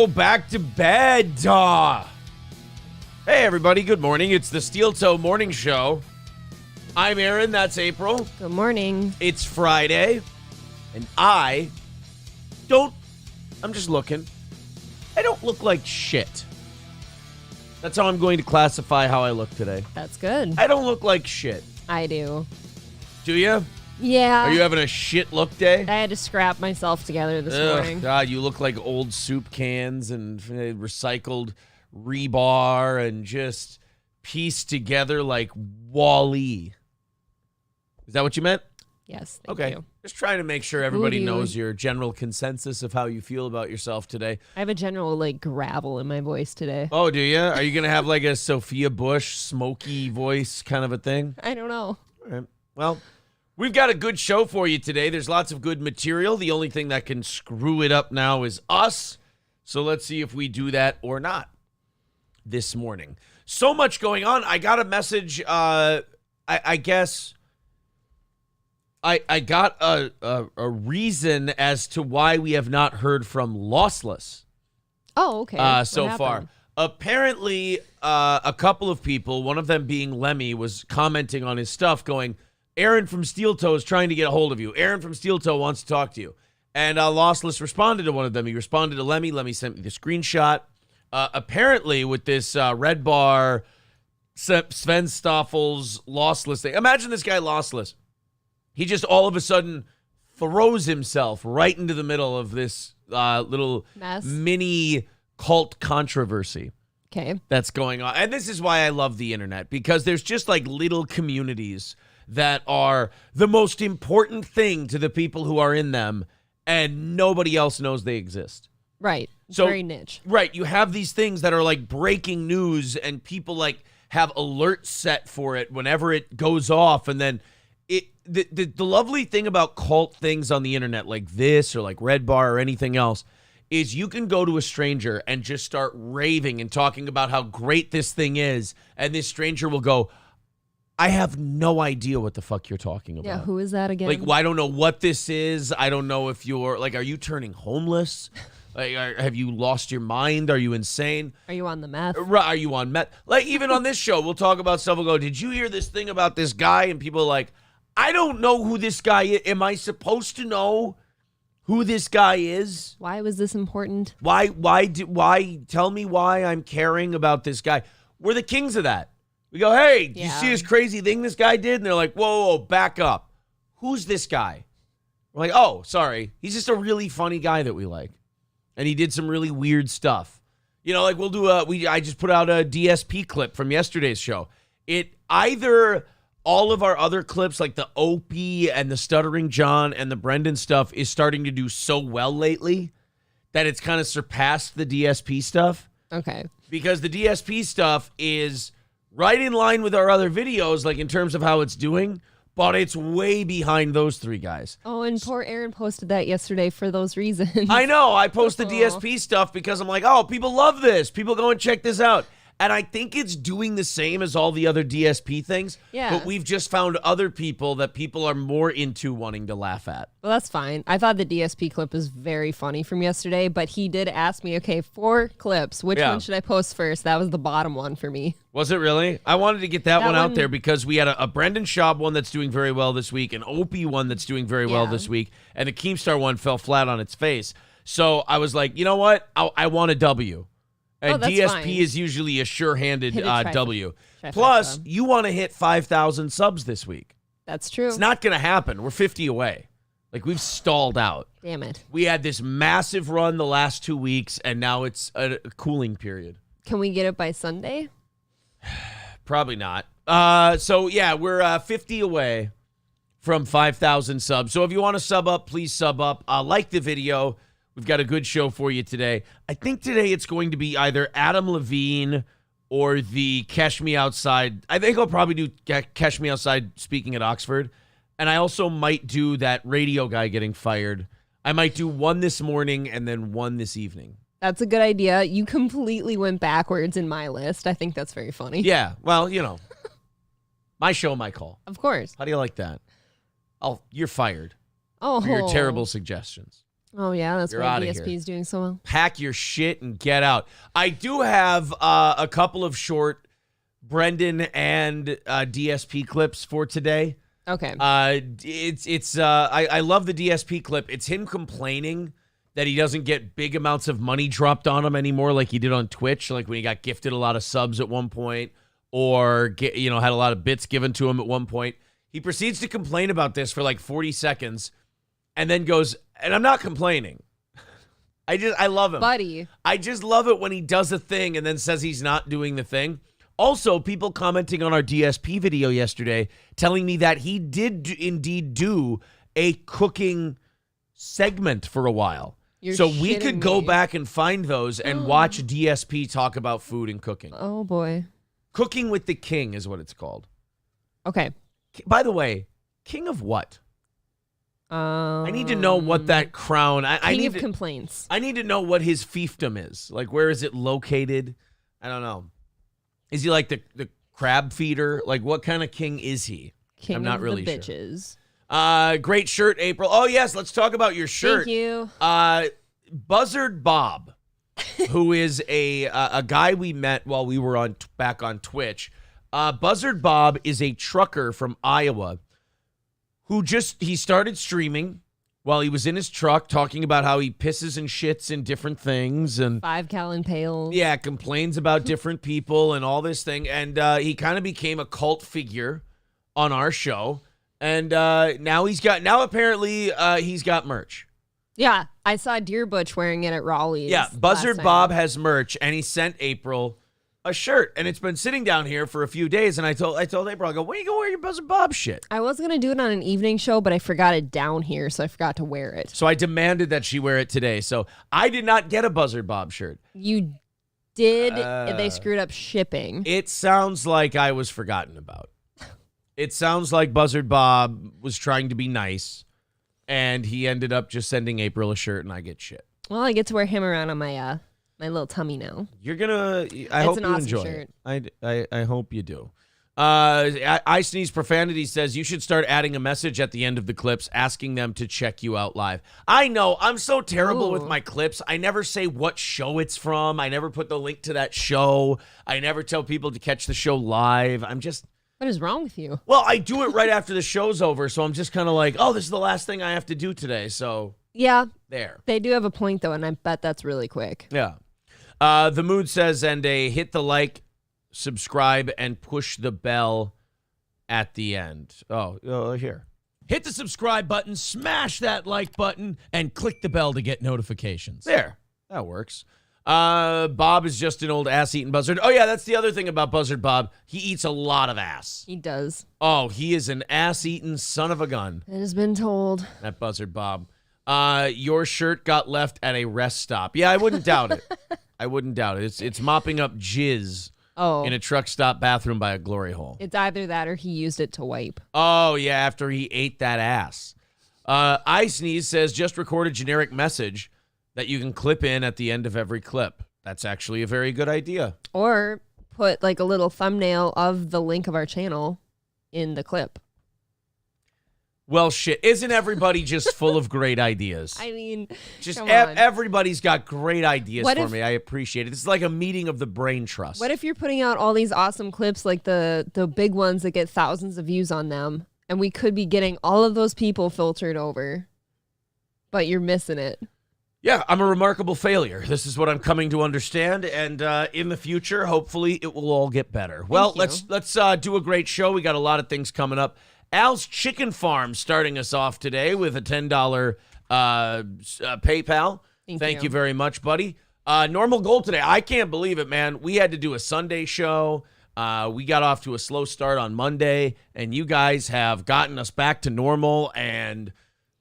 go back to bed. Hey, everybody. Good morning. It's the Steel Toe Morning Show. I'm Aaron. That's April. Good morning. It's Friday. And I'm just looking. I don't look like shit. That's how I'm going to classify how I look today. That's good. I don't look like shit. I do. Do you? Yeah. Are you having a shit look day? I had to scrap myself together this morning. God, you look like old soup cans and recycled rebar and just pieced together like Wall-E. Is that what you meant? Yes, thank you. Just trying to make sure everybody knows your general consensus of how you feel about yourself today. I have a general, gravel in my voice today. Oh, do you? Are you going to have like a Sophia Bush smoky voice kind of a thing? I don't know. All right. Well, we've got a good show for you today. There's lots of good material. The only thing that can screw it up now is us. So let's see if we do that or not this morning. So much going on. I got a message, I guess... I got a reason as to why we have not heard from Lossless. Oh, okay. So far. Apparently, a couple of people, one of them being Lemmy, was commenting on his stuff going, Aaron from Steel Toe is trying to get a hold of you. Aaron from Steel Toe wants to talk to you. And Lossless responded to one of them. He responded to Lemmy. Lemmy sent me the screenshot. Apparently, with this Red Bar, Sven Stoffel's Lossless thing. Imagine this guy Lossless. He just all of a sudden throws himself right into the middle of this little mini cult controversy. Okay. That's going on. And this is why I love the internet, because there's just like little communities that are the most important thing to the people who are in them, and nobody else knows they exist. Right. So, very niche. Right. You have these things that are like breaking news, and people like have alerts set for it whenever it goes off, and then the lovely thing about cult things on the internet like this or like Red Bar or anything else is you can go to a stranger and just start raving and talking about how great this thing is, and this stranger will go, I have no idea what the fuck you're talking about. Yeah, who is that again? Like, well, I don't know what this is. I don't know if you're, like, are you turning homeless? Like, have you lost your mind? Are you insane? Are you on the meth? Are you on meth? Like, even on this show, we'll talk about stuff. We'll go, did you hear this thing about this guy? And people are like, I don't know who this guy is. Am I supposed to know who this guy is? Why was this important? Why tell me why I'm caring about this guy. We're the kings of that. We go, hey, do you see this crazy thing this guy did? And they're like, whoa, back up. Who's this guy? We're like, oh, sorry. He's just a really funny guy that we like. And he did some really weird stuff. You know, like we'll do I just put out a DSP clip from yesterday's show. It either... all of our other clips, like the Opie and the Stuttering John and the Brendan stuff, is starting to do so well lately that it's kind of surpassed the DSP stuff. Okay. Because the DSP stuff is right in line with our other videos, like in terms of how it's doing, but it's way behind those three guys. Oh, and poor Aaron posted that yesterday for those reasons. I know. I post the DSP stuff because I'm like, oh, people love this. People go and check this out. And I think it's doing the same as all the other DSP things. Yeah. But we've just found other people that people are more into wanting to laugh at. Well, that's fine. I thought the DSP clip was very funny from yesterday, but he did ask me, okay, 4 clips. Which one should I post first? That was the bottom one for me. Was it really? I wanted to get that one out there because we had a Brendan Schaub one that's doing very well this week, an Opie one that's doing very well this week, and the Keemstar one fell flat on its face. So I was like, you know what? I want a W. And DSP fine. is usually a sure-handed W. Plus, you want to hit 5,000 subs this week. That's true. It's not going to happen. We're 50 away. Like, we've stalled out. Damn it. We had this massive run the last 2 weeks, and now it's a cooling period. Can we get it by Sunday? Probably not. So, yeah, we're 50 away from 5,000 subs. So if you want to sub up, please sub up. Like the video. We've got a good show for you today. I think today it's going to be either Adam Levine or the Cash Me Outside. I think I'll probably do Cash Me Outside speaking at Oxford. And I also might do that radio guy getting fired. I might do one this morning and then one this evening. That's a good idea. You completely went backwards in my list. I think that's very funny. Yeah, well, you know, my show, my call. Of course. How do you like that? You're fired. Oh, for your terrible suggestions. Oh, yeah, that's You're why outta DSP here. is doing so well. Pack your shit and get out. I do have a couple of short Brendan and DSP clips for today. Okay. I love the DSP clip. It's him complaining that he doesn't get big amounts of money dropped on him anymore like he did on Twitch, like when he got gifted a lot of subs at one point or had a lot of bits given to him at one point. He proceeds to complain about this for like 40 seconds and then goes, and I'm not complaining. I love him. Buddy. I just love it when he does a thing and then says he's not doing the thing. Also, people commenting on our DSP video yesterday telling me that he did indeed do a cooking segment for a while. So we could go back and find those and watch DSP talk about food and cooking. Oh, boy. Cooking with the King is what it's called. Okay. By the way, king of what? I need to know what that crown... King of complaints. I need to know what his fiefdom is. Like, where is it located? I don't know. Is he like the crab feeder? Like, what kind of king is he? King I'm not of really the bitches. Sure. Great shirt, April. Oh, yes, let's talk about your shirt. Thank you. Buzzard Bob, who is a guy we met while we were back on Twitch. Buzzard Bob is a trucker from Iowa who he started streaming while he was in his truck talking about how he pisses and shits in different things and 5-gallon pails. Yeah, complains about different people and all this thing. And he kind of became a cult figure on our show. And now apparently he's got merch. Yeah, I saw Deer Butch wearing it at Raleigh's. Yeah, Buzzard Bob has merch, and he sent April a shirt, and it's been sitting down here for a few days. And I told April, I go, when are you gonna wear your Buzzard Bob shit? I was gonna do it on an evening show, but I forgot it down here, so I forgot to wear it. So I demanded that she wear it today. So I did not get a Buzzard Bob shirt. You did. They screwed up shipping. It sounds like I was forgotten about. It sounds like Buzzard Bob was trying to be nice, and he ended up just sending April a shirt, and I get shit. Well, I get to wear him around on my my little tummy now. You're gonna. I hope you enjoy it. I hope you do. I Sneeze Profanity says you should start adding a message at the end of the clips asking them to check you out live. I know I'm so terrible with my clips. I never say what show it's from. I never put the link to that show. I never tell people to catch the show live. What is wrong with you? Well, I do it right after the show's over, so I'm just kind of like, oh, this is the last thing I have to do today. So yeah, there. They do have a point though, and I bet that's really quick. Yeah. The Mood says, and hit the like, subscribe, and push the bell at the end. Oh, here. Hit the subscribe button, smash that like button, and click the bell to get notifications. There. That works. Bob is just an old ass-eating buzzard. Oh, yeah, that's the other thing about Buzzard Bob. He eats a lot of ass. He does. Oh, he is an ass-eating son of a gun. It has been told. That Buzzard Bob. Your shirt got left at a rest stop. Yeah, I wouldn't doubt it. I wouldn't doubt it. It's mopping up jizz in a truck stop bathroom by a glory hole. It's either that or he used it to wipe. Oh, yeah, after he ate that ass. I Sneeze says, just record a generic message that you can clip in at the end of every clip. That's actually a very good idea. Or put like a little thumbnail of the link of our channel in the clip. Well, shit. Isn't everybody just full of great ideas? I mean, just everybody's got great ideas for me. I appreciate it. It's like a meeting of the brain trust. What if you're putting out all these awesome clips, like the big ones that get thousands of views on them, and we could be getting all of those people filtered over, but you're missing it? Yeah, I'm a remarkable failure. This is what I'm coming to understand, and in the future, hopefully, it will all get better. Well, let's do a great show. We got a lot of things coming up. Al's Chicken Farm starting us off today with a $10 PayPal. Thank you very much, buddy. Normal goal today. I can't believe it, man. We had to do a Sunday show. We got off to a slow start on Monday, and you guys have gotten us back to normal and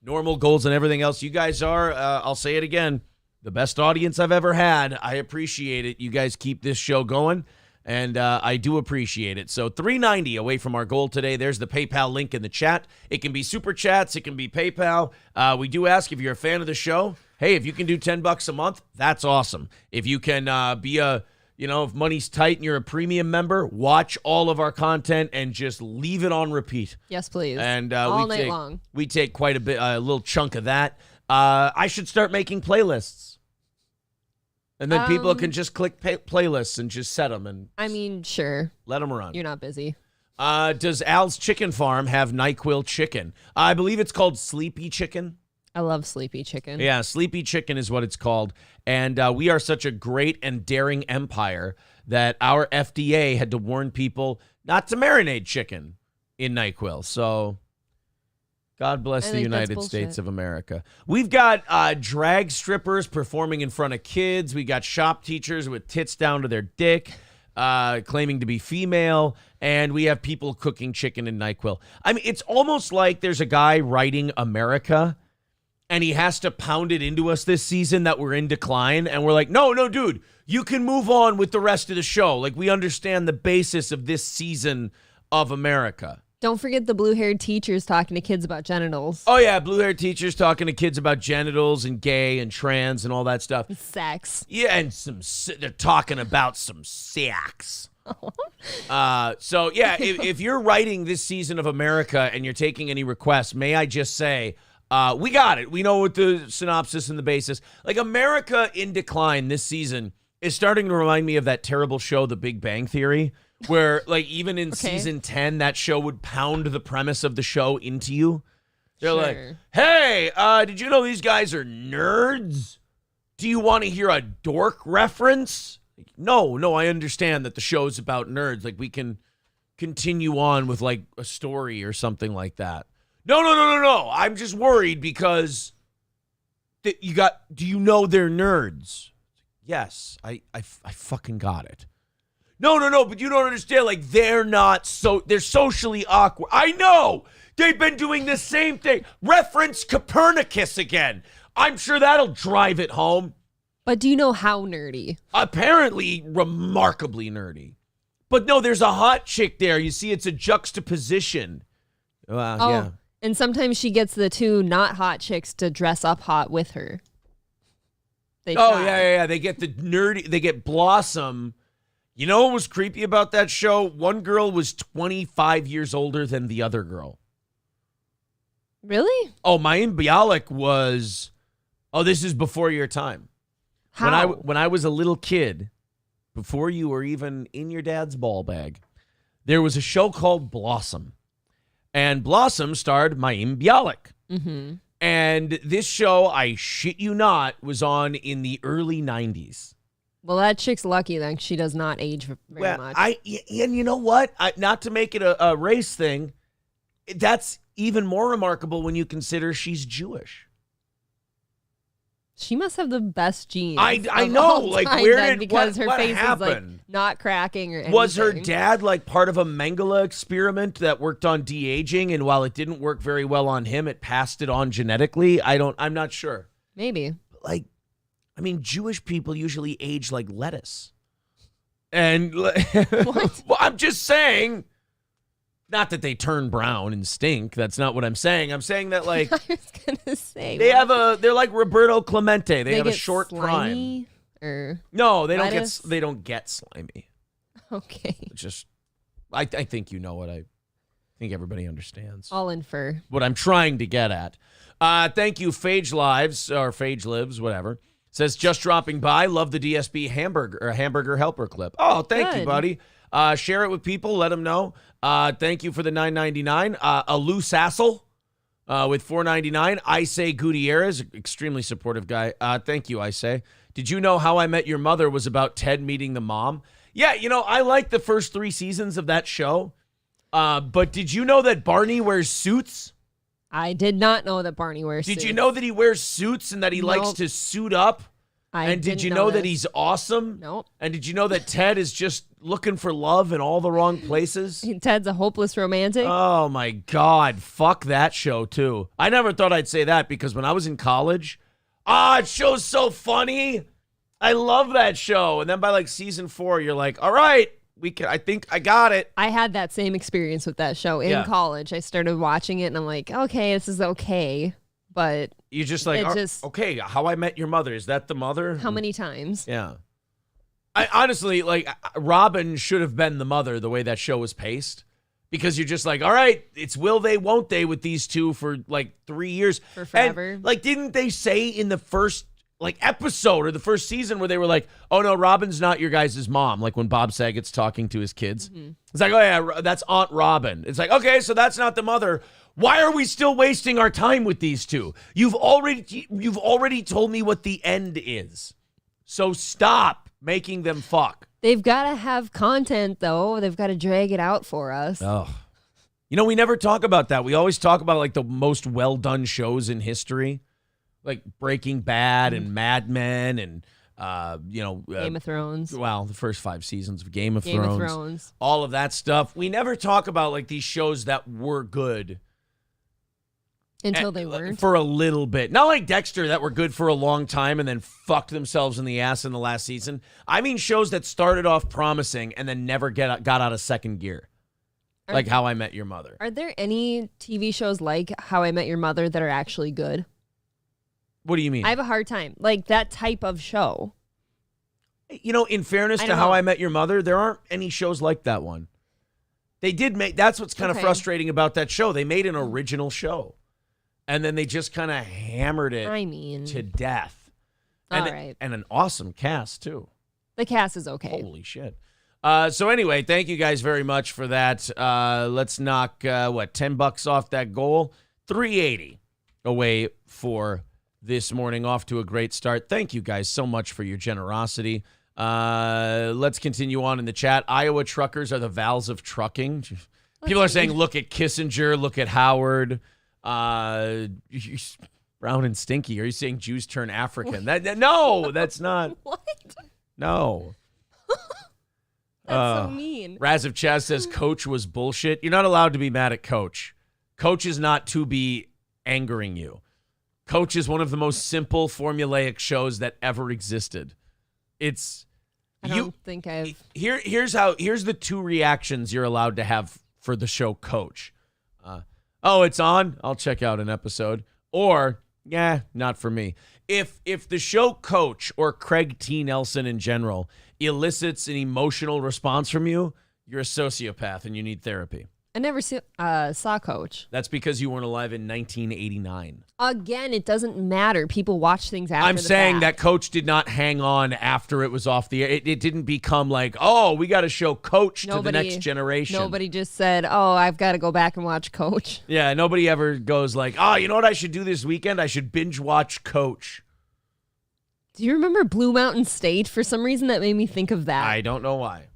normal goals and everything else. You guys are, I'll say it again, the best audience I've ever had. I appreciate it. You guys keep this show going. And I do appreciate it. So $3.90 away from our goal today. There's the PayPal link in the chat. It can be Super Chats. It can be PayPal. We do ask if you're a fan of the show. Hey, if you can do $10 a month, that's awesome. If you can be if money's tight and you're a premium member, watch all of our content and just leave it on repeat. Yes, please. And all night long. We take quite a little chunk of that. I should start making playlists. And then people can just click playlists and just set them. And I mean, sure. Let them run. You're not busy. Does Al's Chicken Farm have NyQuil chicken? I believe it's called Sleepy Chicken. I love Sleepy Chicken. Yeah, Sleepy Chicken is what it's called. And we are such a great and daring empire that our FDA had to warn people not to marinate chicken in NyQuil. So God bless the United States of America. We've got drag strippers performing in front of kids. We got shop teachers with tits down to their dick, claiming to be female. And we have people cooking chicken in NyQuil. I mean, it's almost like there's a guy writing America, and he has to pound it into us this season that we're in decline. And we're like, no, dude, you can move on with the rest of the show. Like, we understand the basis of this season of America. Don't forget the blue-haired teachers talking to kids about genitals. Oh, yeah, blue-haired teachers talking to kids about genitals and gay and trans and all that stuff. Sex. Yeah, and they're talking about some sex. So, yeah, if you're writing this season of America and you're taking any requests, may I just say, we got it. We know what the synopsis and the basis. Like, America in decline this season is starting to remind me of that terrible show, The Big Bang Theory, where, like, even in season 10, that show would pound the premise of the show into you. They're like, hey, did you know these guys are nerds? Do you want to hear a dork reference? Like, no, I understand that the show's about nerds. Like, we can continue on with, like, a story or something like that. No. I'm just worried because do you know they're nerds? Yes, I fucking got it. No, but you don't understand. Like, they're socially awkward. I know. They've been doing the same thing. Reference Copernicus again. I'm sure that'll drive it home. But do you know how nerdy? Apparently remarkably nerdy. But no, there's a hot chick there. You see, it's a juxtaposition. Yeah. And sometimes she gets the two not hot chicks to dress up hot with her. Yeah. They get the nerdy. They get Blossom. You know what was creepy about that show? One girl was 25 years older than the other girl. Really? Oh, Mayim Bialik was... Oh, this is before your time. How? When I was a little kid, before you were even in your dad's ball bag, there was a show called Blossom. And Blossom starred Mayim Bialik. Mm-hmm. And this show, I shit you not, was on in the early 90s. Well, that chick's lucky then. She does not age very much. And you know what? Not to make it a race thing, that's even more remarkable when you consider she's Jewish. She must have the best genes. I know. Like, where did her face happened? Is like not cracking or anything. Was her dad like part of a Mengele experiment that worked on de-aging, and while it didn't work very well on him, it passed it on genetically? I'm not sure. Maybe. Like, I mean, Jewish people usually age like lettuce. And what? Well, I'm just saying, not that they turn brown and stink. That's not what I'm saying. I'm saying that, like, I was gonna say they're like Roberto Clemente. They have a short slimy prime. No, they lettuce? don't get slimy. Okay. Just I think you know what I think everybody understands. I'll infer. What I'm trying to get at. Thank you, Phage Lives, or Phage Lives, whatever. Says, just dropping by. Love the DSP hamburger helper clip. Oh, thank you, buddy. Share it with people. Let them know. Thank you for the $9.99. A Lou Sassel with $4.99. Isay Gutierrez, extremely supportive guy. Thank you, Isay. Did you know How I Met Your Mother was about Ted meeting the mom? Yeah, you know, I like the first 3 seasons of that show. But did you know that Barney wears suits? I did not know that Barney wears suits. Did you know that he wears suits and that he likes to suit up? And did you know that he's awesome? Nope. And did you know that Ted is just looking for love in all the wrong places? Ted's a hopeless romantic? Oh, my God. Fuck that show, too. I never thought I'd say that because when I was in college, it show's so funny. I love that show. And then by like season 4, you're like, all right, I think I got it. I had that same experience with that show in college. I started watching it and I'm like, okay, this is okay. But you're just like, okay, How I Met Your Mother. Is that the mother? How many times? Yeah. I honestly, like, Robin should have been the mother the way that show was paced. because you're just like, all right, it's will they, won't they with these two for like 3 years. For forever. And, like, didn't they say in the first like episode or the first season where they were like, oh no, Robin's not your guys' mom. Like when Bob Saget's talking to his kids. Mm-hmm. It's like, oh yeah, that's Aunt Robin. It's like, okay, so that's not the mother. Why are we still wasting our time with these two? You've already told me what the end is. So stop making them fuck. They've got to have content, though. They've got to drag it out for us. Oh. You know, we never talk about that. We always talk about like the most well-done shows in history. Like Breaking Bad and Mad Men and, Game of Thrones. Well, the first 5 seasons of Game of Game Thrones. of Thrones. All of that stuff. We never talk about like these shows that were good. Until they weren't. For a little bit. Not like Dexter that were good for a long time and then fucked themselves in the ass in the last season. I mean shows that started off promising and then never got out of second gear. Like How I Met Your Mother. Are there any TV shows like How I Met Your Mother that are actually good? What do you mean? I have a hard time. Like that type of show. You know, in fairness to How I Met Your Mother, there aren't any shows like that one. They did make, that's what's kind of frustrating about that show. They made an original show. And then they just kind of hammered it to death. And and an awesome cast, too. The cast is okay. Holy shit. So anyway, thank you guys very much for that. Let's knock, $10 off that goal. $380 away for this morning. Off to a great start. Thank you guys so much for your generosity. Let's continue on in the chat. Iowa truckers are the Vals of trucking. People are saying, look at Kissinger, look at Howard. Brown and Stinky. Are you saying Jews turn African? No, that's not. What? No. That's so mean. Raz of Chaz says Coach was bullshit. You're not allowed to be mad at Coach. Coach is not to be angering you. Coach is one of the most simple, formulaic shows that ever existed. It's. I don't think I've. Here's the 2 reactions you're allowed to have for the show Coach. Oh, it's on? I'll check out an episode. Or, not for me. If the show Coach or Craig T. Nelson in general elicits an emotional response from you, you're a sociopath and you need therapy. I never saw Coach. That's because you weren't alive in 1989. Again, it doesn't matter. People watch things after I'm saying that Coach did not hang on after it was off the air. It didn't become like, oh, we got to show Coach to the next generation. Nobody just said, oh, I've got to go back and watch Coach. Yeah, nobody ever goes like, oh, you know what I should do this weekend? I should binge watch Coach. Do you remember Blue Mountain State? For some reason, that made me think of that. I don't know why.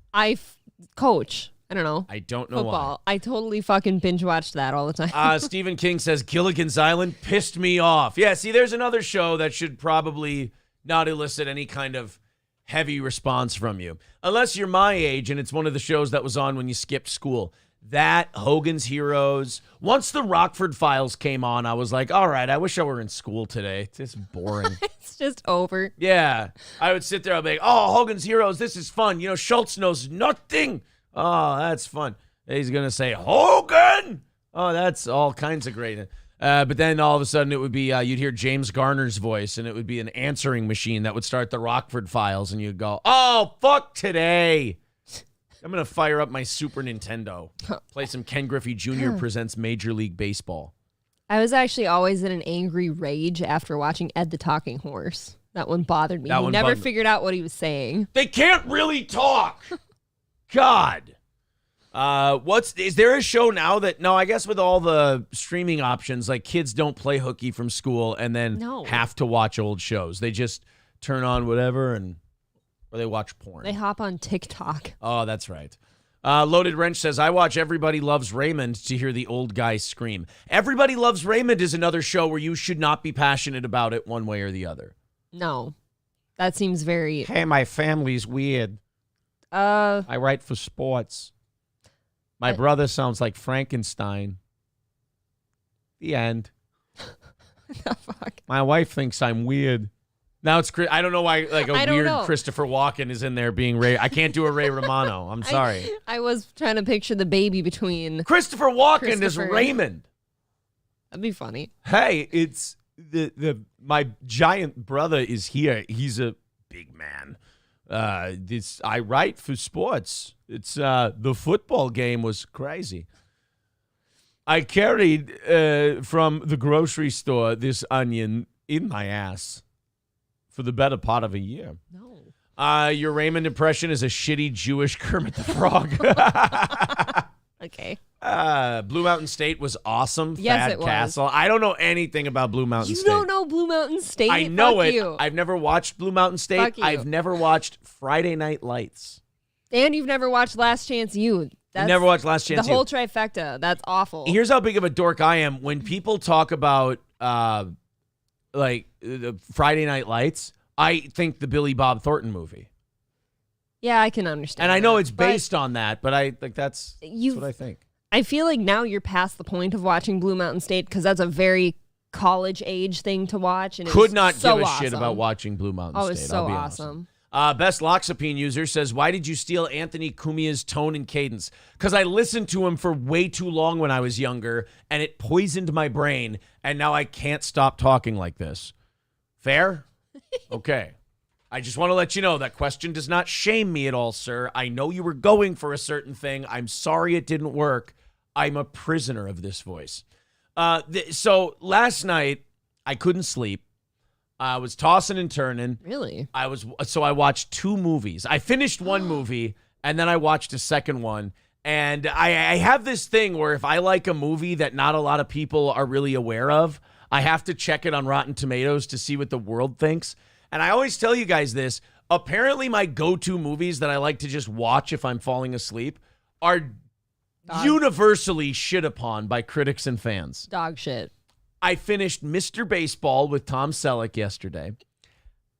Coach. I don't know. I don't know Football. Why. I totally fucking binge watched that all the time. Stephen King says Gilligan's Island pissed me off. Yeah, see, there's another show that should probably not elicit any kind of heavy response from you. Unless you're my age and it's one of the shows that was on when you skipped school. That, Hogan's Heroes. Once the Rockford Files came on, I was like, all right, I wish I were in school today. It's just boring. It's just over. Yeah. I would sit there, I'd be like, oh, Hogan's Heroes, this is fun. You know, Schultz knows nothing. Oh, that's fun. He's going to say, Hogan! Oh, that's all kinds of great. But then all of a sudden it would be, you'd hear James Garner's voice, and it would be an answering machine that would start the Rockford Files, and you'd go, oh, fuck today. I'm going to fire up my Super Nintendo. Play some Ken Griffey Jr. Presents Major League Baseball. I was actually always in an angry rage after watching Ed the Talking Horse. That one bothered me. He never figured out what he was saying. They can't really talk. God. Is there a show now that, no, I guess with all the streaming options, like kids don't play hooky from school and then have to watch old shows. They just turn on whatever or they watch porn. They hop on TikTok. Oh, that's right. Loaded Wrench says, I watch Everybody Loves Raymond to hear the old guy scream. Everybody Loves Raymond is another show where you should not be passionate about it one way or the other. No. That seems very... Hey, my family's weird. I write for sports. My brother sounds like Frankenstein. The end. The fuck? My wife thinks I'm weird. Now it's I don't know why like a weird Christopher Walken is in there being Ray. I can't do a Ray Romano. I'm sorry. I was trying to picture the baby between Christopher Walken is Raymond. That'd be funny. Hey, it's my giant brother is here. He's a big man. I write for sports. It's the football game was crazy. I carried from the grocery store this onion in my ass for the better part of a year. No. Your Raymond impression is a shitty Jewish Kermit the Frog. Okay. Blue Mountain State was awesome. Yes, Thad it was. Castle. I don't know anything about Blue Mountain State. You don't know Blue Mountain State? I know Fuck it. You. I've never watched Blue Mountain State. Fuck you. I've never watched Friday Night Lights. And you've never watched Last Chance U. I've never watched Last Chance The U. whole trifecta. That's awful. Here's how big of a dork I am. When people talk about Friday Night Lights, I think the Billy Bob Thornton movie. Yeah, I can understand. And I know that, it's based on that, but that's what I think. I feel like now you're past the point of watching Blue Mountain State because that's a very college age thing to watch. And Could not so give a awesome. shit about watching Blue Mountain Oh, State. it was so I'll be awesome. Best Loxapine user says, why did you steal Anthony Cumia's tone and cadence? Because I listened to him for way too long when I was younger, and it poisoned my brain, and now I can't stop talking like this. Fair? Okay. I just want to let you know that question does not shame me at all, sir. I know you were going for a certain thing. I'm sorry it didn't work. I'm a prisoner of this voice. So last night, I couldn't sleep. I was tossing and turning. Really? I watched two movies. I finished one movie, and then I watched a second one. And I have this thing where if I like a movie that not a lot of people are really aware of, I have to check it on Rotten Tomatoes to see what the world thinks. And I always tell you guys this. Apparently, my go-to movies that I like to just watch if I'm falling asleep are universally shit upon by critics and fans. Dog shit. I finished Mr. Baseball with Tom Selleck yesterday.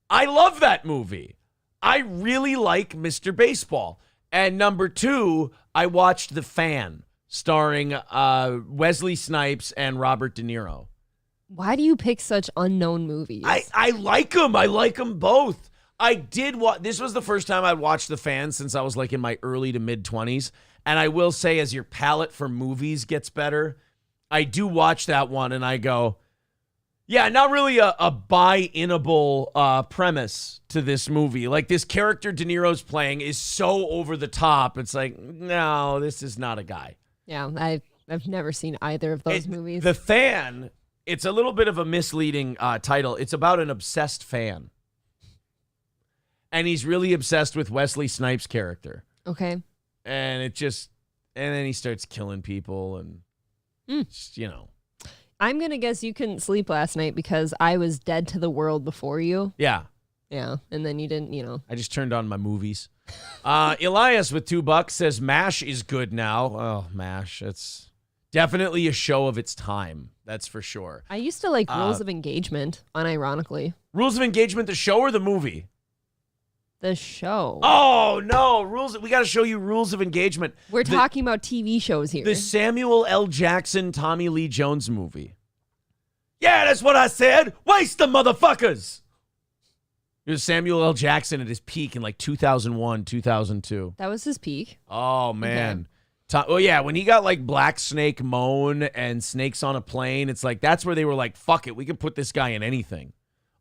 I love that movie. I really like Mr. Baseball. And number two, I watched The Fan, starring Wesley Snipes and Robert De Niro. Why do you pick such unknown movies? I like them. I like them both. I did this was the first time I watched The Fan since I was like in my early to mid 20s. And I will say, as your palate for movies gets better, I do watch that one and I go, yeah, not really a buy-inable premise to this movie. Like, this character De Niro's playing is so over the top. It's like, no, this is not a guy. Yeah, I've never seen either of those movies. The Fan, it's a little bit of a misleading title. It's about an obsessed fan. And he's really obsessed with Wesley Snipes' character. Okay. And then he starts killing people and, you know. I'm going to guess you couldn't sleep last night because I was dead to the world before you. Yeah. Yeah. And then you didn't, I just turned on my movies. Elias with $2 says MASH is good now. Oh, MASH. It's definitely a show of its time. That's for sure. I used to like Rules of Engagement, unironically. Rules of Engagement, the show or the movie? The show. Oh, no. We got to show you Rules of Engagement. We're talking about TV shows here. The Samuel L. Jackson, Tommy Lee Jones movie. Yeah, that's what I said. Waste the motherfuckers. It was Samuel L. Jackson at his peak in like 2001, 2002. That was his peak. Oh, man. Okay. Yeah, when he got like Black Snake Moan and Snakes on a Plane, it's like that's where they were like, fuck it, we can put this guy in anything.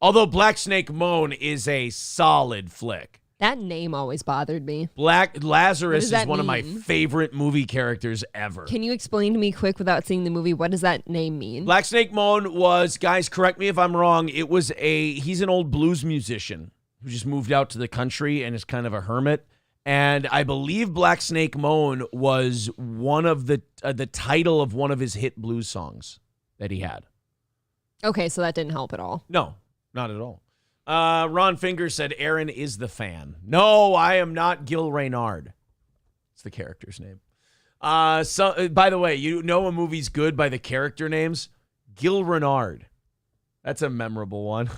Although Black Snake Moan is a solid flick. That name always bothered me. Black Lazarus is one mean? of my favorite movie characters ever. Can you explain to me quick without seeing the movie, what does that name mean? Black Snake Moan was, guys, correct me if I'm wrong, he's an old blues musician who just moved out to the country and is kind of a hermit. And I believe Black Snake Moan was one of the title of one of his hit blues songs that he had. Okay, so that didn't help at all. No. Not at all. Ron Finger said Aaron is the fan. No, I am not Gil Reynard. It's the character's name. By the way, you know a movie's good by the character names? Gil Renard. That's a memorable one.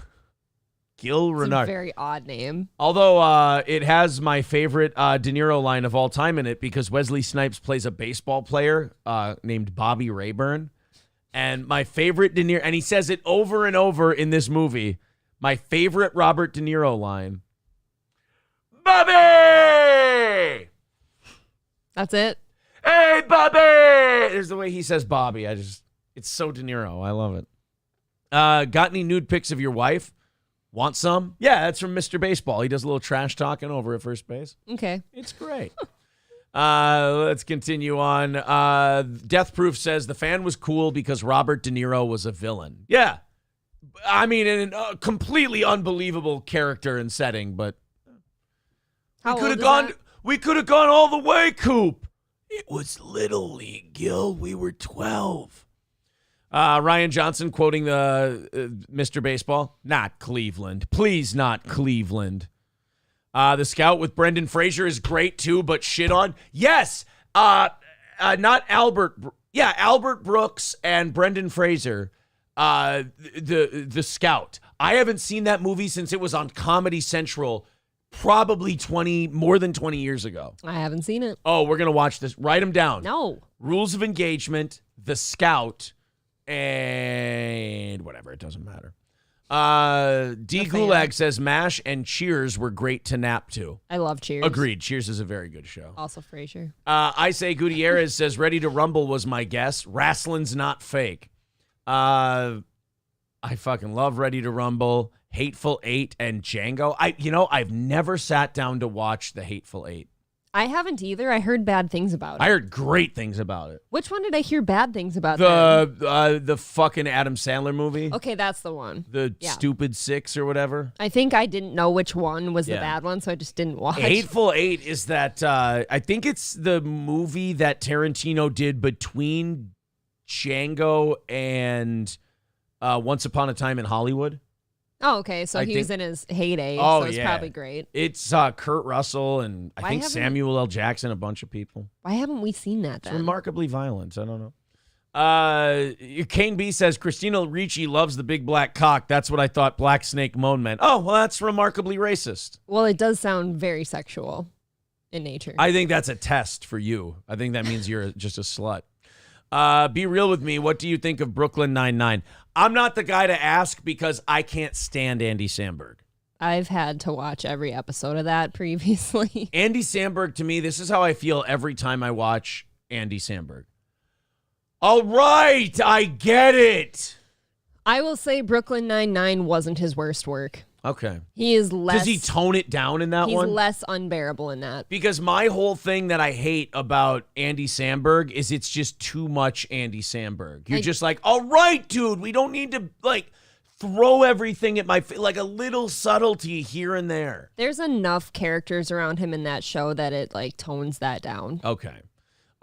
Gil Renard. It's a very odd name. Although it has my favorite De Niro line of all time in it because Wesley Snipes plays a baseball player named Bobby Rayburn. And my favorite De Niro, and he says it over and over in this movie, my favorite Robert De Niro line, Bobby! That's it? Hey, Bobby! There's the way he says Bobby. It's so De Niro. I love it. Got any nude pics of your wife? Want some? Yeah, that's from Mr. Baseball. He does a little trash talking over at first base. Okay. It's great. Let's continue on. Death Proof says the fan was cool because Robert De Niro was a villain. Yeah. I mean, in a completely unbelievable character and setting, but we could have gone all the way, Coop. It was Little League, Gil. We were 12. Ryan Johnson quoting the Mr. Baseball. Not Cleveland. Please, not Cleveland. The Scout with Brendan Fraser is great too, but shit on. Yes. Not Albert. Yeah, Albert Brooks and Brendan Fraser. The Scout. I haven't seen that movie since it was on Comedy Central, probably more than 20 years ago. I haven't seen it. Oh, we're gonna watch this. Write them down. No. Rules of Engagement, The Scout, and whatever. It doesn't matter. D. Gulag says MASH and Cheers were great to nap to. I love Cheers. Agreed. Cheers is a very good show. Also Frasier. I say Gutierrez says Ready to Rumble was my guess. Wrestling's not fake. I fucking love Ready to Rumble, Hateful Eight, and Django. I've never sat down to watch The Hateful Eight. I haven't either. I heard bad things about it. I heard great things about it. Which one did I hear bad things about? The fucking Adam Sandler movie. Okay, that's the one. The Stupid Six or whatever. I think I didn't know which one was the bad one, so I just didn't watch. Hateful Eight is that, I think it's the movie that Tarantino did between Django and Once Upon a Time in Hollywood. Oh, okay. So he was in his heyday, so it's probably great. It's Kurt Russell and I think Samuel L. Jackson, a bunch of people. Why haven't we seen that then? It's remarkably violent. I don't know. Kane B says, Christina Ricci loves the big black cock. That's what I thought Black Snake Moan meant. Oh, well, that's remarkably racist. Well, it does sound very sexual in nature. I think that's a test for you. I think that means you're just a slut. Be real with me. What do you think of Brooklyn Nine-Nine? I'm not the guy to ask because I can't stand Andy Samberg. I've had to watch every episode of that previously. Andy Samberg, to me, this is how I feel every time I watch Andy Samberg. All right, I get it. I will say Brooklyn Nine-Nine wasn't his worst work. Okay. He is less... Does he tone it down in that one? He's less unbearable in that. Because my whole thing that I hate about Andy Samberg is it's just too much Andy Samberg. You're just like, all right, dude, we don't need to, throw everything at my face. Like a little subtlety here and there. There's enough characters around him in that show that it, tones that down. Okay.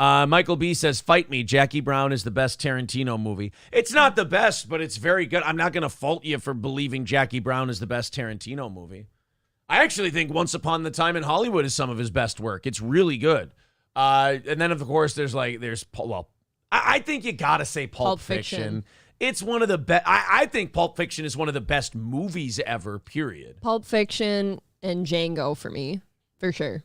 Michael B says, fight me. Jackie Brown is the best Tarantino movie. It's not the best, but it's very good. I'm not going to fault you for believing Jackie Brown is the best Tarantino movie. I actually think Once Upon a Time in Hollywood is some of his best work. It's really good. And then, of course, I think you got to say Pulp Fiction. It's one of the best. I think Pulp Fiction is one of the best movies ever, period. Pulp Fiction and Django for me, for sure.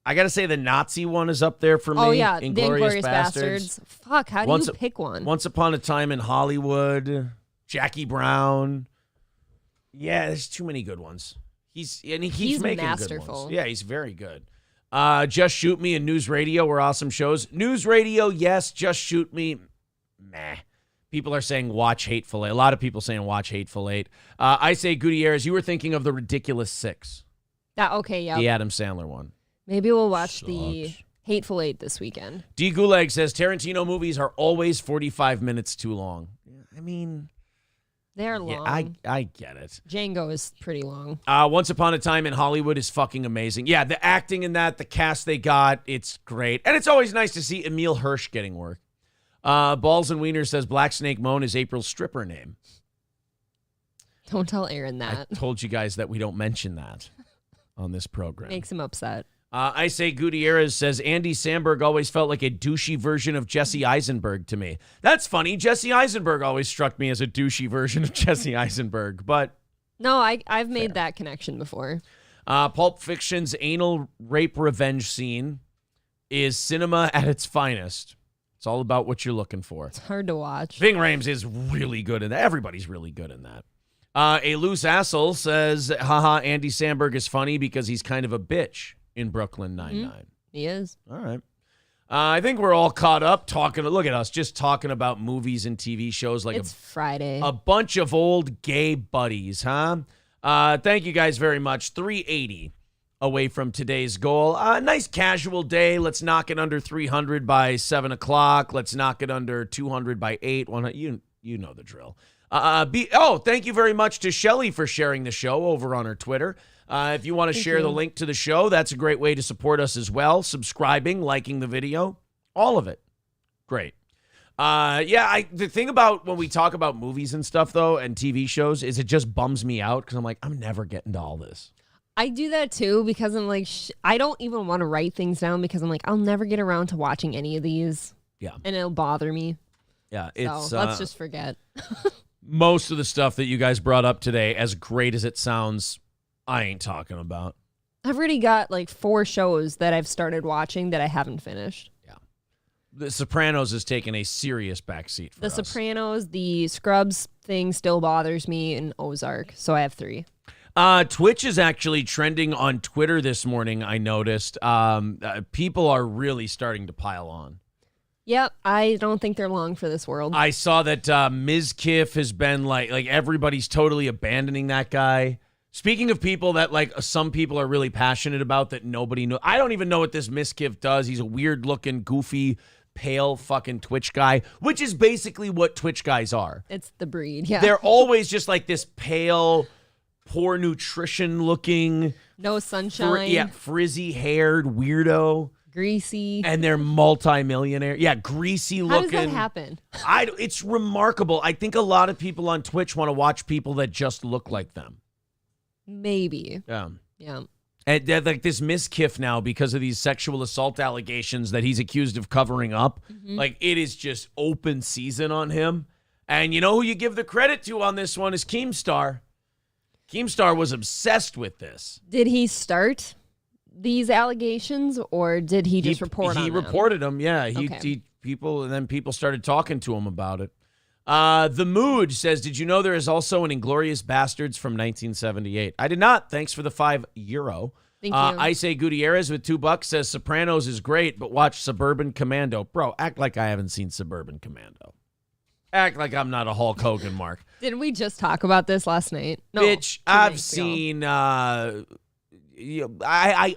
I got to say the Nazi one is up there for me. Oh, yeah. Inglourious Bastards. Fuck, how do you pick one? Once Upon a Time in Hollywood. Jackie Brown. Yeah, there's too many good ones. He's making masterful. Good ones. Yeah, he's very good. Just Shoot Me and News Radio were awesome shows. News Radio, yes. Just Shoot Me, meh. People are saying watch Hateful Eight. A lot of people saying watch Hateful Eight. I say, Gutierrez, you were thinking of The Ridiculous Six. Okay, yeah. The Adam Sandler one. Maybe we'll watch the Hateful Eight this weekend. D. Gulag says Tarantino movies are always 45 minutes too long. I mean, they're long. Yeah, I get it. Django is pretty long. Once Upon a Time in Hollywood is fucking amazing. Yeah, the acting in that, the cast they got, it's great. And it's always nice to see Emile Hirsch getting work. Balls and Wiener says Black Snake Moan is April's stripper name. Don't tell Aaron that. I told you guys that we don't mention that on this program. Makes him upset. I say Gutierrez says Andy Samberg always felt like a douchey version of Jesse Eisenberg to me. That's funny. Jesse Eisenberg always struck me as a douchey version of Jesse Eisenberg, but... No, I've made that connection before. Pulp Fiction's anal rape revenge scene is cinema at its finest. It's all about what you're looking for. It's hard to watch. Ving Rhames is really good in that. Everybody's really good in that. A loose asshole says, haha, Andy Samberg is funny because he's kind of a bitch in Brooklyn Nine-Nine. Mm-hmm. He is. All right. I think we're all caught up look at us, just talking about movies and TV shows like it's Friday. A bunch of old gay buddies, huh? Thank you guys very much. 380 away from today's goal. Nice casual day. Let's knock it under 300 by 7 o'clock. Let's knock it under 200 by 8. You know the drill. Thank you very much to Shelly for sharing the show over on her Twitter. If you want to share the link to the show, that's a great way to support us as well. Subscribing, liking the video, all of it. Great. The thing about when we talk about movies and stuff, though, and TV shows, is it just bums me out because I'm like, I'm never getting to all this. I do that too because I'm like, I don't even want to write things down because I'm like, I'll never get around to watching any of these. Yeah. And it'll bother me. Yeah. So let's just forget. Most of the stuff that you guys brought up today, as great as it sounds, I ain't talking about. I've already got like 4 shows that I've started watching that I haven't finished. Yeah. The Sopranos has taken a serious backseat for us. The Sopranos, the Scrubs thing still bothers me, and Ozark. So I have 3. Twitch is actually trending on Twitter this morning, I noticed. People are really starting to pile on. Yep, I don't think they're long for this world. I saw that Ms. Kiff has been like everybody's totally abandoning that guy. Speaking of people that some people are really passionate about that nobody knows. I don't even know what this Ms. Kiff does. He's a weird looking, goofy, pale fucking Twitch guy, which is basically what Twitch guys are. It's the breed, yeah. They're always just like this pale, poor nutrition looking, no sunshine, frizzy haired weirdo, greasy, and they're multimillionaire. Yeah, greasy looking. How does that happen? It's remarkable. I think a lot of people on Twitch want to watch people that just look like them. Maybe. Yeah. Yeah. And like this Miss Kiff now, because of these sexual assault allegations that he's accused of covering up, like it is just open season on him. And you know who you give the credit to on this one is Keemstar. Keemstar was obsessed with this. Did he start these allegations, or did he just report on them? He reported them, yeah. People started talking to him about it. The Mood says, did you know there is also an Inglourious Bastards from 1978? I did not. Thanks for the €5. Thank you. I say Gutierrez with $2 says Sopranos is great, but watch Suburban Commando. Bro, act like I haven't seen Suburban Commando. Act like I'm not a Hulk Hogan, Mark. Didn't we just talk about this last night? No, bitch, I've seen... I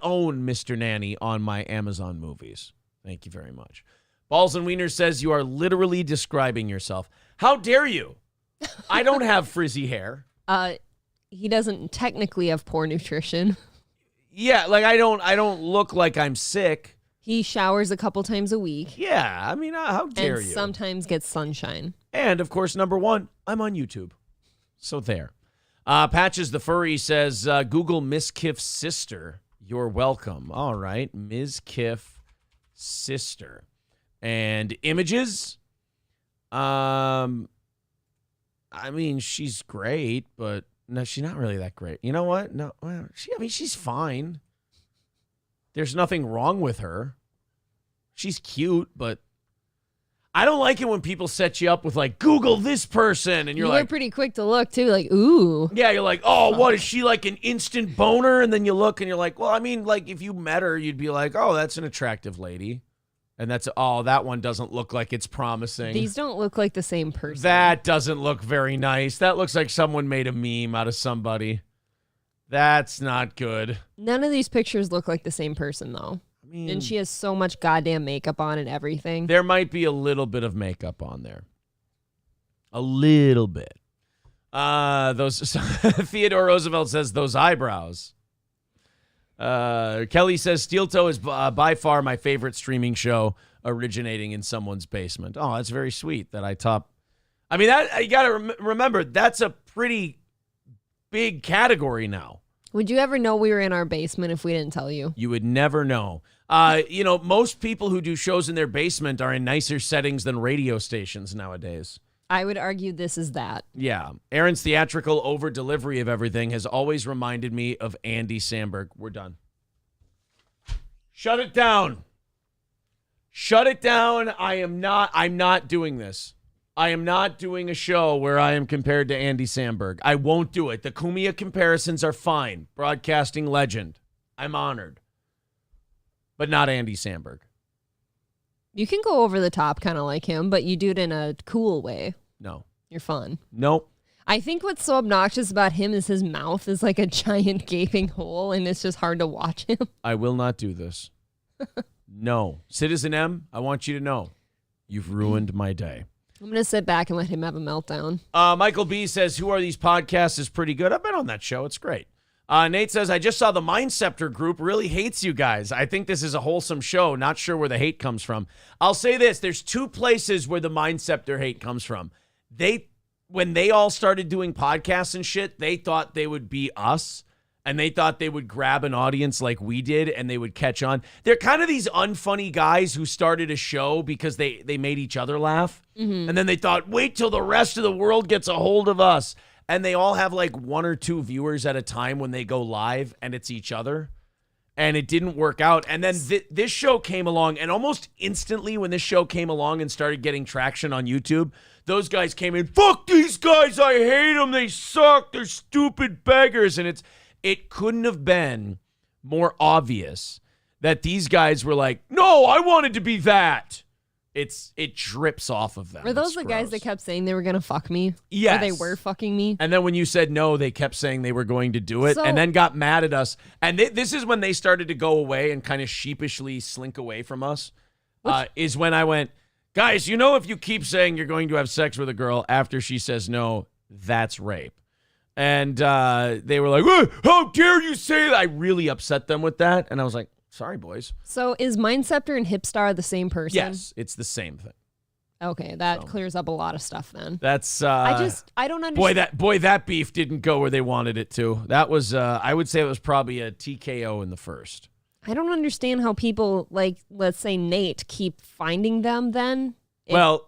own Mr. Nanny on my Amazon movies. Thank you very much. Balls and Wiener says you are literally describing yourself. How dare you? I don't have frizzy hair. He doesn't technically have poor nutrition. Yeah, like I don't look like I'm sick. He showers a couple times a week. Yeah, I mean, how dare you? And sometimes gets sunshine. And, of course, number 1, I'm on YouTube. So there. Patches the Furry says, Google Miss Kiff's sister. You're welcome. All right, Ms. Kiff sister. And images? I mean, she's great, but no, she's not really that great. You know what? No, well, she's fine. There's nothing wrong with her. She's cute, but I don't like it when people set you up with like, Google this person. And you're like, pretty quick to look too. Like, ooh. Yeah. You're like, oh, what is she, like an instant boner? And then you look and you're like, well, I mean, like if you met her, you'd be like, oh, that's an attractive lady. And that one doesn't look like it's promising. These don't look like the same person. That doesn't look very nice. That looks like someone made a meme out of somebody. That's not good. None of these pictures look like the same person, though. I mean, and she has so much goddamn makeup on and everything. There might be a little bit of makeup on there. A little bit. Theodore Roosevelt says those eyebrows. Kelly says Steel Toe is by far my favorite streaming show originating in someone's basement. Oh, that's very sweet that I top. I mean, that you got to remember, that's a pretty big category now. Would you ever know we were in our basement if we didn't tell you? You would never know. Most people who do shows in their basement are in nicer settings than radio stations nowadays. I would argue this is that. Yeah. Aaron's theatrical over-delivery of everything has always reminded me of Andy Samberg. We're done. Shut it down. Shut it down. I'm not doing this. I am not doing a show where I am compared to Andy Samberg. I won't do it. The Cumia comparisons are fine. Broadcasting legend. I'm honored. But not Andy Samberg. You can go over the top kind of like him, but you do it in a cool way. No. You're fun. Nope. I think what's so obnoxious about him is his mouth is like a giant gaping hole, and it's just hard to watch him. I will not do this. No. Citizen M, I want you to know, you've ruined my day. I'm going to sit back and let him have a meltdown. Michael B says, who are these podcasts is pretty good. I've been on that show. It's great. Nate says, I just saw the Mindceptor group really hates you guys. I think this is a wholesome show. Not sure where the hate comes from. I'll say this. There's two places where the Mindceptor hate comes from. When they all started doing podcasts and shit, they thought they would be us, and they thought they would grab an audience like we did, and they would catch on. They're kind of these unfunny guys who started a show because they made each other laugh, and then they thought, wait till the rest of the world gets a hold of us. And they all have like 1 or 2 viewers at a time when they go live, and it's each other. And it didn't work out. And then this show came along, and almost instantly when this show came along and started getting traction on YouTube, those guys came in, fuck these guys, I hate them, they suck, they're stupid beggars. And it couldn't have been more obvious that these guys were like, no, I wanted to be that. It drips off of them. Were those the guys that kept saying they were going to fuck me? Yes. Or they were fucking me? And then when you said no, they kept saying they were going to do it, and then got mad at us. And this is when they started to go away and kind of sheepishly slink away from us, is when I went, guys, if you keep saying you're going to have sex with a girl after she says no, that's rape. And they were like, how dare you say that? I really upset them with that. And I was like, sorry, boys. So is Mindceptor and Hipstar the same person? Yes, it's the same thing. Okay, that clears up a lot of stuff then. That's I don't understand. That beef didn't go where they wanted it to. That was I would say it was probably a TKO in the first. I don't understand how people, like, let's say Nate, keep finding them then.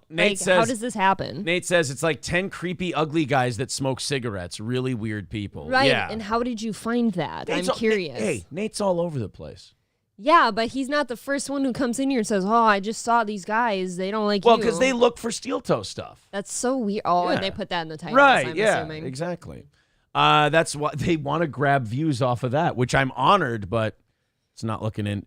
Nate says, how does this happen? Nate says it's like 10 creepy, ugly guys that smoke cigarettes. Really weird people. Right. Yeah. And how did you find that? I'm curious. Nate's all over the place. Yeah, but he's not the first one who comes in here and says, oh, I just saw these guys. They don't like you. Well, because they look for steel toe stuff. That's so weird. Oh, yeah. And they put that in the title. Right, I'm assuming. Exactly. That's why they want to grab views off of that, which I'm honored, but it's not looking good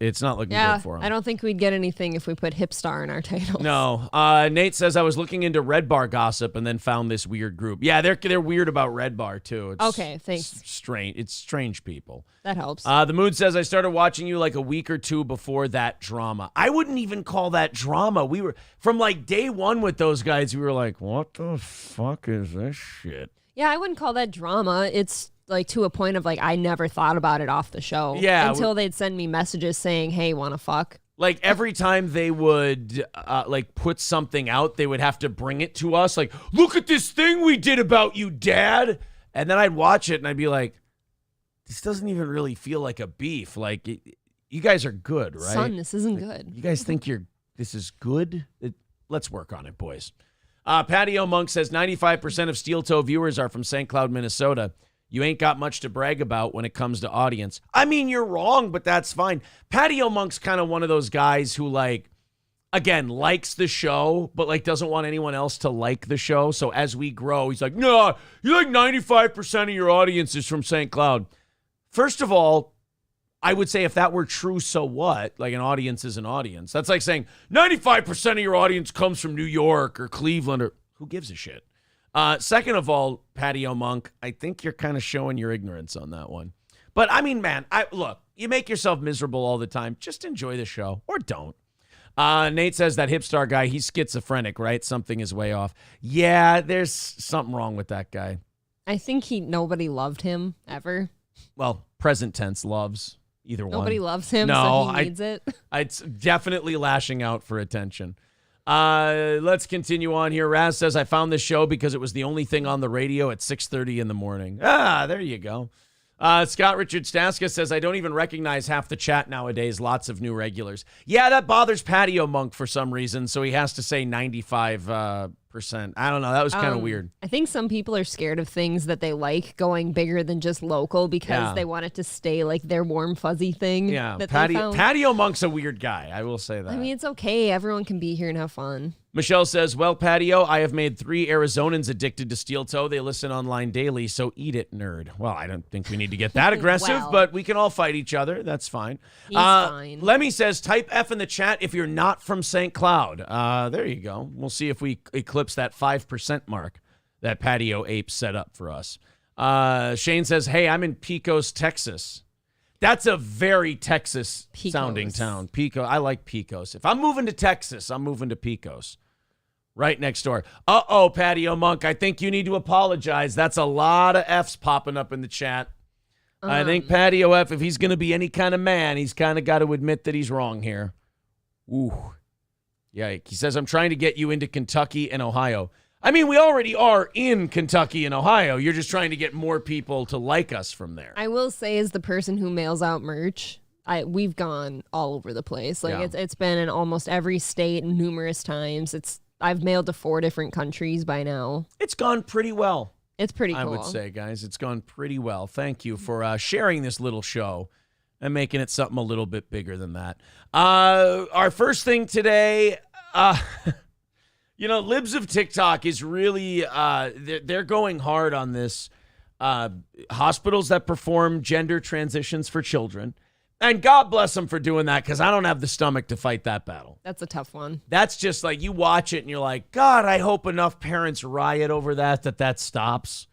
for them. I don't think we'd get anything if we put Hipstar in our title. No. Nate says, I was looking into Red Bar gossip and then found this weird group. Yeah, they're weird about Red Bar, too. Okay, thanks. It's strange people. That helps. The Mood says, I started watching you like a week or 2 before that drama. I wouldn't even call that drama. We were, from like day one with those guys, we were like, what the fuck is this shit? Yeah, I wouldn't call that drama. It's like to a point of like I never thought about it off the show. Yeah, until they'd send me messages saying, "Hey, wanna fuck?" Like every time they would like put something out, they would have to bring it to us. Like, look at this thing we did about you, Dad. And then I'd watch it and I'd be like, this doesn't even really feel like a beef. Like you guys are good, right? Son, this isn't good. You guys think this is good? Let's work on it, boys. Patio Monk says 95% of Steel Toe viewers are from St. Cloud, Minnesota. You ain't got much to brag about when it comes to audience. I mean, you're wrong, but that's fine. Patio Monk's kind of one of those guys who, like, again, likes the show, but, like, doesn't want anyone else to like the show. So as we grow, he's like, no, you're like 95% of your audience is from St. Cloud. First of all, I would say if that were true, so what? Like, an audience is an audience. That's like saying 95% of your audience comes from New York or Cleveland or who gives a shit? Second of all, Patio Monk, I think you're kind of showing your ignorance on that one. But, I mean, man, look, you make yourself miserable all the time. Just enjoy the show or don't. Nate says that Hipstar guy, he's schizophrenic, right? Something is way off. Yeah, there's something wrong with that guy. I think nobody loved him ever. Well, present tense loves either one. Nobody loves him, so he needs it. It's definitely lashing out for attention. Let's continue on here. Raz says, I found this show because it was the only thing on the radio at 6:30 in the morning. There you go. Scott Richard Staska says, I don't even recognize half the chat nowadays. Lots of new regulars. Yeah, that bothers Patio Monk for some reason, so he has to say 95%. I don't know. That was kind of weird. I think some people are scared of things that they like going bigger than just local because they want it to stay like their warm, fuzzy thing. Yeah, Patio Monk's a weird guy. I will say that. I mean, it's okay. Everyone can be here and have fun. Michelle says, well, Patio, I have made 3 Arizonans addicted to steel toe. They listen online daily, so eat it, nerd. Well, I don't think we need to get that aggressive, but we can all fight each other. That's fine. He's fine. Lemmy says, type F in the chat if you're not from St. Cloud. There you go. We'll see if we eclipse that 5% mark that Patio Ape set up for us. Shane says, hey, I'm in Pecos, Texas. That's a very Texas-sounding town. Pecos. I like Pecos. If I'm moving to Texas, I'm moving to Pecos. Right next door. Uh-oh, Patio Monk. I think you need to apologize. That's a lot of Fs popping up in the chat. I think Patio F, if he's going to be any kind of man, he's kind of got to admit that he's wrong here. Ooh. Yike. He says, I'm trying to get you into Kentucky and Ohio. I mean, we already are in Kentucky and Ohio. You're just trying to get more people to like us from there. I will say, as the person who mails out merch, we've gone all over the place. Like it's been in almost every state numerous times. I've mailed to 4 different countries by now. It's gone pretty well. It's pretty cool. I would say, guys, it's gone pretty well. Thank you for sharing this little show and making it something a little bit bigger than that. Our first thing today, Libs of TikTok is really, they're going hard on this. Hospitals that perform gender transitions for children. And God bless them for doing that, because I don't have the stomach to fight that battle. That's a tough one. That's just like, you watch it and you're like, God, I hope enough parents riot over that stops.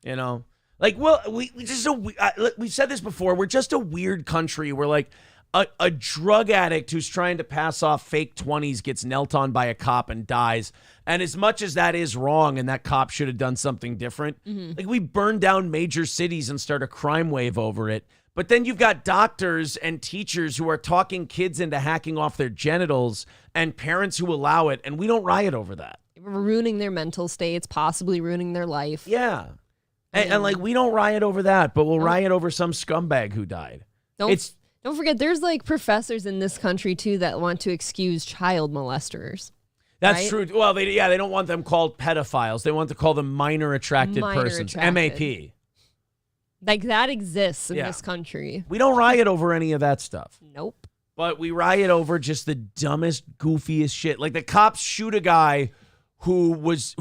Like, well, we've said this before. We're just a weird country. We're like a drug addict who's trying to pass off fake 20s gets knelt on by a cop and dies. And as much as that is wrong and that cop should have done something different, like, we burn down major cities and start a crime wave over it. But then you've got doctors and teachers who are talking kids into hacking off their genitals and parents who allow it, and we don't riot over that. Ruining their mental states, possibly ruining their life. Yeah. And like, we don't riot over that, but we'll riot over some scumbag who died. Don't forget, there's like professors in this country, too, that want to excuse child molesters. That's true. Well, they don't want them called pedophiles. They want to call them minor attracted persons, MAP. Like, that exists in this country. We don't riot over any of that stuff. Nope. But we riot over just the dumbest, goofiest shit. Like, the cops shoot a guy who was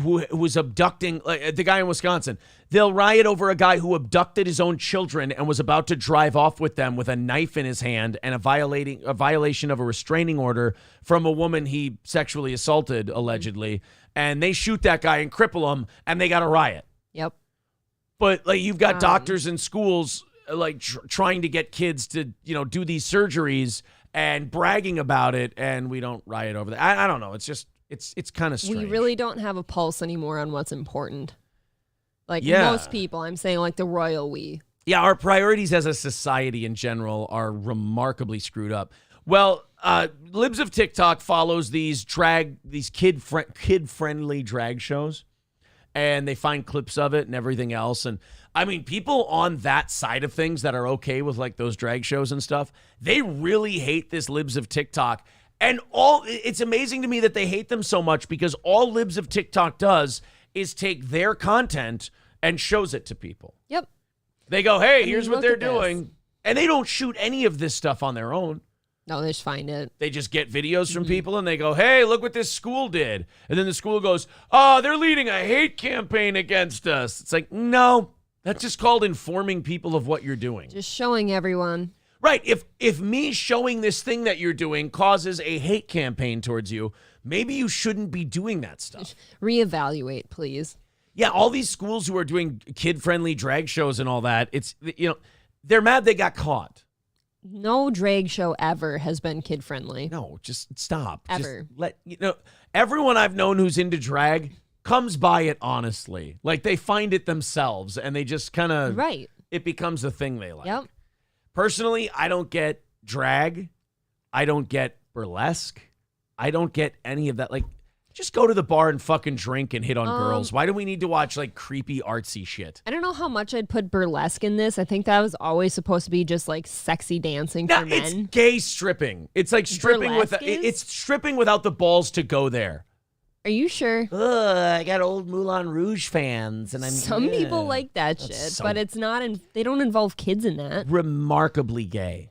abducting, like, the guy in Wisconsin. They'll riot over a guy who abducted his own children and was about to drive off with them with a knife in his hand and a violation of a restraining order from a woman he sexually assaulted, allegedly. And they shoot that guy and cripple him, and they got a riot. Yep. But like, you've got doctors in schools like trying to get kids to, do these surgeries and bragging about it, and we don't riot over that. I don't know. It's just it's kind of strange. We really don't have a pulse anymore on what's important. Like, most people, I'm saying, like the royal we. Yeah, our priorities as a society in general are remarkably screwed up. Well, Libs of TikTok follows these kid-friendly drag shows. And they find clips of it and everything else. And I mean, people on that side of things that are okay with like those drag shows and stuff, they really hate this Libs of TikTok. And it's amazing to me that they hate them so much, because all Libs of TikTok does is take their content and shows it to people. Yep. They go, hey, here's what they're doing. And they don't shoot any of this stuff on their own. No, they just find it. They just get videos from people and they go, hey, look what this school did. And then the school goes, oh, they're leading a hate campaign against us. It's like, no, that's just called informing people of what you're doing. Just showing everyone. Right. If me showing this thing that you're doing causes a hate campaign towards you, maybe you shouldn't be doing that stuff. Reevaluate, please. Yeah, all these schools who are doing kid-friendly drag shows and all that, they're mad they got caught. No drag show ever has been kid-friendly. No, just stop. Ever. Just everyone I've known who's into drag comes by it honestly. Like, they find it themselves and they just kind of, it becomes a thing they like. Yep. Personally, I don't get drag. I don't get burlesque. I don't get any of that. Like, just go to the bar and fucking drink and hit on girls. Why do we need to watch like creepy artsy shit? I don't know how much I'd put burlesque in this. I think that was always supposed to be just like sexy dancing for men. It's gay stripping. It's like stripping it's stripping without the balls to go there. Are you sure? I got old Moulin Rouge fans, and some people like that shit, but it's not. They don't involve kids in that. Remarkably gay.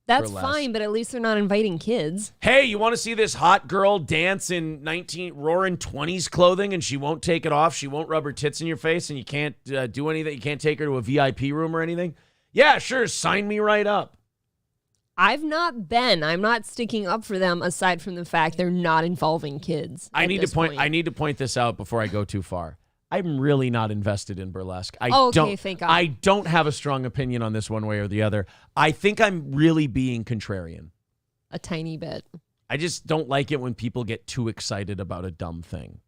That's fine, but at least they're not inviting kids. Hey, you want to see this hot girl dance in roaring 20s clothing, and she won't take it off? She won't rub her tits in your face, and you can't do anything? You can't take her to a VIP room or anything? Yeah, sure. Sign me right up. I'm not sticking up for them, aside from the fact they're not involving kids. I need to point this out before I go too far. I'm really not invested in burlesque. Thank God. I don't have a strong opinion on this one way or the other. I think I'm really being contrarian. A tiny bit. I just don't like it when people get too excited about a dumb thing.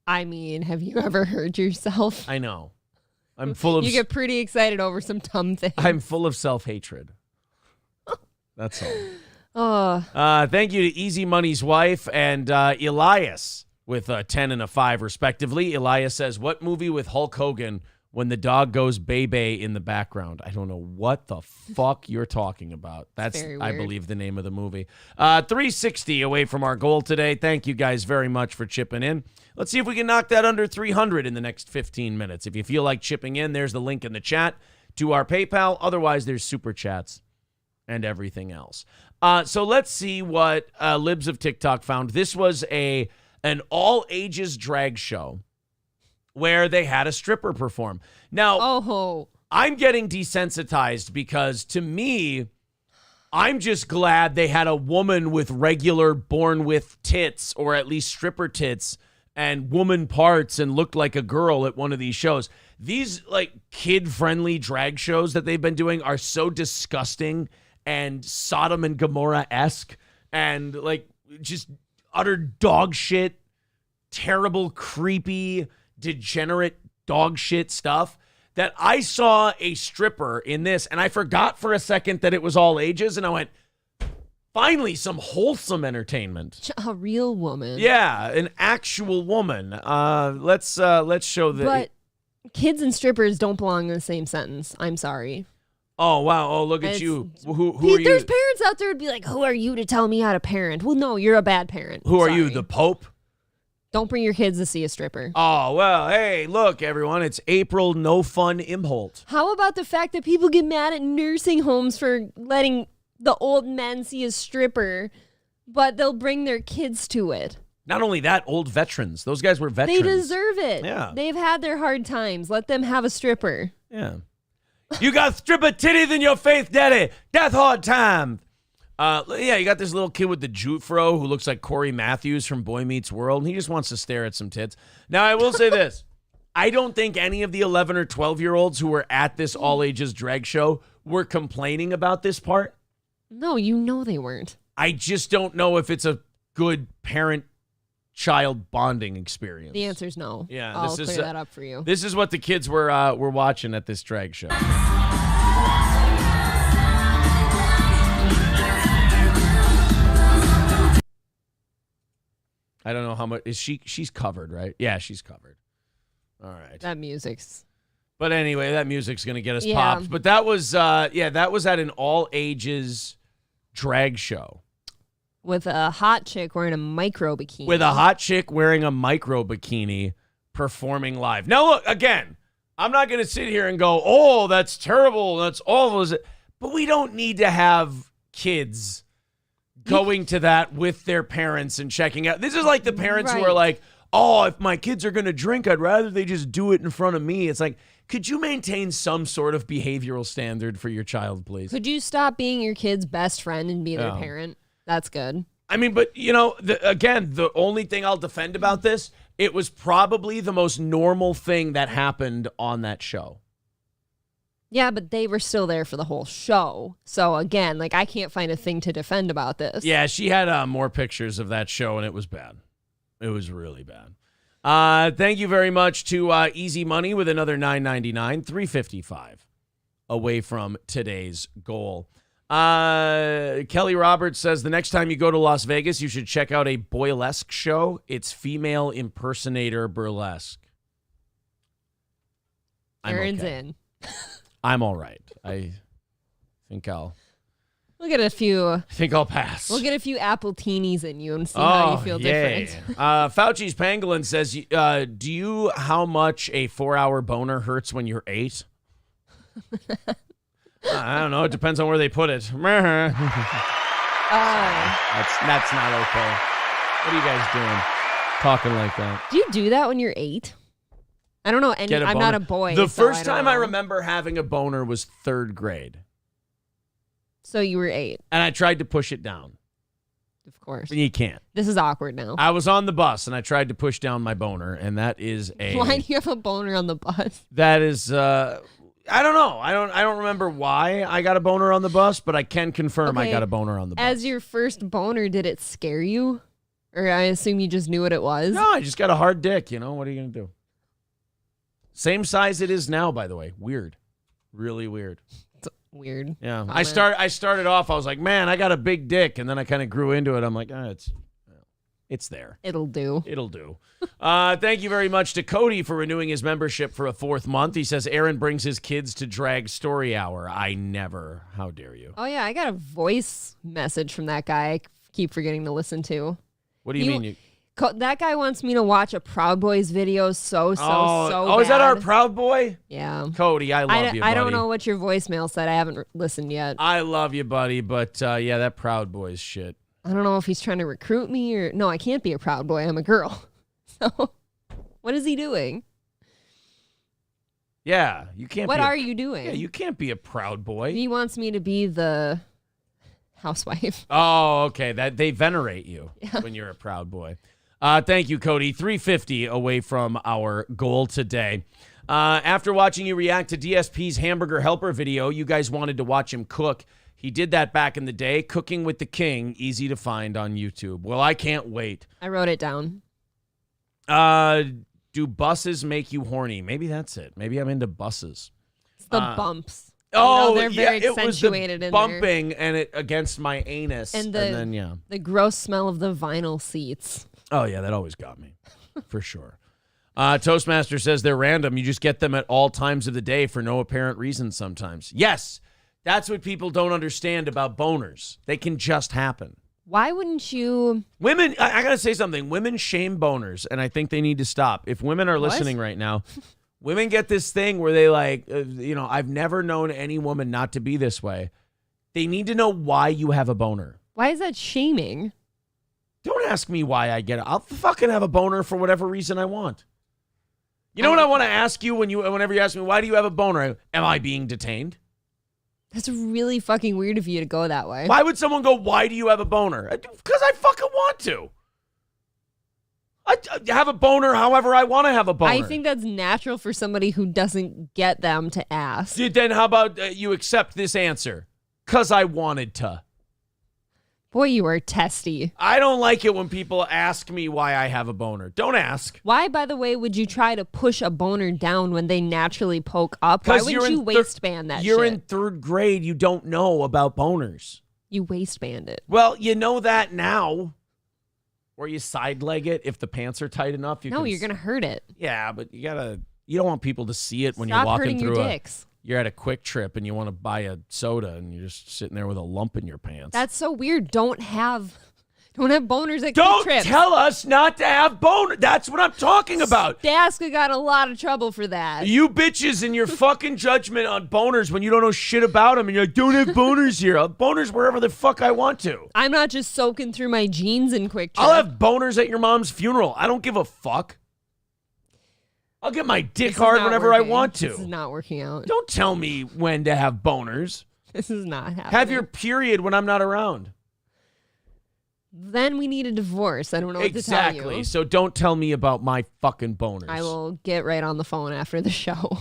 I mean, have you ever heard yourself? I know. I'm full of... You get pretty excited over some dumb things. I'm full of self-hatred. That's all. Thank you to Easy Money's wife and Elias with a 10 and a 5, respectively. Elias says, what movie with Hulk Hogan when the dog goes bae-bae in the background? I don't know what the fuck you're talking about. That's, I believe, the name of the movie. 360 away from our goal today. Thank you guys very much for chipping in. Let's see if we can knock that under 300 in the next 15 minutes. If you feel like chipping in, there's the link in the chat to our PayPal. Otherwise, there's super chats and everything else. So let's see what Libs of TikTok found. This was an all-ages drag show where they had a stripper perform. Now, I'm getting desensitized because, to me, I'm just glad they had a woman with regular born-with tits, or at least stripper tits, and woman parts and looked like a girl at one of these shows. These, like, kid-friendly drag shows that they've been doing are so disgusting and Sodom and Gomorrah-esque and, like, just utter dog shit, terrible, creepy, degenerate dog shit stuff, that I saw a stripper in this, and I forgot for a second that it was all ages, and I went, finally, some wholesome entertainment. A real woman. Yeah, an actual woman. Let's show the... But kids and strippers don't belong in the same sentence. I'm sorry. Oh, wow. Oh, look at you. Who are you? There's parents out there who'd be like, who are you to tell me how to parent? Well, no, you're a bad parent. Who are you, the Pope? Don't bring your kids to see a stripper. Oh, well, hey, look, everyone. It's April No Fun Imholt. How about the fact that people get mad at nursing homes for letting the old men see a stripper, but they'll bring their kids to it? Not only that, old veterans. Those guys were veterans. They deserve it. Yeah. They've had their hard times. Let them have a stripper. Yeah. You got stripper titties in your face, daddy. That's hard time. Yeah, you got this little kid with the jute fro who looks like Corey Matthews from Boy Meets World. He just wants to stare at some tits. Now, I will say this. I don't think any of the 11 or 12-year-olds who were at this all-ages drag show were complaining about this part. No, you know they weren't. I just don't know if it's a good parent-child bonding experience. The answer's no. Yeah, I'll clear that up for you. This is what the kids were watching at this drag show. I don't know how much she's covered, right? Yeah, she's covered. All right. That music's. But anyway, that music's gonna get us popped. But that was that was at an all ages drag show. With a hot chick wearing a micro bikini. With a hot chick wearing a micro bikini performing live. Now look, again, I'm not gonna sit here and go, oh, that's terrible, that's awful. But we don't need to have kids going to that with their parents and checking out. This is like the parents who are like, oh, if my kids are going to drink, I'd rather they just do it in front of me. It's like, could you maintain some sort of behavioral standard for your child, please? Could you stop being your kid's best friend and be their parent? That's good. I mean, but, you know, again, the only thing I'll defend about this, it was probably the most normal thing that happened on that show. Yeah, but they were still there for the whole show. So again, like, I can't find a thing to defend about this. Yeah, she had more pictures of that show, and it was bad. It was really bad. Thank you very much to Easy Money with another $9.99, $3.55 away from today's goal. Kelly Roberts says the next time you go to Las Vegas, you should check out a boylesque show. It's female impersonator burlesque. Aaron's in. I'm all right. I think I'll get a few. I think I'll pass. We'll get a few apple teenies in you and see how you feel different. Fauci's Pangolin says, do you how much a 4-hour boner hurts when you're 8? I don't know. It depends on where they put it. That's not okay. What are you guys doing? Talking like that. Do you do that when you're 8? I don't know. I'm not a boy. The first time I remember having a boner was 3rd grade. So you were 8. And I tried to push it down. Of course. You can't. This is awkward now. I was on the bus and I tried to push down my boner, and that is a... Why do you have a boner on the bus? That is... I don't know. I don't remember why I got a boner on the bus, but I can confirm I got a boner on the bus. As your first boner, did it scare you? Or I assume you just knew what it was? No, I just got a hard dick, you know? What are you going to do? Same size it is now, by the way. Weird. Really weird. It's weird. Yeah. I started off, I was like, man, I got a big dick. And then I kind of grew into it. I'm like, it's there. It'll do. It'll do. Thank you very much to Cody for renewing his membership for a 4th month. He says Aaron brings his kids to Drag Story Hour. I never. How dare you? Oh, yeah. I got a voice message from that guy I keep forgetting to listen to. What do you mean? That guy wants me to watch a Proud Boys video so bad. Is that our Proud Boy? Yeah. Cody, I love you, buddy. I don't know what your voicemail said. I haven't listened yet. I love you, buddy, but that Proud Boys shit. I don't know if he's trying to recruit me or... No, I can't be a Proud Boy. I'm a girl. So, what is he doing? Yeah, you can't What are you doing? Yeah, you can't be a Proud Boy. He wants me to be the housewife. Oh, okay. That they venerate you when you're a Proud Boy. Thank you, Cody. 350 away from our goal today. After watching you react to DSP's Hamburger Helper video, you guys wanted to watch him cook. He did that back in the day. Cooking with the King, easy to find on YouTube. Well, I can't wait. I wrote it down. Do buses make you horny? Maybe that's it. Maybe I'm into buses. It's the bumps. Oh, they're very it accentuated was the bumping and it against my anus. And the gross smell of the vinyl seats. Oh, yeah, that always got me, for sure. Toastmaster says they're random. You just get them at all times of the day for no apparent reason sometimes. Yes, that's what people don't understand about boners. They can just happen. Why wouldn't you... Women, I got to say something. Women shame boners, and I think they need to stop. If women are listening right now, women get this thing where they I've never known any woman not to be this way. They need to know why you have a boner. Why is that shaming? Don't ask me why I get it. I'll fucking have a boner for whatever reason I want. You know what I want to ask you whenever you ask me, why do you have a boner? Am I being detained? That's really fucking weird of you to go that way. Why would someone go, why do you have a boner? Because I fucking want to. I have a boner however I want to have a boner. I think that's natural for somebody who doesn't get them to ask. Then how about you accept this answer? Because I wanted to. Boy, you are testy. I don't like it when people ask me why I have a boner. Don't ask. Why, by the way, would you try to push a boner down when they naturally poke up? Why wouldn't you waistband that shit? You're in 3rd grade. You don't know about boners. You waistband it. Well, you know that now. Or you side leg it if the pants are tight enough. You're going to hurt it. Yeah, but you don't want people to see it when you're walking through you're at a Quick Trip and you want to buy a soda and you're just sitting there with a lump in your pants. That's so weird. Don't have boners at Quick Trips. Don't tell us not to have boners. That's what I'm talking about. Daska got a lot of trouble for that. You bitches and your fucking judgment on boners when you don't know shit about them and you're like, don't have boners here. I'll have boners wherever the fuck I want to. I'm not just soaking through my jeans in Quick Trip. I'll have boners at your mom's funeral. I don't give a fuck. I'll get my dick hard whenever I want to. This is not working out. Don't tell me when to have boners. This is not happening. Have your period when I'm not around. Then we need a divorce. I don't know what to tell you. Exactly. So don't tell me about my fucking boners. I will get right on the phone after the show.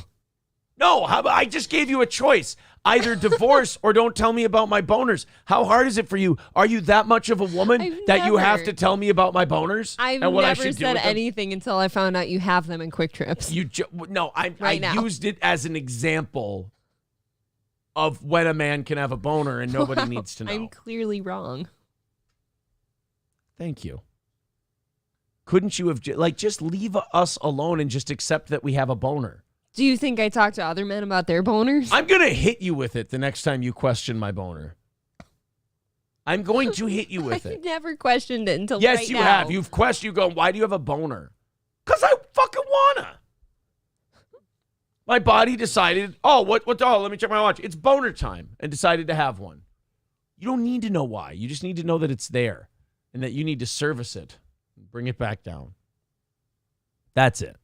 No, I just gave you a choice. Either divorce or don't tell me about my boners. How hard is it for you? Are you that much of a woman that you have to tell me about my boners? I've never said anything until I found out you have them in Quick Trips. I used it as an example of when a man can have a boner and nobody needs to know. I'm clearly wrong. Thank you. Couldn't you have just leave us alone and just accept that we have a boner? Do you think I talk to other men about their boners? I'm going to hit you with it the next time you question my boner. I'm going to hit you with it. I never questioned it until right now. Yes, you have. You've questioned. You go, why do you have a boner? Because I fucking wanna. My body decided, what, let me check my watch. It's boner time, and decided to have one. You don't need to know why. You just need to know that it's there and that you need to service it and bring it back down. That's it.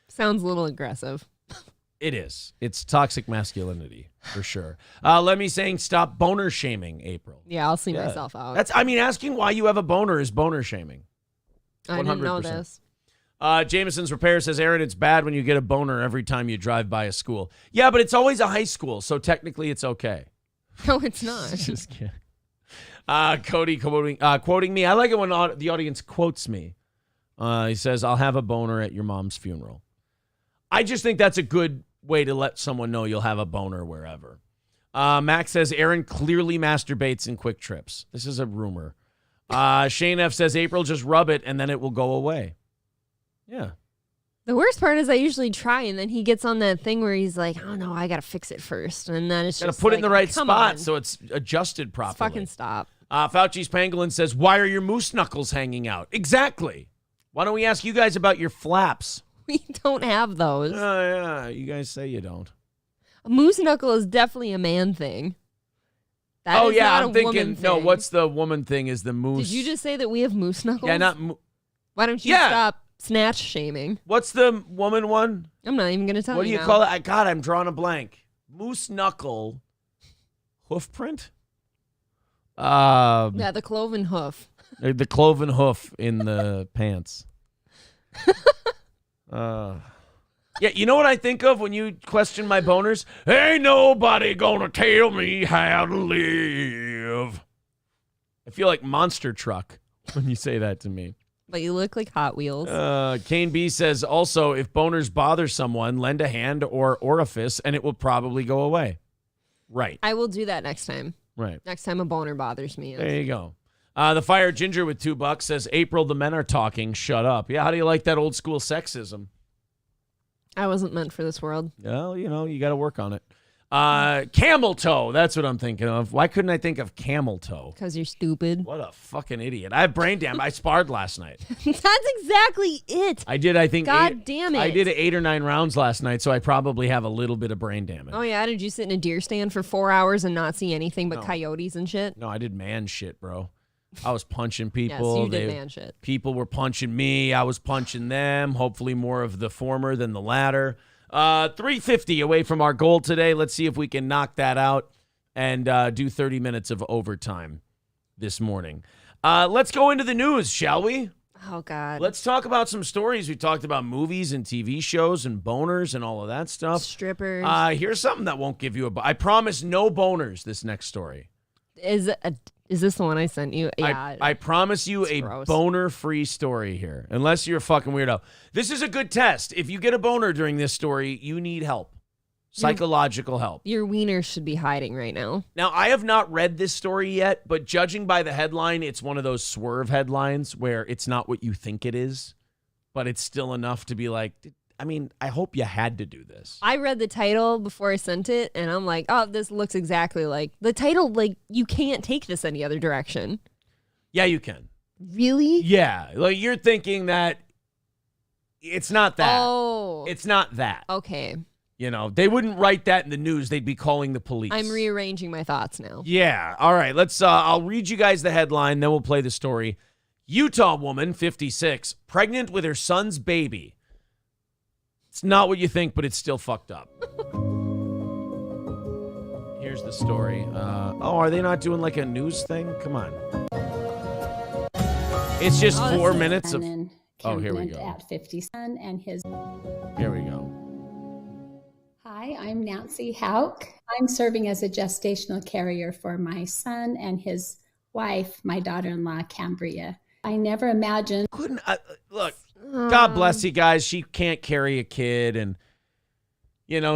Sounds a little aggressive. It is. It's toxic masculinity for sure. Lemmy saying stop boner shaming, April. Yeah, I'll see myself out. Asking why you have a boner is boner shaming. 100%. I didn't know this. Jameson's Repair says, Aaron, it's bad when you get a boner every time you drive by a school. Yeah, but it's always a high school, so technically it's okay. No, it's not. Just kidding. Cody quoting me. I like it when the audience quotes me. He says, I'll have a boner at your mom's funeral. I just think that's a good way to let someone know you'll have a boner wherever. Max says, Aaron clearly masturbates in quick trips. This is a rumor. Shane F says, April, just rub it and then it will go away. Yeah. The worst part is I usually try, and then he gets on that thing where he's like, oh, no, I got to fix it first. And then it's just got to put it in the right spot on. so it's adjusted properly. Let's fucking stop. Fauci's Pangolin says, why are your moose knuckles hanging out? Exactly. Why don't we ask you guys about your flaps? We don't have those. Yeah, you guys say you don't. A moose knuckle is definitely a man thing. That is not I'm a thinking, woman thing. no, what's the woman thing is the moose. Did you just say that we have moose knuckles? Yeah, Why don't you stop snatch shaming? What's the woman one? I'm not even going to tell you. What do you call it? God, I'm drawing a blank. Moose knuckle hoof print? Yeah, the cloven hoof. The cloven hoof in the pants. Yeah, you know what I think of when you question my boners? Ain't nobody gonna tell me how to live. I feel like Monster Truck when you say that to me. But you look like Hot Wheels. Kane B says, also, if boners bother someone, lend a hand or orifice, and it will probably go away. Right. I will do that next time. Right. Next time a boner bothers me. There you go. The Fire Ginger with $2 says, April, the men are talking. Shut up. Yeah, how do you like that old school sexism? I wasn't meant for this world. Well, you got to work on it. Camel toe. That's what I'm thinking of. Why couldn't I think of camel toe? Because you're stupid. What a fucking idiot. I have brain damage. I sparred last night. That's exactly it. I did, I think. God damn it. I did 8 or 9 rounds last night, so I probably have a little bit of brain damage. Oh, yeah? Did you sit in a deer stand for 4 hours and not see anything but coyotes and shit? No, I did man shit, bro. I was punching people. Yes, you did man shit. People were punching me. I was punching them. Hopefully more of the former than the latter. 350 away from our goal today. Let's see if we can knock that out and do 30 minutes of overtime this morning. Let's go into the news, shall we? Oh, God. Let's talk about some stories. We talked about movies and TV shows and boners and all of that stuff. Strippers. Here's something that won't give you I promise no boners this next story. Is this the one I sent you? Yeah. I promise you a boner-free story here, unless you're a fucking weirdo. This is a good test. If you get a boner during this story, you need help. Psychological help. Your wiener should be hiding right now. Now, I have not read this story yet, but judging by the headline, it's one of those swerve headlines where it's not what you think it is, but it's still enough to be like, I hope you had to do this. I read the title before I sent it, and I'm like, oh, this looks exactly like the title. Like, you can't take this any other direction. Yeah, you can. Really? Yeah. Like, you're thinking that it's not that. Oh. It's not that. Okay. They wouldn't write that in the news. They'd be calling the police. I'm rearranging my thoughts now. Yeah. All right. Let's, I'll read you guys the headline, then we'll play the story. Utah woman, 56, pregnant with her son's baby. It's not what you think, but it's still fucked up. Here's the story. Are they not doing like a news thing? Come on. It's just 4 minutes of... here we go. At 50 son and his... Here we go. Hi, I'm Nancy Hauk. I'm serving as a gestational carrier for my son and his wife, my daughter-in-law, Cambria. I never imagined... Look, God bless you guys. She can't carry a kid and,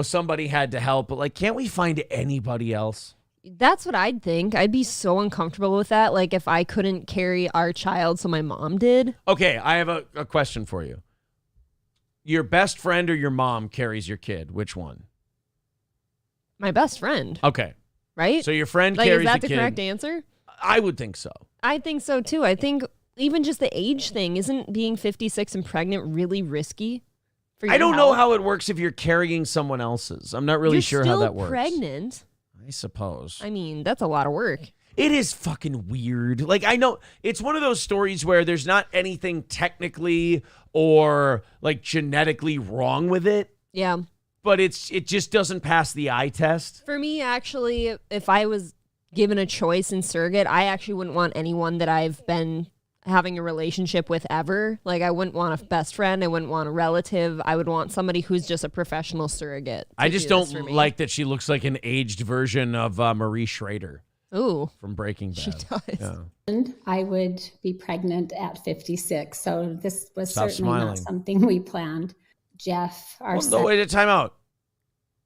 somebody had to help. But, can't we find anybody else? That's what I'd think. I'd be so uncomfortable with that. Like, if I couldn't carry our child, so my mom did. Okay, I have a question for you. Your best friend or your mom carries your kid? Which one? My best friend. Okay. Right? So your friend carries the kid. Is that the correct answer? I would think so. I think so, too. I think... Even just the age thing, isn't being 56 and pregnant really risky for your I don't health? know how it works if you're carrying someone else's. I'm not really sure how that works. You're still pregnant. I suppose. That's a lot of work. It is fucking weird. I know it's one of those stories where there's not anything technically or genetically wrong with it. Yeah. but it just doesn't pass the eye test. For me, actually, if I was given a choice in surrogate, I actually wouldn't want anyone that I've been having a relationship with ever. Like, I wouldn't want a best friend. I wouldn't want a relative. I would want somebody who's just a professional surrogate. I just don't like that she looks like an aged version of Marie Schrader. Ooh. From Breaking Bad. She does. Yeah. And I would be pregnant at 56. So this was Stop certainly smiling. not something we planned. Jeff, our son. No, wait, time out.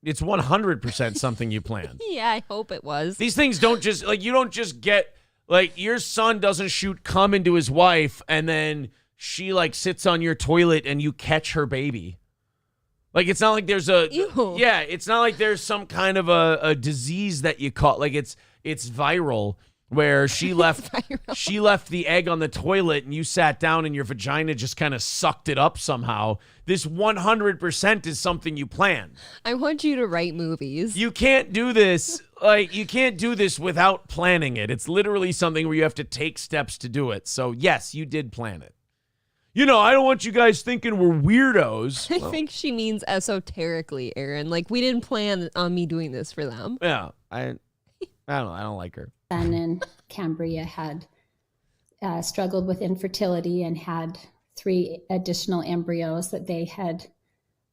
It's 100% something you planned. Yeah, I hope it was. These things don't just, like, you don't just get, like, your son doesn't shoot cum into his wife and then she, like, sits on your toilet and you catch her baby. Like, it's not like there's Ew. Yeah, it's not like there's some kind of a disease that you caught. Like, it's viral, where she left the egg on the toilet and you sat down and your vagina just kind of sucked it up somehow. This 100% is something you planned. I want you to write movies. You can't do this. Like, you can't do this without planning it. It's literally something where you have to take steps to do it. So, yes, you did plan it. You know, I don't want you guys thinking we're weirdos. I think she means esoterically, Aaron. Like, we didn't plan on me doing this for them. Yeah, I don't know. I don't like her. Son in Cambria had struggled with infertility and had 3 additional embryos that they had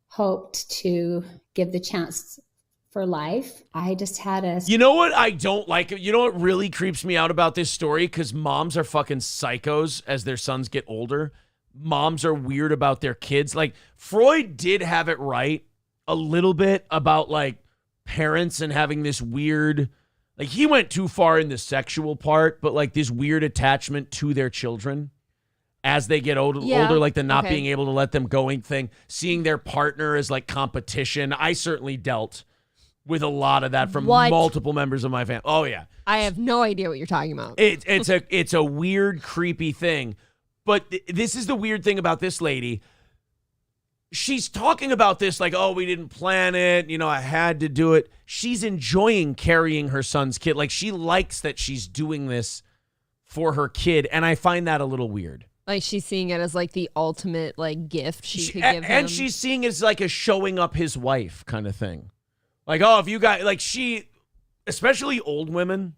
hoped to give the chance for life. I just had a... You know what I don't like? You know what really creeps me out about this story? Because moms are fucking psychos as their sons get older. Moms are weird about their kids. Like, Freud did have it right a little bit about, like, parents and having this weird... Like, he went too far in the sexual part, but, like, this weird attachment to their children as they get older, like the not being able to let them going thing, seeing their partner as, like, competition. I certainly dealt with a lot of that from multiple members of my family. Oh, yeah. I have no idea what you're talking about. It's a weird, creepy thing. But this is the weird thing about this lady. She's talking about this like, oh, we didn't plan it. You know, I had to do it. She's enjoying carrying her son's kid. Like, she likes that she's doing this for her kid. And I find that a little weird. Like, she's seeing it as, like, the ultimate, like, gift she could give him. And she's seeing it as, like, a showing up his wife kind of thing. Like, oh, if you got, like, especially old women,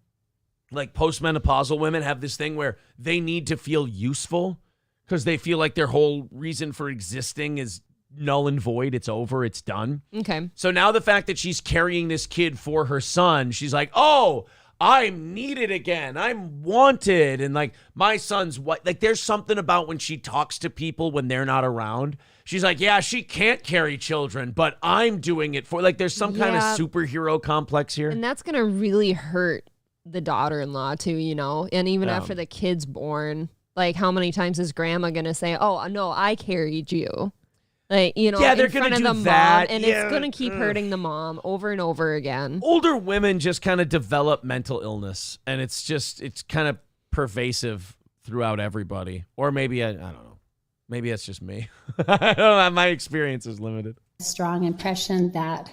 like postmenopausal women, have this thing where they need to feel useful because they feel like their whole reason for existing is null and void. It's over. It's done. Okay. So now the fact that she's carrying this kid for her son, she's like, oh, I'm needed again. I'm wanted. And, like, my son's what? Like, there's something about when she talks to people when they're not around. She's like, yeah, she can't carry children, but I'm doing it for, like, there's some kind of superhero complex here. And that's going to really hurt the daughter-in-law too, you know? And even after the kid's born, like, how many times is grandma going to say, oh, no, I carried you? Like, you know, they're in front gonna of do the that. mom, and it's going to keep hurting the mom over and over again. Older women just kind of develop mental illness, and it's kind of pervasive throughout everybody. Or maybe, I don't know. Maybe that's just me. I don't know. My experience is limited. Strong impression that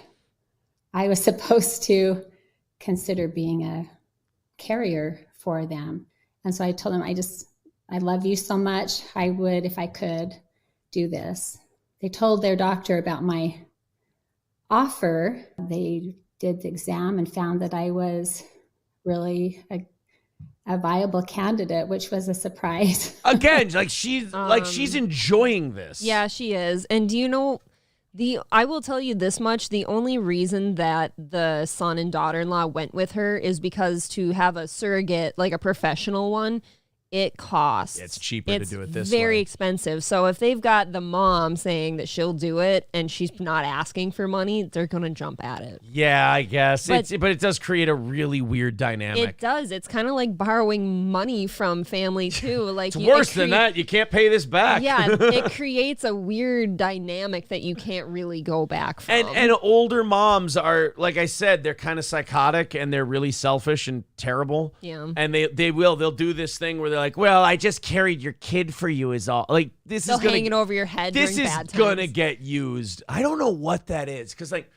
I was supposed to consider being a carrier for them. And so I told them, I love you so much. I would, if I could, do this. They told their doctor about my offer. They did the exam and found that I was really a viable candidate, which was a surprise. Again, like she's enjoying this. Yeah, she is. And do you know, I will tell you this much, the only reason that the son and daughter-in-law went with her is because to have a surrogate, like a professional one, it costs. It's cheaper to do it this way. It's very expensive. So if they've got the mom saying that she'll do it and she's not asking for money, they're going to jump at it. Yeah, I guess. But it does create a really weird dynamic. It does. It's kind of like borrowing money from family too. Like, it's worse than that. You can't pay this back. Yeah, it creates a weird dynamic that you can't really go back from. And older moms are, like I said, they're kind of psychotic and they're really selfish and terrible. Yeah. And they'll do this thing where they're like, well, I just carried your kid for you is all. Like, this They'll is going to hang it over your head. This during is bad times. going to get used. I don't know what that is. Because, like,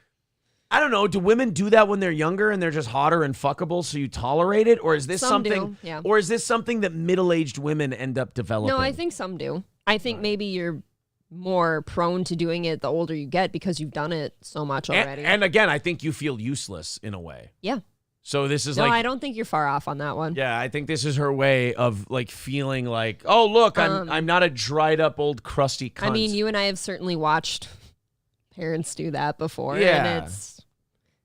I don't know. Do women do that when they're younger and they're just hotter and fuckable so you tolerate it? Or is this Some something do, yeah. Or is this something that middle-aged women end up developing? No, I think some do. I think maybe your more prone to doing it the older you get because you've done it so much already. And again, I think you feel useless in a way. Yeah. So this is no, I don't think you're far off on that one. Yeah, I think this is her way of like feeling like, oh look, I'm not a dried up old crusty cunt. I mean, you and I have certainly watched parents do that before. Yeah. And it's,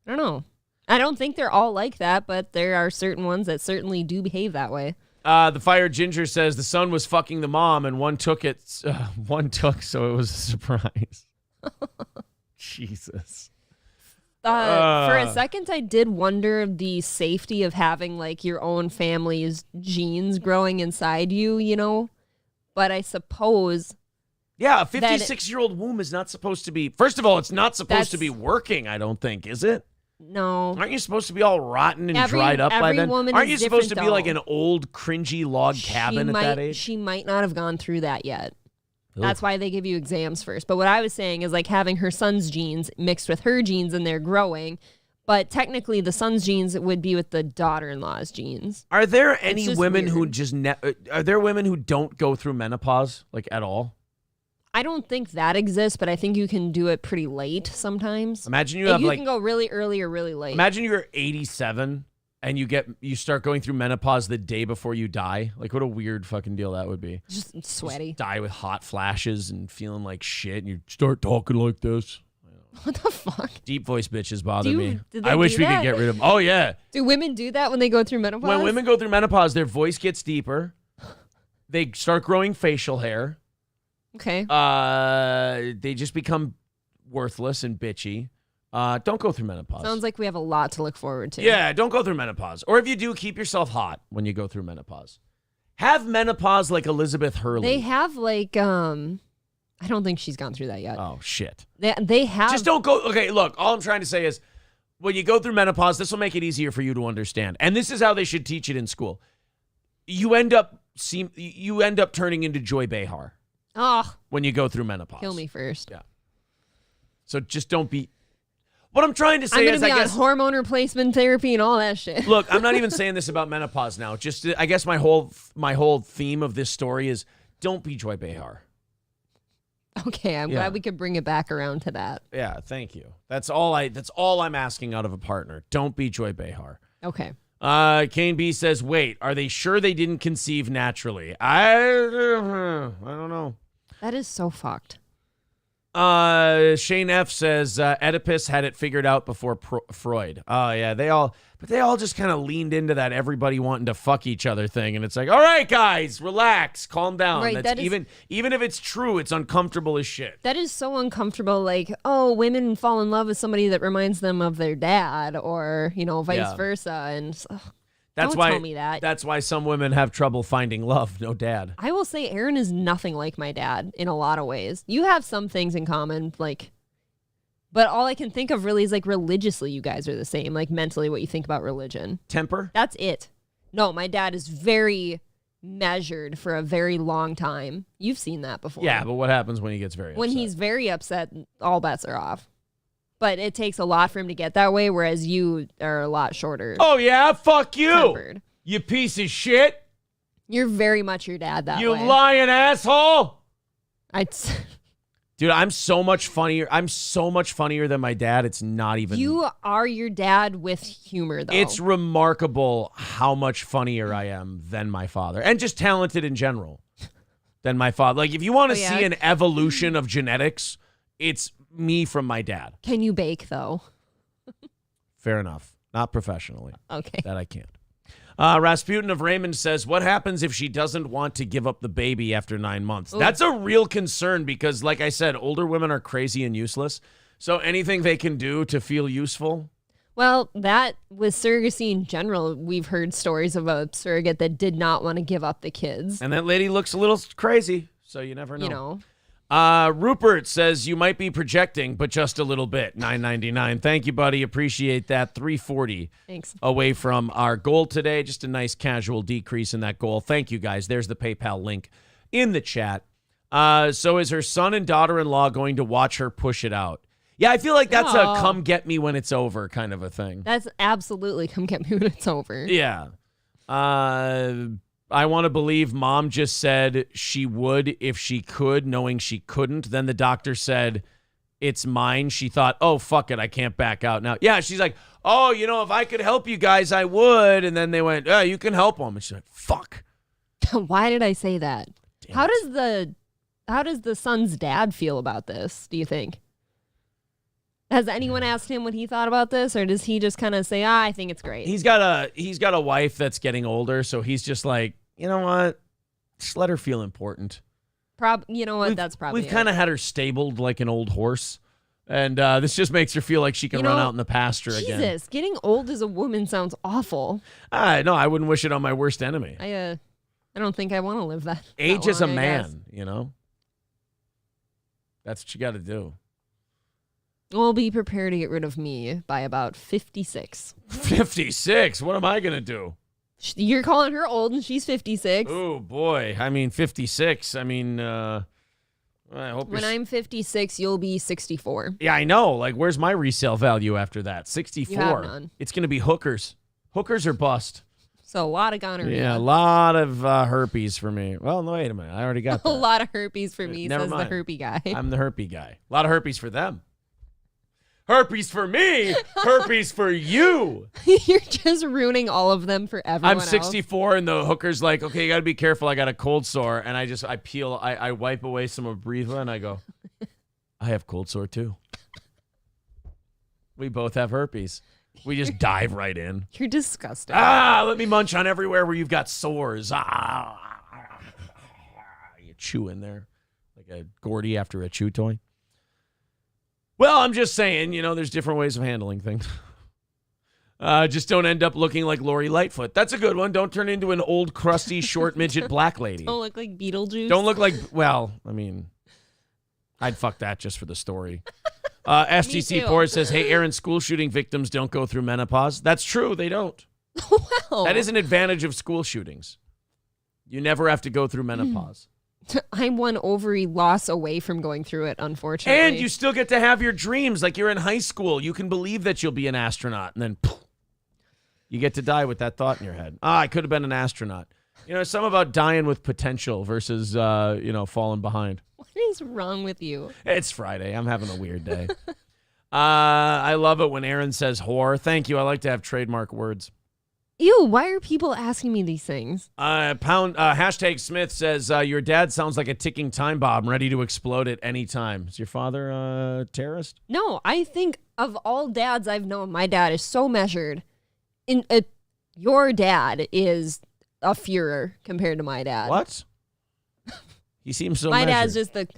I don't know. I don't think they're all like that, but there are certain ones that certainly do behave that way. The Fire Ginger says the son was fucking the mom and one took, so it was a surprise. Jesus. For a second, I did wonder the safety of having like your own family's genes growing inside you, you know? But I suppose... Yeah, a 56-year-old womb is not supposed to be... First of all, it's not supposed to be working, I don't think, is it? No. Aren't you supposed to be all rotten and dried up by then? Aren't you supposed to be like an old, cringy log cabin at that age? She might not have gone through that yet. That's why they give you exams first. But what I was saying is like having her son's genes mixed with her genes and they're growing. But technically the son's genes would be with the daughter-in-law's genes. Are there any women weird. who just... are there women who don't go through menopause, like at all? I don't think that exists, but I think you can do it pretty late sometimes. Imagine you can go really early or really late. Imagine you're 87 and you start going through menopause the day before you die. Like, what a weird fucking deal that would be. Just sweaty. Just die with hot flashes and feeling like shit, and you start talking like this. What the fuck? Deep voice bitches bother me. Did they I wish do we could that? get rid of them. Oh, yeah. Do women do that when they go through menopause? When women go through menopause, their voice gets deeper. They start growing facial hair. Okay. They just become worthless and bitchy. Don't go through menopause. Sounds like we have a lot to look forward to. Yeah, don't go through menopause. Or if you do, keep yourself hot when you go through menopause. Have menopause like Elizabeth Hurley. They have like, I don't think she's gone through that yet. Oh, shit. They have. Just don't go. Okay, look, all I'm trying to say is when you go through menopause, this will make it easier for you to understand. And this is how they should teach it in school. You end up turning into Joy Behar. Oh. When you go through menopause. Kill me first. Yeah. So just don't be. What I'm trying to say is, I guess, hormone replacement therapy and all that shit. Look, I'm not even saying this about menopause now. Just, I guess my whole theme of this story is don't be Joy Behar. Okay, I'm glad we could bring it back around to that. Yeah, thank you. That's all I'm asking out of a partner. Don't be Joy Behar. Okay. Kane B says, wait, are they sure they didn't conceive naturally? I don't know. That is so fucked. Shane F says, Oedipus had it figured out before Freud. Oh, yeah, they all just kind of leaned into that everybody wanting to fuck each other thing. And it's like, all right, guys, relax, calm down. Right, even if it's true, it's uncomfortable as shit. That is so uncomfortable. Like, oh, women fall in love with somebody that reminds them of their dad or, vice versa. And don't tell me that. That's why some women have trouble finding love. No dad. I will say Aaron is nothing like my dad in a lot of ways. You have some things in common, but all I can think of really is religiously you guys are the same, mentally what you think about religion. Temper? That's it. No, my dad is very measured for a very long time. You've seen that before. Yeah, but what happens when he gets very upset? When he's very upset, all bets are off. But it takes a lot for him to get that way, whereas you are a lot shorter. Oh, yeah? Fuck you. Tempered. You piece of shit. You're very much your dad that way. You lying asshole. Dude, I'm so much funnier. I'm so much funnier than my dad. It's not even. You are your dad with humor, though. It's remarkable how much funnier I am than my father. And just talented in general than my father. If you want to see an evolution of genetics, it's me from my dad. Can you bake, though? Fair enough. Not professionally. Okay. That I can't. Rasputin of Raymond says, what happens if she doesn't want to give up the baby after 9 months? Ooh. That's a real concern because, like I said, older women are crazy and useless. So anything they can do to feel useful? Well, that with surrogacy in general, we've heard stories of a surrogate that did not want to give up the kids. And that lady looks a little crazy, so you never know. Rupert says you might be projecting, but just a little bit. $9.99. Thank you, buddy. Appreciate that. $3.40. Thanks. Away from our goal today. Just a nice casual decrease in that goal. Thank you, guys. There's the PayPal link in the chat. So is her son and daughter-in-law going to watch her push it out? Yeah, I feel like that's a come get me when it's over kind of a thing. That's absolutely come get me when it's over. Yeah. I want to believe mom just said she would if she could, knowing she couldn't. Then the doctor said, it's mine. She thought, oh, fuck it, I can't back out now. Yeah, she's like, oh, if I could help you guys, I would. And then they went, oh, you can help them. And she's like, fuck. Why did I say that? Damn How does the son's dad feel about this, do you think? Has anyone asked him what he thought about this, or does he just kind of say, I think it's great? He's got a wife that's getting older, so he's just like, you know what? Just let her feel important. You know what? That's probably We've kind of had her stabled like an old horse, and this just makes her feel like she can run out in the pasture again. Jesus, getting old as a woman sounds awful. No, I wouldn't wish it on my worst enemy. I don't think I want to live that. Age that as a long, man, That's what you got to do. We'll be prepared to get rid of me by about 56. 56? What am I going to do? You're calling her old and she's 56. Oh, boy. I mean, 56. I mean, I hope when I'm 56, you'll be 64. Yeah, I know. Like, where's my resale value after that? 64. You have none. It's going to be hookers. Hookers are bust. So a lot of gonorrhea. Yeah, a lot of herpes for me. Well, no, wait a minute. I already got that. A lot of herpes for me, Never says mind. the herpy guy. I'm the herpy guy. A lot of herpes for them. Herpes for me. Herpes for you. You're just ruining all of them for everyone I'm 64 and the hooker's like, okay, you got to be careful. I got a cold sore. And I wipe away some Abreva and I go, I have cold sore too. We both have herpes. We just dive right in. You're disgusting. Let me munch on everywhere where you've got sores. You chew in there like a Gordy after a chew toy. Well, I'm just saying, there's different ways of handling things. Just don't end up looking like Lori Lightfoot. That's a good one. Don't turn into an old, crusty, short midget black lady. Don't look like Beetlejuice. Don't look like, well, I mean, I'd fuck that just for the story. STC Port says, hey, Aaron, school shooting victims don't go through menopause. That's true. They don't. Well, that is an advantage of school shootings. You never have to go through menopause. I'm one ovary loss away from going through it, unfortunately. And you still get to have your dreams. Like you're in high school. You can believe that you'll be an astronaut. And then you get to die with that thought in your head. I could have been an astronaut. Something about dying with potential versus, falling behind. What is wrong with you? It's Friday. I'm having a weird day. I love it when Aaron says whore. Thank you. I like to have trademark words. Ew, why are people asking me these things? Hashtag Smith says, your dad sounds like a ticking time bomb ready to explode at any time. Is your father a terrorist? No, I think of all dads I've known, my dad is so measured. Your dad is a Führer compared to my dad. What? He seems so My measured. dad's just the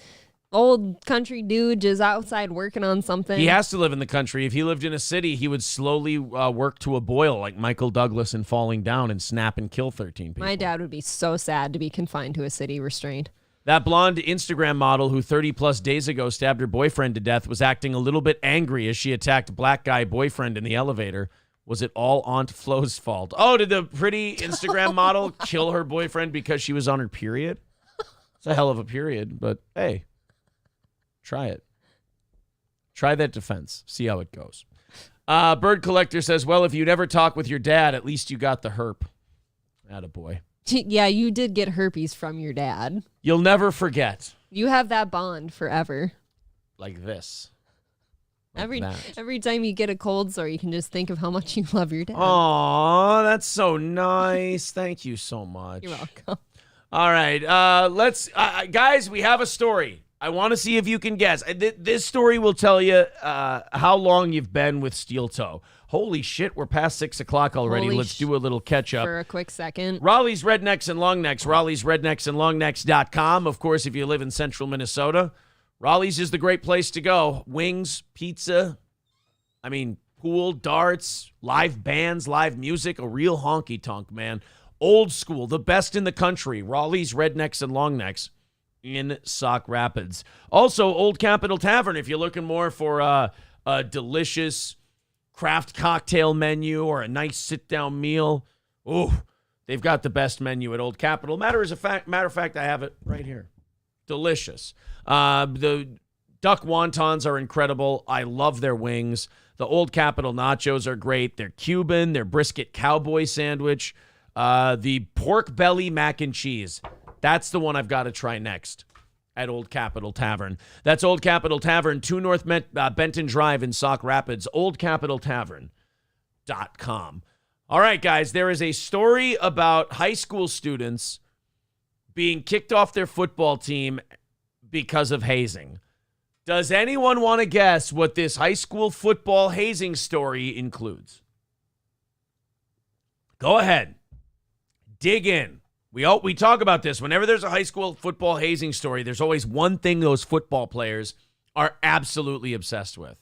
old country dude just outside working on something. He has to live in the country. If he lived in a city, he would slowly work to a boil like Michael Douglas in Falling Down and snap and kill 13 people. My dad would be so sad to be confined to a city restrained. That blonde Instagram model who 30-plus days ago stabbed her boyfriend to death was acting a little bit angry as she attacked black guy boyfriend in the elevator. Was it all Aunt Flo's fault? Oh, did the pretty Instagram model kill her boyfriend because she was on her period? It's a hell of a period, but hey. Try it. Try that defense. See how it goes. Bird Collector says, well, if you'd ever talk with your dad, at least you got the herp. Attaboy. Yeah, you did get herpes from your dad. You'll never forget. You have that bond forever. Like this. Like every time you get a cold sore, you can just think of how much you love your dad. Aw, that's so nice. Thank you so much. You're welcome. All right. Guys, we have a story. I want to see if you can guess. This story will tell you how long you've been with Steel Toe. Holy shit, we're past 6 o'clock already. Let's do a little catch up. For a quick second. Raleigh's Rednecks and Longnecks, Raleigh'sRednecksandLongnecks.com. Of course, if you live in central Minnesota, Raleigh's is the great place to go. Wings, pizza, pool, darts, live bands, live music, a real honky-tonk, man. Old school, the best in the country. Raleigh's Rednecks and Longnecks in Sauk Rapids. Also, Old Capitol Tavern, if you're looking more for a delicious craft cocktail menu or a nice sit-down meal. Ooh, they've got the best menu at Old Capitol. Matter of fact, I have it right here. Delicious. The duck wontons are incredible. I love their wings. The Old Capitol nachos are great. Their Cuban, their brisket cowboy sandwich. The pork belly mac and cheese. That's the one I've got to try next at Old Capitol Tavern. That's Old Capitol Tavern, 2 North Benton Drive in Sauk Rapids, oldcapitoltavern.com. All right, guys, there is a story about high school students being kicked off their football team because of hazing. Does anyone want to guess what this high school football hazing story includes? Go ahead. Dig in. We talk about this. Whenever there's a high school football hazing story, there's always one thing those football players are absolutely obsessed with.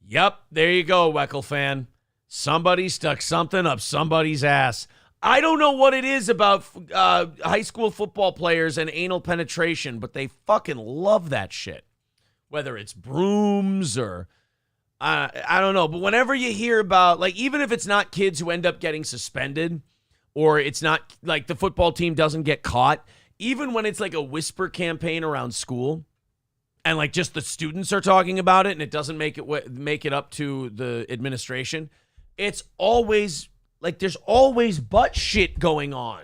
Yep, there you go, Weckl fan. Somebody stuck something up somebody's ass. I don't know what it is about high school football players and anal penetration, but they fucking love that shit. Whether it's brooms or I don't know. But whenever you hear about, like, even if it's not kids who end up getting suspended or it's not like the football team doesn't get caught, even when it's like a whisper campaign around school and like just the students are talking about it and it doesn't make it up to the administration, it's always like there's always butt shit going on.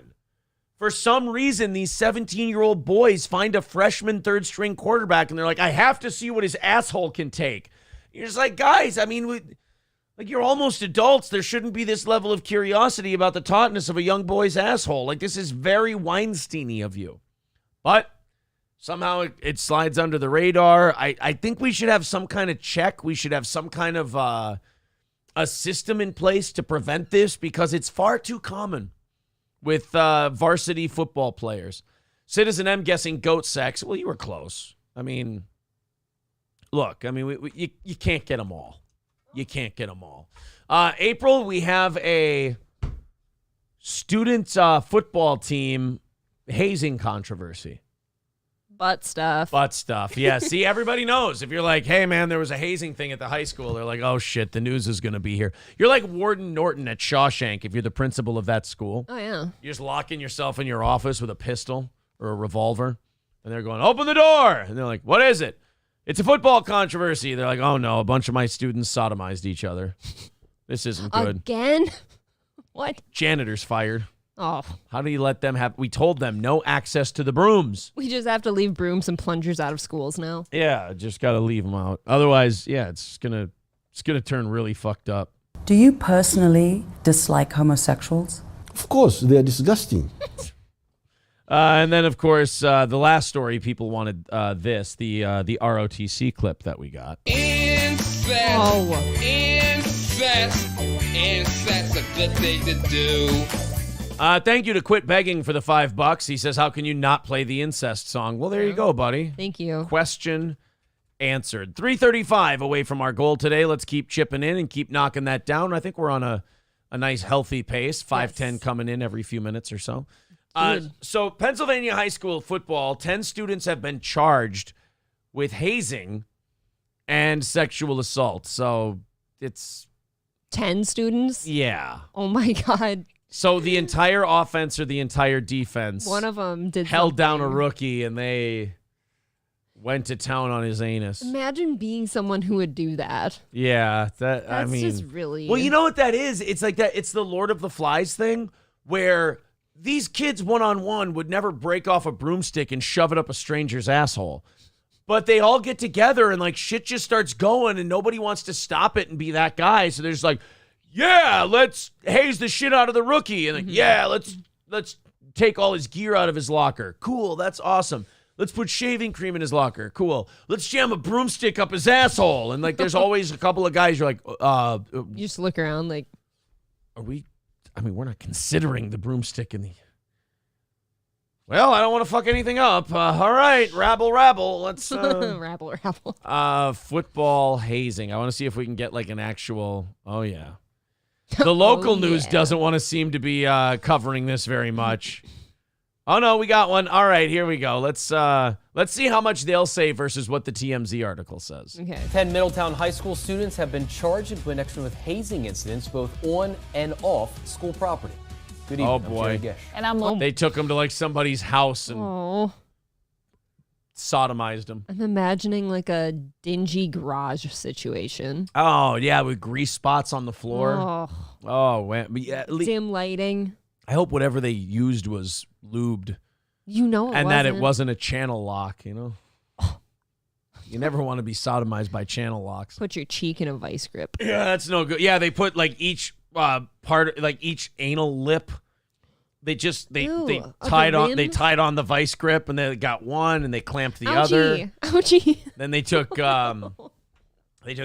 For some reason, these 17-year-old boys find a freshman third-string quarterback, and they're like, I have to see what his asshole can take. You're just like, guys, I mean, like you're almost adults. There shouldn't be this level of curiosity about the tautness of a young boy's asshole. Like, this is very Weinstein-y of you. But somehow it slides under the radar. I think we should have some kind of check. We should have some kind of a system in place to prevent this because it's far too common with varsity football players. Citizen M guessing goat sex. Well, you were close. I mean, look, I mean, you can't get them all. You can't get them all. April, we have a student football team hazing controversy. Butt stuff. Yeah, see, everybody knows. If you're like, hey, man, there was a hazing thing at the high school, they're like, oh, shit, the news is going to be here. You're like Warden Norton at Shawshank if you're the principal of that school. Oh, yeah. You're just locking yourself in your office with a pistol or a revolver, and they're going, open the door. And they're like, what is it? It's a football controversy. They're like, oh, no, a bunch of my students sodomized each other. This isn't good. Again? What? Janitor's fired. Oh. How do you let them have... We told them no access to the brooms. We just have to leave brooms and plungers out of schools now. Yeah, just got to leave them out. Otherwise, yeah, it's gonna turn really fucked up. Do you personally dislike homosexuals? Of course, they are disgusting. And then, of course, the last story, people wanted the ROTC clip that we got. Incest. Oh. Incest. Incest's a good thing to do. Thank you to Quit Begging for the $5. He says, how can you not play the incest song? Well, there you go, buddy. Thank you. Question answered. 3:35 away from our goal today. Let's keep chipping in and keep knocking that down. I think we're on a nice, healthy pace. 5:10 coming in every few minutes or so. So Pennsylvania high school football, 10 students have been charged with hazing and sexual assault. So it's... 10 students? Yeah. Oh, my God. So the entire offense or the entire defense, one of them held down a rookie and they went to town on his anus. Imagine being someone who would do that. Yeah, that's just really... Well, you know what that is? It's like that. It's the Lord of the Flies thing where these kids one-on-one would never break off a broomstick and shove it up a stranger's asshole. But they all get together and like shit just starts going and nobody wants to stop it and be that guy. So there's like, yeah, let's haze the shit out of the rookie. And like, yeah, let's take all his gear out of his locker. Cool, that's awesome. Let's put shaving cream in his locker. Cool. Let's jam a broomstick up his asshole. And like, there's always a couple of guys you're like, you just look around like, we're not considering the broomstick in the... Well, I don't want to fuck anything up. All right, rabble. Let's... rabble. Football hazing. I want to see if we can get like an actual... Oh, yeah. The local news doesn't want to seem to be covering this very much. Oh, no, we got one. All right, here we go. Let's see how much they'll say versus what the TMZ article says. Okay. 10 Middletown high school students have been charged in connection with hazing incidents both on and off school property. Good evening. Oh, boy. And They took him to like somebody's house and sodomized him. I'm imagining like a dingy garage situation. Oh, yeah, with grease spots on the floor. Oh, man. Yeah, Dim lighting. I hope whatever they used was lubed. You know it and wasn't. that it wasn't a channel lock, you know? You never want to be sodomized by channel locks. Put your cheek in a vice grip. Yeah, that's no good. Yeah, they put like each part, like each anal lip. They tied on the vice grip, and they got one, and they clamped the other. Ouchie. Then they took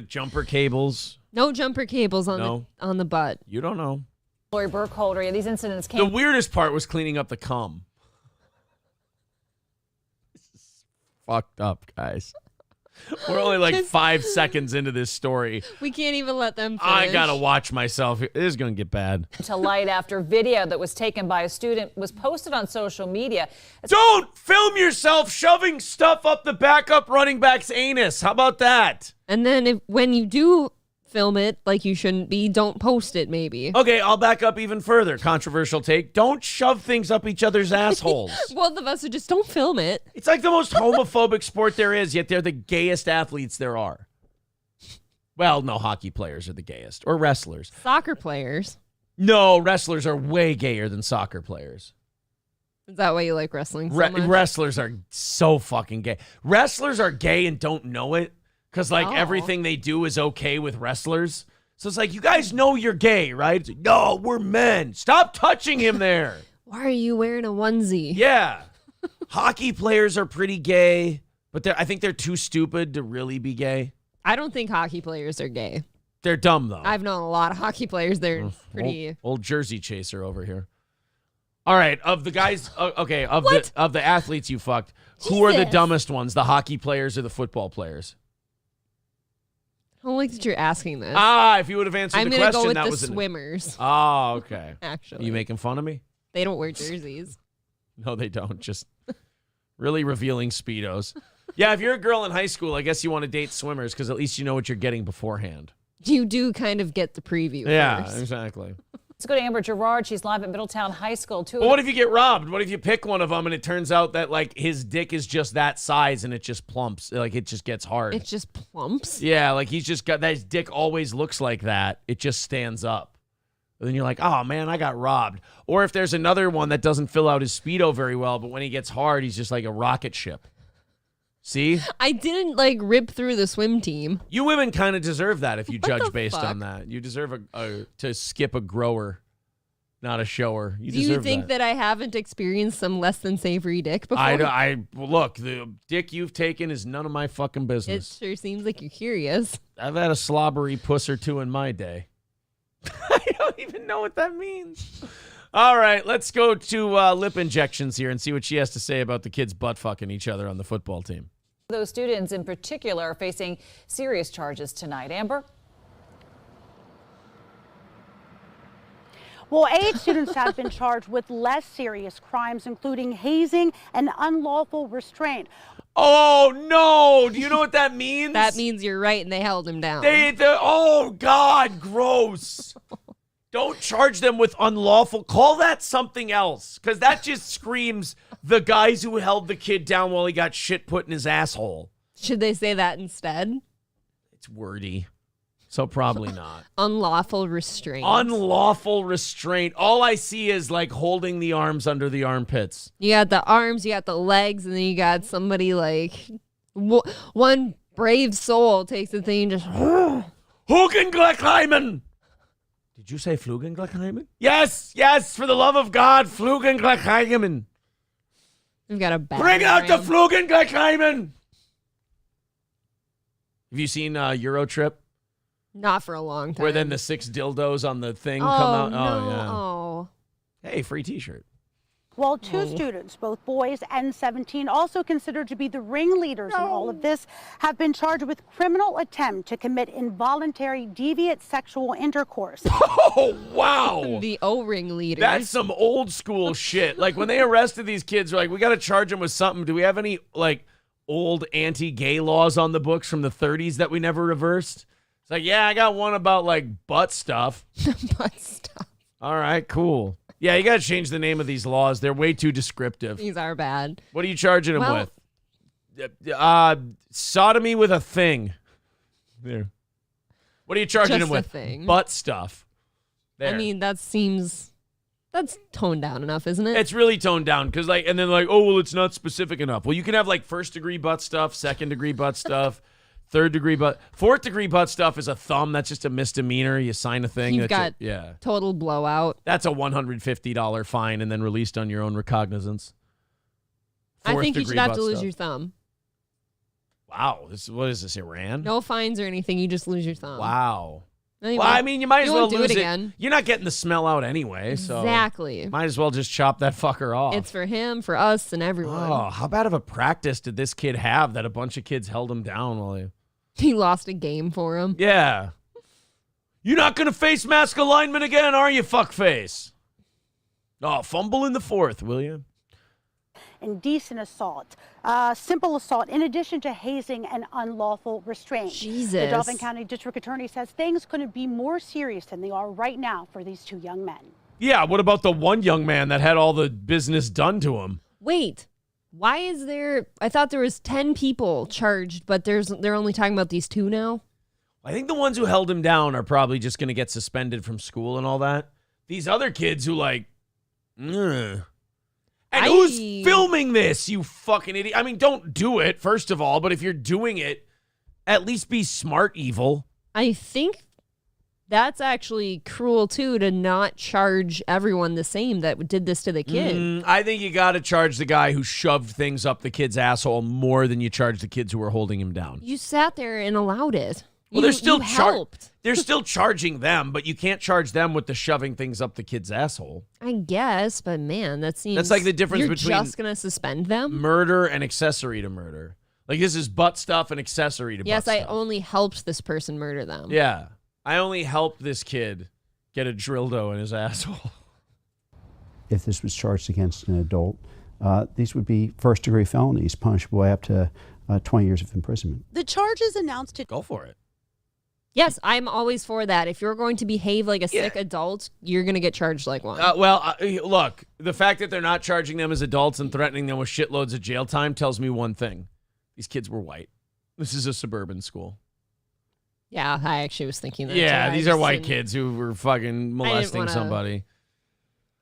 jumper cables. No jumper cables on the butt. You don't know. Lori Burkholder, these incidents came. The weirdest part was cleaning up the cum. This is fucked up, guys. We're only like 5 seconds into this story. We can't even let them finish. I gotta watch myself. It is gonna get bad. To light after video that was taken by a student was posted on social media. Don't film yourself shoving stuff up the backup running back's anus. How about that? And then when you do film it like you shouldn't be, don't post it maybe. Okay, I'll back up even further. Controversial take. Don't shove things up each other's assholes. Both of us are just don't film it. It's like the most homophobic sport there is, yet they're the gayest athletes there are. Well, no, hockey players are the gayest. Or wrestlers. Soccer players. No, wrestlers are way gayer than soccer players. Is that why you like wrestling so much? Wrestlers are so fucking gay. Wrestlers are gay and don't know it. Because, everything they do is okay with wrestlers. So it's like, you guys know you're gay, right? It's like, no, we're men. Stop touching him there. Why are you wearing a onesie? Yeah. Hockey players are pretty gay, but I think they're too stupid to really be gay. I don't think hockey players are gay. They're dumb, though. I've known a lot of hockey players. They're pretty... Old Jersey chaser over here. All right, of the guys... Okay, of the athletes you fucked, who are the dumbest ones? The hockey players or the football players? I don't like that you're asking this. If you would have answered the question, I'm going to go that with the was swimmers. Oh, okay. Actually. Are you making fun of me? They don't wear jerseys. No, they don't. Just really revealing Speedos. Yeah, if you're a girl in high school, I guess you want to date swimmers because at least you know what you're getting beforehand. You do kind of get the preview first. Exactly. Let's go to Amber Gerard. She's live at Middletown High School. Well, what if you get robbed? What if you pick one of them and it turns out that his dick is just that size and it just plumps, it just gets hard? It just plumps? Yeah, he's just got that. His dick always looks like that. It just stands up. And then you're like, oh man, I got robbed. Or if there's another one that doesn't fill out his Speedo very well, but when he gets hard, he's just like a rocket ship. See? I didn't rip through the swim team. You women kind of deserve that if you judge based on that. You deserve to skip a grower, not a shower. Do you think that I haven't experienced some less than savory dick before? Look, the dick you've taken is none of my fucking business. It sure seems like you're curious. I've had a slobbery puss or two in my day. I don't even know what that means. All right, let's go to lip injections here and see what she has to say about the kids butt fucking each other on the football team. Those students in particular are facing serious charges tonight. Amber? Well, 8 students have been charged with less serious crimes, including hazing and unlawful restraint. Oh, no. Do you know what that means? That means you're right, and they held him down. Oh, God, gross. Don't charge them with unlawful. Call that something else, because that just screams the guys who held the kid down while he got shit put in his asshole. Should they say that instead? It's wordy, so probably not. Unlawful restraint. Unlawful restraint. All I see is holding the arms under the armpits. You got the arms, you got the legs, and then you got somebody one brave soul takes the thing and just... Hugengleckheimen! Did you say Flugengleckheimen? Yes, for the love of God, Flugengleckheimen. We've got a bad Bring out the Flugengleckheimen! Have you seen Eurotrip? Not for a long time. Where then the 6 dildos on the thing come out? No. Oh, yeah. Oh. Hey, free t-shirt. Well, 2 students, both boys and 17, also considered to be the ringleaders in all of this, have been charged with criminal attempt to commit involuntary deviant sexual intercourse. Oh, wow. The ringleaders. That's some old school shit. When they arrested these kids, they're like, we got to charge them with something. Do we have any, old anti-gay laws on the books from the 30s that we never reversed? It's like, yeah, I got one about, butt stuff. Butt stuff. All right, cool. Yeah, you got to change the name of these laws. They're way too descriptive. These are bad. What are you charging them with? Sodomy with a thing. There. What are you charging them with? A thing. Butt stuff. There. I mean, that seems That's toned down enough, isn't it? It's really toned down because and then oh, well, it's not specific enough. Well, you can have like 1st degree butt stuff, 2nd degree butt stuff, 3rd degree butt, 4th degree butt stuff is a thumb. That's just a misdemeanor. You sign a thing. You've got total blowout. That's a $150 fine and then released on your own recognizance. I think you should have to lose your thumb. Wow, what is this, Iran? No fines or anything. You just lose your thumb. Wow. Anyway, well, I mean, you might as well do lose it again. You're not getting the smell out anyway, so exactly. Might as well just chop that fucker off. It's for him, for us, and everyone. Oh, how bad of a practice did this kid have that a bunch of kids held him down while he lost a game for him? Yeah. You're not gonna face mask alignment again, are you, fuckface? Oh, fumble in the 4th, will you? Indecent assault, simple assault, in addition to hazing and unlawful restraint. Jesus. The Dauphin County District Attorney says things couldn't be more serious than they are right now for these 2 young men. Yeah, what about the one young man that had all the business done to him? Wait, why is there... I thought there was 10 people charged, but they're only talking about these 2 now? I think the ones who held him down are probably just going to get suspended from school and all that. These other kids who And who's filming this, you fucking idiot? I mean, don't do it, first of all, but if you're doing it, at least be smart evil. I think that's actually cruel, too, to not charge everyone the same that did this to the kid. I think you got to charge the guy who shoved things up the kid's asshole more than you charge the kids who were holding him down. You sat there and allowed it. Well, they're still helped. They're still charging them, but you can't charge them with the shoving things up the kid's asshole. I guess, but man, that's like the difference between you're just gonna suspend them. Murder and accessory to murder. Like this is butt stuff and accessory to butt stuff. Yes, I only helped this person murder them. Yeah, I only helped this kid get a dildo in his asshole. If this was charged against an adult, these would be 1st-degree felonies, punishable by up to 20 years of imprisonment. The charges announced to go for it. Yes, I'm always for that. If you're going to behave like a sick adult, you're going to get charged like one. Look, the fact that they're not charging them as adults and threatening them with shitloads of jail time tells me one thing. These kids were white. This is a suburban school. Yeah, I actually was thinking that. Yeah, too. these are white kids who were fucking molesting somebody.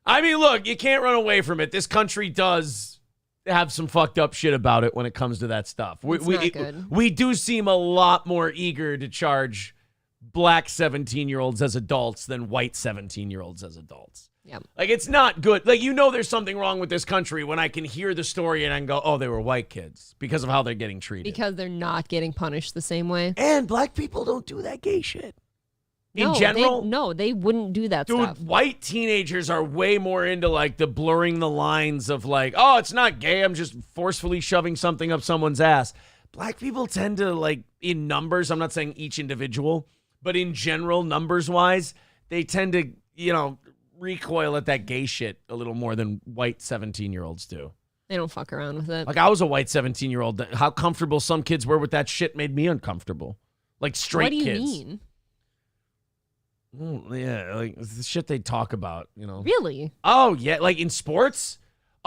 I mean, look, you can't run away from it. This country does have some fucked up shit about it when it comes to that stuff. We do seem a lot more eager to charge black 17-year-olds as adults than white 17-year-olds as adults. Yep. Like, it's not good. Like, there's something wrong with this country when I can hear the story and I can go, oh, they were white kids because of how they're getting treated. Because they're not getting punished the same way. And black people don't do that gay shit. No, in general? They wouldn't do that stuff. Dude, white teenagers are way more into, like, the blurring the lines of, like, oh, it's not gay. I'm just forcefully shoving something up someone's ass. Black people tend to, like, in numbers, I'm not saying each individual, but in general, numbers-wise, they tend to, recoil at that gay shit a little more than white 17-year-olds do. They don't fuck around with it. Like, I was a white 17-year-old. How comfortable some kids were with that shit made me uncomfortable. Like, straight kids. What do you mean? Yeah, like, the shit they talk about, Really? Oh, yeah, like in sports?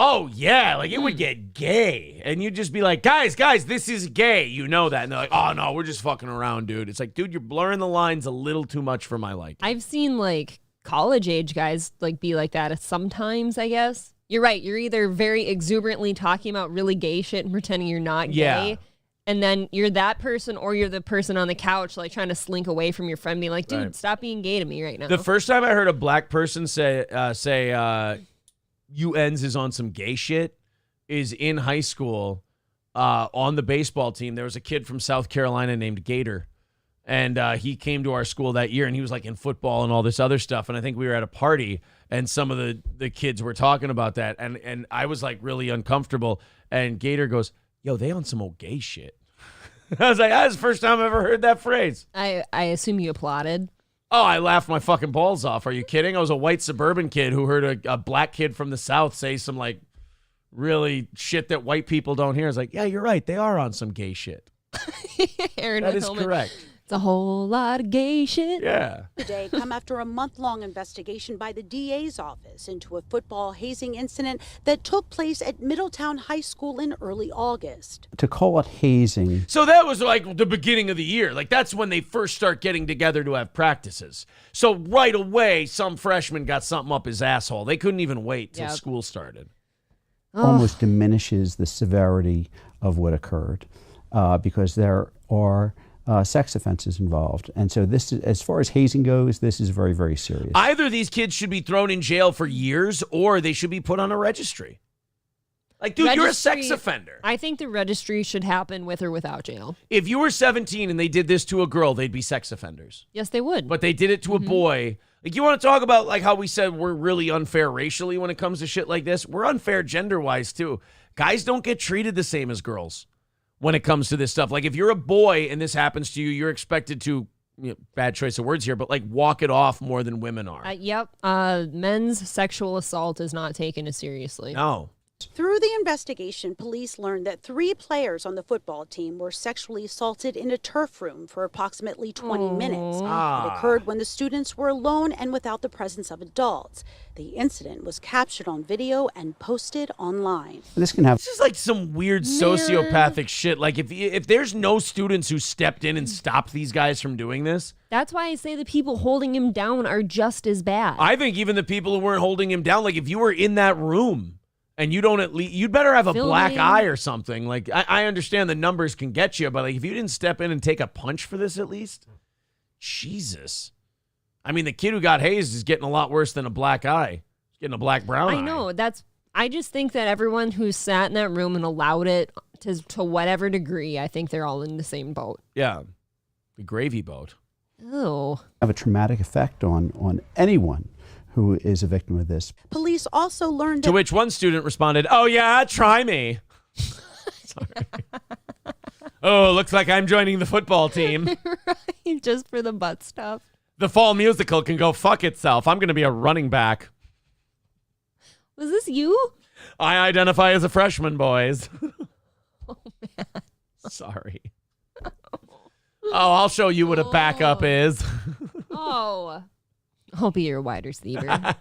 Oh, yeah, like it would get gay. And you'd just be like, guys, this is gay. You know that. And they're like, oh, no, we're just fucking around, dude. It's like, dude, you're blurring the lines a little too much for my liking. I've seen, like, college-age guys, like, be like that sometimes, I guess. You're right. You're either very exuberantly talking about really gay shit and pretending you're not gay. And then you're that person, or you're the person on the couch, like, trying to slink away from your friend, being like, dude, stop being gay to me right now. The first time I heard a black person say UNs is on some gay shit is in high school on the baseball team. There was a kid from South Carolina named Gator, and he came to our school that year, and he was like in football and all this other stuff. And I think we were at a party, and some of the kids were talking about that, and I was like really uncomfortable. And Gator goes, yo, they on some old gay shit. I was like, that's the first time I ever heard that phrase. I assume you applauded. Oh, I laughed my fucking balls off. Are you kidding? I was a white suburban kid who heard a black kid from the South say some, like, really shit that white people don't hear. I was like, yeah, you're right. They are on some gay shit. Aaron that is Hillman correct. It's a whole lot of gay shit. Yeah. Today come after a month-long investigation by the DA's office into a football hazing incident that took place at Middletown High School in early August. To call it hazing. So that was like the beginning of the year. Like that's when they first start getting together to have practices. So right away, some freshman got something up his asshole. They couldn't even wait till school started. Almost diminishes the severity of what occurred because there are sex offenses involved. And so this is, as far as hazing goes, this is very, very serious. Either these kids should be thrown in jail for years or they should be put on a registry. Like, dude, you're a sex offender. I think the registry should happen with or without jail. If you were 17 and they did this to a girl, they'd be sex offenders. Yes, they would. But they did it to a boy. Like, you want to talk about like how we said we're really unfair racially when it comes to shit like this? We're unfair gender-wise, too. Guys don't get treated the same as girls when it comes to this stuff. Like, if you're a boy and this happens to you, you're expected to, bad choice of words here, but like walk it off more than women are. Yep. Men's sexual assault is not taken as seriously. No. Through the investigation, police learned that 3 players on the football team were sexually assaulted in a turf room for approximately 20 minutes. It occurred when the students were alone and without the presence of adults. The incident was captured on video and posted online. This can have. This is like some weird sociopathic shit. Like if there's no students who stepped in and stopped these guys from doing this. That's why I say the people holding him down are just as bad. I think even the people who weren't holding him down, like if you were in that room and you don't at least, you'd better have a black eye or something. Like I understand the numbers can get you, but like if you didn't step in and take a punch for this at least, Jesus. I mean, the kid who got hazed is getting a lot worse than a black eye. He's getting a black-brown eye. I know. I just think that everyone who sat in that room and allowed it to whatever degree, I think they're all in the same boat. Yeah. The gravy boat. Oh. Have a traumatic effect on anyone who is a victim of this. Police also learned that... To which one student responded, "Oh, yeah, try me." Sorry. Oh, looks like I'm joining the football team. Right, just for the butt stuff. The fall musical can go fuck itself. I'm going to be a running back. Was this you? I identify as a freshman, boys. Oh, man. Sorry. Oh, I'll show you what a backup is. Oh. I'll be your wide receiver.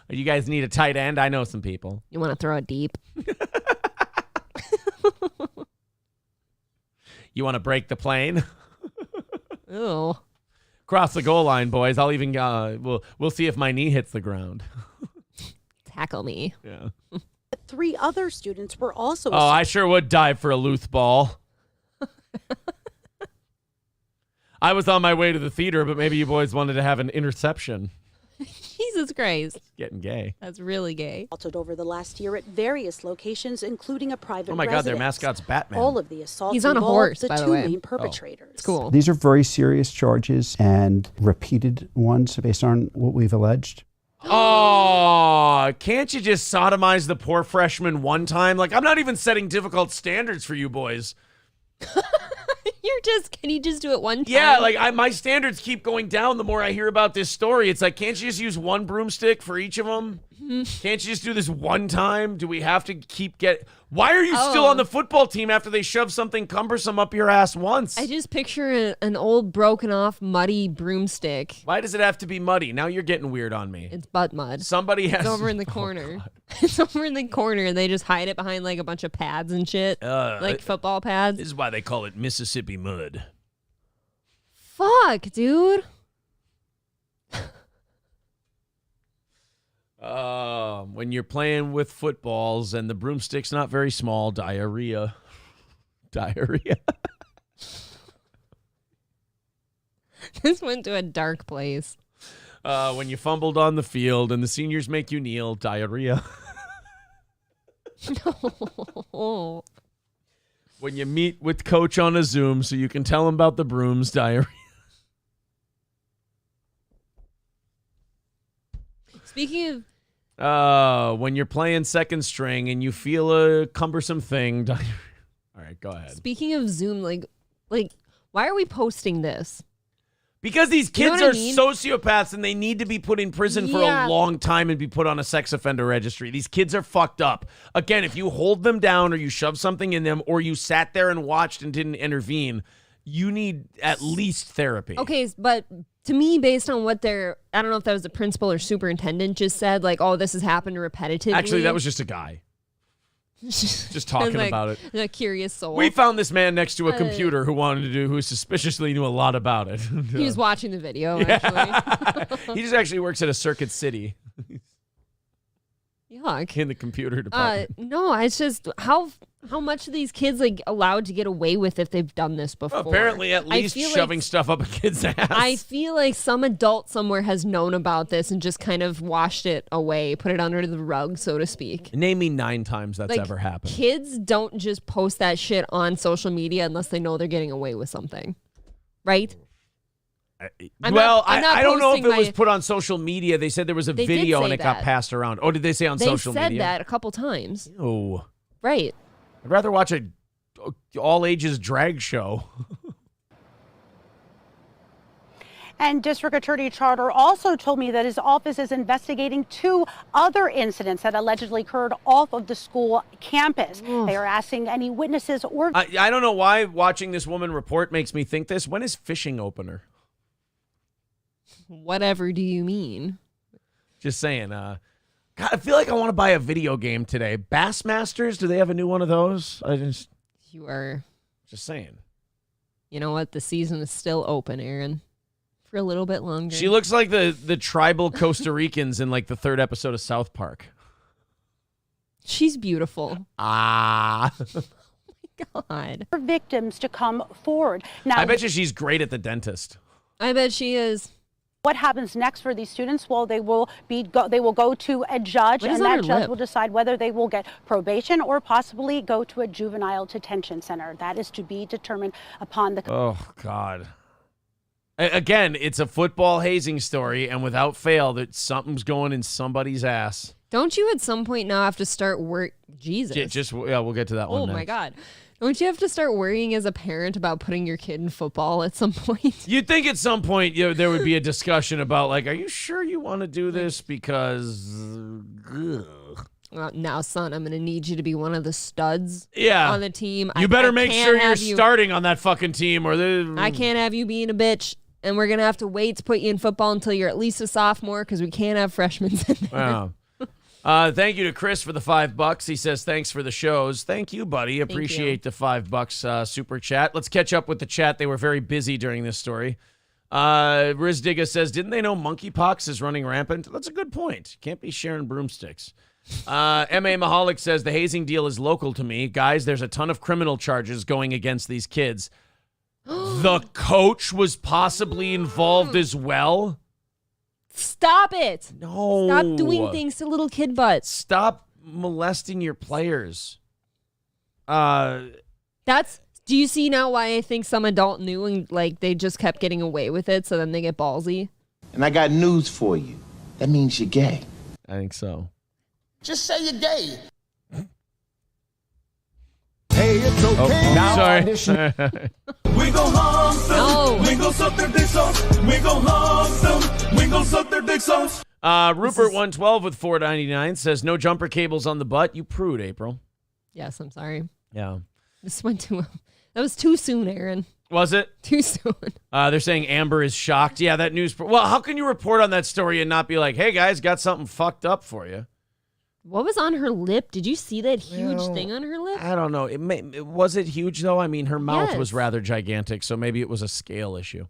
You guys need a tight end? I know some people. You want to throw it deep? You want to break the plane? Ew. Cross the goal line, boys. I'll even we'll see if my knee hits the ground. Tackle me. Yeah. 3 other students were also... Oh, I sure would dive for a Luth ball. I was on my way to the theater, but maybe you boys wanted to have an interception. Jesus Christ. Getting gay. That's really gay. assaulted over the last year at various locations, including a private Oh my God, their residence. mascot's Batman. All of the assaults He's on a involved horse, the by the 2 way. main perpetrators. It's cool. These are very serious charges and repeated ones based on what we've alleged. Oh, can't you just sodomize the poor freshman one time? Like, I'm not even setting difficult standards for you boys. Can you just do it one time? Yeah, like my standards keep going down the more I hear about this story. It's like, can't you just use one broomstick for each of them? Can't you just do this one time? Do we have to keep Why are you still on the football team after they shove something cumbersome up your ass once? I just picture an old broken off muddy broomstick. Why does it have to be muddy? Now you're getting weird on me. It's butt mud. Somebody has... It's over in the corner. It's over in the corner, and they just hide it behind like a bunch of pads and shit. Like football pads. This is why they call it Mississippi mud. Fuck, dude. When you're playing with footballs and the broomstick's not very small, diarrhea. Diarrhea. This went to a dark place. When you fumbled on the field and the seniors make you kneel, diarrhea. No. When you meet with coach on a Zoom so you can tell him about the brooms, diarrhea. Speaking of... when you're playing second string and you feel a cumbersome thing. All right, go ahead. Speaking of Zoom, like, why are we posting this? Because these kids You know what are I mean? sociopaths and they need to be put in prison for a long time and be put on a sex offender registry. These kids are fucked up. Again, if you hold them down or you shove something in them or you sat there and watched and didn't intervene, you need at least therapy. Okay, but to me, based on what I don't know if that was the principal or superintendent just said, like, oh, this has happened repetitively. Actually, that was just a guy. Just talking about it. A curious soul. We found this man next to a computer who suspiciously knew a lot about it. He was watching the video, actually. He just actually works at a Circuit City. Yuck. In the computer department. No, it's just how much are these kids like allowed to get away with if they've done this before? Well, apparently, at least shoving stuff up a kid's ass. I feel like some adult somewhere has known about this and just kind of washed it away, put it under the rug, so to speak. Name me 9 times that's ever happened. Kids don't just post that shit on social media unless they know they're getting away with something, right? I don't know if it was put on social media. They said there was a video and it got passed around. Oh, did they say on social media? They said that a couple times. Oh. Right. I'd rather watch a all-ages drag show. And District Attorney Charter also told me that his office is investigating 2 other incidents that allegedly occurred off of the school campus. They are asking any witnesses or... I don't know why watching this woman report makes me think this. When is fishing opener? Whatever do you mean? Just saying. God, I feel like I want to buy a video game today. Bassmasters, do they have a new one of those? You are... Just saying. You know what? The season is still open, Aaron. For a little bit longer. She looks like the tribal Costa Ricans in like the 3rd episode of South Park. She's beautiful. Ah. Oh my God. For victims to come forward. Now, I bet you she's great at the dentist. I bet she is. What happens next for these students? Well, they will go to a judge, and that judge will decide whether they will get probation or possibly go to a juvenile detention center. That is to be determined upon the... Oh, God. Again, it's a football hazing story, and without fail, that something's going in somebody's ass. Don't you at some point now have to start Jesus. We'll get to that one next. My God. Don't you have to start worrying as a parent about putting your kid in football at some point? You'd think at some point there would be a discussion about, like, are you sure you want to do this? Because... now, son, I'm going to need you to be one of the studs on the team. You better make sure you're starting on that fucking team. I can't have you being a bitch. And we're going to have to wait to put you in football until you're at least a sophomore because we can't have freshmen in there. Wow. Thank you to Chris for the $5. He says, thanks for the shows. Thank you, buddy. Appreciate the $5 super chat. Let's catch up with the chat. They were very busy during this story. Riz Digga says, didn't they know monkeypox is running rampant? That's a good point. Can't be sharing broomsticks. M.A. Mahalik says, the hazing deal is local to me. Guys, there's a ton of criminal charges going against these kids. The coach was possibly involved as well? Stop it. No. Stop doing things to little kid butts. Stop molesting your players. Do you see now why I think some adult knew and like they just kept getting away with it, so then they get ballsy? And I got news for you. That means you're gay. I think so. Just say you're gay. Hey, it's okay. Sorry. We gon' hug them. We gon' suck their dicks off. We gon' hug them. We gon' suck their dicks off. Rupert 112 with $4.99 says, no jumper cables on the butt. You prude, April. Yes, I'm sorry. Yeah. That was too soon, Aaron. Was it? Too soon. They're saying Amber is shocked. Yeah, that news. Well, how can you report on that story and not be like, hey, guys, got something fucked up for you? What was on her lip? Did you see that huge thing on her lip? I don't know. Was it huge, though? I mean, her mouth was rather gigantic, so maybe it was a scale issue.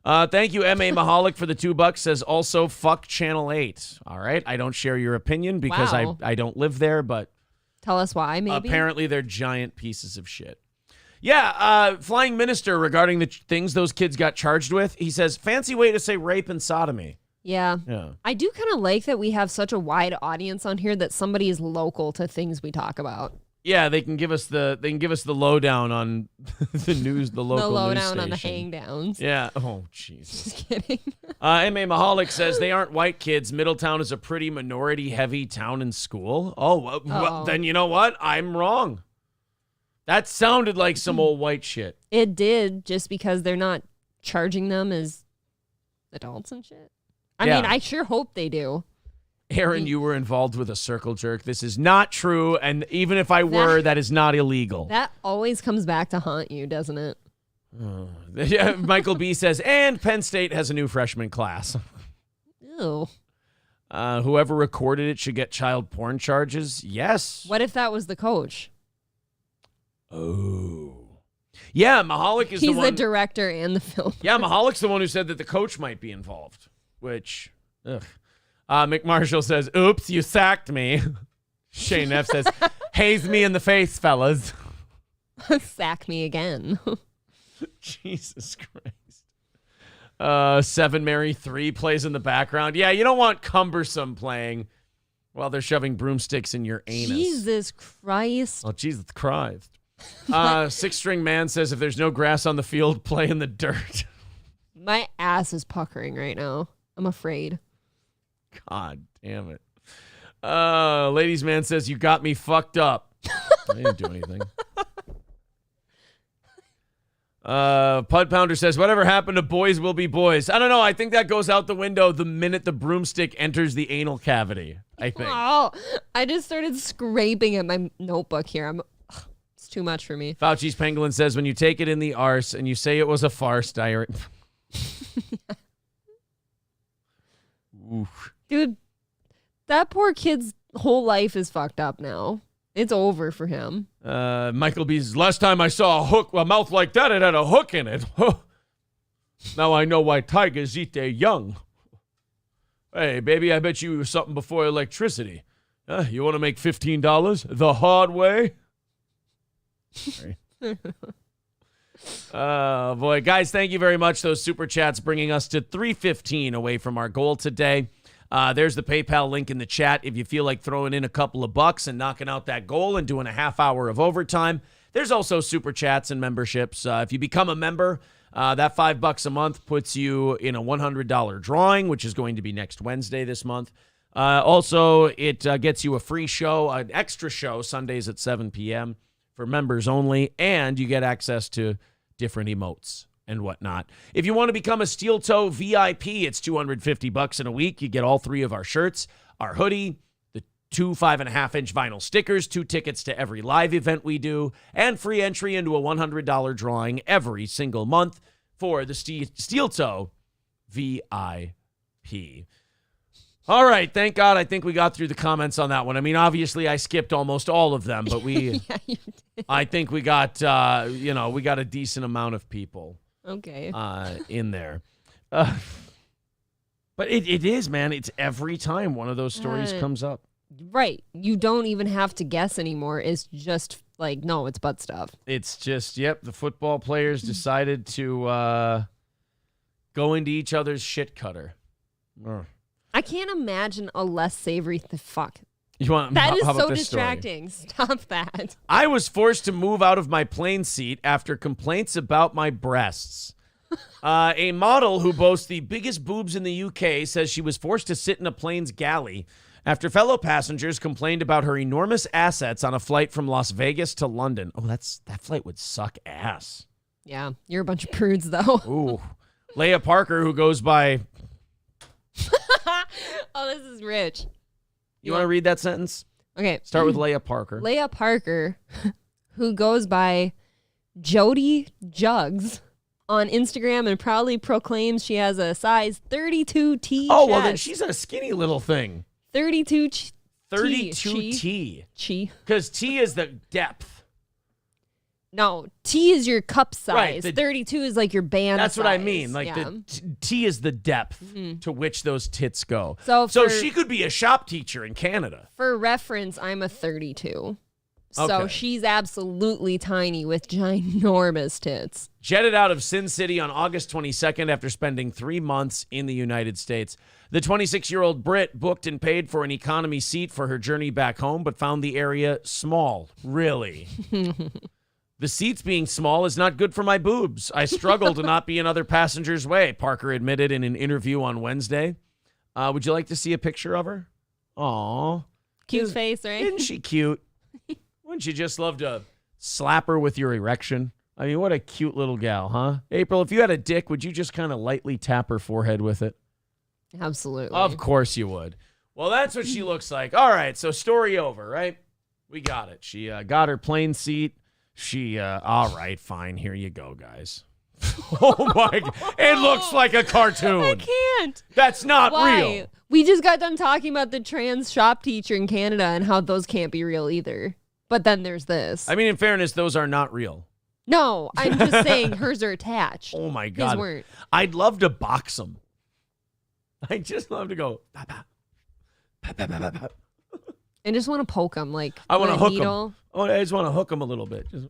Thank you, M.A. Mahalik, for the $2. Says, also, fuck Channel 8. All right? I don't share your opinion because I don't live there, but... Tell us why, maybe? Apparently, they're giant pieces of shit. Yeah, Flying Minister, regarding the things those kids got charged with, he says, fancy way to say rape and sodomy. Yeah. I do kind of like that we have such a wide audience on here that somebody is local to things we talk about. Yeah, they can give us the lowdown on the news, the local news lowdown on the station. hangdowns. Yeah. Oh, jeez. Just kidding. M.A. Mahalik says they aren't white kids. Middletown is a pretty minority-heavy town and school. Well, then you know what? I'm wrong. That sounded like some old white shit. It did, just because they're not charging them as adults and shit. I mean, I sure hope they do. Aaron, you were involved with a circle jerk. This is not true, and even if I were, that is not illegal. That always comes back to haunt you, doesn't it? Yeah, Michael B says, and Penn State has a new freshman class. Ew. Whoever recorded it should get child porn charges. Yes. What if that was the coach? Oh. Yeah, Mahalik is He's the one. the director and the film. Yeah, Mahalik's the one who said that the coach might be involved, which, ugh. McMarshall says, oops, you sacked me. Shane F says, haze me in the face, fellas. Sack me again. Jesus Christ. 7 Mary 3 plays in the background. Yeah, you don't want cumbersome playing while they're shoving broomsticks in your anus. Jesus Christ. Oh, Jesus Christ. 6-string man says, if there's no grass on the field, play in the dirt. My ass is puckering right now. I'm afraid. God damn it. Ladies man says, you got me fucked up. I didn't do anything. Pud Pounder says, whatever happened to boys will be boys. I don't know. I think that goes out the window the minute the broomstick enters the anal cavity, I think. Oh, I just started scraping at my notebook here. It's too much for me. Fauci's Pangolin says, when you take it in the arse and you say it was a farce, diary. Oof. Dude, that poor kid's whole life is fucked up now. It's over for him. Michael B's, last time I saw a mouth like that, it had a hook in it. Now I know why tigers eat their young. Hey, baby, I bet you something before electricity. You want to make $15 the hard way? Boy, guys, thank you very much. Those super chats bringing us to 315 away from our goal today. There's the PayPal link in the chat if you feel like throwing in a couple of bucks and knocking out that goal and doing a half hour of overtime. There's also super chats and memberships. If you become a member, that $5 a month puts you in a $100 drawing, which is going to be next Wednesday this month. Also, it gets you a free show, an extra show, Sundays at 7 p.m. for members only, and you get access to different emotes and whatnot. If you want to become a Steel Toe VIP, it's $250 in a week. You get all 3 of our shirts, our hoodie, the 2 5.5-inch vinyl stickers, 2 tickets to every live event we do, and free entry into a $100 drawing every single month for the Steel Toe VIP. All right, thank God. I think we got through the comments on that one. I mean, obviously, I skipped almost all of them, but we, Yeah, you did. I think we got, we got a decent amount of people, Okay. in there. But it is, man. It's every time one of those stories comes up. Right. You don't even have to guess anymore. It's just like, no, it's butt stuff. It's just, yep, the football players decided to go into each other's shit cutter. I can't imagine a less savory fuck. You want That is how about so this story? distracting. Stop that. I was forced to move out of my plane seat after complaints about my breasts. A model who boasts the biggest boobs in the UK says she was forced to sit in a plane's galley after fellow passengers complained about her enormous assets on a flight from Las Vegas to London. Oh, that flight would suck ass. Yeah, you're a bunch of prudes, though. Ooh. Leia Parker, who goes by... Oh, this is rich. You want to read that sentence? Okay. Start with Leia Parker. Leia Parker, who goes by Jody Jugs on Instagram and proudly proclaims she has a size 32T Oh, well, chest. then she's a skinny little thing. 32T. 32T. Chi. Because T is the depth. No, T is your cup size. Right, the- 32 is like your band That's size. what I mean. Like yeah. the T is the depth to which those tits go. So she could be a shop teacher in Canada. For reference, I'm a 32. So Okay. she's absolutely tiny with ginormous tits. Jetted out of Sin City on August 22nd after spending 3 months in the United States. The 26-year-old Brit booked and paid for an economy seat for her journey back home, but found the area small. Really? The seats being small is not good for my boobs. I struggle to not be in other passengers' way, Parker admitted in an interview on Wednesday. Would you like to see a picture of her? Aw. Cute face, right? Isn't she cute? Wouldn't you just love to slap her with your erection? I mean, what a cute little gal, huh? April, if you had a dick, would you just kind of lightly tap her forehead with it? Absolutely. Of course you would. Well, that's what she looks like. All right, so story over, right? We got it. She got her plane seat. She, all right, fine. Here you go, guys. Oh my! It looks like a cartoon. I can't. That's not Why? real. We just got done talking about the trans shop teacher in Canada and how those can't be real either. But then there's this. I mean, in fairness, those are not real. No, I'm just saying hers are attached. Oh my God. His weren't. I'd love to box them. I just love to go. Bah, bah. Bah, bah, bah, bah, bah. I just want to poke them like I want to with a hook needle. them. Oh, I just want to hook them a little bit. Just,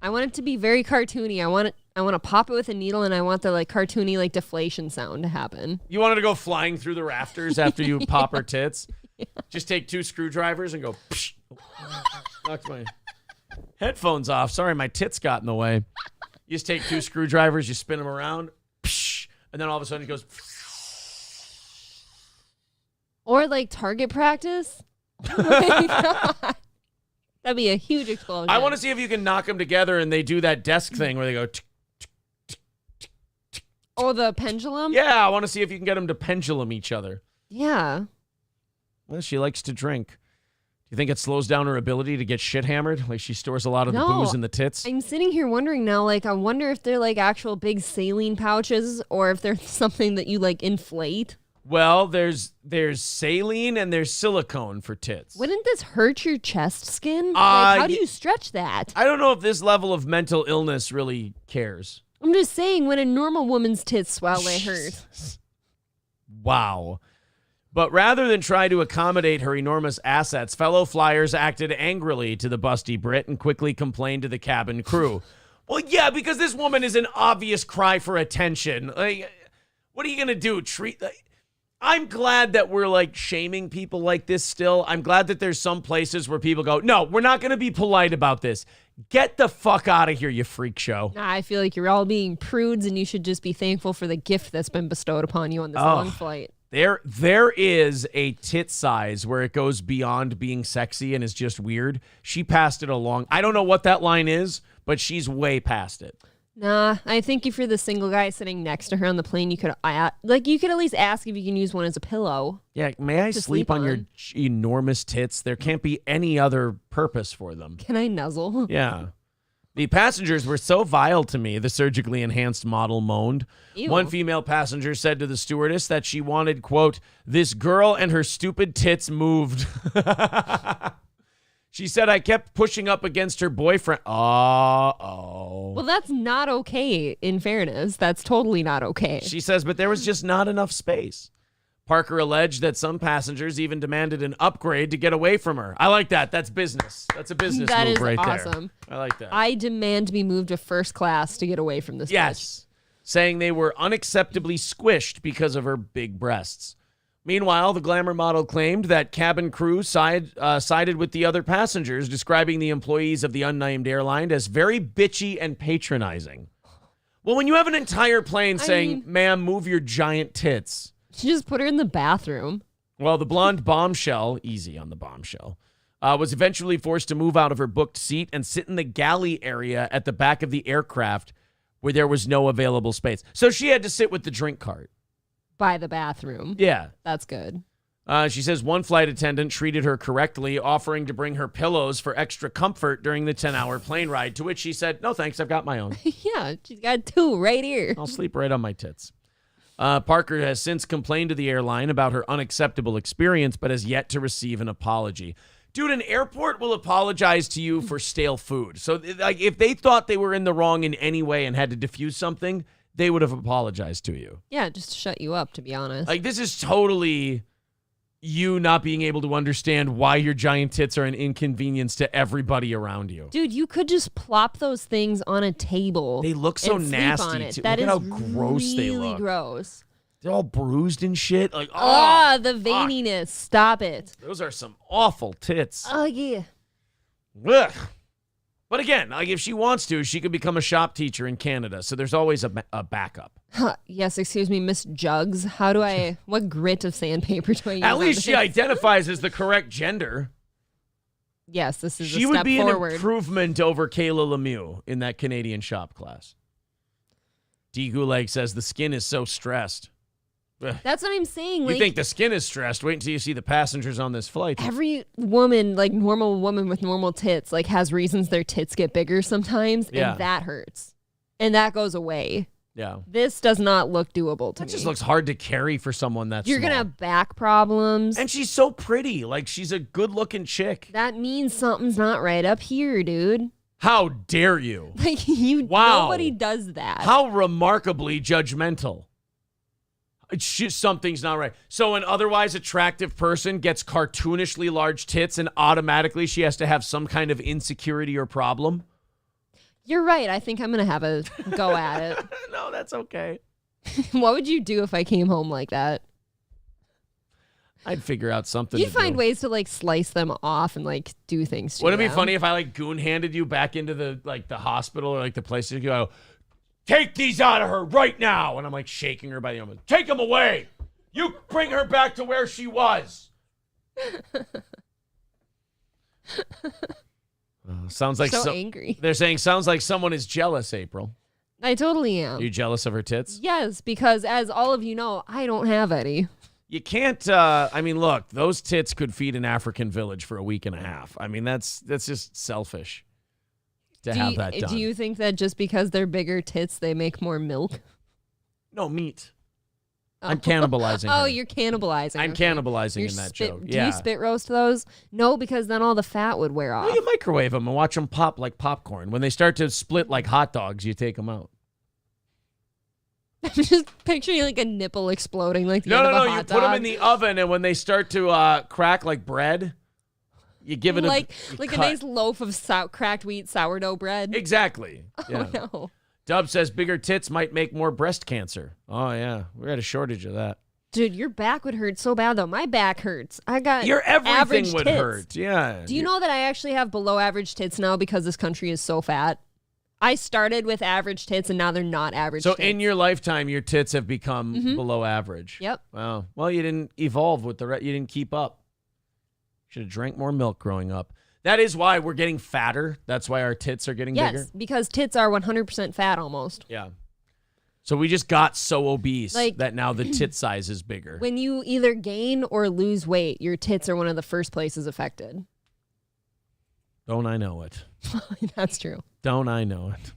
I want it to be very cartoony. I want to pop it with a needle, and I want the like cartoony like deflation sound to happen. You wanted to go flying through the rafters after you pop her tits? Yeah. Just take 2 screwdrivers and go. Psh. Knocked my headphones off. Sorry, my tits got in the way. You just take 2 screwdrivers, you spin them around, psh, and then all of a sudden it goes. Or like target practice. Oh my God. That'd be a huge explosion. I want to see if you can knock them together and they do that desk thing where they go. Oh, the pendulum? Yeah, I want to see if you can get them to pendulum each other. Yeah. Well, she likes to drink. Do you think it slows down her ability to get shit hammered? Like she stores a lot of the booze in the tits? I'm sitting here wondering now, like, I wonder if they're like actual big saline pouches or if they're something that you like inflate. Well, there's saline and there's silicone for tits. Wouldn't this hurt your chest skin? Like, how do you stretch that? I don't know if this level of mental illness really cares. I'm just saying, when a normal woman's tits swell, they hurt. Wow. But rather than try to accommodate her enormous assets, fellow flyers acted angrily to the busty Brit and quickly complained to the cabin crew. Well, yeah, because this woman is an obvious cry for attention. Like, what are you going to do? I'm glad that we're like shaming people like this still. I'm glad that there's some places where people go, no, we're not going to be polite about this. Get the fuck out of here, you freak show. I feel like you're all being prudes and you should just be thankful for the gift that's been bestowed upon you on this long flight. There is a tit size where it goes beyond being sexy and is just weird. She passed it along. I don't know what that line is, but she's way past it. Nah, I think if you're the single guy sitting next to her on the plane, you could at least ask if you can use one as a pillow. Yeah, may I sleep on your enormous tits? There can't be any other purpose for them. Can I nuzzle? Yeah. The passengers were so vile to me, the surgically enhanced model moaned. Ew. One female passenger said to the stewardess that she wanted, quote, this girl and her stupid tits moved. She said, I kept pushing up against her boyfriend. Uh-oh. Well, that's not okay, in fairness. That's totally not okay. She says, but there was just not enough space. Parker alleged that some passengers even demanded an upgrade to get away from her. I like that. That's business. That's a business move right there. That is awesome. I like that. I demand to be moved to first class to get away from this Yes. Saying they were unacceptably squished because of her big breasts. Meanwhile, the glamour model claimed that cabin crew sided with the other passengers, describing the employees of the unnamed airline as very bitchy and patronizing. Well, when you have an entire plane saying, ma'am, move your giant tits. She just put her in the bathroom. Well, the blonde bombshell, easy on the bombshell, was eventually forced to move out of her booked seat and sit in the galley area at the back of the aircraft where there was no available space. So she had to sit with the drink cart. By the bathroom. Yeah. That's good. She says one flight attendant treated her correctly, offering to bring her pillows for extra comfort during the 10-hour plane ride, to which she said, no, thanks, I've got my own. Yeah, she's got 2 right here. I'll sleep right on my tits. Parker has since complained to the airline about her unacceptable experience, but has yet to receive an apology. Dude, an airport will apologize to you for stale food. So like, if they thought they were in the wrong in any way and had to diffuse something, they would have apologized to you. Yeah, just to shut you up, to be honest. Like, this is totally you not being able to understand why your giant tits are an inconvenience to everybody around you. Dude, you could just plop those things on a table. They look so and nasty, sleep on it. too. That Look is at how gross they really look. gross. They're all bruised and shit. Like, the veininess. Stop it. Those are some awful tits. Oh, yeah. Ugh. But again, like if she wants to, she could become a shop teacher in Canada. So there's always a backup. Yes, excuse me, Miss Jugs. What grit of sandpaper do I use? At least she identifies as the correct gender. Yes, this is she a step would be forward. an improvement over Kayla Lemieux in that Canadian shop class. D. Gulag says the skin is so stressed. That's what I'm saying. You think the skin is stressed? Wait until you see the passengers on this flight. Every woman, like normal woman with normal tits, like has reasons their tits get bigger sometimes, Yeah. and that hurts. and that goes away. Yeah. This does not look doable to me. It just looks hard to carry for someone that's You're small. going to have back problems. And she's so pretty. Like, she's a good-looking chick. That means something's not right up here, dude. How dare you? Like, Wow. Nobody does that. How remarkably judgmental. It's just something's not right. So an otherwise attractive person gets cartoonishly large tits and automatically she has to have some kind of insecurity or problem? You're right. I think I'm going to have a go at it. No, that's okay. What would you do if I came home like that? I'd figure out something. You'd to find do. ways to like slice them off and like do things to Wouldn't it be them. funny if I like goon-handed you back into the hospital or like the place you go, take these out of her right now. And I'm like shaking her by the arm. Take them away. You bring her back to where she was. Sounds like so angry. They're saying sounds like someone is jealous, April. I totally am. Are you jealous of her tits? Yes, because as all of you know, I don't have any. You can't, I mean, look, those tits could feed an African village for a week and a half. I mean, that's just selfish to have that done. Do you think that just because they're bigger tits, they make more milk? No, meat. I'm cannibalizing Oh, her. you're cannibalizing. I'm okay. cannibalizing You're in that spit, joke. Do Yeah. you spit roast those? No, because then all the fat would wear off. No, you microwave them and watch them pop like popcorn. When they start to split like hot dogs, you take them out. I'm just picturing like a nipple exploding like the No, end no, of a no. You hot put them dog. in the oven, and when they start to crack like bread, you give it like a a cut. nice loaf of cracked wheat sourdough bread. Exactly. Yeah. Oh no. Dub says bigger tits might make more breast cancer. Oh yeah, we had a shortage of that. Dude, your back would hurt so bad though. My back hurts. I got Your everything average would tits. hurt. Yeah. Do you know that I actually have below average tits now because this country is so fat? I started with average tits and now they're not average So tits. in your lifetime, your tits have become below average. Yep. Wow. Well, you didn't evolve with you didn't keep up. Should have drank more milk growing up. That is why we're getting fatter. That's why our tits are getting bigger. Yes, because tits are 100% fat almost. Yeah. So we just got so obese Like- that now the tit size is bigger. When you either gain or lose weight, your tits are one of the first places affected. Don't I know it? That's true. Don't I know it?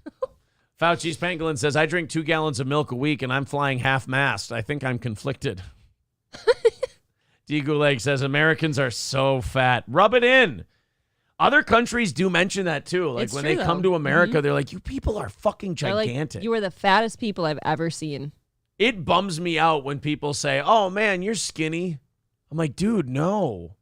Fauci's Pangolin says, I drink 2 gallons of milk a week and I'm flying half-mast. I think I'm conflicted. D. Gulag says, Americans are so fat. Rub it in. Other countries do mention that too. Like It's when true, they come though. to America, they're like, you people are fucking They're like, gigantic. you are the fattest people I've ever seen. It bums me out when people say, oh man, you're skinny. I'm like, dude, no.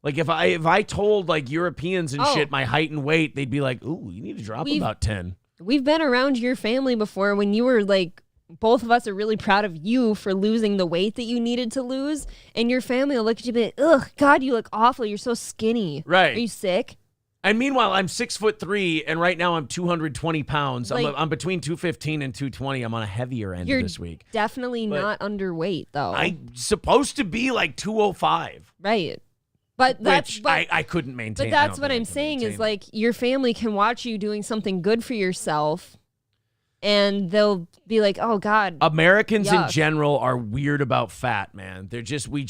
Like if I told like Europeans and Oh. shit my height and weight, they'd be like, ooh, you need to drop about 10. We've been around your family before when you were like, both of us are really proud of you for losing the weight that you needed to lose. And your family will look at you and be like, ugh, God, you look awful. You're so skinny. Right. Are you sick? And meanwhile, I'm 6'3", and right now I'm 220 pounds. Like- I'm between 215 and 220. I'm on a heavier end You're this week. definitely But not underweight though. I'm supposed to be like 205, Right. But that's which but, I couldn't maintain. but I that's don't what think I I'm can saying is maintain like your family can watch you doing something good for yourself and they'll be like, "Oh God." Americans in yuck. general are weird about fat, man. They're just we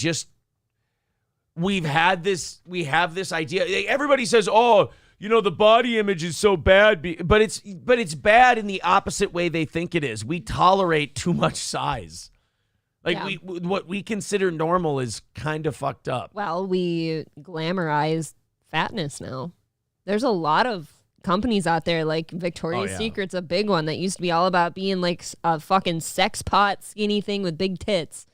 have this idea. Everybody says, "Oh, you know, the body image is so bad," but it's bad in the opposite way they think it is. We tolerate too much size. Like Yeah. what we consider normal is kind of fucked up. Well, we glamorize fatness now. There's a lot of companies out there, like Victoria's Oh, yeah. Secret's a big one that used to be all about being like a fucking sex pot skinny thing with big tits.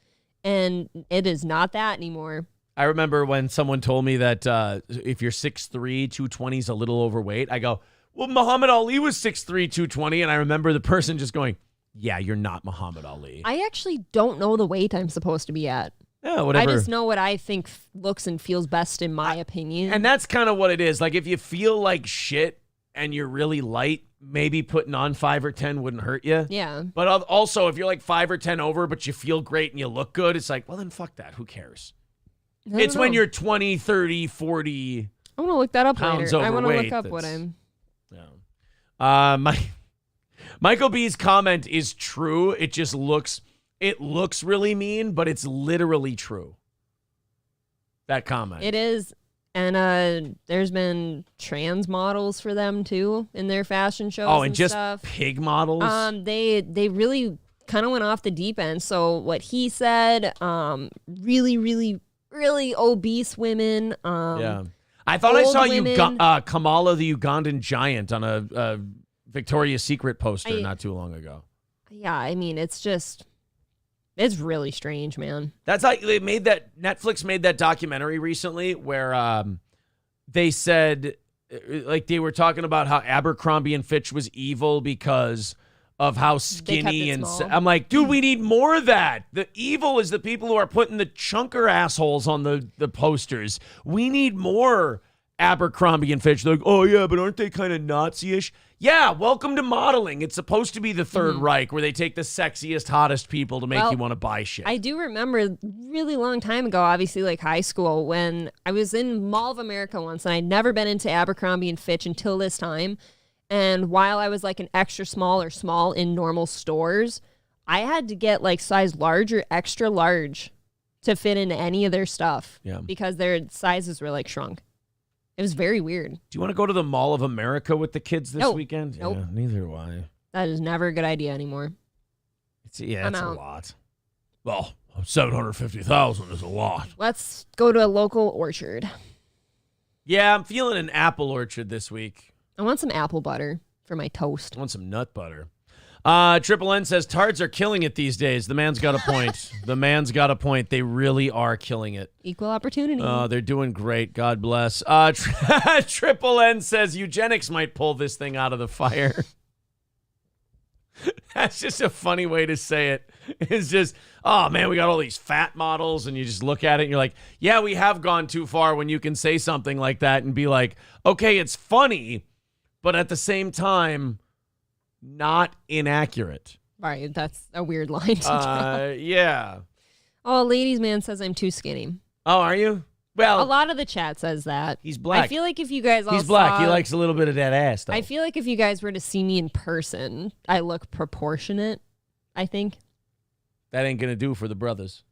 And it is not that anymore. I remember when someone told me that if you're 6'3", 220 is a little overweight. I go, well, Muhammad Ali was 6'3", 220. And I remember the person just going, yeah, you're not Muhammad Ali. I actually don't know the weight I'm supposed to be at. Yeah, whatever. I just know what I think looks and feels best in my opinion. And that's kind of what it is. Like if you feel like shit and you're really light, maybe putting on 5 or 10 wouldn't hurt you. Yeah. But also if you're like 5 or 10 over, but you feel great and you look good, it's like, well, then fuck that. Who cares? I don't It's when know. you're 20, 30, 40 I want to look that up pounds later. I want to overweight. look up what that's- I'm. Michael B's comment is true. It just looks really mean, but it's literally true. That comment. It is. And there's been trans models for them too in their fashion shows. Oh, and just stuff. pig models. They really kind of went off the deep end. So what he said, really, really, really obese women. Yeah, I thought I saw women. Kamala the Ugandan giant on a Victoria's Secret poster not too long ago. Yeah, I mean, it's really strange, man. That's like Netflix made that documentary recently where they said, like, they were talking about how Abercrombie and Fitch was evil because of how skinny and I'm like, dude, we need more of that. The evil is the people who are putting the chunker assholes on the posters. We need more Abercrombie and Fitch. They're like, oh yeah, but aren't they kind of Nazi-ish? Yeah, welcome to modeling. It's supposed to be the Third Reich where they take the sexiest, hottest people to make you want to buy shit. I do remember really long time ago, obviously like high school, when I was in Mall of America once and I'd never been into Abercrombie and Fitch until this time. And while I was like an extra small or small in normal stores, I had to get like size large or extra large to fit into any of their stuff because their sizes were like shrunk. It was very weird. Do you want to go to the Mall of America with the kids this weekend? Nope. Yeah, neither do I. That is never a good idea anymore. It's a lot. Well, 750,000 is a lot. Let's go to a local orchard. Yeah, I'm feeling an apple orchard this week. I want some apple butter for my toast. I want some nut butter. Triple N says, tards are killing it these days. The man's got a point. The man's got a point. They really are killing it. Equal opportunity. They're doing great. God bless. Triple N says, eugenics might pull this thing out of the fire. That's just a funny way to say it. It's just, oh, man, we got all these fat models, and you just look at it, and you're like, yeah, we have gone too far when you can say something like that and be like, okay, it's funny, but at the same time, not inaccurate. Right, that's a weird line to draw. Yeah. Oh, ladies man says I'm too skinny. Oh, are you? Well, a lot of the chat says that. He's black. I feel like if you guys all He's black. saw, He likes a little bit of that ass, though. I feel like if you guys were to see me in person, I look proportionate, I think. That ain't going to do for the brothers.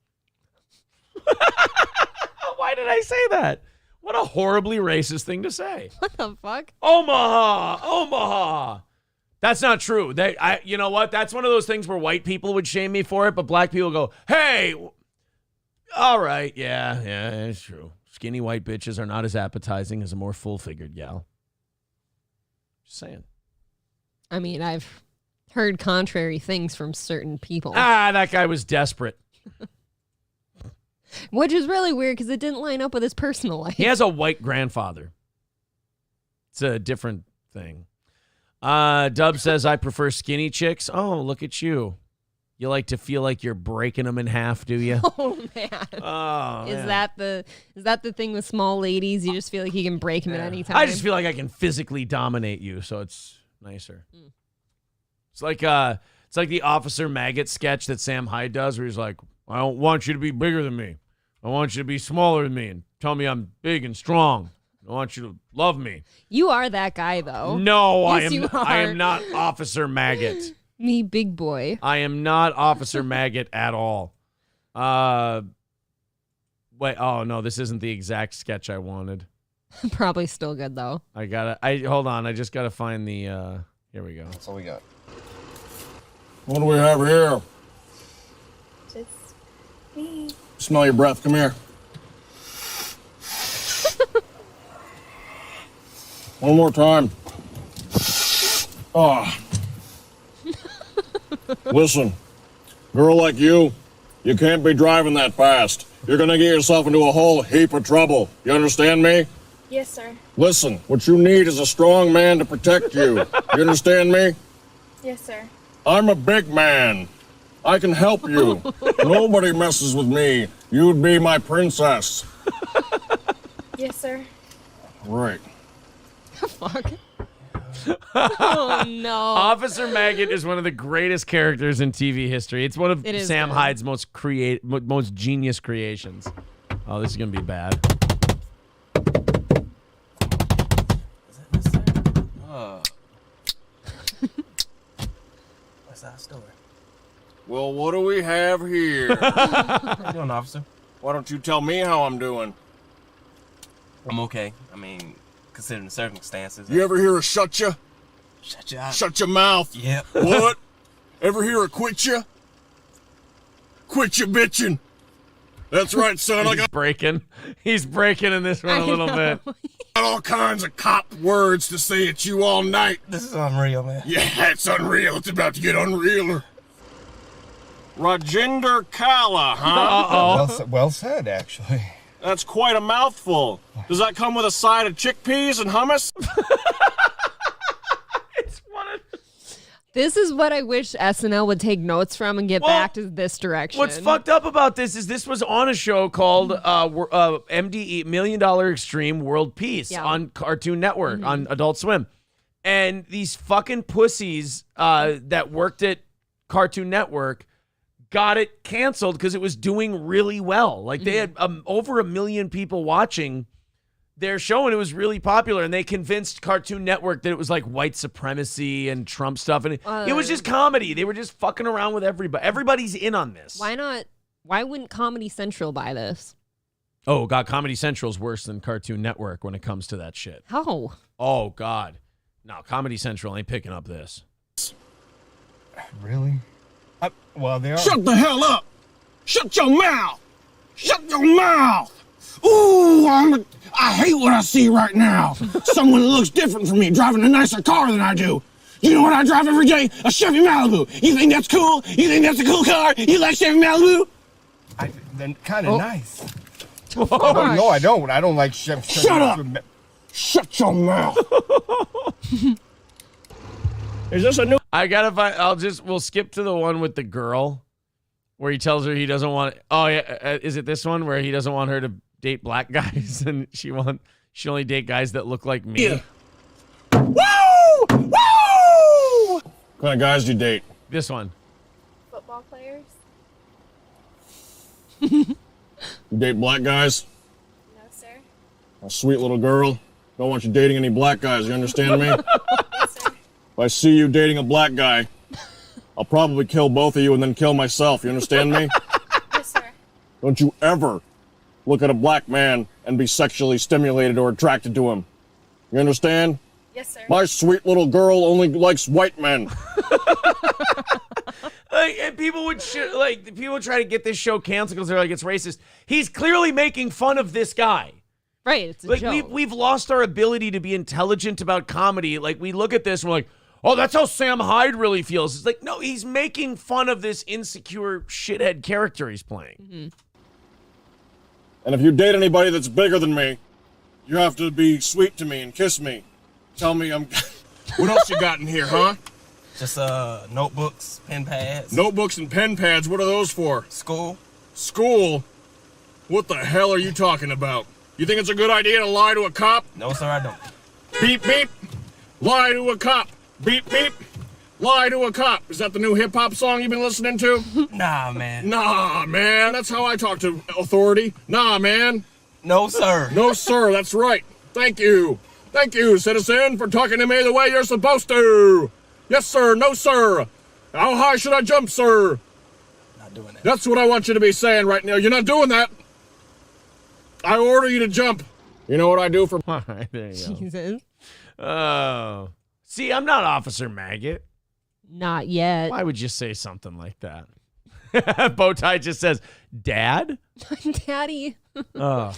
Why did I say that? What a horribly racist thing to say. What the fuck? Omaha. That's not true. You know what? That's one of those things where white people would shame me for it, but black people go, hey, all right, yeah, it's true. Skinny white bitches are not as appetizing as a more full-figured gal. Just saying. I mean, I've heard contrary things from certain people. That guy was desperate. Which is really weird because it didn't line up with his personal life. He has a white grandfather. It's a different thing. Dub says, I prefer skinny chicks. Oh, look at you. You like to feel like you're breaking them in half, do you? Oh, man. Oh, is man. that the thing with small ladies? You just feel like you can break them at any time? I just feel like I can physically dominate you, so it's nicer. It's like the Officer Maggot sketch that Sam Hyde does where he's like, I don't want you to be bigger than me. I want you to be smaller than me and tell me I'm big and strong. I want you to love me. You are that guy, though. No, yes, I am not Officer Maggot. Me, big boy. I am not Officer Maggot at all. Wait, oh no, this isn't the exact sketch I wanted. Probably still good though. Hold on, I just gotta find the here we go. That's all we got. What do we have here? Just me. Smell your breath, come here. One more time. Oh. Listen, girl like you can't be driving that fast. You're gonna get yourself into a whole heap of trouble. You understand me? Yes, sir. Listen, what you need is a strong man to protect you. You understand me? Yes, sir. I'm a big man. I can help you. Nobody messes with me. You'd be my princess. Yes, sir. Right. Fuck. Oh, no. Officer Maggot is one of the greatest characters in TV history. It's one of Sam Hyde's most genius creations. Oh, this is going to be bad. What's that story? Well, what do we have here? How you doing, officer? Why don't you tell me how I'm doing? I'm okay. I mean, considering the circumstances. You ever hear a shut ya? Shut your Shut your mouth. Yep. What? Ever hear a quit ya? Quit ya bitching. That's right, son. I got breaking. He's breaking in this one a little bit. all kinds of cop words to say at you all night. This is unreal, man. Yeah, it's unreal. It's about to get unrealer. Rajinder Kala, huh? Well said, actually. That's quite a mouthful. Does that come with a side of chickpeas and hummus? This is what I wish SNL would take notes from and get back to this direction. What's fucked up about this is this was on a show called MDE, $1 Million Extreme World Peace on Cartoon Network, on Adult Swim. And these fucking pussies that worked at Cartoon Network got it canceled because it was doing really well. Like they had over 1 million people watching their show, and it was really popular, and they convinced Cartoon Network that it was like white supremacy and Trump stuff, and it was just comedy. They were just fucking around with everybody. Everybody's in on this. Why wouldn't Comedy Central buy this? Oh, God, Comedy Central's worse than Cartoon Network when it comes to that shit. How? Oh, God. No, Comedy Central ain't picking up this. Really? Well, they are. Shut the hell up! Shut your mouth! Shut your mouth! Ooh, I hate what I see right now. Someone that looks different from me driving a nicer car than I do. You know what I drive every day? A Chevy Malibu. You think that's cool? You think that's a cool car? You like Chevy Malibu? They're kind of nice. Oh, no, I don't. I don't like Chevy. Shut up! Shut your mouth! Is this a new? I gotta find. We'll skip to the one with the girl, where he tells her he doesn't want. Oh yeah, is it this one where he doesn't want her to date black guys and she only date guys that look like me? Yeah. Woo! Woo! What kind of guys do you date? This one. Football players? You date black guys? No, sir. A sweet little girl. Don't want you dating any black guys. You understand me? Yes, sir. If I see you dating a black guy, I'll probably kill both of you and then kill myself. You understand me? Yes, sir. Don't you ever look at a black man and be sexually stimulated or attracted to him. You understand? Yes, sir. My sweet little girl only likes white men. And people would try to get this show canceled because they're like, it's racist. He's clearly making fun of this guy. Right, it's a like joke. We've lost our ability to be intelligent about comedy. Like we look at this and we're like, oh, that's how Sam Hyde really feels. It's like, no, he's making fun of this insecure shithead character he's playing. And if you date anybody that's bigger than me, you have to be sweet to me and kiss me. Tell me I'm... What else you got in here, huh? Just notebooks, pen pads. Notebooks and pen pads, what are those for? School. School? What the hell are you talking about? You think it's a good idea to lie to a cop? No, sir, I don't. Beep, beep. Lie to a cop. Beep, beep. Lie to a cop. Is that the new hip-hop song you've been listening to? Nah, man. Nah, man. That's how I talk to authority. Nah, man. No, sir. No, sir. That's right. Thank you. Thank you, citizen, for talking to me the way you're supposed to. Yes, sir. No, sir. How high should I jump, sir? Not doing that. That's what I want you to be saying right now. You're not doing that. I order you to jump. You know what I do for... All right, there you go. Jesus. Oh. See, I'm not Officer Maggot. Not yet. Why would you say something like that? Bowtie just says, Dad? Daddy. Oh.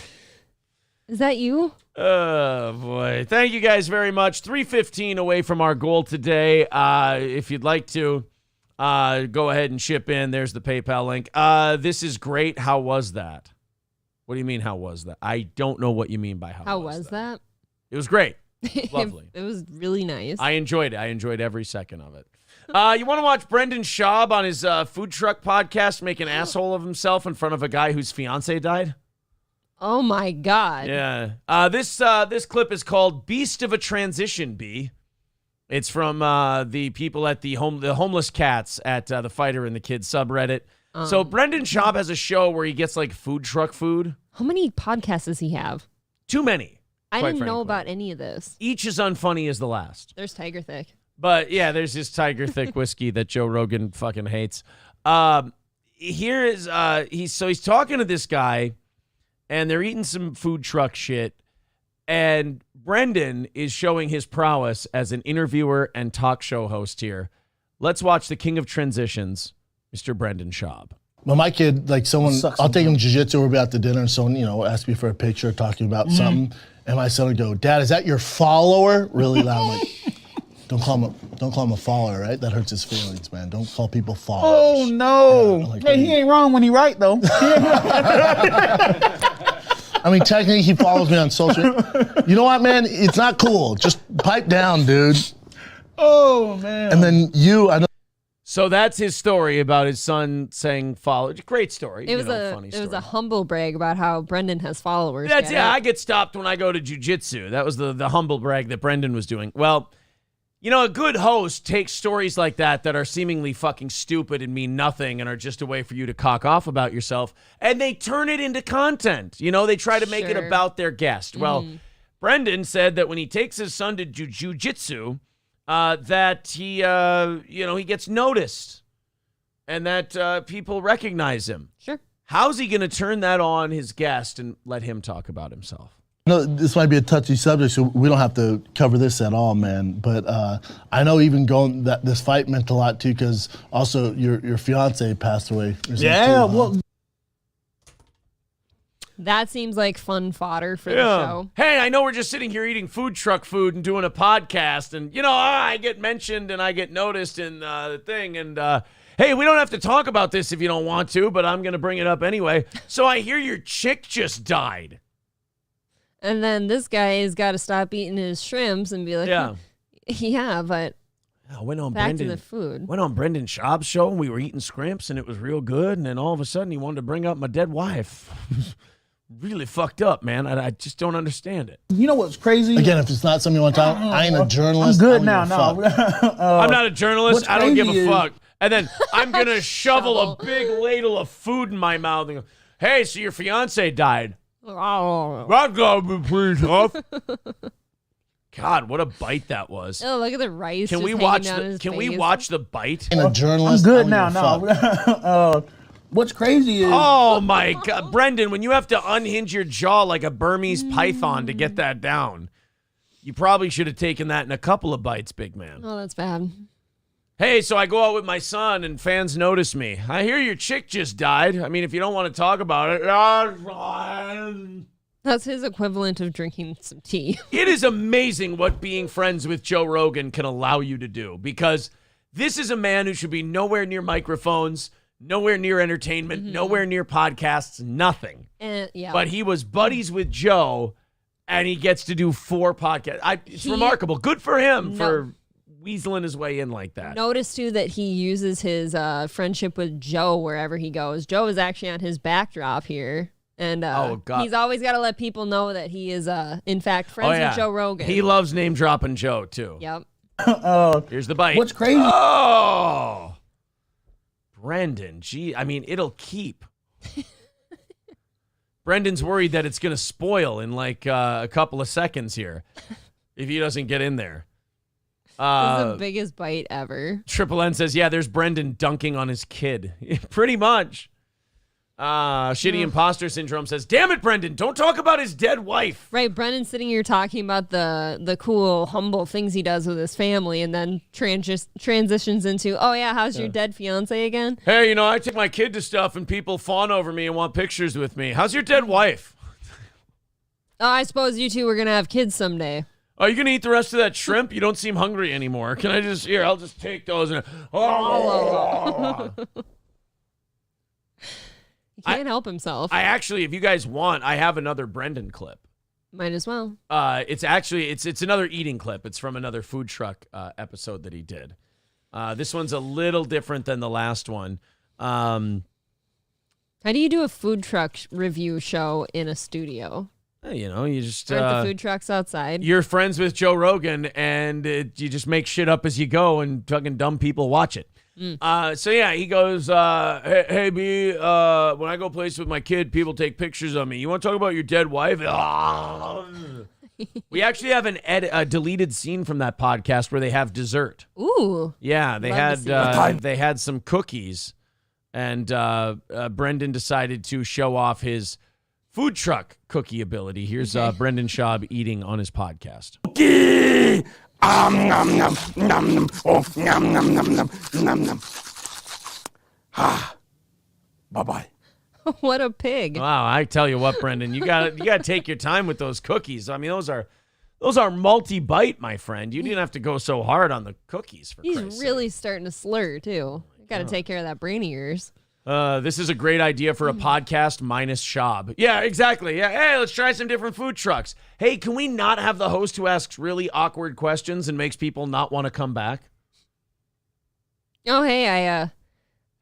Is that you? Oh, boy. Thank you guys very much. 3:15 away from our goal today. If you'd like to, go ahead and chip in. There's the PayPal link. This is great. How was that? What do you mean, how was that? I don't know what you mean by how was that? It was great. Lovely. It was really nice. I enjoyed it. I enjoyed every second of it. You want to watch Brendan Schaub on his food truck podcast make an asshole of himself in front of a guy whose fiance died? Oh, my God. Yeah. This clip is called Beast of a Transition, B. It's from the people at the homeless cats at the Fighter and the Kids subreddit. So Brendan Schaub has a show where he gets like food truck food. How many podcasts does he have? Too many. I didn't know about any of this. Each is unfunny as the last. There's Tiger Thick. But yeah, there's this Tiger Thick whiskey that Joe Rogan fucking hates. Here is he's talking to this guy, and they're eating some food truck shit, And Brendan is showing his prowess as an interviewer and talk show host here. Let's watch the king of transitions, Mr. Brendan Schaub. Well, my kid, like I'll take him to jiu-jitsu, we'll be out to dinner, and someone, ask me for a picture, talking about something, and my son would go, Dad, is that your follower? Really loud. I'm like, don't call him a follower, right? That hurts his feelings, man. Don't call people followers. Oh, no. Yeah, like, hey, he ain't wrong when he right, though. I mean, technically, he follows me on social. You know what, man? It's not cool. Just pipe down, dude. Oh, man. And then I know. So that's his story about his son saying follow. Great story. It was funny story. It was a humble brag about how Brendan has followers. I get stopped when I go to jiu-jitsu. That was the humble brag that Brendan was doing. Well, a good host takes stories like that are seemingly fucking stupid and mean nothing and are just a way for you to cock off about yourself, and they turn it into content. They try to make it about their guest. Well, Brendan said that when he takes his son to jiu-jitsu, that he gets noticed and that people recognize him. Sure. How's he going to turn that on his guest and let him talk about himself? No, this might be a touchy subject, so we don't have to cover this at all, man. But I know even this fight meant a lot too, because also your fiance passed away. Yeah, well. That seems like fun fodder for the show. Hey, I know we're just sitting here eating food truck food and doing a podcast, and I get mentioned and I get noticed in the thing, and hey, we don't have to talk about this if you don't want to, but I'm going to bring it up anyway. So I hear your chick just died. And then this guy has got to stop eating his shrimps and be like, yeah, but back to the food. Went on Brendan Schaub's show, and we were eating scrimps, and it was real good, and then all of a sudden he wanted to bring up my dead wife. Really fucked up, man. I just don't understand it. You know what's crazy? Again, if it's not something you want to talk, I ain't a journalist. I'm good now. No, I'm not a journalist. I don't give a fuck. And then I'm going to shovel a big ladle of food in my mouth and go, hey, so your fiance died. Oh. That gotta be pretty tough. God, what a bite that was. Oh, look at the rice. Can we watch the bite? I'm a journalist. I'm good now. No. What's crazy is... Oh, my God. Brendan, when you have to unhinge your jaw like a Burmese python to get that down, you probably should have taken that in a couple of bites, big man. Oh, that's bad. Hey, so I go out with my son, and fans notice me. I hear your chick just died. I mean, if you don't want to talk about it... That's his equivalent of drinking some tea. It is amazing what being friends with Joe Rogan can allow you to do, because this is a man who should be nowhere near microphones, nowhere near entertainment, nowhere near podcasts, nothing. But he was buddies with Joe, and he gets to do 4 podcasts. It's remarkable. Good for him for weaseling his way in like that. Notice, too, that he uses his friendship with Joe wherever he goes. Joe is actually on his backdrop here. And he's always got to let people know that he is, in fact, friends with Joe Rogan. He loves name-dropping Joe, too. Yep. Here's the bite. What's crazy? Oh! Brendan, gee, I mean, it'll keep. Brendan's worried that it's going to spoil in like a couple of seconds here if he doesn't get in there. This is the biggest bite ever. Triple N says, yeah, there's Brendan dunking on his kid. Pretty much. Shitty Imposter Syndrome says, damn it, Brendan, don't talk about his dead wife. Right, Brendan's sitting here talking about the cool, humble things he does with his family, and then transitions into, oh yeah, how's your dead fiance again? Hey, I take my kid to stuff and people fawn over me and want pictures with me. How's your dead wife? Oh, I suppose you two are going to have kids someday. Are you going to eat the rest of that shrimp? You don't seem hungry anymore. Can I just, I'll just take those and... He can't help himself. I actually, if you guys want, I have another Brendan clip. Might as well. It's actually, it's another eating clip. It's from another food truck episode that he did. This one's a little different than the last one. How do you do a food truck review show in a studio? You just... Aren't the food trucks outside? You're friends with Joe Rogan, and you just make shit up as you go, and fucking dumb people watch it. So yeah, he goes, hey B, when I go places with my kid, people take pictures of me. You want to talk about your dead wife? We actually have a deleted scene from that podcast where they have dessert. Ooh. Yeah, they had some cookies, and Brendan decided to show off his food truck cookie ability. Here's Brendan Schaub eating on his podcast. Nom, nom, nom, nom. Oh, nom, nom, nom, nom, nom, nom. Ah. Bye-bye. What a pig. Wow, I tell you what, Brendan, you gotta take your time with those cookies. I mean, those are multi-bite, my friend. You didn't have to go so hard on the cookies, for Christ's He's really starting to slur, too. You got to take care of that brain of yours. This is a great idea for a podcast minus Schaub. Yeah, exactly. Yeah, hey, let's try some different food trucks. Hey, can we not have the host who asks really awkward questions and makes people not want to come back? Oh, hey,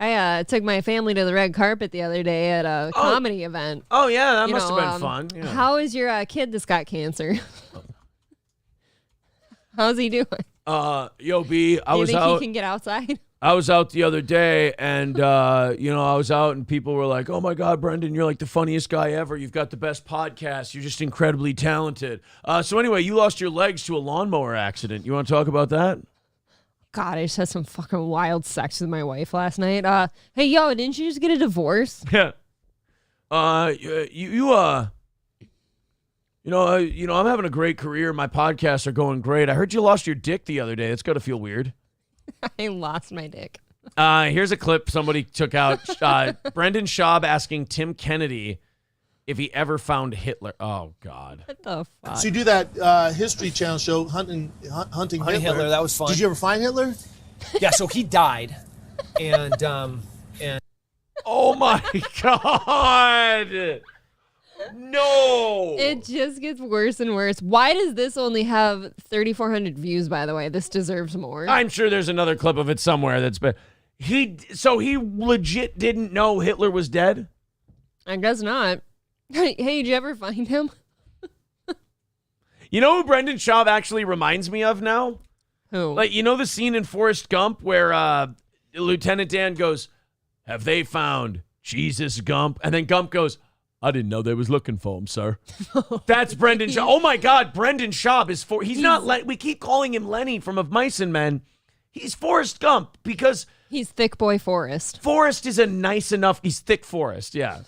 I took my family to the red carpet the other day at a comedy event. Oh, yeah, that must have been fun. Yeah. How is your kid that's got cancer? How's he doing? Yo, B, I Do you was think out. he can get outside? I was out the other day, and, I was out, and people were like, oh, my God, Brendan, you're like the funniest guy ever. You've got the best podcast. You're just incredibly talented. So anyway, you lost your legs to a lawnmower accident. You want to talk about that? God, I just had some fucking wild sex with my wife last night. Hey, yo, didn't you just get a divorce? Yeah. I'm having a great career. My podcasts are going great. I heard you lost your dick the other day. It's got to feel weird. I lost my dick. Here's a clip somebody took out. Brendan Schaub asking Tim Kennedy if he ever found Hitler. Oh, God. What the fuck? So you do that History Channel show, Hunting Hitler. That was fun. Did you ever find Hitler? Yeah, so he died, and oh my God. No. It just gets worse and worse. Why does this only have 3,400 views, by the way? This deserves more. I'm sure there's another clip of it somewhere that's been. He legit didn't know Hitler was dead? I guess not. Hey, did you ever find him? You know who Brendan Schaub actually reminds me of now? Who? Like, you know the scene in Forrest Gump where Lieutenant Dan goes, have they found Jesus Gump? And then Gump goes, I didn't know they was looking for him, sir. That's Brendan Schaub. Oh, my God, Brendan Schaub is he's not, we keep calling him Lenny from Of Mice and Men. He's Forrest Gump because... He's Thick Boy Forrest. Forrest is he's Thick Forrest, yeah.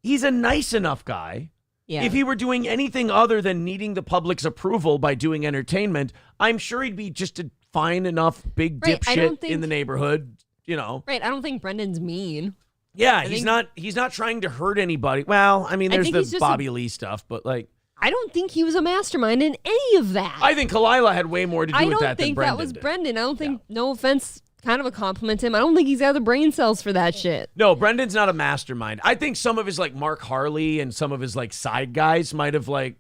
He's a nice enough guy. Yeah. If he were doing anything other than needing the public's approval by doing entertainment, I'm sure he'd be just a fine enough big dipshit in the neighborhood, Right, I don't think Brendan's mean. Yeah, he's not trying to hurt anybody. Well, I mean, there's the Bobby Lee stuff, but like... I don't think he was a mastermind in any of that. I think Kalila had way more to do with that than Brendan. I don't think that was Brendan. I don't think, no offense, kind of a compliment to him. I don't think he's got the brain cells for that shit. No, Brendan's not a mastermind. I think some of his like Mark Harley and some of his like side guys might have like,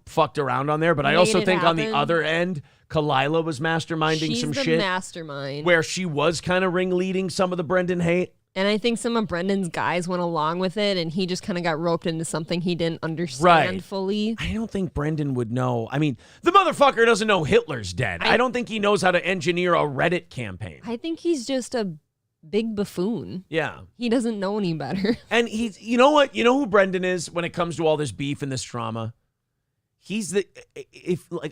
fucked around on there. But I also think on the other end, Kalila was masterminding some shit. She's the mastermind. Where she was kind of ringleading some of the Brendan hate. And I think some of Brendan's guys went along with it, and he just kind of got roped into something he didn't understand fully. I don't think Brendan would know. I mean, the motherfucker doesn't know Hitler's dead. I don't think he knows how to engineer a Reddit campaign. I think he's just a big buffoon. Yeah. He doesn't know any better. And he's, you know what? You know who Brendan is when it comes to all this beef and this drama? He's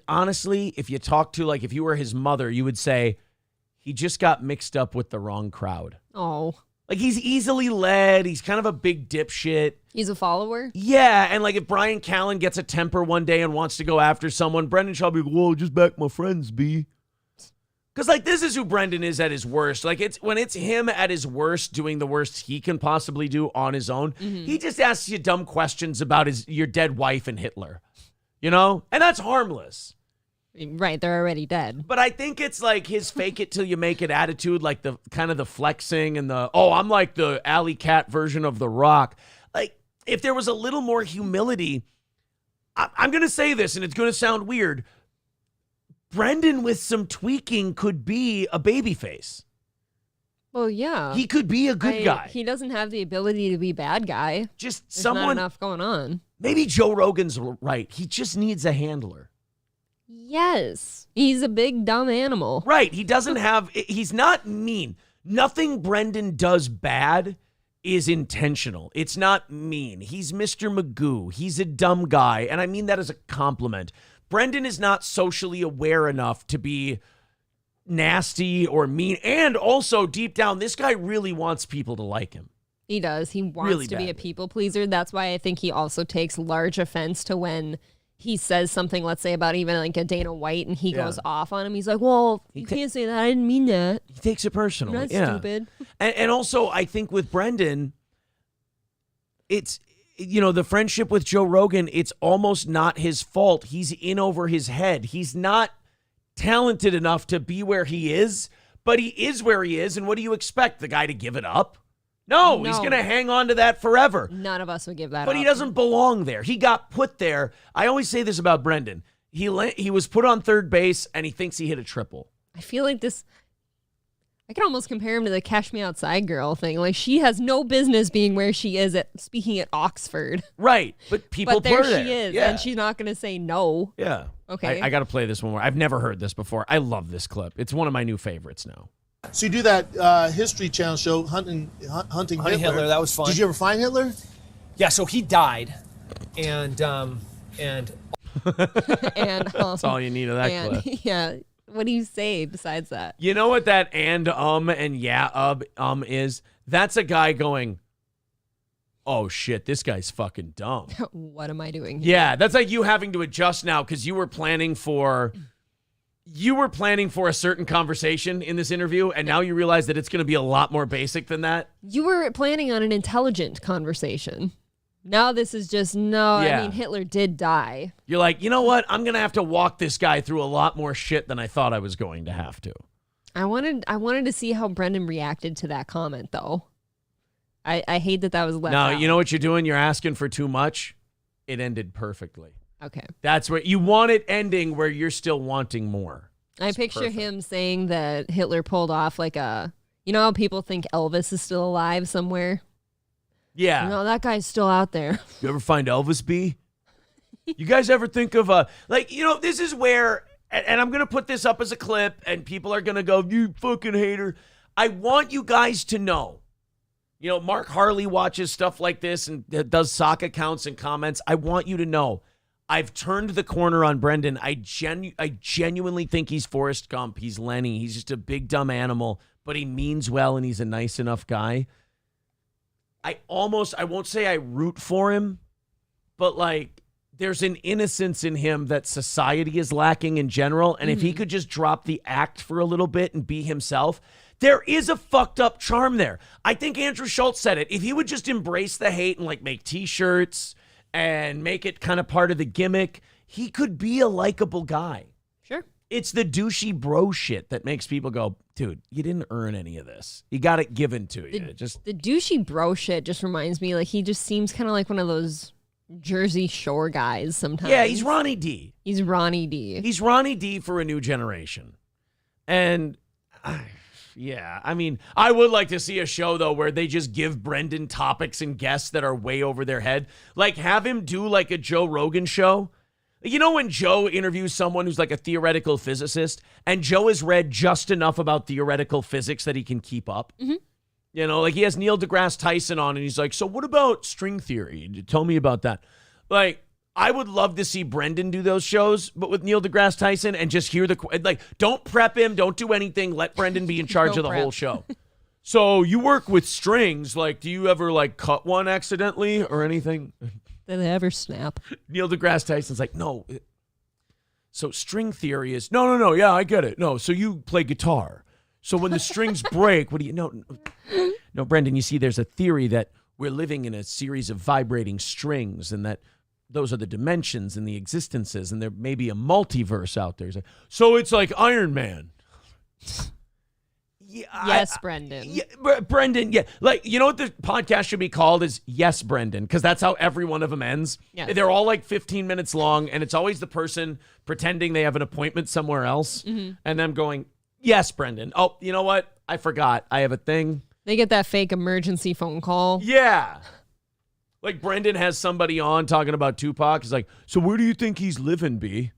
honestly, if you talk to, if you were his mother, you would say, he just got mixed up with the wrong crowd. Oh. Like, he's easily led. He's kind of a big dipshit. He's a follower? Yeah, and if Brian Callen gets a temper one day and wants to go after someone, Brendan Schaub will be like, whoa, just back my friends, B. Because, this is who Brendan is at his worst. When it's him at his worst, doing the worst he can possibly do on his own, he just asks you dumb questions about your dead wife and Hitler. And that's harmless. Right, they're already dead. But I think it's his fake it till you make it attitude, the kind of the flexing and I'm like the alley cat version of The Rock. If there was a little more humility, I'm going to say this and it's going to sound weird. Brendan with some tweaking could be a babyface. Well, yeah. He could be a good guy. He doesn't have the ability to be bad guy. There's not enough going on. Maybe Joe Rogan's right. He just needs a handler. Yes. He's a big, dumb animal. Right. He's not mean. Nothing Brendan does bad is intentional. It's not mean. He's Mr. Magoo. He's a dumb guy. And I mean that as a compliment. Brendan is not socially aware enough to be nasty or mean. And also, deep down, this guy really wants people to like him. He does. He wants Really to be a badly. people pleaser. That's why I think he also takes large offense to when he says something, let's say, about even like a Dana White, and he goes off on him. He's like, well, you can't say that. I didn't mean that. He takes it personally. I'm not yeah. stupid. And also, I think with Brendan, it's, the friendship with Joe Rogan, it's almost not his fault. He's in over his head. He's not talented enough to be where he is, but he is where he is. And what do you expect? The guy to give it up? No, he's going to hang on to that forever. None of us would give that up. But he doesn't belong there. He got put there. I always say this about Brendan. He was put on third base, and he thinks he hit a triple. I feel like this, I can almost compare him to the Cash Me Outside girl thing. Like, she has no business being where she is speaking at Oxford. Right, but people But there put her she is, Yeah. and she's not going to say no. Yeah. Okay. I got to play this one more. I've never heard this before. I love this clip. It's one of my new favorites now. So you do that History Channel show, Hunting Hitler. That was fun. Did you ever find Hitler? Yeah, so he died, and And That's all you need of that clip. Yeah. What do you say besides that? You know what that and yeah is? That's a guy going, oh shit, this guy's fucking dumb. What am I doing here? Yeah, that's like you having to adjust now because you were planning for a certain conversation in this interview, and now you realize that it's going to be a lot more basic than that. You were planning on an intelligent conversation. Now this is just, I mean, Hitler did die. You're like, you know what? I'm going to have to walk this guy through a lot more shit than I thought I was going to have to. I wanted to see how Brendan reacted to that comment, though. I hate that was left out. You know what you're doing? You're asking for too much. It ended perfectly. Okay. That's what you want it ending where you're still wanting more. I picture him saying that Hitler pulled off like how people think Elvis is still alive somewhere? Yeah. No, that guy's still out there. You ever find Elvis B? You guys ever think of this is where, and I'm going to put this up as a clip and people are going to go, you fucking hater. I want you guys to know, Mark Harley watches stuff like this and does sock accounts and comments. I want you to know, I've turned the corner on Brendan. I genuinely think he's Forrest Gump. He's Lenny. He's just a big dumb animal, but he means well and he's a nice enough guy. I won't say I root for him, but like there's an innocence in him that society is lacking in general. And if he could just drop the act for a little bit and be himself, there is a fucked up charm there. I think Andrew Schultz said it. If he would just embrace the hate and like make t-shirts and make it kind of part of the gimmick, he could be a likable guy. Sure. It's the douchey bro shit that makes people go, dude, you didn't earn any of this. You got it given to you. The douchey bro shit just reminds me, like, he just seems kind of like one of those Jersey Shore guys sometimes. Yeah, he's Ronnie D. He's Ronnie D. He's Ronnie D for a new generation. And I mean, I would like to see a show, though, where they just give Brendan topics and guests that are way over their head. Like, have him do, like, a Joe Rogan show. You know when Joe interviews someone who's like a theoretical physicist, and Joe has read just enough about theoretical physics that he can keep up? Mm-hmm. Like he has Neil deGrasse Tyson on, and he's like, so what about string theory? Tell me about that. Like, I would love to see Brendan do those shows, but with Neil deGrasse Tyson and just hear don't prep him, don't do anything. Let Brendan be in charge of the whole show. So you work with strings. Like, do you ever like cut one accidentally or anything? Did they ever snap? Neil deGrasse Tyson's like, no. So string theory is, no. Yeah, I get it. No, so you play guitar. So when the strings break, what do you know? No, Brendan, you see, there's a theory that we're living in a series of vibrating strings and that those are the dimensions and the existences, and there may be a multiverse out there. So it's like Iron Man. Yeah, yes, Brendan. Yeah, Brendan, yeah. Like, you know what the podcast should be called is Yes, Brendan, because that's how every one of them ends. Yes. They're all like 15 minutes long, and it's always the person pretending they have an appointment somewhere else, and them going, yes, Brendan. Oh, you know what? I forgot. I have a thing. They get that fake emergency phone call. Yeah. Like Brendan has somebody on talking about Tupac. He's like, so where do you think he's living, B?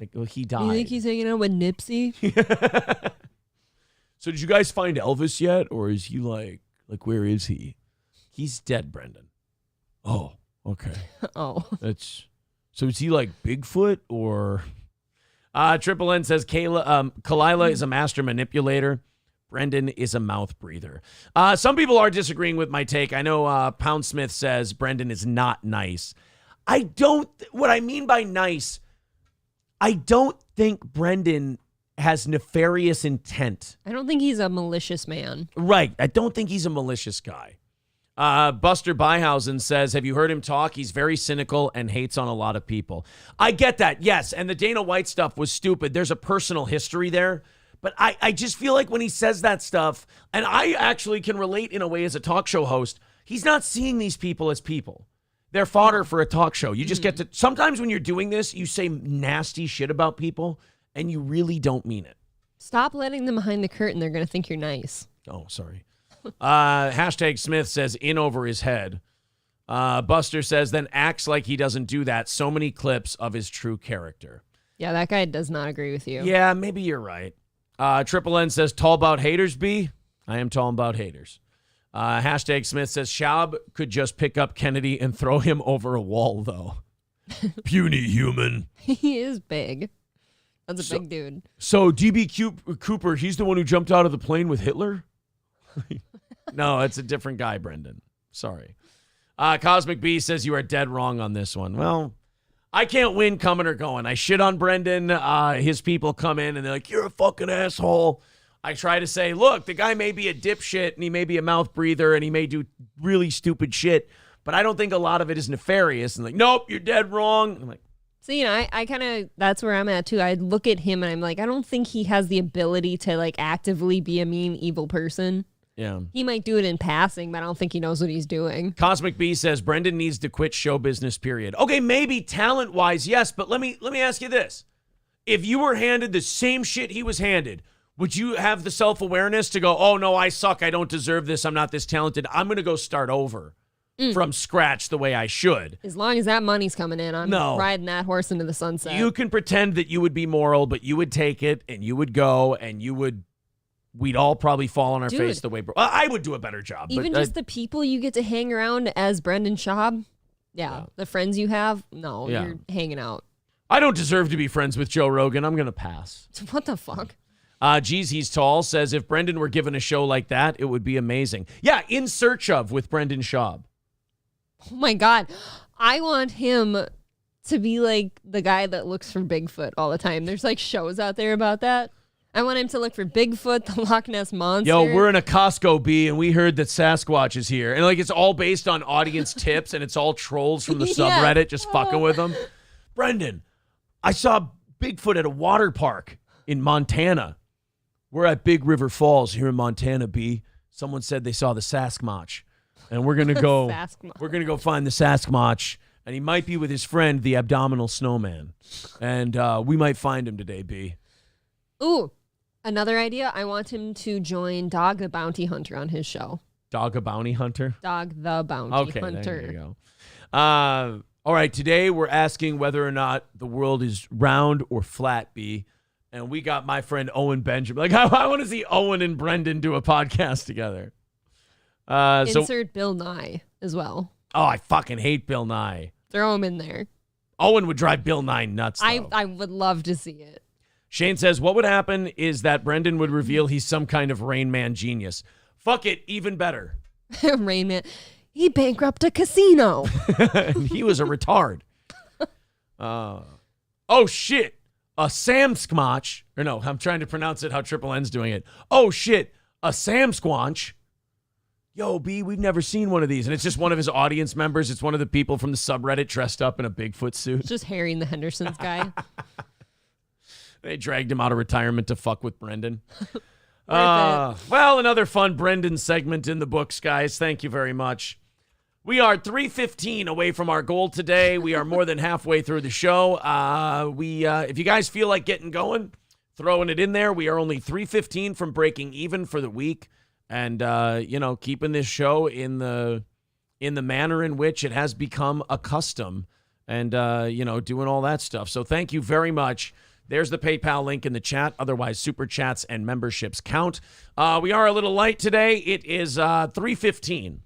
Like, well, he died. You think he's hanging out with Nipsey? So did you guys find Elvis yet? Or is he like where is he? He's dead, Brendan. Oh, okay. Oh. So is he like Bigfoot or... Triple N says Kalila is a master manipulator. Brendan is a mouth breather. Some people are disagreeing with my take. I know Poundsmith says Brendan is not nice. What I mean by nice, I don't think Brendan has nefarious intent. I don't think he's a malicious man. Right. I don't think he's a malicious guy. Buster Beihausen says, have you heard him talk? He's very cynical and hates on a lot of people. I get that, yes. And the Dana White stuff was stupid. There's a personal history there. But I just feel like when he says that stuff, and I actually can relate in a way as a talk show host, he's not seeing these people as people. They're fodder for a talk show. You just get to, sometimes when you're doing this, you say nasty shit about people, and you really don't mean it. Stop letting them behind the curtain. They're going to think you're nice. Oh, sorry. Hashtag Smith says in over his head. Buster says then acts like he doesn't do that. So many clips of his true character. Yeah, that guy does not agree with you. Yeah, maybe you're right. Triple N says tall about haters, B. I am tall about haters. Hashtag Smith says Schaub could just pick up Kennedy and throw him over a wall, though. Puny human. He is big. That's a big dude. So DB Cooper, he's the one who jumped out of the plane with Hitler? No, it's a different guy, Brendan. Sorry. Cosmic B says you are dead wrong on this one. Well, I can't win coming or going. I shit on Brendan. His people come in and they're like, you're a fucking asshole. I try to say, look, the guy may be a dipshit and he may be a mouth breather and he may do really stupid shit, but I don't think a lot of it is nefarious. And like, nope, you're dead wrong. I'm like, so, you know, I kind of, that's where I'm at too. I look at him and I'm like, I don't think he has the ability to like actively be a mean, evil person. yeah. He might do it in passing, but I don't think he knows what he's doing. Cosmic B says Brendan needs to quit show business, period. Okay, maybe talent-wise, yes, but let me ask you this. If you were handed the same shit he was handed, would you have the self-awareness to go, oh, no, I suck, I don't deserve this, I'm not this talented, I'm going to go start over from scratch the way I should? As long as that money's coming in, I'm riding that horse into the sunset. You can pretend that you would be moral, but you would take it, and you would go, and we'd all probably fall on our face the way I would do a better job. Even just the people you get to hang around as Brendan Schaub, the friends you have, you're hanging out. I don't deserve to be friends with Joe Rogan. I'm going to pass. What the fuck? Geez, he's tall says if Brendan were given a show like that, it would be amazing. Yeah, In Search Of with Brendan Schaub. Oh my God. I want him to be like the guy that looks for Bigfoot all the time. There's like shows out there about that. I want him to look for Bigfoot, the Loch Ness Monster. Yo, we're in a Costco, B, and we heard that Sasquatch is here. And like it's all based on audience tips, and it's all trolls from the subreddit just fucking with them. Brendan, I saw Bigfoot at a water park in Montana. We're at Big River Falls here in Montana, B. Someone said they saw the Sasquatch. And we're gonna go find the Sasquatch, and he might be with his friend, the Abdominal Snowman. And we might find him today, B. Ooh, another idea. I want him to join Dog the Bounty Hunter on his show. Dog a Bounty Hunter? Dog the Bounty Hunter. There you go. All right, today we're asking whether or not the world is round or flat, B. And we got my friend Owen Benjamin. Like, I want to see Owen and Brendan do a podcast together. Insert Bill Nye as well. Oh, I fucking hate Bill Nye. Throw him in there. Owen would drive Bill Nye nuts, though. I would love to see it. Shane says, what would happen is that Brendan would reveal he's some kind of Rain Man genius. Fuck it, even better. Rain Man. He bankrupted a casino. He was a retard. Oh, shit. A Samsquatch. Or no, I'm trying to pronounce it how Triple N's doing it. Oh, shit. A Samsquatch. Yo, B, we've never seen one of these. And it's just one of his audience members. It's one of the people from the subreddit dressed up in a Bigfoot suit. It's just Harry and the Hendersons guy. They dragged him out of retirement to fuck with Brendan. Well, another fun Brendan segment in the books, guys. Thank you very much. We are 3:15 away from our goal today. We are more than halfway through the show. If you guys feel like getting going, throwing it in there, we are only 3:15 from breaking even for the week. And, keeping this show in the manner in which it has become a custom and, doing all that stuff. So thank you very much. There's the PayPal link in the chat. Otherwise, super chats and memberships count. We are a little light today. It is 3:15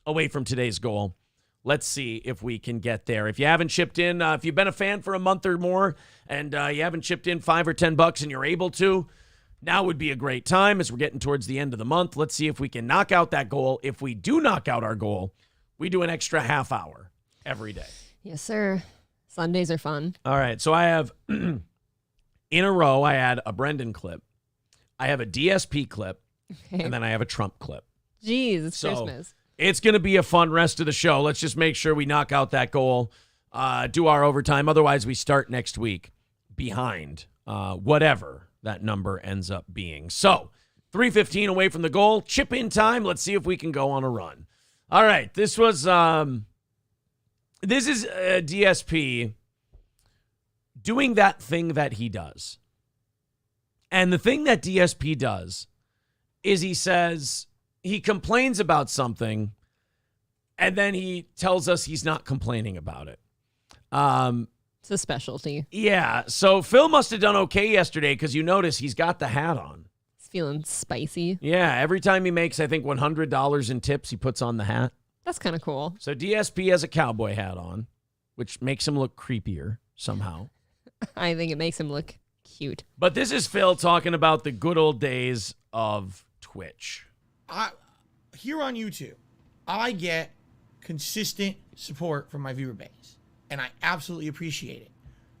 away from today's goal. Let's see if we can get there. If you haven't chipped in, if you've been a fan for a month or more and you haven't chipped in $5 or $10 and you're able to, Now would be a great time as we're getting towards the end of the month. Let's see if we can knock out that goal. If we do knock out our goal, we do an extra half hour every day. Yes, sir. Sundays are fun. All right. So I have, in a row, I had a Brendan clip. I have a DSP clip. Okay. And then I have a Trump clip. Jeez, it's So Christmas. it's going to be a fun rest of the show. Let's just make sure we knock out that goal, do our overtime. Otherwise, we start next week behind whatever that number ends up being. So 3:15 away from the goal. Chip in time. Let's see if we can go on a run. All right. This is DSP doing that thing that he does. And the thing that DSP does is he complains about something, and then he tells us he's not complaining about it. It's a specialty. Yeah, so Phil must have done okay yesterday because you notice he's got the hat on. He's feeling spicy. Yeah, every time he makes, I think, $100 in tips, he puts on the hat. That's kind of cool. So DSP has a cowboy hat on, which makes him look creepier somehow. I think it makes him look cute. But this is Phil talking about the good old days of Twitch. Here on YouTube, I get consistent support from my viewer base, and I absolutely appreciate it.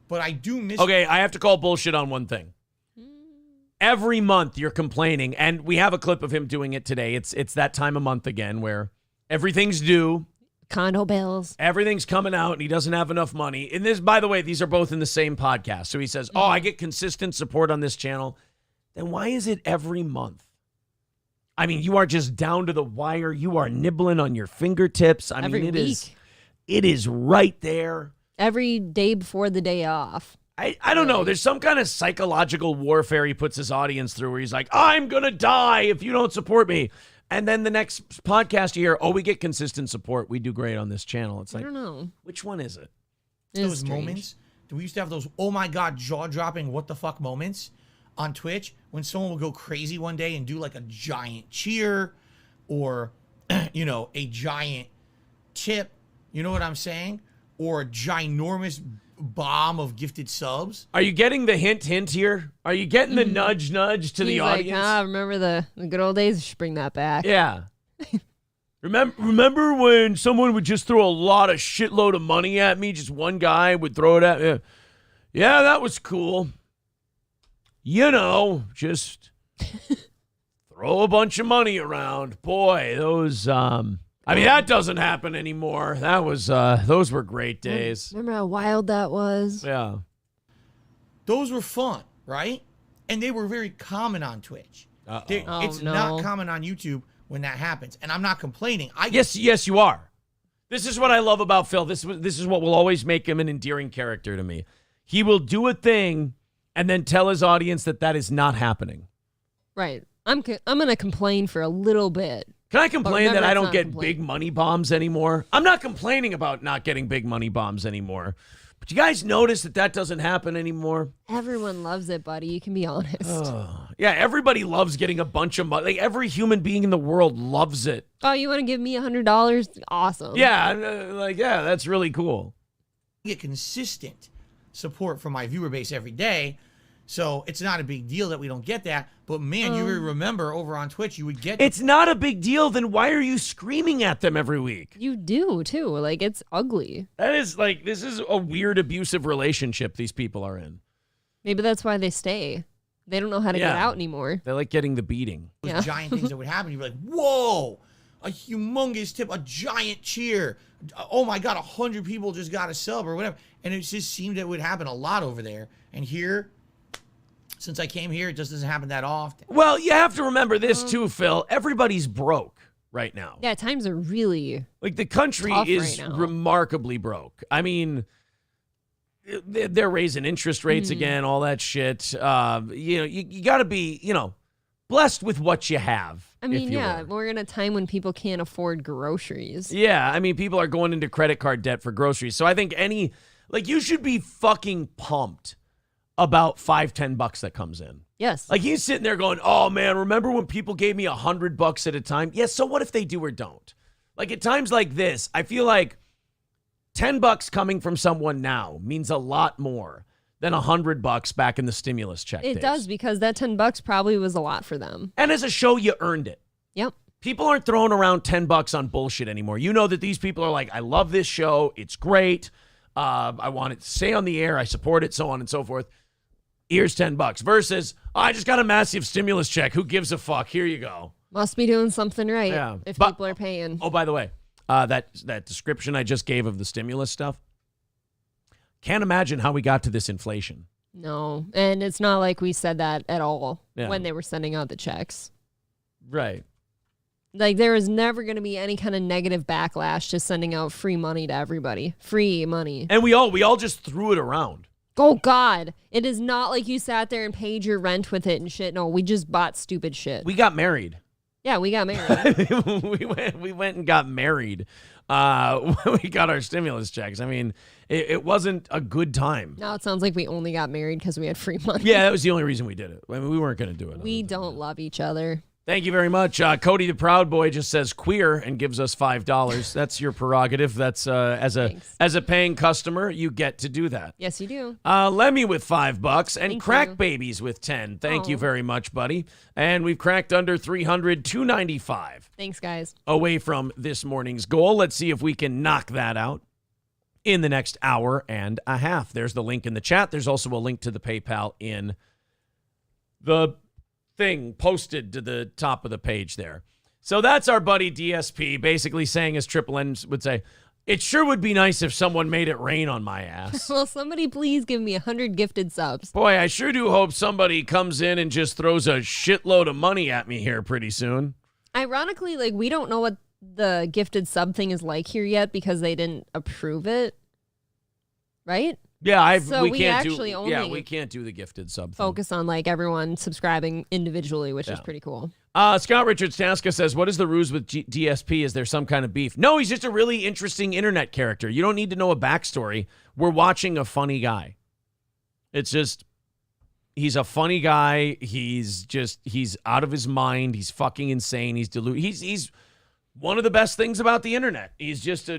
But I do miss... Okay, I have to call bullshit on one thing. Every month you're complaining, and we have a clip of him doing it today. It's that time of month again where everything's due. Condo bills. Everything's coming out, and he doesn't have enough money. And this, by the way, these are both in the same podcast. So he says, I get consistent support on this channel. Then why is it every month? I mean, you are just down to the wire. You are nibbling on your fingertips. I Every mean, week. it is right there. Every day before the day off. I don't know. There's some kind of psychological warfare he puts his audience through where he's like, I'm going to die if you don't support me. And then the next podcast you hear, we get consistent support. We do great on this channel. It's like, I don't know. Which one is it? Those moments. We used to have those, oh my God, jaw-dropping, what the fuck moments on Twitch when someone will go crazy one day and do like a giant cheer or, a giant tip. You know what I'm saying? Or a ginormous bomb of gifted subs. Are you getting the hint here? Are you getting the nudge to the audience? Like, remember the good old days? You should bring that back. Yeah. Remember when someone would just throw a lot of shitload of money at me? Just one guy would throw it at me. Yeah, that was cool. Just throw a bunch of money around. Boy, those that doesn't happen anymore. That was those were great days. Remember how wild that was? Yeah. Those were fun, right? And they were very common on Twitch. It's not common on YouTube when that happens. And I'm not complaining. Yes, you are. This is what I love about Phil. This is what will always make him an endearing character to me. He will do a thing and then tell his audience that is not happening. Right. I'm going to complain for a little bit. Can I complain that I don't get big money bombs anymore? I'm not complaining about not getting big money bombs anymore. But you guys notice that doesn't happen anymore? Everyone loves it, buddy. You can be honest. Yeah, everybody loves getting a bunch of money. Like, every human being in the world loves it. Oh, you want to give me $100? Awesome. Yeah, that's really cool. I get consistent support from my viewer base every day. So it's not a big deal that we don't get that. But man, you remember over on Twitch, you would get... It's not a big deal. Then why are you screaming at them every week? You do, too. Like, it's ugly. That is, this is a weird abusive relationship these people are in. Maybe that's why they stay. They don't know how to get out anymore. They like getting the beating. Those giant things that would happen. You'd be like, whoa, a humongous tip, a giant cheer. Oh my God, 100 people just got a sub or whatever. And it just seemed it would happen a lot over there. And here... Since I came here, it just doesn't happen that often. Well, you have to remember this too, Phil. Everybody's broke right now. Yeah, times are really the country is right now. Remarkably broke. I mean, they're raising interest rates again, all that shit. You got to be, blessed with what you have. I mean, we're in a time when people can't afford groceries. Yeah, I mean, people are going into credit card debt for groceries. So I think you should be fucking pumped about $5-10 that comes in. Yes. Like, he's sitting there going, oh man, remember when people gave me $100 at a time? Yes. So what if they do or don't? Like, at times like this, I feel like $10 coming from someone now means a lot more than $100 back in the stimulus check It days. does, because that $10 probably was a lot for them. And as a show, you earned it. Yep. People aren't throwing around $10 on bullshit anymore. You know that these people are like, I love this show. It's great. I want it to stay on the air. I support it, so on and so forth. Here's $10 versus, I just got a massive stimulus check. Who gives a fuck? Here you go. Must be doing something right Yeah. if But- people are paying. Oh, by the way, that description I just gave of the stimulus stuff, can't imagine how we got to this inflation. No. And it's not like we said that at all Yeah. when they were sending out the checks. Right. Like, there is never going to be any kind of negative backlash to sending out free money to everybody. Free money. And we all just threw it around. Oh, God. It is not like you sat there and paid your rent with it and shit. No, we just bought stupid shit. We got married. Yeah, we got married. we went and got married when we got our stimulus checks. I mean, it wasn't a good time. Now it sounds like we only got married because we had free money. Yeah, that was the only reason we did it. I mean, we weren't going to do it. We don't love each other. Thank you very much. Cody the Proud Boy just says queer and gives us $5. That's your prerogative. That's as a paying customer, you get to do that. Yes, you do. Lemmy with $5 and Thank Crack you. Babies with 10. Thank you Oh. very much, buddy. And we've cracked under 300, 295 Thanks, guys. away from this morning's goal. Let's see if we can knock that out in the next hour and a half. There's the link in the chat. There's also a link to the PayPal in the thing posted to the top of the page there. So that's our buddy DSP basically saying, as Triple N would say, it sure would be nice if someone made it rain on my ass. Well, somebody please give me 100 gifted subs. Boy, I sure do hope somebody comes in and just throws a shitload of money at me here pretty soon. Ironically, like, we don't know what the gifted sub thing is like here yet because they didn't approve it. Right? Yeah, So we we can't actually do. only Yeah, we can't do the gifted sub thing. Focus on, like, everyone subscribing individually, which is pretty cool. Scott Richards Taska says, what is the ruse with DSP? Is there some kind of beef? No, he's just a really interesting internet character. You don't need to know a backstory. We're watching a funny guy. It's just, he's a funny guy. He's out of his mind. He's fucking insane. He's he's one of the best things about the internet. He's just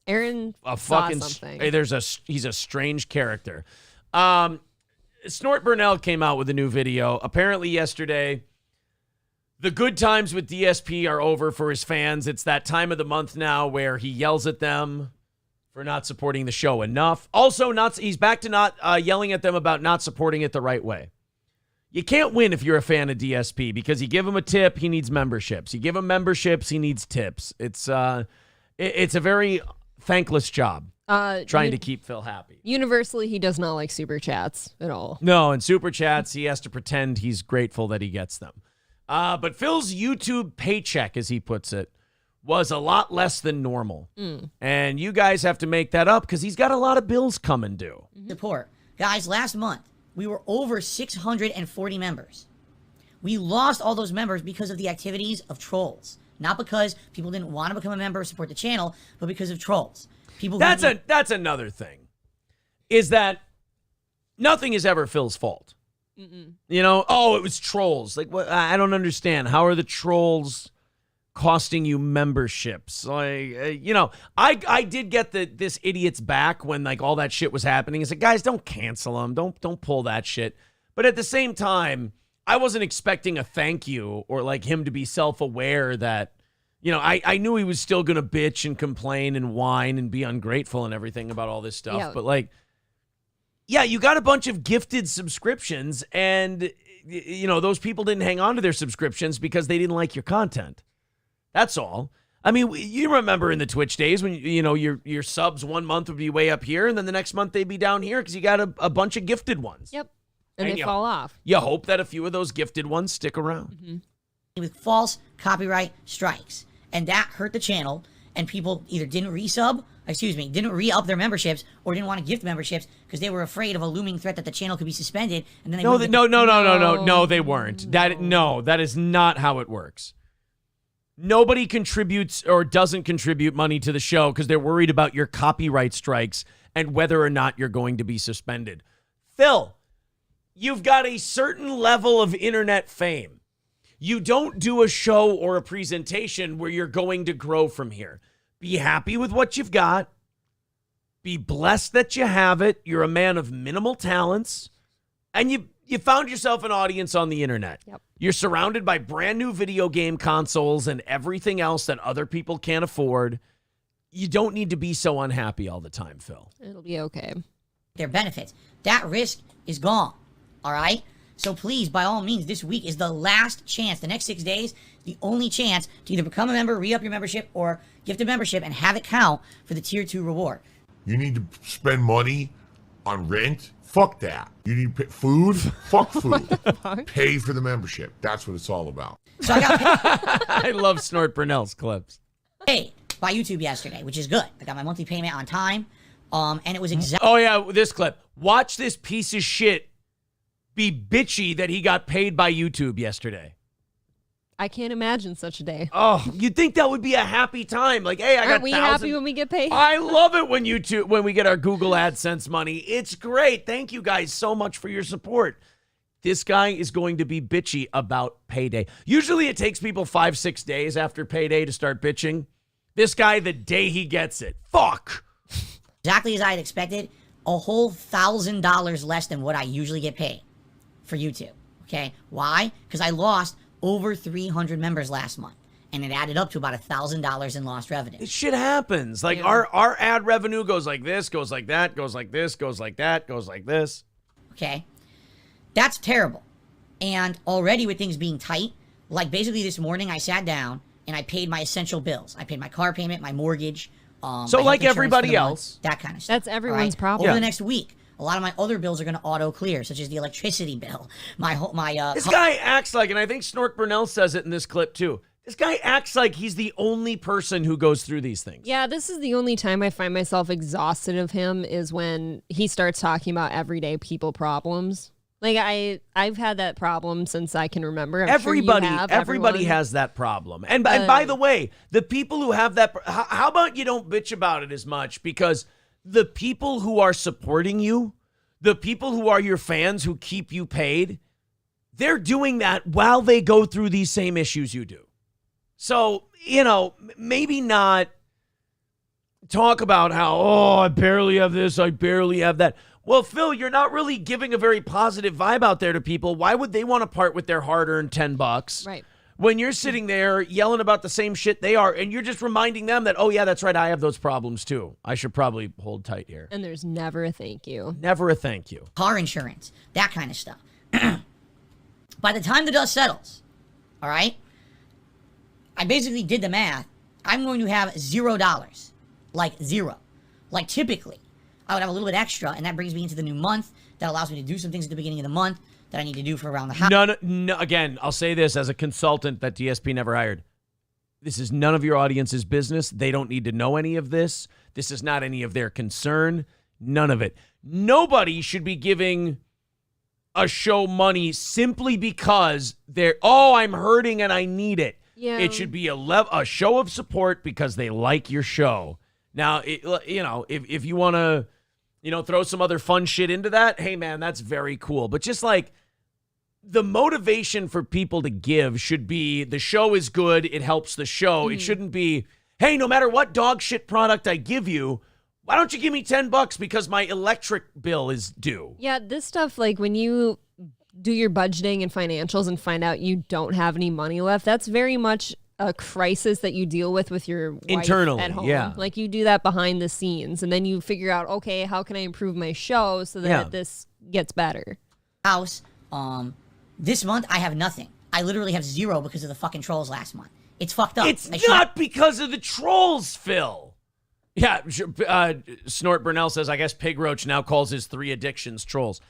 Aaron a saw fucking something. hey, he's a strange character. Snort Burnell came out with a new video apparently yesterday. The good times with DSP are over for his fans. It's that time of the month now where he yells at them for not supporting the show enough. Also, he's back to not yelling at them about not supporting it the right way. You can't win if you're a fan of DSP because you give him a tip, he needs memberships. You give him memberships, he needs tips. It's a very thankless job trying to keep Phil happy. Universally, he does not like super chats at all. No, in super chats, he has to pretend he's grateful that he gets them. But Phil's YouTube paycheck, as he puts it, was a lot less than normal. And you guys have to make that up because he's got a lot of bills coming due. Support. Guys, last month, we were over 640 members. We lost all those members because of the activities of trolls. Not because people didn't want to become a member or support the channel, but because of trolls. That's another thing, is that nothing is ever Phil's fault. You know, it was trolls. Like, what? I don't understand. How are the trolls costing you memberships? Like, I did get this idiot's back when like all that shit was happening. I said, guys, don't cancel him. Don't pull that shit. But at the same time, I wasn't expecting a thank you or like him to be self-aware that, I knew he was still going to bitch and complain and whine and be ungrateful and everything about all this stuff. Yeah. But like, yeah, you got a bunch of gifted subscriptions and, those people didn't hang on to their subscriptions because they didn't like your content. That's all. I mean, you remember in the Twitch days when, your subs 1 month would be way up here and then the next month they'd be down here because you got a bunch of gifted ones. Yep. And they fall off. You hope that a few of those gifted ones stick around. With false copyright strikes. And that hurt the channel, and people either didn't didn't re-up their memberships or didn't want to gift memberships because they were afraid of a looming threat that the channel could be suspended. And then they No, they weren't. That is not how it works. Nobody contributes or doesn't contribute money to the show because they're worried about your copyright strikes and whether or not you're going to be suspended. Phil, you've got a certain level of internet fame. You don't do a show or a presentation where you're going to grow from here. Be happy with what you've got. Be blessed that you have it. You're a man of minimal talents. And you found yourself an audience on the internet. Yep. You're surrounded by brand new video game consoles and everything else that other people can't afford. You don't need to be so unhappy all the time, Phil. It'll be okay. Their benefits. That risk is gone. All right? So please, by all means, this week is the last chance. The next 6 days, the only chance to either become a member, re-up your membership, or gift a membership and have it count for the Tier 2 reward. You need to spend money on rent? Fuck that. You need to pay food? Fuck food. Pay for the membership. That's what it's all about. So I got I love Snort Brunel's clips. paid by YouTube yesterday, which is good. I got my monthly payment on time, and it was exactly... Oh, yeah, this clip. Watch this piece of shit be bitchy that he got paid by YouTube yesterday. I can't imagine such a day. Oh, you'd think that would be a happy time. Like, hey, I got Aren't we happy when we get paid? I love it when we get our Google AdSense money. It's great. Thank you guys so much for your support. This guy is going to be bitchy about payday. Usually it takes people 5-6 days after payday to start bitching. This guy, the day he gets it. Fuck. Exactly as I had expected, a whole $1,000 less than what I usually get paid for YouTube. Okay? Why? Because I lost over 300 members last month, and it added up to about $1,000 in lost revenue. This shit happens. Like, our ad revenue goes like this, goes like that, goes like this, goes like that, goes like this. Okay? That's terrible. And already with things being tight, like basically this morning I sat down and I paid my essential bills. I paid my car payment, my mortgage. So my like health insurance everybody for the month, else. that kind of stuff. That's everyone's problem. Over the next week, a lot of my other bills are going to auto clear, such as the electricity bill. This guy acts like, and I think Snort Brunel says it in this clip too. This guy acts like he's the only person who goes through these things. Yeah, this is the only time I find myself exhausted of him is when he starts talking about everyday people problems. Like I've had that problem since I can remember. Everybody Everyone has that problem. And by the way, the people who have that, how about you don't bitch about it as much? Because the people who are supporting you, the people who are your fans who keep you paid, they're doing that while they go through these same issues you do. So, maybe not talk about how, I barely have this, I barely have that. Well, Phil, you're not really giving a very positive vibe out there to people. Why would they want to part with their hard-earned $10? Right. When you're sitting there yelling about the same shit they are, and you're just reminding them that, oh, yeah, that's right, I have those problems too. I should probably hold tight here. And there's never a thank you. Never a thank you. Car insurance, that kind of stuff. By the time the dust settles, all right, I basically did the math. I'm going to have $0. Like zero. Like typically, I would have a little bit extra, and that brings me into the new month. That allows me to do some things at the beginning of the month that I need to do for around the house. No, again, I'll say this as a consultant that DSP never hired. This is none of your audience's business. They don't need to know any of this. This is not any of their concern. None of it. Nobody should be giving a show money simply because I'm hurting and I need it. Yeah. It should be a show of support because they like your show. Now, if you want to, throw some other fun shit into that, hey, man, that's very cool. But just like the motivation for people to give should be the show is good. It helps the show. It shouldn't be, hey, no matter what dog shit product I give you, why don't you give me $10 because my electric bill is due? Yeah, this stuff, like when you do your budgeting and financials and find out you don't have any money left, that's very much a crisis that you deal with your wife internally at home. Yeah, like you do that behind the scenes, and then you figure out, okay, how can I improve my show so that this gets better? House, this month I have nothing. I literally have $0 because of the fucking trolls last month. It's fucked up. It's not because of the trolls, Phil. Yeah, Snort Brunel says, I guess Pig Roach now calls his 3 addictions trolls.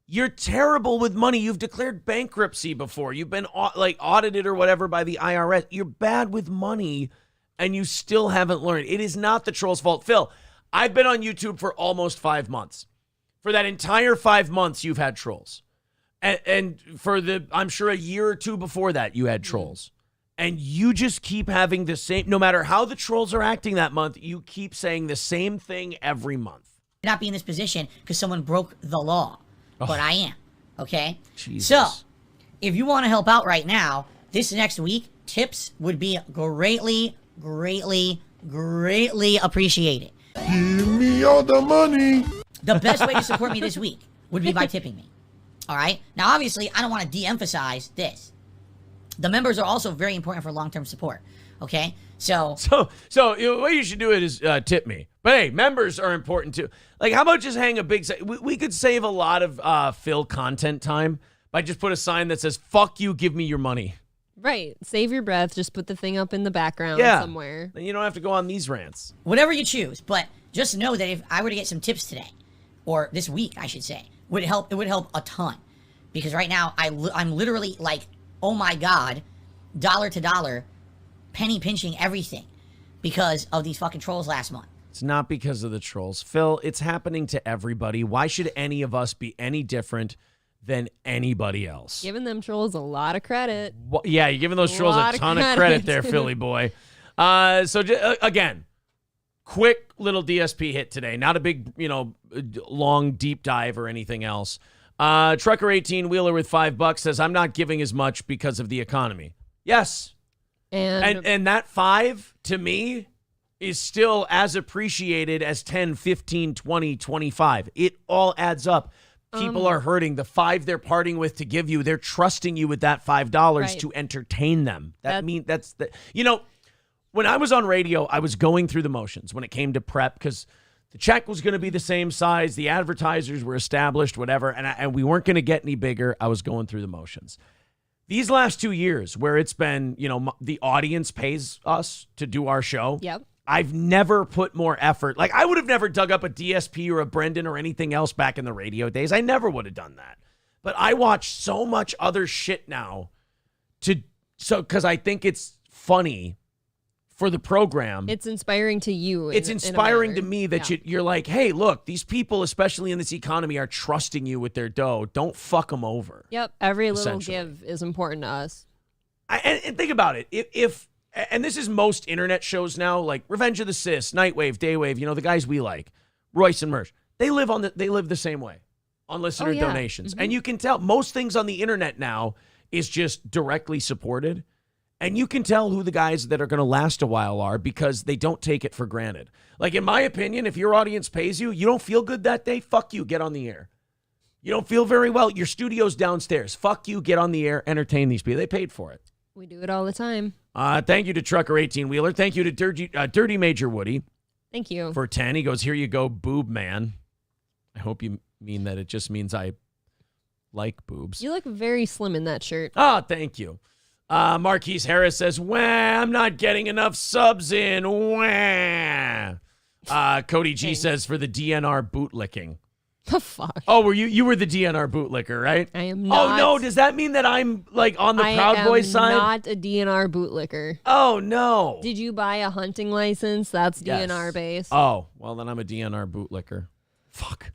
You're terrible with money. You've declared bankruptcy before. You've been audited or whatever by the IRS. You're bad with money, and you still haven't learned. It is not the troll's fault. Phil, I've been on YouTube for almost 5 months. For that entire 5 months, you've had trolls. And for I'm sure a year or two before that, you had trolls. And you just keep having the same, no matter how the trolls are acting that month, you keep saying the same thing every month. Not be in this position because someone broke the law. But I am, okay? Jesus. So, if you want to help out right now, this next week, tips would be greatly, greatly, greatly appreciated. Give me all the money. The best way to support me this week would be by tipping me. All right? Now, obviously, I don't want to de-emphasize this. The members are also very important for long-term support. Okay? So the way you should do it is tip me. But hey, members are important too. Like, how about just hang a big sign? We could save a lot of Phil content time by just put a sign that says, fuck you, give me your money. Right. Save your breath. Just put the thing up in the background somewhere. Then you don't have to go on these rants. whatever you choose, but just know that if I were to get some tips today, or this week, I should say, it would help a ton. Because right now, I'm literally like, oh my God, dollar to dollar, penny pinching everything because of these fucking trolls last month. It's not because of the trolls. Phil, it's happening to everybody. Why should any of us be any different than anybody else? Giving them trolls a lot of credit. Yeah, you're giving those trolls a ton of credit there, Philly boy. Again, quick little DSP hit today. Not a big, long deep dive or anything else. Trucker 18 Wheeler with $5 says, I'm not giving as much because of the economy. Yes. And that 5 to me is still as appreciated as 10, 15, 20, 25. It all adds up. People are hurting. The 5 they're parting with to give you, they're trusting you with that $5 to entertain them. When I was on radio, I was going through the motions when it came to prep because the check was going to be the same size. The advertisers were established, whatever, and we weren't going to get any bigger. I was going through the motions. These last 2 years where it's been, the audience pays us to do our show. Yep. I've never put more effort. Like, I would have never dug up a DSP or a Brendan or anything else back in the radio days. I never would have done that. But I watch so much other shit now because I think it's funny for the program. It's inspiring to you. It's inspiring to me that you're like, hey, look, these people, especially in this economy, are trusting you with their dough. Don't fuck them over. Yep. Every little give is important to us. And think about it. And this is most internet shows now, like Revenge of the Sis, Nightwave, Daywave, the guys we like, Royce and Mersh. They live the same way on listener donations. And you can tell most things on the internet now is just directly supported. And you can tell who the guys that are going to last a while are because they don't take it for granted. Like, in my opinion, if your audience pays you, you don't feel good that day, fuck you, get on the air. You don't feel very well, your studio's downstairs. Fuck you, get on the air, entertain these people. They paid for it. We do it all the time. Thank you to Trucker 18 Wheeler. Thank you to Dirty Major Woody. Thank you. For 10. He goes, here you go, boob man. I hope you mean that it just means I like boobs. You look very slim in that shirt. Oh, thank you. Marquise Harris says, wah, I'm not getting enough subs in. Wah. Cody G says, for the DNR bootlicking. The fuck? Oh, you were the DNR bootlicker, right? I am not. Oh, no. Does that mean that I'm like on the Proud Boys side? I am not a DNR bootlicker. Oh, no. Did you buy a hunting license? That's DNR based. Oh, well, then I'm a DNR bootlicker. Fuck.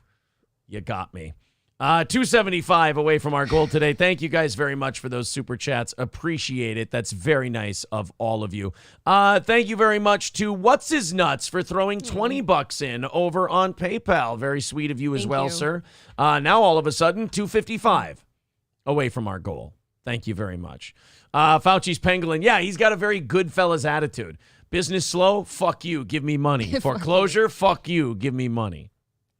You got me. 275 away from our goal today. Thank you guys very much for those super chats. Appreciate it. That's very nice of all of you. Thank you very much to What's His Nuts for throwing $20 in over on PayPal. Very sweet of you as well, sir. Now all of a sudden, 255 away from our goal. Thank you very much. Fauci's Pangolin. Yeah, he's got a very good fella's attitude. Business slow? Fuck you. Give me money. Foreclosure? Fuck you. Give me money.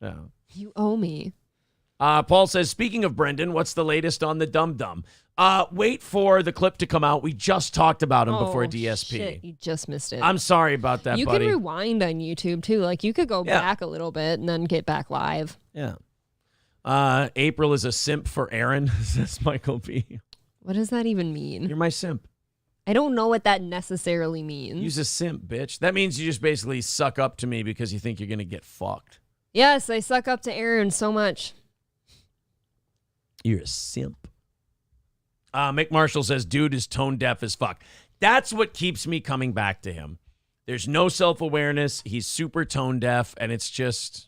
Yeah. You owe me. Paul says, speaking of Brendan, what's the latest on the dum-dum? Wait for the clip to come out. We just talked about him before DSP. Shit, you just missed it. I'm sorry about that, buddy. You can rewind on YouTube, too. Like, you could go back a little bit and then get back live. Yeah. April is a simp for Aaron, says Michael B. What does that even mean? You're my simp. I don't know what that necessarily means. Use a simp, bitch. That means you just basically suck up to me because you think you're going to get fucked. Yes, I suck up to Aaron so much. You're a simp. Mick Marshall says, dude is tone deaf as fuck. That's what keeps me coming back to him. There's no self-awareness. He's super tone deaf, and it's just,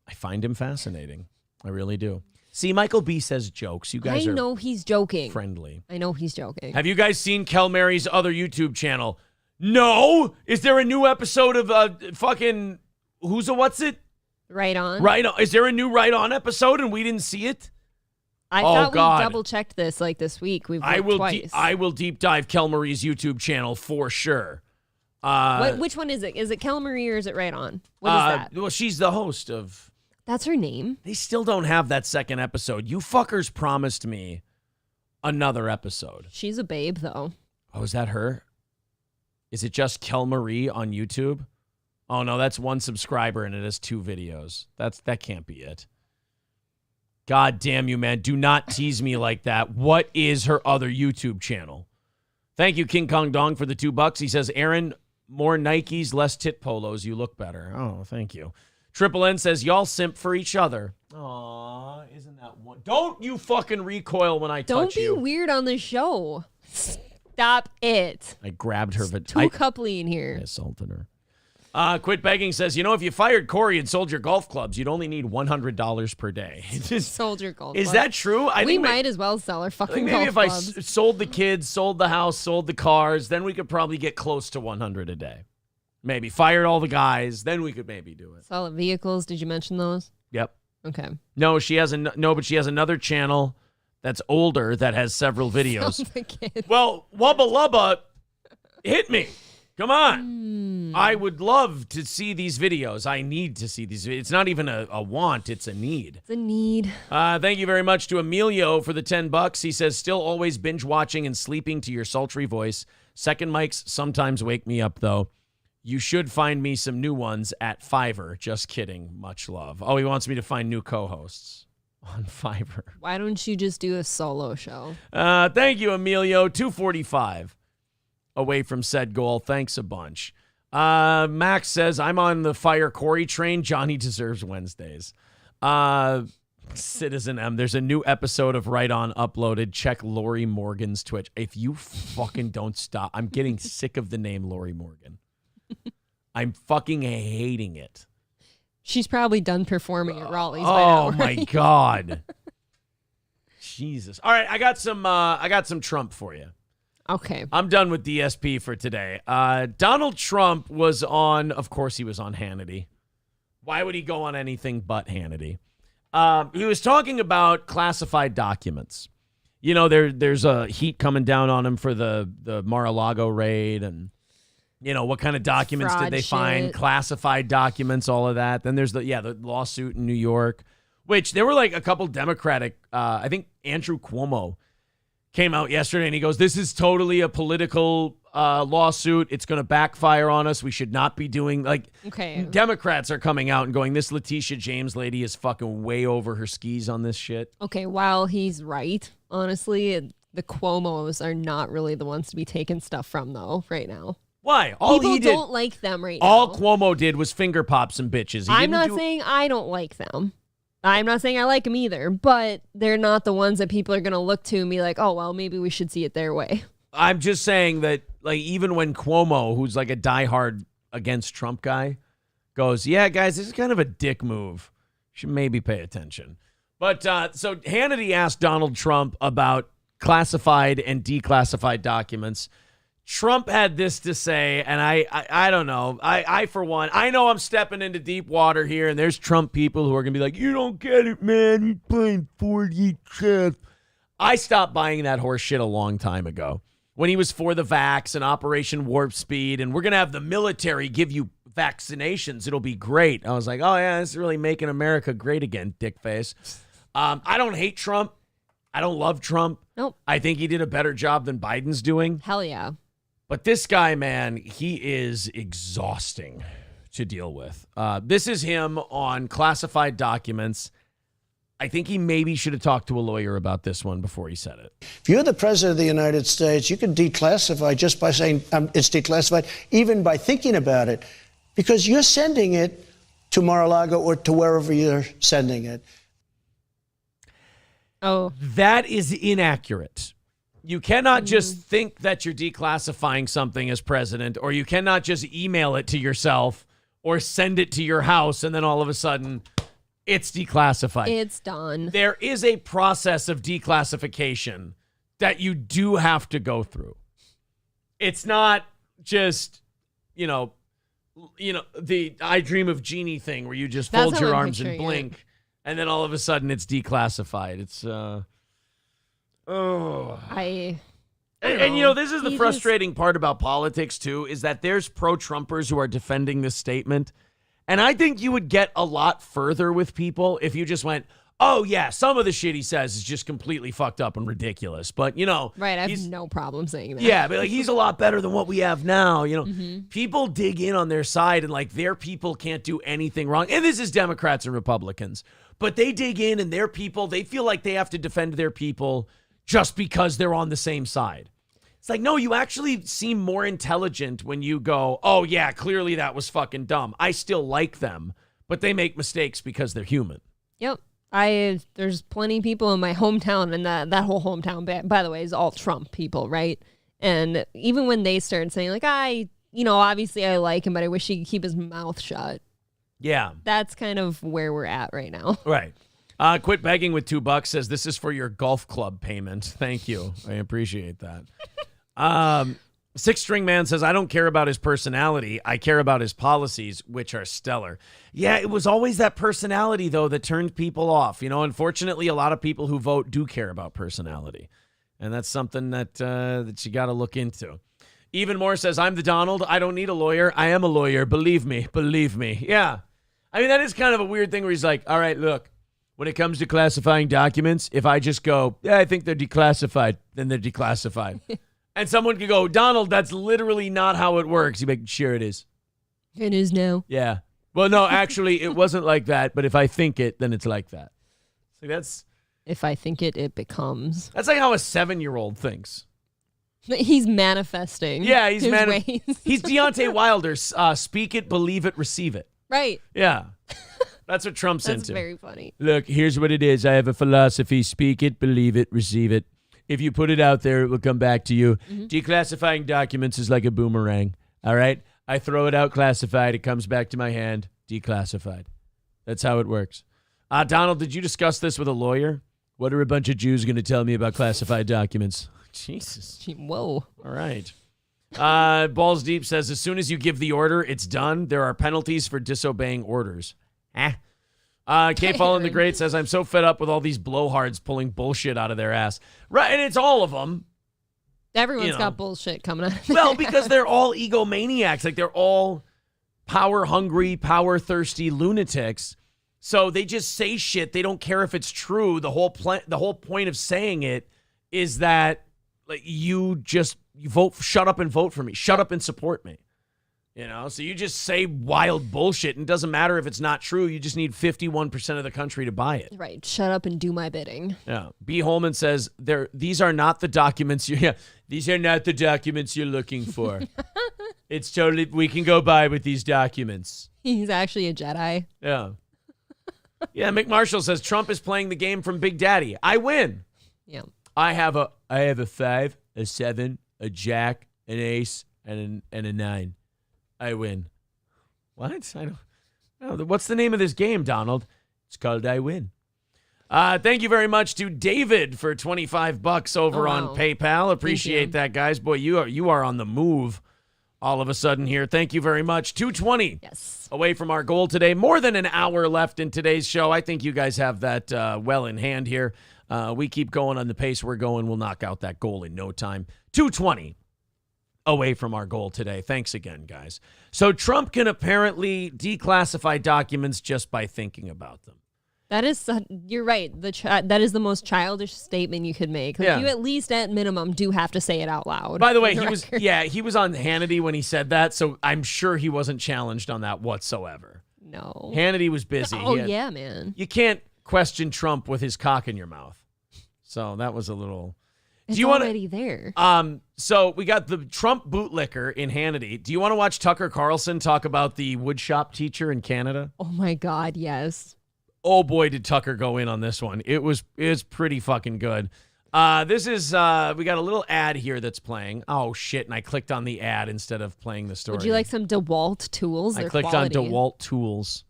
I find him fascinating. I really do. See, Michael B says jokes. You guys I know he's joking. Friendly. I know he's joking. Have you guys seen Kel Mary's other YouTube channel? No. Is there a new episode of fucking, what's it? Right On. Right On. Is there a new Right On episode and we didn't see it? I thought we double-checked this like this week. We've looked twice. I will deep dive Kel Marie's YouTube channel for sure. Which one is it? Is it Kel Marie or is it Right On? What is that? Well, she's the host of. That's her name. They still don't have that second episode. You fuckers promised me another episode. She's a babe, though. Oh, is that her? Is it just Kel Marie on YouTube? Oh, no, that's one subscriber and it has 2 videos. That can't be it. God damn you, man. Do not tease me like that. What is her other YouTube channel? Thank you, King Kong Dong, for the $2. He says, Aaron, more Nikes, less tit polos. You look better. Oh, thank you. Triple N says, y'all simp for each other. Aw, isn't that one? Don't you fucking recoil when I touch you. Don't be weird on the show. Stop it. I grabbed her. Too coupley in here. I assaulted her. Quit Begging says, if you fired Corey and sold your golf clubs, you'd only need $100 per day. Sold your golf Is clubs. that true? We might as well sell our fucking maybe golf if clubs. I sold the kids, sold the house, sold the cars, then we could probably get close to 100 a day. Maybe fired all the guys, then we could maybe do it. Solid vehicles. Did you mention those? Yep. Okay. No, but she has another channel that's older that has several videos. Well, Wubba Lubba, hit me. Come on. I would love to see these videos. I need to see these videos. It's not even a want, it's a need. It's a need. Thank you very much to Emilio for the $10. He says, still always binge watching and sleeping to your sultry voice. Second mics sometimes wake me up, though. You should find me some new ones at Fiverr. Just kidding. Much love. Oh, he wants me to find new co-hosts on Fiverr. Why don't you just do a solo show? Thank you, Emilio. 245 away from said goal. Thanks a bunch. Max says, I'm on the Fire Corey train. Johnny deserves Wednesdays. Citizen M, there's a new episode of Right On uploaded. Check Lori Morgan's Twitch. If you fucking don't stop, I'm getting sick of the name Lori Morgan. I'm fucking hating it. She's probably done performing at Raleigh's by now, Oh my right? God. Jesus. All right, I got some Trump for you. Okay. I'm done with DSP for today. Donald Trump was on, of course he was on Hannity. Why would he go on anything but Hannity? He was talking about classified documents. You know, there's a heat coming down on him for the Mar-a-Lago raid, and what kind of documents Fraud did they shit. find? Classified documents, all of that. Then there's the lawsuit in New York, which there were like a couple Democratic, I think Andrew Cuomo came out yesterday and he goes, this is totally a political lawsuit. It's going to backfire on us. We should not be doing Okay. Democrats are coming out and going, this Letitia James lady is fucking way over her skis on this shit. Okay, while he's right, honestly, the Cuomos are not really the ones to be taking stuff from, though, right now. Why? People don't like them right now. All Cuomo did was finger pop some bitches. I'm not saying I don't like them. I'm not saying I like them either, but they're not the ones that people are going to look to and be like, oh, well, maybe we should see it their way. I'm just saying that, even when Cuomo, who's like a diehard against Trump guy, goes, yeah, guys, this is kind of a dick move. You should maybe pay attention. But so Hannity asked Donald Trump about classified and declassified documents. Trump had this to say, and I don't know. I for one, I know I'm stepping into deep water here, and there's Trump people who are going to be like, you don't get it, man. You're playing 4D chess. I stopped buying that horse shit a long time ago when he was for the vax and Operation Warp Speed, and we're going to have the military give you vaccinations. It'll be great. I was like, oh, yeah, this is really making America great again, dickface. I don't hate Trump. I don't love Trump. Nope. I think he did a better job than Biden's doing. Hell yeah. But this guy, man, he is exhausting to deal with. This is him on classified documents. I think he maybe should have talked to a lawyer about this one before he said it. If you're the president of the United States, you can declassify just by saying it's declassified, even by thinking about it, because you're sending it to Mar-a-Lago or to wherever you're sending it. Oh, that is inaccurate. You cannot just think that you're declassifying something as president, or you cannot just email it to yourself or send it to your house and then all of a sudden it's declassified. It's done. There is a process of declassification that you do have to go through. It's not just, the I Dream of Jeannie thing where you just fold your arms and blink and then all of a sudden it's declassified. It's And you know, this is the frustrating part about politics, too, is that there's pro-Trumpers who are defending this statement. And I think you would get a lot further with people if you just went, oh, yeah, some of the shit he says is just completely fucked up and ridiculous. But, you know. Right, I have no problem saying that. Yeah, but like, he's a lot better than what we have now. You know, people dig in on their side and like their people can't do anything wrong. And this is Democrats and Republicans. But they dig in and their people, they feel like they have to defend their people just because they're on the same side. It's like, no, you actually seem more intelligent when you go, oh, yeah, clearly that was fucking dumb. I still like them, but they make mistakes because they're human. Yep. There's plenty of people in my hometown, and that whole hometown, by the way, is all Trump people, right? And even when they started saying, like, obviously I like him, but I wish he could keep his mouth shut. Yeah. That's kind of where we're at right now. Right. Quit begging with $2 says, this is for your golf club payment. Thank you. I appreciate that. Six String Man says, I don't care about his personality. I care about his policies, which are stellar. Yeah, it was always that personality, though, that turned people off. You know, unfortunately, a lot of people who vote do care about personality. And that's something that you got to look into. Even More says, I'm the Donald. I don't need a lawyer. I am a lawyer. Believe me. Believe me. Yeah. I mean, that is kind of a weird thing where he's like, all right, look, when it comes to classifying documents, if I just go, yeah, I think they're declassified, then they're declassified. And someone could go, Donald, that's literally not how it works. You'd be like, sure it is. It is now. Yeah. Well, no, actually, it wasn't like that. But if I think it, then it's like that. So that's. If I think it, it becomes. That's like how a 7-year-old thinks. He's manifesting. Yeah, he's ways. He's Deontay Wilder. Speak it, believe it, receive it. Right. Yeah. That's what Trump's That's into. very funny. Look, here's what it is. I have a philosophy. Speak it, believe it, receive it. If you put it out there, it will come back to you. Declassifying documents is like a boomerang. All right? I throw it out classified. It comes back to my hand. Declassified. That's how it works. Donald, did you discuss this with a lawyer? What are a bunch of Jews going to tell me about classified documents? Jesus. Whoa. All right. Balls Deep says, as soon as you give the order, it's done. There are penalties for disobeying orders. K. Fallen the Great says, I'm so fed up with all these blowhards pulling bullshit out of their ass. Right, and it's all of them. Everyone's got bullshit coming out of Well, because they're all egomaniacs. Like, they're all power-hungry, power-thirsty lunatics. So they just say shit. They don't care if it's true. The whole point of saying it is that like you vote, shut up and vote for me. Shut up and support me. You know, so you just say wild bullshit, and it doesn't matter if it's not true. You just need 51% of the country to buy it. Right. Shut up and do my bidding. Yeah. B. Holman says, these are not the documents these are not the documents you're looking for. It's totally, we can go by with these documents. He's actually a Jedi. Yeah. Yeah, McMarshall says, Trump is playing the game from Big Daddy. I win. Yeah. I have a 5, a 7, a jack, an ace, and a 9. I win. What? I don't know. What's the name of this game, Donald? It's called I Win. Thank you very much to David for $25 over on PayPal. Appreciate that, guys. Boy, you are on the move all of a sudden here. Thank you very much. 2:20 away from our goal today. More than an hour left in today's show. I think you guys have that well in hand here. We keep going on the pace we're going. We'll knock out that goal in no time. 2:20 away from our goal today. Thanks again, guys. So Trump can apparently declassify documents just by thinking about them. That is, you're right. That is the most childish statement you could make. Like, you at least, at minimum, do have to say it out loud. By the way, he was on Hannity when he said that, so I'm sure he wasn't challenged on that whatsoever. No. Hannity was busy. Oh, yeah, man. You can't question Trump with his cock in your mouth. So that was a little... It's already there. So we got the Trump bootlicker in Hannity. Do you want to watch Tucker Carlson talk about the woodshop teacher in Canada? Oh my God, yes. Oh boy, did Tucker go in on this one. It's pretty fucking good. This is, we got a little ad here that's playing. Oh shit, and I clicked on the ad instead of playing the story. Would you like some DeWalt tools? I clicked on DeWalt tools.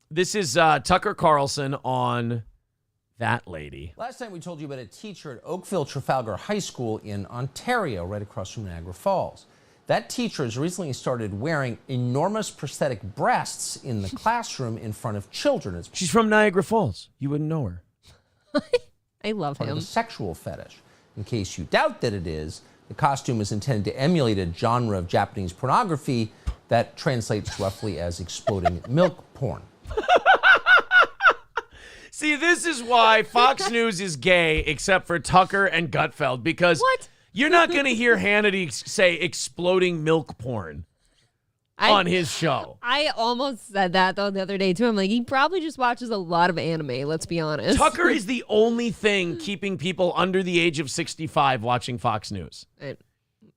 This is Tucker Carlson on... that lady. Last time we told you about a teacher at Oakville Trafalgar High School in Ontario, right across from Niagara Falls. That teacher has recently started wearing enormous prosthetic breasts in the classroom in front of children. She's from Niagara Falls. You wouldn't know her. I love him. A sexual fetish. In case you doubt that it is, the costume is intended to emulate a genre of Japanese pornography that translates roughly as exploding milk porn. See, this is why Fox News is gay, except for Tucker and Gutfeld, because you're not going to hear Hannity say exploding milk porn on his show. I almost said that, though, the other day, too. I'm like, he probably just watches a lot of anime, let's be honest. Tucker is the only thing keeping people under the age of 65 watching Fox News.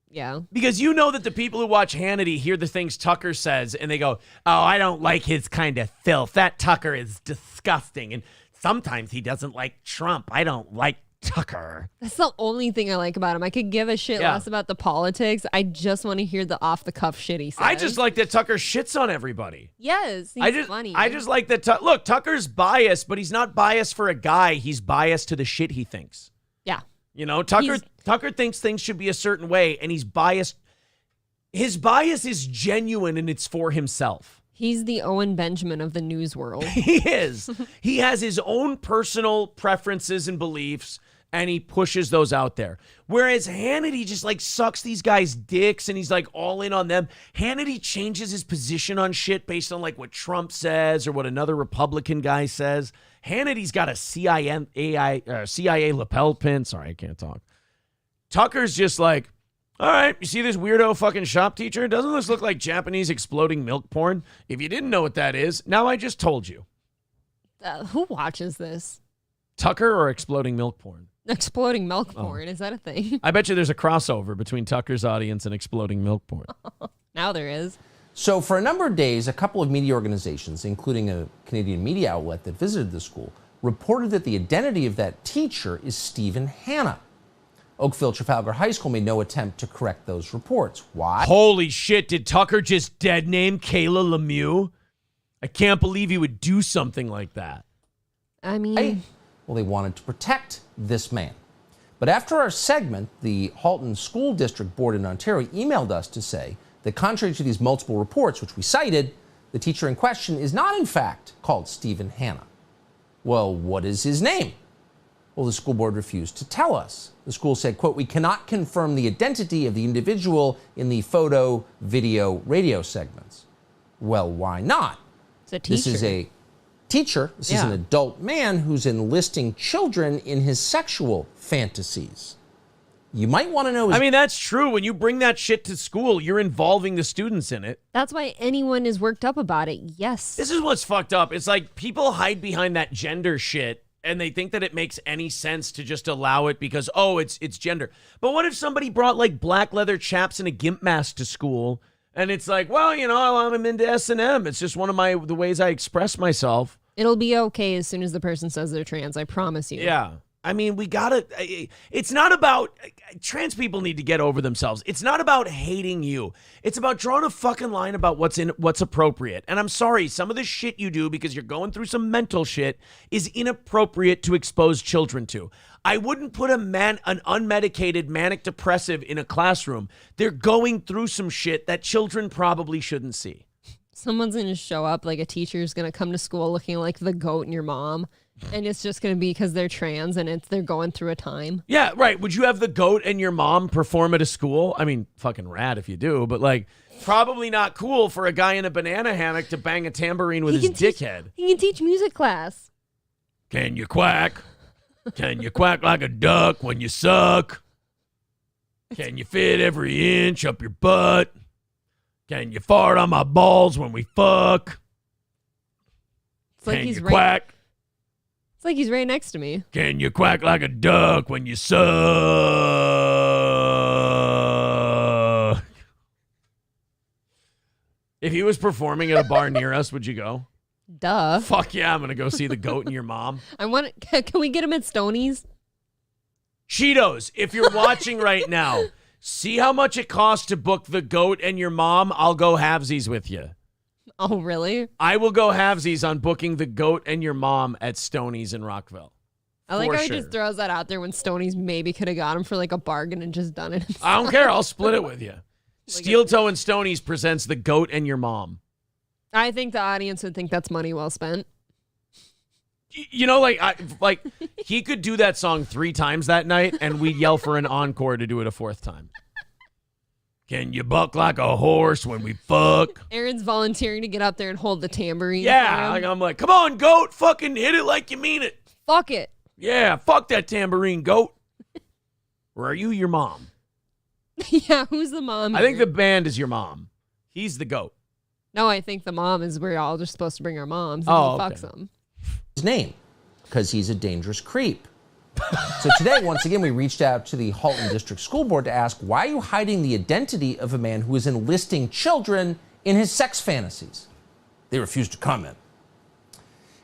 Yeah. Because you know that the people who watch Hannity hear the things Tucker says, and they go, oh, I don't like his kind of filth. That Tucker is disgusting. And sometimes he doesn't like Trump. I don't like Tucker. That's the only thing I like about him. I could give a shit less about the politics. I just want to hear the off-the-cuff shit he says. I just like that Tucker shits on everybody. Yes, he's funny. I just like that. Look, Tucker's biased, but he's not biased for a guy. He's biased to the shit he thinks. Yeah. You know, Tucker thinks things should be a certain way, and he's biased. His bias is genuine, and it's for himself. He's the Owen Benjamin of the news world. He is. He has his own personal preferences and beliefs, and he pushes those out there. Whereas Hannity just like sucks these guys' dicks, and he's like all in on them. Hannity changes his position on shit based on like what Trump says or what another Republican guy says. Hannity's got a CIA lapel pin. Sorry, I can't talk. Tucker's just like, all right, you see this weirdo fucking shop teacher? Doesn't this look like Japanese exploding milk porn? If you didn't know what that is, now I just told you. Who watches this? Tucker or exploding milk porn? Exploding milk porn, is that a thing? I bet you there's a crossover between Tucker's audience and exploding milk porn. Now there is. So for a number of days, a couple of media organizations, including a Canadian media outlet that visited the school, reported that the identity of that teacher is Stephen Hanna. Oakville Trafalgar High School made no attempt to correct those reports. Why? Holy shit, did Tucker just dead name Kayla Lemieux? I can't believe he would do something like that. I mean... Well, they wanted to protect this man. But after our segment, the Halton School District Board in Ontario emailed us to say that contrary to these multiple reports, which we cited, the teacher in question is not, in fact, called Stephen Hanna. Well, what is his name? Well, the school board refused to tell us. The school said, quote, we cannot confirm the identity of the individual in the photo, video, radio segments. Well, why not? It's a teacher. This is a teacher. This is an adult man who's enlisting children in his sexual fantasies. You might want to know... I mean, that's true. When you bring that shit to school, you're involving the students in it. That's why anyone is worked up about it. Yes. This is what's fucked up. It's like people hide behind that gender shit, and they think that it makes any sense to just allow it because, oh, it's gender. But what if somebody brought like black leather chaps and a gimp mask to school, and it's like, well, you know, I'm into S&M. It's just one of the ways I express myself. It'll be okay as soon as the person says they're trans. I promise you. Yeah. I mean, we gotta, it's not about, trans people need to get over themselves. It's not about hating you. It's about drawing a fucking line about what's appropriate. And I'm sorry, some of the shit you do because you're going through some mental shit is inappropriate to expose children to. I wouldn't put an unmedicated manic depressive in a classroom. They're going through some shit that children probably shouldn't see. Someone's going to show up, like a teacher's going to come to school looking like the goat and your mom. And it's just going to be because they're trans and they're going through a time. Yeah, right. Would you have the goat and your mom perform at a school? I mean, fucking rad if you do, but like probably not cool for a guy in a banana hammock to bang a tambourine with his dickhead. He can teach music class. Can you quack? Can you quack like a duck when you suck? Can you fit every inch up your butt? Can you fart on my balls when we fuck? It's like Can he's you quack? It's like he's right next to me. Can you quack like a duck when you suck? If he was performing at a bar near us, would you go? Duh. Fuck yeah, I'm going to go see the goat and your mom. Can we get him at Stoney's? Cheetos, if you're watching right now, see how much it costs to book the goat and your mom. I'll go halvesies with you. Oh, really? I will go halvesies on booking the goat and your mom at Stoney's in Rockville. I like how he just throws that out there when Stoney's maybe could have got him for like a bargain and just done it himself. I don't care. I'll split it with you. Steel Toe and Stoney's presents the goat and your mom. I think the audience would think that's money well spent. You know, like he could do that song 3 times that night, and we'd yell for an encore to do it a 4th time. Can you buck like a horse when we fuck? Aaron's volunteering to get up there and hold the tambourine. Yeah, I'm like, come on, goat, fucking hit it like you mean it. Fuck it. Yeah, fuck that tambourine, goat. Or are you your mom? Yeah, who's the mom? I think the band is your mom. He's the goat. No, I think the mom is we're all just supposed to bring our moms. And Oh, he okay. fucks them. His name, because he's a dangerous creep. So today, once again, we reached out to the Halton District School Board to ask, why are you hiding the identity of a man who is enlisting children in his sex fantasies? They refused to comment.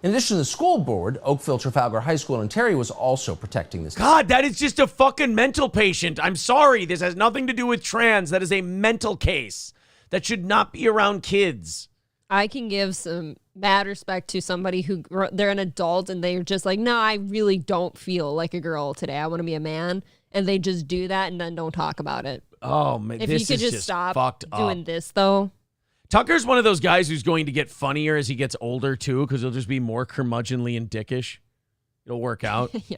In addition to the school board, Oakville Trafalgar High School in Ontario was also protecting this. God, that is just a fucking mental patient. I'm sorry. This has nothing to do with trans. That is a mental case that should not be around kids. I can give some mad respect to somebody who they're an adult and they're just like, no, I really don't feel like a girl today. I want to be a man. And they just do that and then don't talk about it. Oh, man. If this you could is just stop fucked doing up. this, though. Tucker's one of those guys who's going to get funnier as he gets older, too, because he'll just be more curmudgeonly and dickish. It'll work out. Yeah.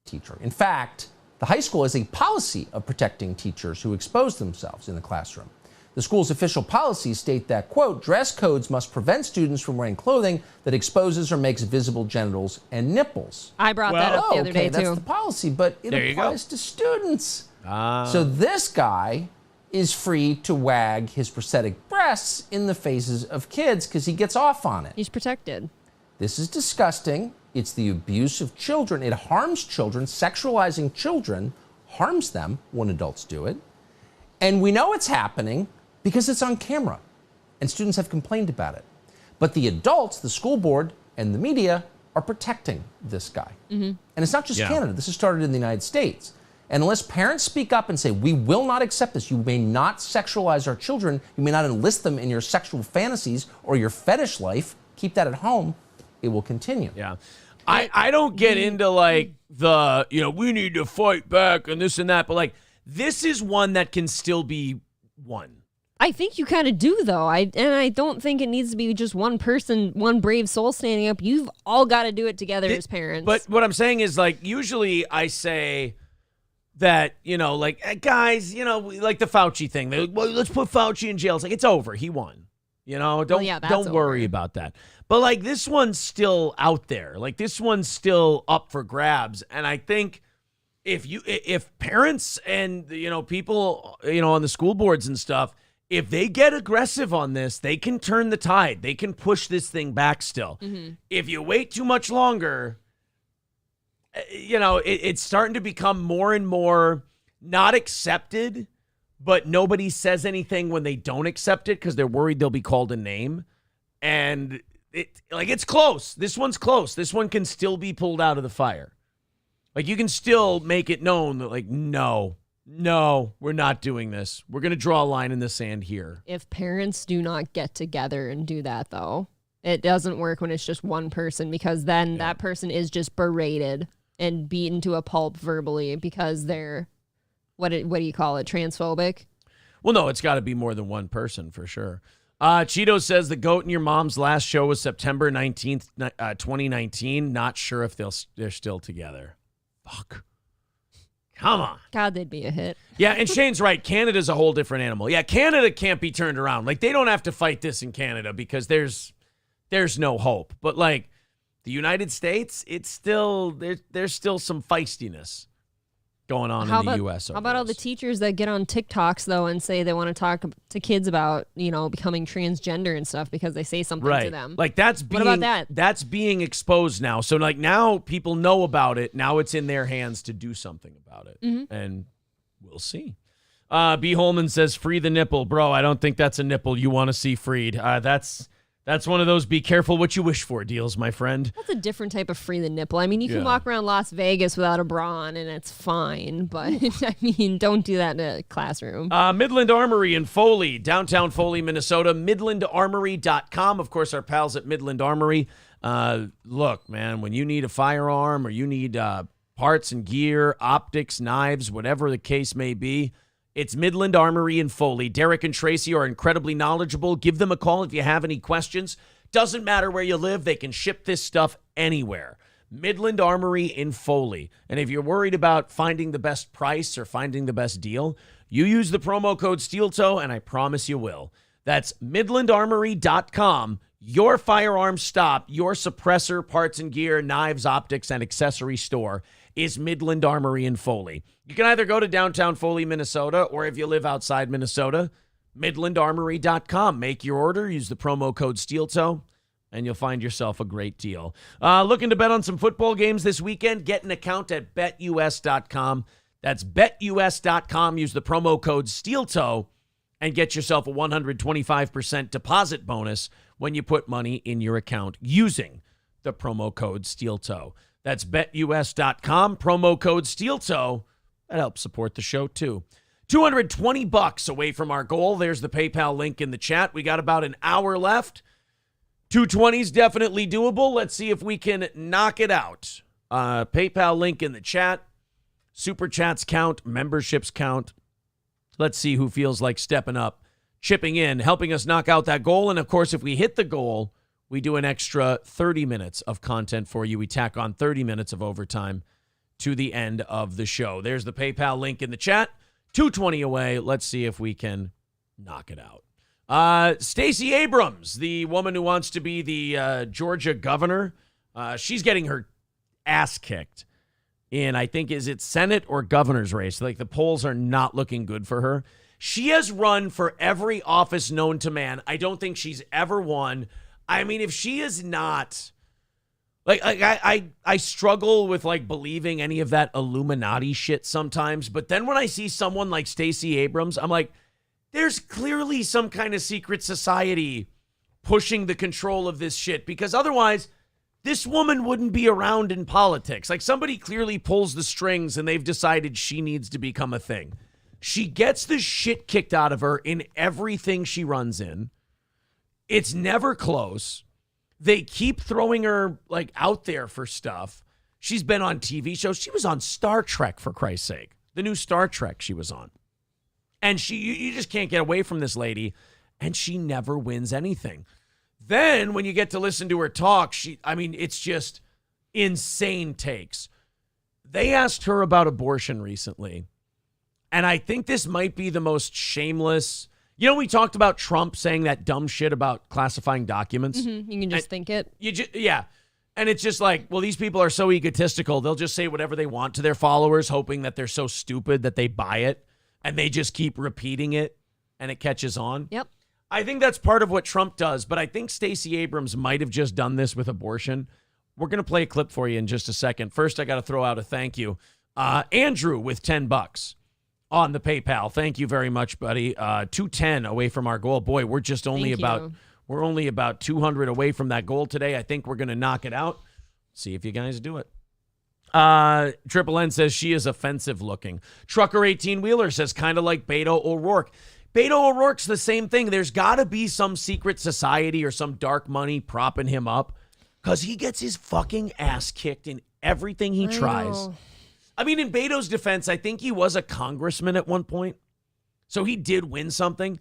Teacher. In fact, the high school has a policy of protecting teachers who expose themselves in the classroom. The school's official policies state that, quote, dress codes must prevent students from wearing clothing that exposes or makes visible genitals and nipples. I brought that up the other day, that's too. the policy, but it There you applies to students. Ah. So this guy is free to wag his prosthetic breasts in the faces of kids because he gets off on it. He's protected. This is disgusting. It's the abuse of children. It harms children. Sexualizing children harms them when adults do it. And we know it's happening because it's on camera, and students have complained about it. But the adults, the school board, and the media are protecting this guy. Mm-hmm. And it's not just Canada. This has started in the United States. And unless parents speak up and say, we will not accept this, you may not sexualize our children, you may not enlist them in your sexual fantasies or your fetish life, keep that at home, it will continue. Yeah. I don't get into like the, we need to fight back and this and that, but like this is one that can still be won. I think you kind of do, though. I don't think it needs to be just one person, one brave soul standing up. You've all got to do it together as parents. But what I'm saying is, like, usually I say that, like, guys, like the Fauci thing. They're like, well, let's put Fauci in jail. It's like, it's over. He won. Don't worry about that. But, like, this one's still out there. Like, this one's still up for grabs. And I think if parents and, people, on the school boards and stuff, if they get aggressive on this, they can turn the tide. They can push this thing back still. Mm-hmm. If you wait too much longer, it's starting to become more and more not accepted, but nobody says anything when they don't accept it because they're worried they'll be called a name. And it's close. This one's close. This one can still be pulled out of the fire. Like, you can still make it known that, like, no, we're not doing this. We're going to draw a line in the sand here. If parents do not get together and do that, though, it doesn't work when it's just one person because then that person is just berated and beaten to a pulp verbally because they're, what do you call it, transphobic? Well, no, it's got to be more than one person for sure. Cheeto says the goat in your mom's last show was September 19th, 2019. Not sure if they're still together. Fuck. Come on. God, they'd be a hit. Yeah, and Shane's right. Canada's a whole different animal. Yeah, Canada can't be turned around. Like, they don't have to fight this in Canada because there's no hope. But, like, the United States, it's still, there's still some feistiness going on in the U.S. How about all the teachers that get on TikToks, though, and say they want to talk to kids about, becoming transgender and stuff because they say something to them? Like, what about that? That's being exposed now. So, like, now people know about it. Now it's in their hands to do something about it. Mm-hmm. And we'll see. B. Holman says, free the nipple. Bro, I don't think that's a nipple you want to see freed. That's one of those be careful what you wish for deals, my friend. That's a different type of free the nipple. I mean, you can walk around Las Vegas without a bra on and it's fine. But, I mean, don't do that in a classroom. Midland Armory in Foley, downtown Foley, Minnesota. MidlandArmory.com. Of course, our pals at Midland Armory. Look, man, when you need a firearm or you need parts and gear, optics, knives, whatever the case may be, it's Midland Armory in Foley. Derek and Tracy are incredibly knowledgeable. Give them a call if you have any questions. Doesn't matter where you live. They can ship this stuff anywhere. Midland Armory in Foley. And if you're worried about finding the best price or finding the best deal, you use the promo code SteelToe, and I promise you will. That's midlandarmory.com. Your firearm stop, your suppressor, parts and gear, knives, optics, and accessory store is Midland Armory in Foley. You can either go to downtown Foley, Minnesota, or if you live outside Minnesota, midlandarmory.com. Make your order, use the promo code SteelToe, and you'll find yourself a great deal. Looking to bet on some football games this weekend? Get an account at betus.com. That's betus.com. Use the promo code SteelToe and get yourself a 125% deposit bonus when you put money in your account using the promo code SteelToe. That's betus.com, promo code SteelToe. That helps support the show, too. $220 away from our goal. There's the PayPal link in the chat. We got about an hour left. 220 is definitely doable. Let's see if we can knock it out. PayPal link in the chat. Super chats count. Memberships count. Let's see who feels like stepping up, chipping in, helping us knock out that goal. And, of course, if we hit the goal, we do an extra 30 minutes of content for you. We tack on 30 minutes of overtime to the end of the show. There's the PayPal link in the chat. 220 away. Let's see if we can knock it out. Stacey Abrams, the woman who wants to be the Georgia governor, she's getting her ass kicked in, I think, is it Senate or governor's race? Like, the polls are not looking good for her. She has run for every office known to man. I don't think she's ever won. I mean, if she is not, like I struggle with, like, believing any of that Illuminati shit sometimes. But then when I see someone like Stacey Abrams, I'm like, there's clearly some kind of secret society pushing the control of this shit, because otherwise this woman wouldn't be around in politics. Like, somebody clearly pulls the strings and they've decided she needs to become a thing. She gets the shit kicked out of her in everything she runs in. It's never close. They keep throwing her, like, out there for stuff. She's been on TV shows. She was on Star Trek, for Christ's sake. The new Star Trek she was on. And you just can't get away from this lady, and she never wins anything. Then when you get to listen to her talk, it's just insane takes. They asked her about abortion recently, and I think this might be the most shameless. You know, we talked about Trump saying that dumb shit about classifying documents. Mm-hmm. You can just think it. Yeah. And it's just like, well, these people are so egotistical. They'll just say whatever they want to their followers, hoping that they're so stupid that they buy it. And they just keep repeating it, and it catches on. Yep. I think that's part of what Trump does, but I think Stacey Abrams might have just done this with abortion. We're going to play a clip for you in just a second. First, I got to throw out a thank you. Andrew with $10 on the PayPal. Thank you very much, buddy. 210 away from our goal. Boy, we're just only we're only about 200 away from that goal today. I think we're going to knock it out. See if you guys do it. Triple N says she is offensive looking. Trucker 18-wheeler says kind of like Beto O'Rourke. Beto O'Rourke's the same thing. There's got to be some secret society or some dark money propping him up, because he gets his fucking ass kicked in everything he tries. I mean, in Beto's defense, I think he was a congressman at one point, so he did win something.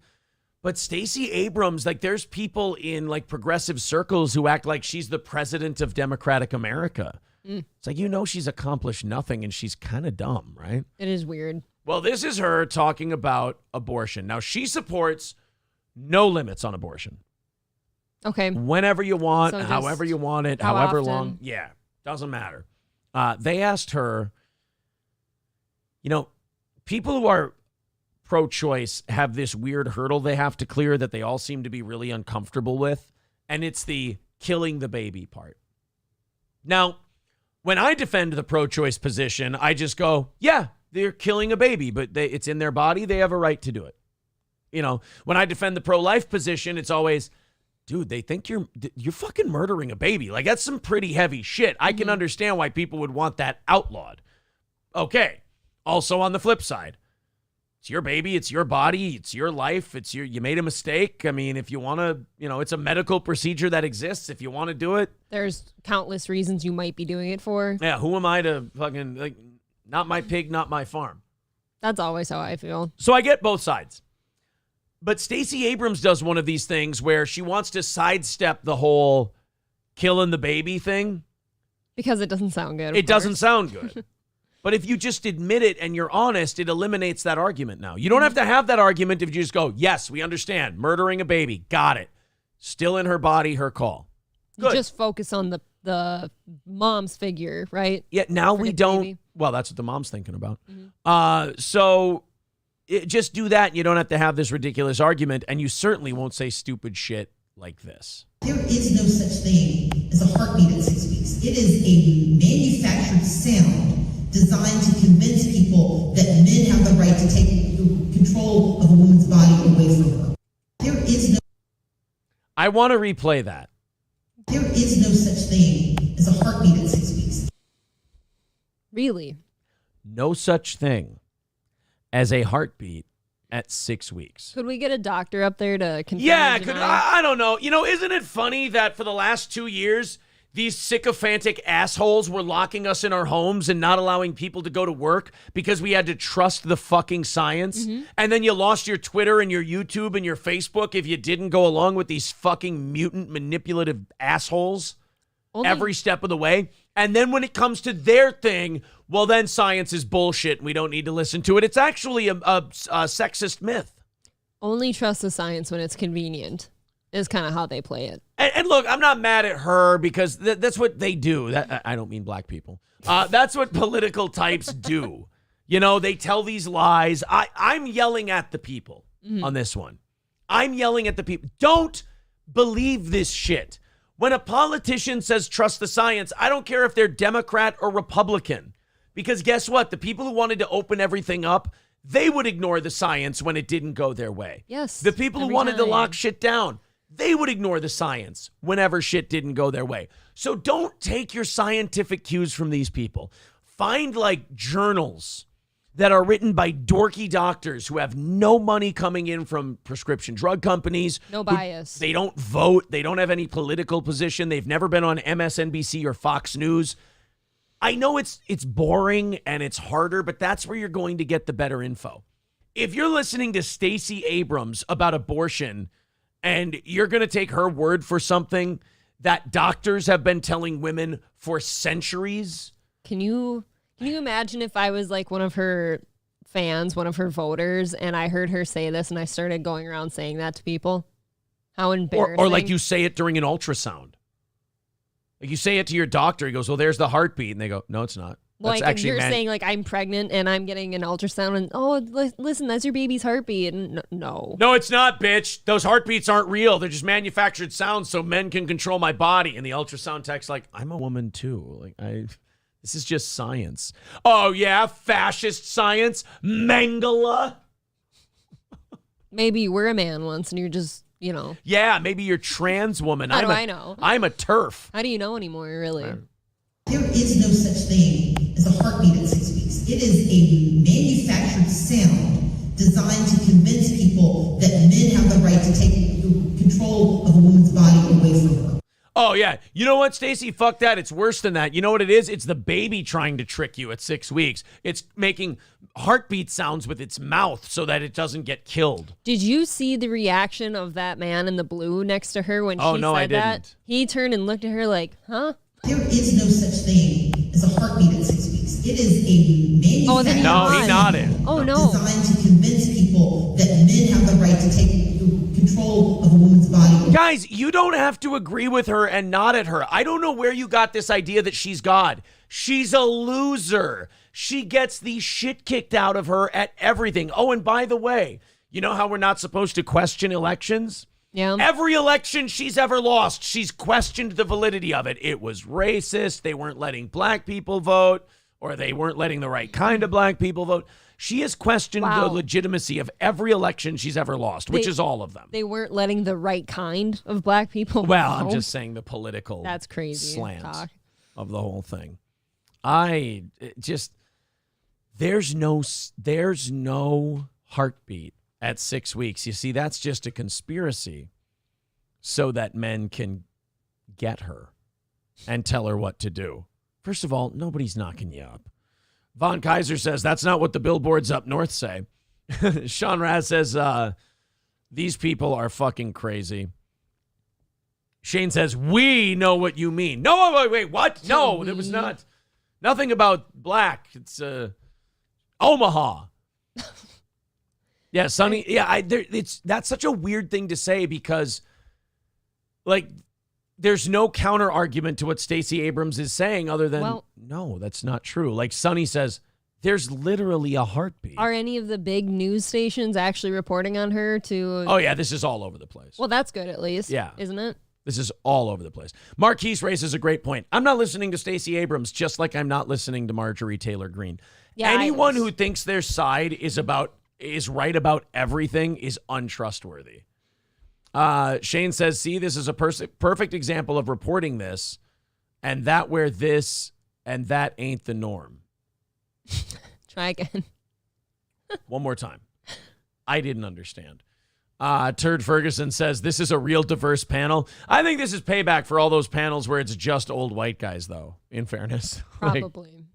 But Stacey Abrams, like, there's people in, like, progressive circles who act like she's the president of Democratic America. It's like, she's accomplished nothing, and she's kind of dumb, right? It is weird. Well, this is her talking about abortion. Now, she supports no limits on abortion. Okay. Whenever you want, So however you want it, how however often? long. Yeah, doesn't matter. They asked her, people who are pro-choice have this weird hurdle they have to clear that they all seem to be really uncomfortable with, and it's the killing the baby part. Now, when I defend the pro-choice position, I just go, yeah, they're killing a baby, but it's in their body. They have a right to do it. When I defend the pro-life position, it's always, dude, they think you're fucking murdering a baby. Like, that's some pretty heavy shit. I can understand why people would want that outlawed. Okay. Also on the flip side, it's your baby, it's your body, it's your life, you made a mistake. I mean, if you want to, it's a medical procedure that exists. If you want to do it, there's countless reasons you might be doing it for. Yeah, who am I to fucking, like, not my pig, not my farm. That's always how I feel. So I get both sides. But Stacey Abrams does one of these things where she wants to sidestep the whole killing the baby thing Because it doesn't sound good. It doesn't sound good. But if you just admit it and you're honest, it eliminates that argument now. You don't have to have that argument if you just go, yes, we understand. Murdering a baby. Got it. Still in her body, her call. Good. You just focus on the mom's figure, right? Yeah, now For we the don't. baby. Well, that's what the mom's thinking about. So just do that. And you don't have to have this ridiculous argument. And you certainly won't say stupid shit like this. There is no such thing as a heartbeat at 6 weeks. It is a manufactured sound designed to convince people that men have the right to take control of a woman's body away from her. There is no. I want to replay that. There is no such thing as a heartbeat at 6 weeks. Really? No such thing as a heartbeat at 6 weeks. Could we get a doctor up there to confirm? Yeah, or deny? I don't know. Isn't it funny that for the last 2 years, these sycophantic assholes were locking us in our homes and not allowing people to go to work because we had to trust the fucking science? Mm-hmm. And then you lost your Twitter and your YouTube and your Facebook if you didn't go along with these fucking mutant manipulative assholes every step of the way. And then when it comes to their thing, well, then science is bullshit and we don't need to listen to it. It's actually a sexist myth. Only trust the science when it's convenient is kind of how they play it. And look, I'm not mad at her because that's what they do. I don't mean black people. That's what political types do. They tell these lies. I'm yelling at the people on this one. I'm yelling at the people. Don't believe this shit. When a politician says trust the science, I don't care if they're Democrat or Republican. Because guess what? The people who wanted to open everything up, they would ignore the science when it didn't go their way. Yes. The people who wanted to lock shit down, they would ignore the science whenever shit didn't go their way. So don't take your scientific cues from these people. Find journals that are written by dorky doctors who have no money coming in from prescription drug companies. No bias. They don't vote. They don't have any political position. They've never been on MSNBC or Fox News. I know it's boring and it's harder, but that's where you're going to get the better info. If you're listening to Stacey Abrams about abortion and you're going to take her word for something that doctors have been telling women for centuries. Can you imagine if I was one of her fans, one of her voters, and I heard her say this and I started going around saying that to people? How embarrassing. Or you say it during an ultrasound. You say it to your doctor. He goes, well, there's the heartbeat. And they go, no, it's not. That's actually you're saying I'm pregnant and I'm getting an ultrasound and, listen, that's your baby's heartbeat. And no. No, it's not, bitch. Those heartbeats aren't real. They're just manufactured sounds so men can control my body. And the ultrasound tech's I'm a woman too. This is just science. Oh, yeah, fascist science. Mangala. Maybe you were a man once and you're just, Yeah, maybe you're trans woman. How do I know? I'm a TERF. How do you know anymore, really? There is no such thing as a heartbeat at 6 weeks. It is a manufactured sound designed to convince people that men have the right to take control of a woman's body away from her. Oh, yeah. You know what, Stacey? Fuck that. It's worse than that. You know what it is? It's the baby trying to trick you at 6 weeks. It's making heartbeat sounds with its mouth so that it doesn't get killed. Did you see the reaction of that man in the blue next to her when she said I didn't. that? He turned and looked at her huh? There is no such thing as a heartbeat at 6 weeks. It is a manufactured he nodded. Oh, no. Designed to convince people that men have the right to take control of a woman's body. Guys, you don't have to agree with her and nod at her. I don't know where you got this idea that she's God. She's a loser. She gets the shit kicked out of her at everything. Oh, and by the way, you know how we're not supposed to question elections? Yeah. Every election she's ever lost, she's questioned the validity of it. It was racist. They weren't letting black people vote, or they weren't letting the right kind of black people vote. She has questioned the legitimacy of every election she's ever lost, which is all of them. They weren't letting the right kind of black people Well, vote. I'm just saying the political That's crazy slant talk. of the whole thing. There's no heartbeat at 6 weeks. You see, that's just a conspiracy so that men can get her and tell her what to do. First of all, nobody's knocking you up. Von Kaiser says, that's not what the billboards up north say. Sean Raz says, these people are fucking crazy. Shane says, we know what you mean. No, wait, what? No, there was not. Nothing about black. It's Omaha. Yeah, Sonny. Yeah, that's such a weird thing to say because, like, there's no counter argument to what Stacey Abrams is saying other than, no, that's not true. Like Sonny says, there's literally a heartbeat. Are any of the big news stations actually reporting on her to... Oh, yeah, this is all over the place. Well, that's good at least. Yeah. Isn't it? This is all over the place. Marquise raises a great point. I'm not listening to Stacey Abrams just like I'm not listening to Marjorie Taylor Greene. Yeah, anyone who thinks their side is right about everything is untrustworthy. Shane says, see, this is a perfect example of reporting this and that where this and that ain't the norm. Try again. One more time. I didn't understand. Turd Ferguson says, this is a real diverse panel. I think this is payback for all those panels where it's just old white guys, though, in fairness. Probably.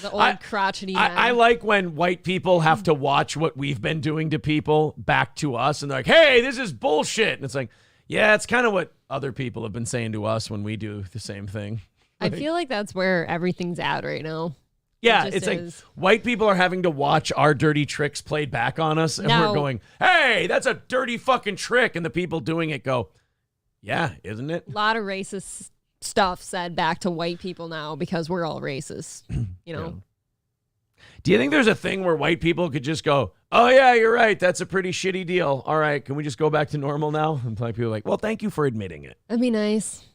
The old crotchety men. I like when white people have to watch what we've been doing to people back to us, and they're like, hey, this is bullshit. And it's like, yeah, it's kind of what other people have been saying to us when we do the same thing. I feel like that's where everything's at right now. Yeah, it's like white people are having to watch our dirty tricks played back on us, and we're going, hey, that's a dirty fucking trick. And the people doing it go, yeah, isn't it? A lot of racist stuff said back to white people now because we're all racist, you know? Yeah. Do you think there's a thing where white people could just go, oh, yeah, you're right. That's a pretty shitty deal. All right, can we just go back to normal now? And black people are like, well, thank you for admitting it. That'd be nice.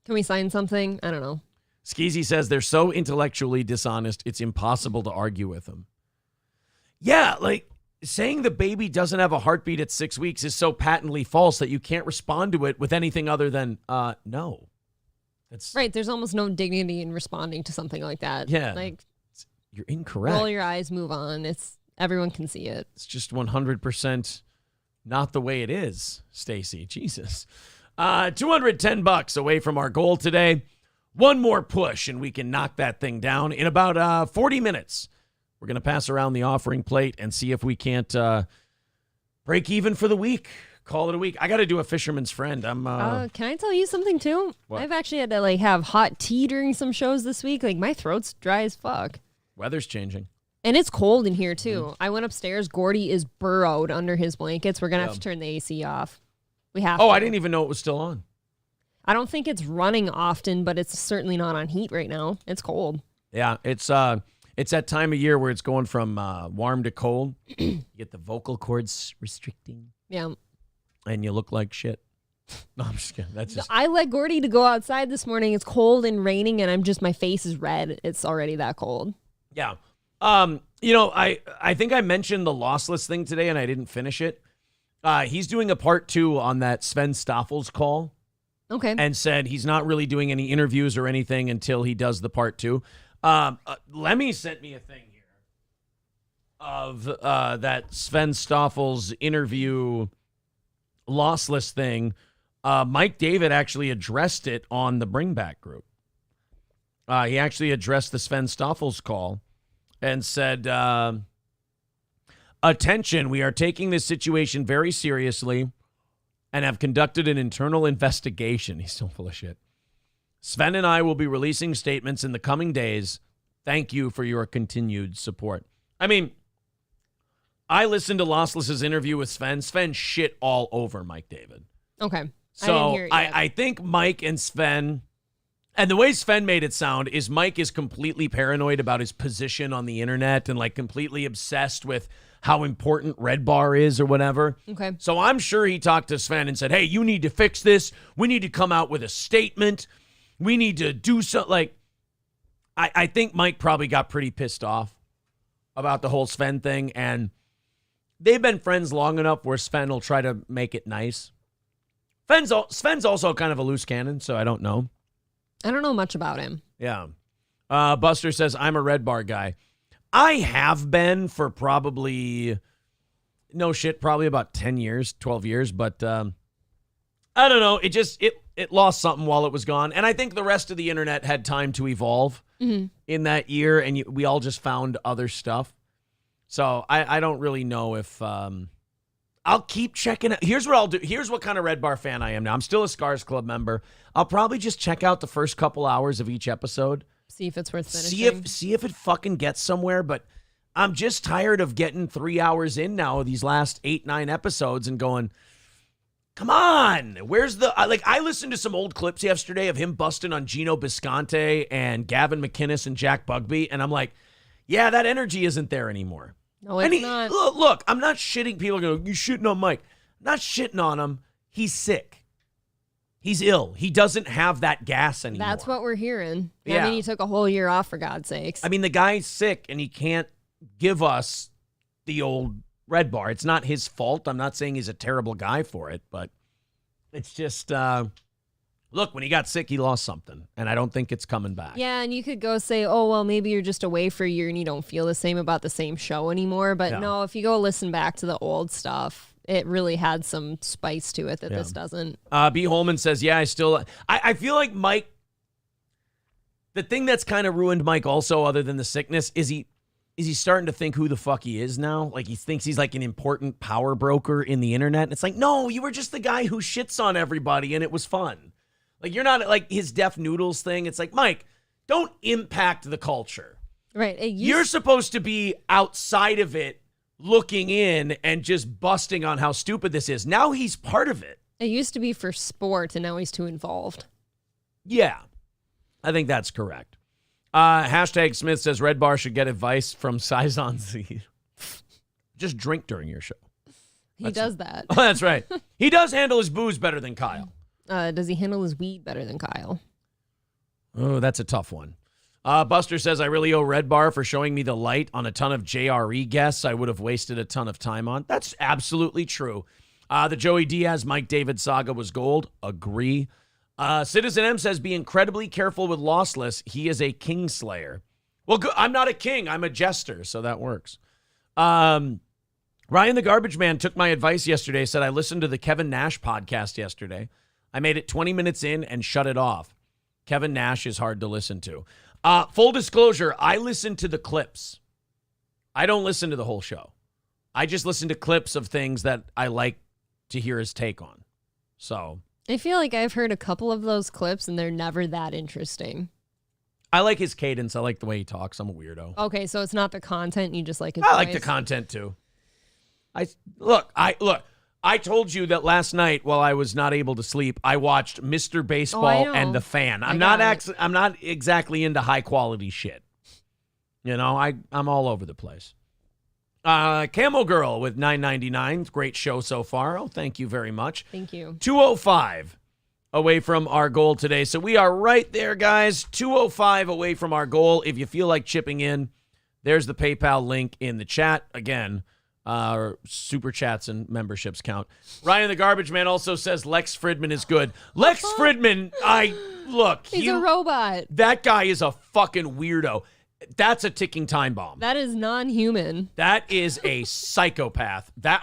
Can we sign something? I don't know. Skeezy says they're so intellectually dishonest, it's impossible to argue with them. Yeah, like saying the baby doesn't have a heartbeat at 6 weeks is so patently false that you can't respond to it with anything other than, no. That's right. There's almost no dignity in responding to something like that. Yeah. Like, you're incorrect. Roll your eyes, move on. Everyone can see it. It's just 100% not the way it is, Stacey. Jesus. $210 away from our goal today. One more push, and we can knock that thing down in about 40 minutes. We're going to pass around the offering plate and see if we can't break even for the week. Call it a week. I got to do a fisherman's friend. Can I tell you something, too? What? I've actually had to, have hot tea during some shows this week. My throat's dry as fuck. Weather's changing. And it's cold in here, too. I went upstairs. Gordy is burrowed under his blankets. We're going to have to turn the AC off. We have to. I didn't even know it was still on. I don't think it's running often, but it's certainly not on heat right now. It's cold. Yeah, it's that time of year where it's going from warm to cold. You get the vocal cords restricting. Yeah. And you look like shit. No, I'm just kidding. That's just... I let Gordy to go outside this morning. It's cold and raining, and my face is red. It's already that cold. Yeah. I think I mentioned the Lossless thing today, and I didn't finish it. He's doing a part 2 on that Sven Staffel's call. Okay. And said he's not really doing any interviews or anything until he does the part 2. Lemmy sent me a thing here of that Sven Staffel's interview Lossless thing. Mike David actually addressed it on the Bring Back group. He actually addressed the Sven Staffel's call and said, attention, we are taking this situation very seriously and have conducted an internal investigation. He's so full of shit. Sven and I will be releasing statements in the coming days. Thank you for your continued support. I mean, I listened to Lossless's interview with Sven. Sven shit all over Mike David. Okay. So I think Mike and Sven, and the way Sven made it sound is Mike is completely paranoid about his position on the internet and completely obsessed with how important Red Bar is or whatever. Okay. So I'm sure he talked to Sven and said, hey, you need to fix this. We need to come out with a statement. We need to do something. I think Mike probably got pretty pissed off about the whole Sven thing. And they've been friends long enough where Sven will try to make it nice. Sven's also kind of a loose cannon, so I don't know. I don't know much about him. Yeah. Buster says, I'm a Red Bar guy. I have been for probably, probably about 10 years, 12 years. But I don't know. It lost something while it was gone. And I think the rest of the internet had time to evolve in that year. And we all just found other stuff. So I don't really know if, I I'll keep checking out. Here's what I'll do. Here's what kind of Red Bar fan I am now. I'm still a Scars Club member. I'll probably just check out the first couple hours of each episode. See if it's worth finishing. See if it fucking gets somewhere, but I'm just tired of getting 3 hours in now of these last 8-9 episodes and going, come on, where's the... I listened to some old clips yesterday of him busting on Gino Bisconte and Gavin McInnes and Jack Bugby, and I'm like, yeah, that energy isn't there anymore. No, it's not. Look, I'm not shitting. People go, you shitting on Mike. I'm not shitting on him. He's sick. He's ill. He doesn't have that gas anymore. That's what we're hearing. Yeah. I mean, he took a whole year off, for God's sakes. I mean, the guy's sick, and he can't give us the old Red Bar. It's not his fault. I'm not saying he's a terrible guy for it, but it's just, look, when he got sick, he lost something, and I don't think it's coming back. Yeah, and you could go say, oh, well, maybe you're just away for a year and you don't feel the same about the same show anymore. But no, if you go listen back to the old stuff, it really had some spice to it that this doesn't. B. Holman says, yeah, I feel like Mike, the thing that's kind of ruined Mike also, other than the sickness, is he's starting to think who the fuck he is now. Like, he thinks he's like an important power broker in the internet. And it's like, no, you were just the guy who shits on everybody and it was fun. Like, you're not like his Deaf Noodles thing. It's like, Mike, don't impact the culture. Right. You're supposed to be outside of it, looking in and just busting on how stupid this is. Now he's part of it. It used to be for sport, and now he's too involved. Yeah, I think that's correct. Hashtag Smith says Red Bar should get advice from Saison Z. Just drink during your show. He does that. Oh, that's right. He does handle his booze better than Kyle. Does he handle his weed better than Kyle? Oh, that's a tough one. Buster says, I really owe Red Bar for showing me the light on a ton of JRE guests I would have wasted a ton of time on. That's absolutely true. The Joey Diaz, Mike David saga was gold. Agree. Citizen M says, be incredibly careful with Lossless. He is a kingslayer. Well, good. I'm not a king. I'm a jester, so that works. Ryan the Garbage Man took my advice yesterday, said I listened to the Kevin Nash podcast yesterday. I made it 20 minutes in and shut it off. Kevin Nash is hard to listen to. Full disclosure, I listen to the clips. I don't listen to the whole show. I just listen to clips of things that I like to hear his take on. So I feel like I've heard a couple of those clips and they're never that interesting. I like his cadence. I like the way he talks. I'm a weirdo. Okay, so it's not the content, you just like his I voice. like the content too. I told you that last night while I was not able to sleep, I watched Mr. Baseball and The Fan. I'm not exactly into high quality shit. You know, I'm all over the place. Camo Girl with $9.99. Great show so far. Oh, thank you very much. Thank you. 205 away from our goal today. So we are right there, guys. 205 away from our goal. If you feel like chipping in, there's the PayPal link in the chat. Again, super chats and memberships count. Ryan the Garbage Man also says Lex Fridman is good. Lex Fridman, he's a robot. That guy is a fucking weirdo. That's a ticking time bomb. That is non-human. That is a psychopath. That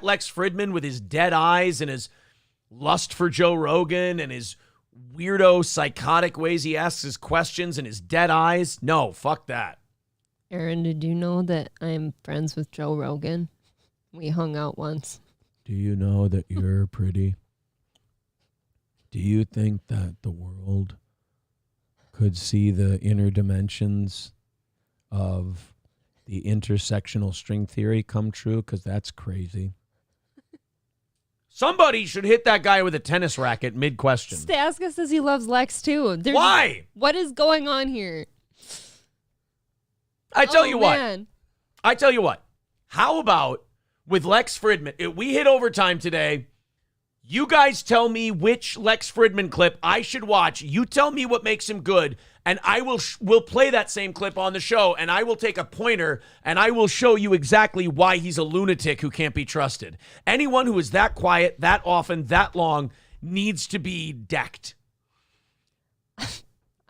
Lex Fridman with his dead eyes and his lust for Joe Rogan and his weirdo psychotic ways he asks his questions and his dead eyes. No, fuck that. Aaron, did you know that I'm friends with Joe Rogan? We hung out once. Do you know that you're pretty? Do you think that the world could see the inner dimensions of the intersectional string theory come true? Because that's crazy. Somebody should hit that guy with a tennis racket mid-question. Staska says he loves Lex, too. Why? What is going on here? I tell you what. How about with Lex Fridman? We hit overtime today. You guys tell me which Lex Fridman clip I should watch. You tell me what makes him good, and I will play that same clip on the show, and I will take a pointer, and I will show you exactly why he's a lunatic who can't be trusted. Anyone who is that quiet, that often, that long needs to be decked.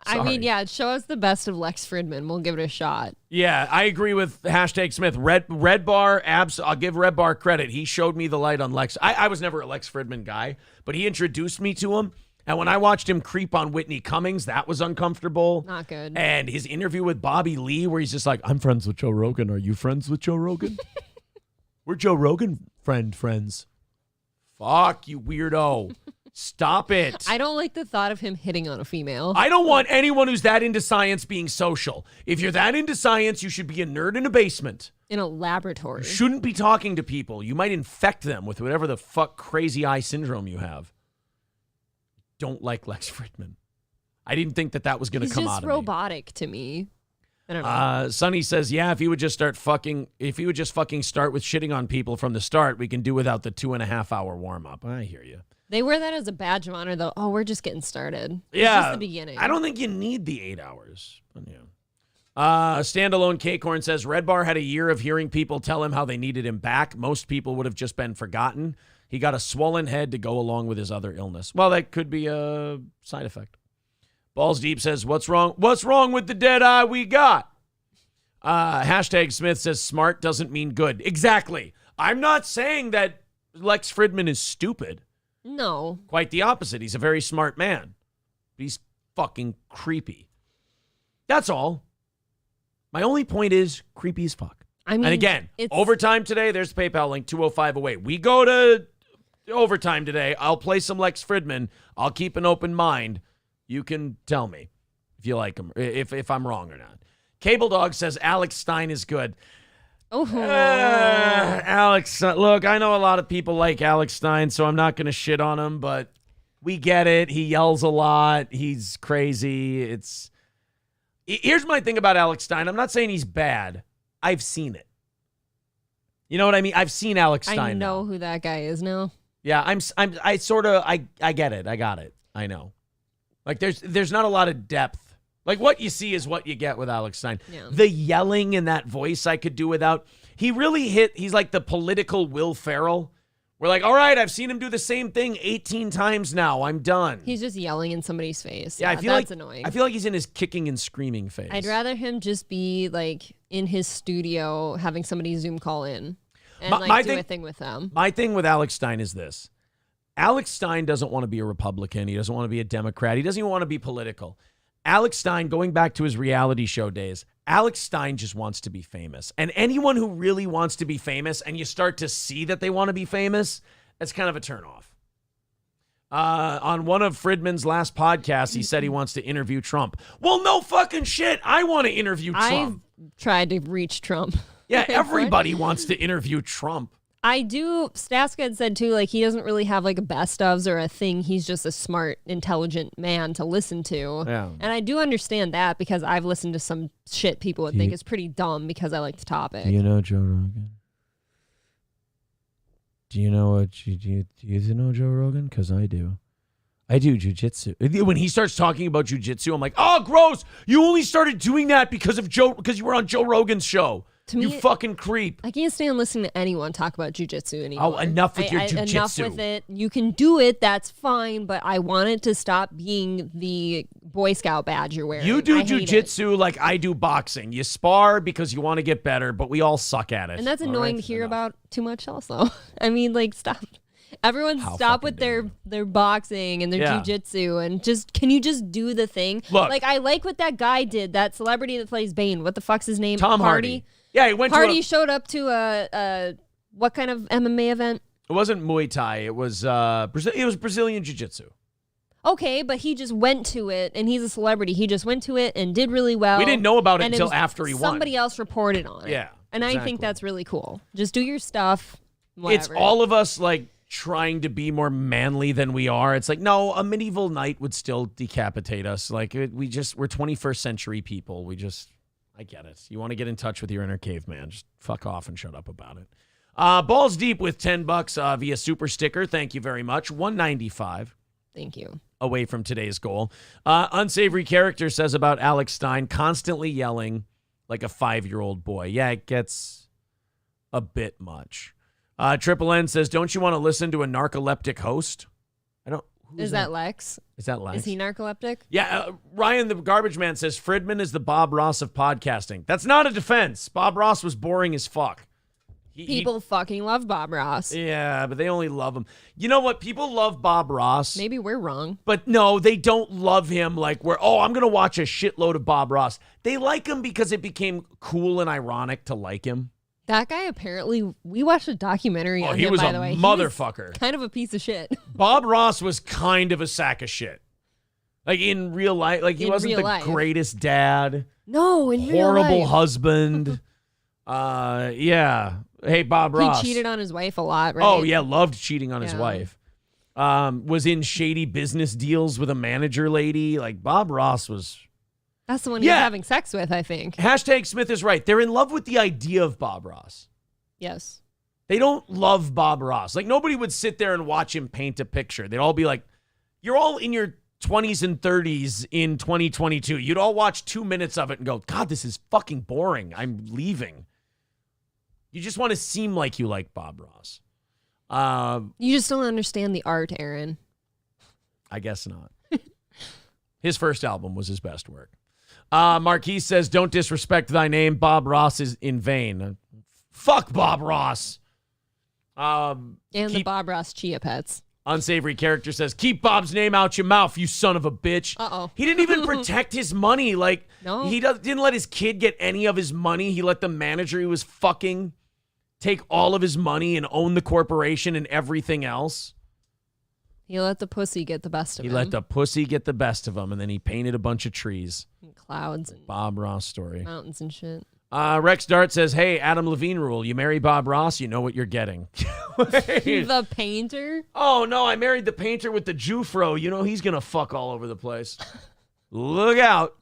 I mean, yeah, show us the best of Lex Fridman. We'll give it a shot. Yeah, I agree with hashtag Smith. Red Bar, I'll give Red Bar credit. He showed me the light on Lex. I was never a Lex Fridman guy, but he introduced me to him. And when I watched him creep on Whitney Cummings, that was uncomfortable. Not good. And his interview with Bobby Lee, where he's just like, I'm friends with Joe Rogan. Are you friends with Joe Rogan? We're Joe Rogan Friends. Fuck you, weirdo. Stop it. I don't like the thought of him hitting on a female. I don't want anyone who's that into science being social. If you're that into science, you should be a nerd in a basement. In a laboratory. You shouldn't be talking to people. You might infect them with whatever the fuck crazy eye syndrome you have. Don't like Lex Fridman. I didn't think that was going to come out of me. He's just robotic to me. I don't know. Sonny says, yeah, if he would just fucking start with shitting on people from the start, we can do without the 2.5 hour warm up. I hear you. They wear that as a badge of honor, though. Oh, we're just getting started. Yeah. It's just the beginning. I don't think you need the 8 hours. But yeah. Standalone K-Corn says, Red Bar had a year of hearing people tell him how they needed him back. Most people would have just been forgotten. He got a swollen head to go along with his other illness. Well, that could be a side effect. Balls Deep says, what's wrong with the dead eye we got? Hashtag Smith says, smart doesn't mean good. Exactly. I'm not saying that Lex Fridman is stupid. No. Quite the opposite. He's a very smart man. But he's fucking creepy. That's all. My only point is creepy as fuck. I mean, and again, overtime today, there's the PayPal link, 205 away. We go to overtime today. I'll play some Lex Fridman. I'll keep an open mind. You can tell me if you like him, if I'm wrong or not. Cable Dog says Alex Stein is good. Oh, Alex, look, I know a lot of people like Alex Stein, so I'm not going to shit on him, but we get it. He yells a lot. He's crazy. Here's my thing about Alex Stein. I'm not saying he's bad. I've seen it. You know what I mean? I've seen Alex Stein. I know who that guy is now. Yeah, I get it. I got it. I know. Like there's not a lot of depth. Like what you see is what you get with Alex Stein. Yeah. The yelling in that voice I could do without. He really he's like the political Will Ferrell. We're like, all right, I've seen him do the same thing 18 times now. I'm done. He's just yelling in somebody's face. Yeah, I feel that's like annoying. I feel like he's in his kicking and screaming phase. I'd rather him just be like in his studio having somebody Zoom call in and do a thing with them. My thing with Alex Stein is this. Alex Stein doesn't want to be a Republican. He doesn't want to be a Democrat. He doesn't even want to be political. Alex Stein, going back to his reality show days, Alex Stein just wants to be famous. And anyone who really wants to be famous and you start to see that they want to be famous, that's kind of a turnoff. On one of Fridman's last podcasts, he said he wants to interview Trump. Well, no fucking shit. I want to interview Trump. I've tried to reach Trump. Yeah, everybody wants to interview Trump. I do. Staska had said too, like he doesn't really have like a best ofs or a thing. He's just a smart, intelligent man to listen to. Yeah. And I do understand that because I've listened to some shit people would think is pretty dumb because I like the topic. Do you know Joe Rogan? Do you know Joe Rogan? Because I do. I do jujitsu. When he starts talking about jujitsu, I'm like, oh, gross. You only started doing that because you were on Joe Rogan's show. To me, you fucking creep. I can't stand listening to anyone talk about jujitsu anymore. Oh, enough with your jujitsu. Enough with it. You can do it. That's fine. But I want it to stop being the Boy Scout badge you're wearing. You do jujitsu like I do boxing. You spar because you want to get better, but we all suck at it. And that's annoying to hear about too much also. I mean, like, stop. Everyone stop with their boxing and their jujitsu and can you just do the thing? Look. Like, I like what that guy did, that celebrity that plays Bane. What the fuck's his name? Tom Hardy. Yeah, he went Hardy showed up to a what kind of MMA event? It wasn't Muay Thai. It was Brazilian Jiu-Jitsu. Okay, but he just went to it, and he's a celebrity. He just went to it and did really well. We didn't know about it until after he won. Somebody else reported on it. Yeah, and I think that's really cool. Just do your stuff. Whatever. It's all of us like trying to be more manly than we are. It's like, no, a medieval knight would still decapitate us. Like we're 21st century people. I get it. You want to get in touch with your inner caveman. Just fuck off and shut up about it. Balls Deep with $10 via super sticker. Thank you very much. $195. Thank you. Away from today's goal. Unsavory Character says about Alex Stein, constantly yelling like a 5-year-old boy. Yeah, it gets a bit much. Triple N says, don't you want to listen to a narcoleptic host? Is that Lex? Is that Lex? Is he narcoleptic? Yeah, Ryan the Garbage Man says, Fridman is the Bob Ross of podcasting. That's not a defense. Bob Ross was boring as fuck. People fucking love Bob Ross. Yeah, but they only love him. You know what? People love Bob Ross. Maybe we're wrong. But no, they don't love him like I'm going to watch a shitload of Bob Ross. They like him because it became cool and ironic to like him. That guy apparently, we watched a documentary on him, he was by a the way. motherfucker. He was kind of a piece of shit. Bob Ross was kind of a sack of shit. Like in real life, like he wasn't the greatest dad. No, in real life. Horrible husband. Yeah. Hey, Bob Ross. He cheated on his wife a lot, right? Oh, yeah, loved cheating on his wife. Was in shady business deals with a manager lady. Like, Bob Ross was... That's the one he was having sex with, I think. Hashtag Smith is right. They're in love with the idea of Bob Ross. Yes. They don't love Bob Ross. Like, nobody would sit there and watch him paint a picture. They'd all be like, you're all in your 20s and 30s in 2022. You'd all watch 2 minutes of it and go, God, this is fucking boring. I'm leaving. You just want to seem like you like Bob Ross. You just don't understand the art, Aaron. I guess not. His first album was his best work. Marquise says, don't disrespect thy name. Bob Ross is in vain. Fuck Bob Ross. And the Bob Ross Chia Pets. Unsavory character says, keep Bob's name out your mouth, you son of a bitch. Uh-oh. He didn't even protect his money. Like, no. He didn't let his kid get any of his money. He let the manager he was fucking take all of his money and own the corporation and everything else. He let the pussy get the best of him. He let the pussy get the best of him, and then he painted a bunch of trees. And clouds. And Bob Ross story. Mountains and shit. Rex Dart says, hey, Adam Levine rule. You marry Bob Ross, you know what you're getting. The painter? Oh, no, I married the painter with the Jufro. You know he's going to fuck all over the place. Look out.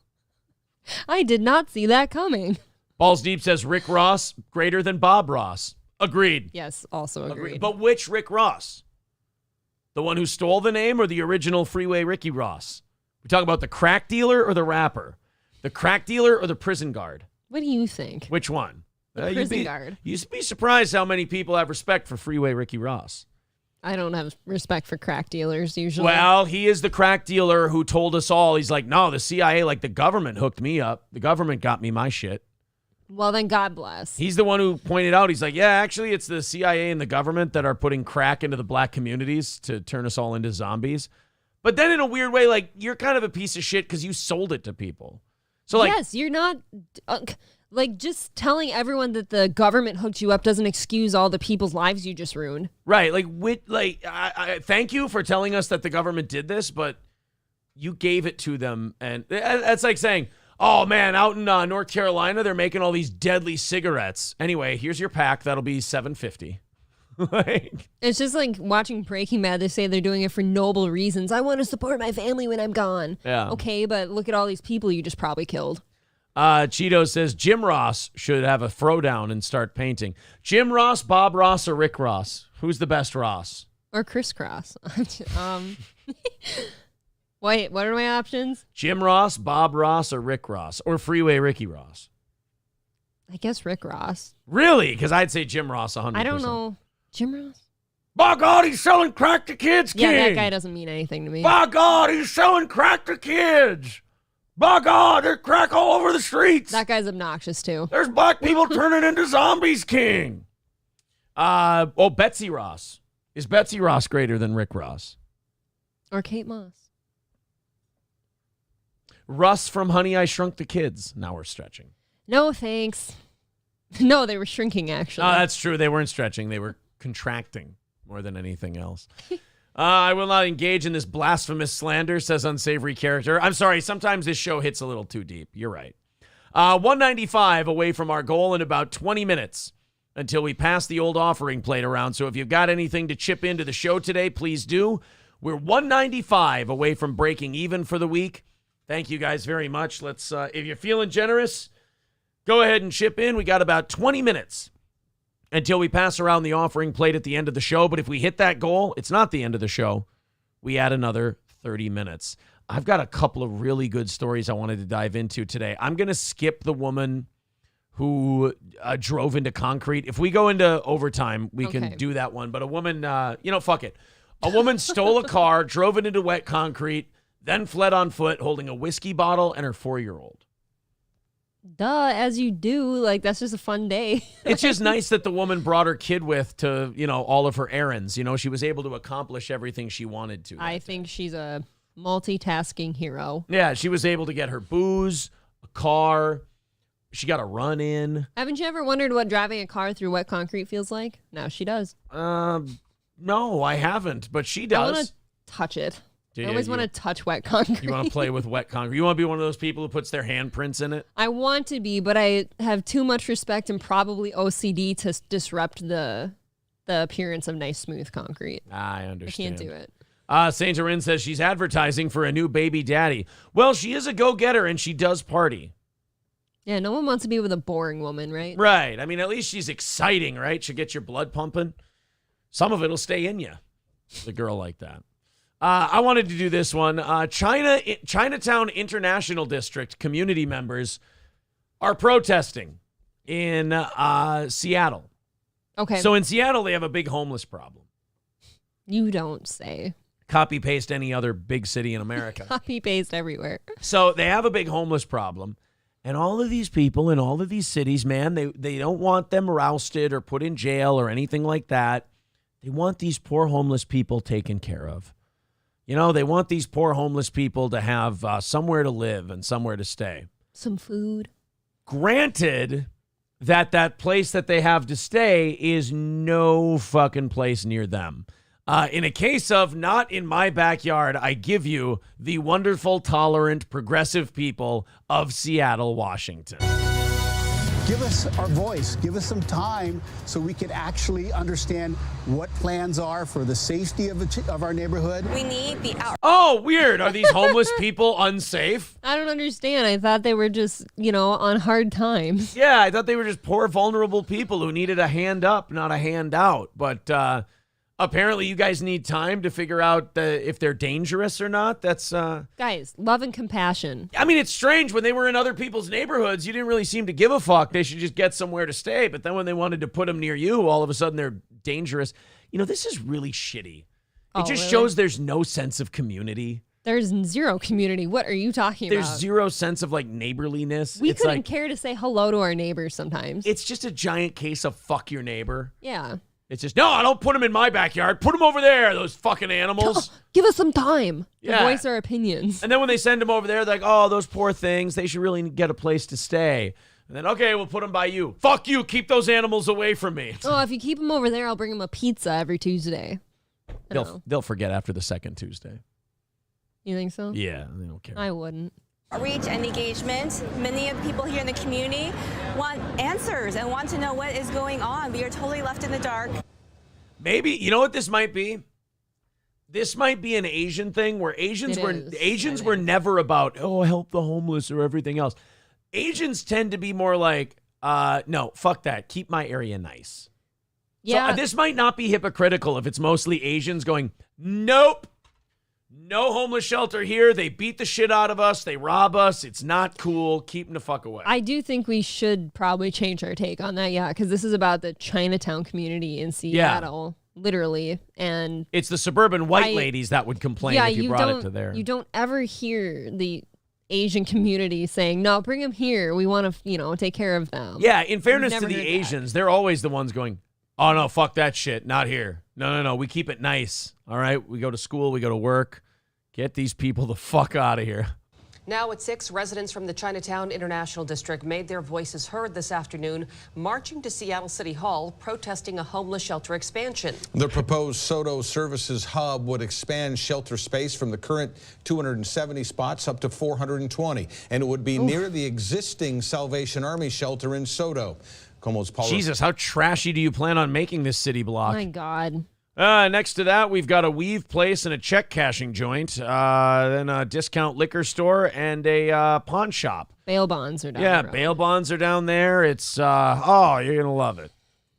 I did not see that coming. Balls Deep says, Rick Ross, greater than Bob Ross. Agreed. Yes, also agreed. But which Rick Ross? The one who stole the name or the original Freeway Ricky Ross? We talking about the crack dealer or the rapper? The crack dealer or the prison guard? What do you think? Which one? The prison guard. You'd be surprised how many people have respect for Freeway Ricky Ross. I don't have respect for crack dealers usually. Well, he is the crack dealer who told us all. He's like, no, the CIA, like the government hooked me up. The government got me my shit. Well, then God bless. He's the one who pointed out, he's like, yeah, actually, it's the CIA and the government that are putting crack into the black communities to turn us all into zombies. But then in a weird way, like, you're kind of a piece of shit because you sold it to people. So, like, yes, you're not, like, just telling everyone that the government hooked you up doesn't excuse all the people's lives you just ruined. Right. Like, I thank you for telling us that the government did this, but you gave it to them. And that's like saying, oh, man, out in North Carolina, they're making all these deadly cigarettes. Anyway, here's your pack. That'll be $7.50. Like, it's just like watching Breaking Bad. They say they're doing it for noble reasons. I want to support my family when I'm gone. Yeah. Okay, but look at all these people you just probably killed. Cheeto says Jim Ross should have a throwdown and start painting. Jim Ross, Bob Ross, or Rick Ross? Who's the best Ross? Or crisscross. Wait, what are my options? Jim Ross, Bob Ross, or Rick Ross? Or Freeway Ricky Ross? I guess Rick Ross. Really? Because I'd say Jim Ross 100%. I don't know. Jim Ross? By God, he's selling crack to kids, King. Yeah, that guy doesn't mean anything to me. By God, he's selling crack to kids. By God, there's crack all over the streets. That guy's obnoxious, too. There's black people turning into zombies, King. Betsy Ross. Is Betsy Ross greater than Rick Ross? Or Kate Moss? Russ from Honey, I Shrunk the Kids. Now we're stretching. No, thanks. No, they were shrinking, actually. Oh, that's true. They weren't stretching. They were contracting more than anything else. I will not engage in this blasphemous slander, says unsavory character. I'm sorry. Sometimes this show hits a little too deep. You're right. 195 away from our goal in about 20 minutes until we pass the old offering plate around. So if you've got anything to chip into the show today, please do. We're 195 away from breaking even for the week. Thank you guys very much. Let's, if you're feeling generous, go ahead and chip in. We got about 20 minutes until we pass around the offering plate at the end of the show. But if we hit that goal, it's not the end of the show. We add another 30 minutes. I've got a couple of really good stories I wanted to dive into today. I'm going to skip the woman who drove into concrete. If we go into overtime, we can do that one. But a woman, fuck it. A woman stole a car, drove it into wet concrete, then fled on foot holding a whiskey bottle and her 4-year-old. Duh, as you do. Like, that's just a fun day. It's just nice that the woman brought her kid with to, all of her errands. She was able to accomplish everything she wanted to. I think she's a multitasking hero. Yeah, she was able to get her booze, a car. She got a run in. Haven't you ever wondered what driving a car through wet concrete feels like? Now she does. No, I haven't, but she I does. want to touch it. Yeah, I always want to touch wet concrete. You want to play with wet concrete. You want to be one of those people who puts their handprints in it? I want to be, but I have too much respect and probably OCD to disrupt the appearance of nice, smooth concrete. I understand. I can't do it. Saint Jorin says she's advertising for a new baby daddy. Well, she is a go-getter and she does party. Yeah, no one wants to be with a boring woman, right? Right. I mean, at least she's exciting, right? She'll get your blood pumping. Some of it will stay in you. The girl like that. I wanted to do this one. Chinatown International District community members are protesting in Seattle. Okay. So in Seattle, they have a big homeless problem. You don't say. Copy paste any other big city in America. Copy paste everywhere. So they have a big homeless problem. And all of these people in all of these cities, man, they don't want them rousted or put in jail or anything like that. They want these poor homeless people taken care of. You know, they want these poor homeless people to have somewhere to live and somewhere to stay. Some food. Granted that place that they have to stay is no fucking place near them. In a case of not in my backyard, I give you the wonderful, tolerant, progressive people of Seattle, Washington. Give us our voice. Give us some time so we can actually understand what plans are for the safety of our neighborhood. We need the out. Oh, weird. Are these homeless people unsafe? I don't understand. I thought they were just, on hard times. Yeah, I thought they were just poor, vulnerable people who needed a hand up, not a hand out. But apparently you guys need time to figure out if they're dangerous or not. That's guys, love and compassion. I mean, it's strange. When they were in other people's neighborhoods, you didn't really seem to give a fuck. They should just get somewhere to stay. But then when they wanted to put them near you, all of a sudden they're dangerous. This is really shitty. It just shows there's no sense of community. There's zero community. What are you talking about? There's zero sense of neighborliness. We couldn't care to say hello to our neighbors sometimes. It's just a giant case of fuck your neighbor. Yeah. It's just, no, I don't put them in my backyard. Put them over there, those fucking animals. Give us some time to Yeah. voice our opinions. And then when they send them over there, they're like, oh, those poor things. They should really get a place to stay. And then, okay, we'll put them by you. Fuck you. Keep those animals away from me. Oh, if you keep them over there, I'll bring them a pizza every Tuesday. They'll forget after the second Tuesday. You think so? Yeah, they don't care. I wouldn't. Reach and engagement. Many of the people here in the community want answers and want to know what is going on. We are totally left in the dark. Maybe, you know what this might be? This might be an Asian thing where Asians were never about, oh, help the homeless or everything else. Asians tend to be more like, no, fuck that. Keep my area nice. Yeah. So this might not be hypocritical if it's mostly Asians going, nope. No homeless shelter here. They beat the shit out of us. They rob us. It's not cool. Keep them the fuck away. I do think we should probably change our take on that, yeah, because this is about the Chinatown community in Seattle, literally. And it's the suburban white ladies that would complain if you brought it to there. You don't ever hear the Asian community saying, no, bring them here. We want to, take care of them. Yeah, in fairness to the Asians, they're always the ones going, oh, no, fuck that shit. Not here. No. We keep it nice. All right? We go to school. We go to work. Get these people the fuck out of here. Now at 6, residents from the Chinatown International District made their voices heard this afternoon, marching to Seattle City Hall, protesting a homeless shelter expansion. The proposed SODO services hub would expand shelter space from the current 270 spots up to 420, and it would be near the existing Salvation Army shelter in SODO. Jesus, how trashy do you plan on making this city block? My God. Next to that, we've got a weave place and a check cashing joint, then a discount liquor store and a pawn shop. Bail bonds are down Yeah, the road. bail bonds are down there. It's, you're going to love it.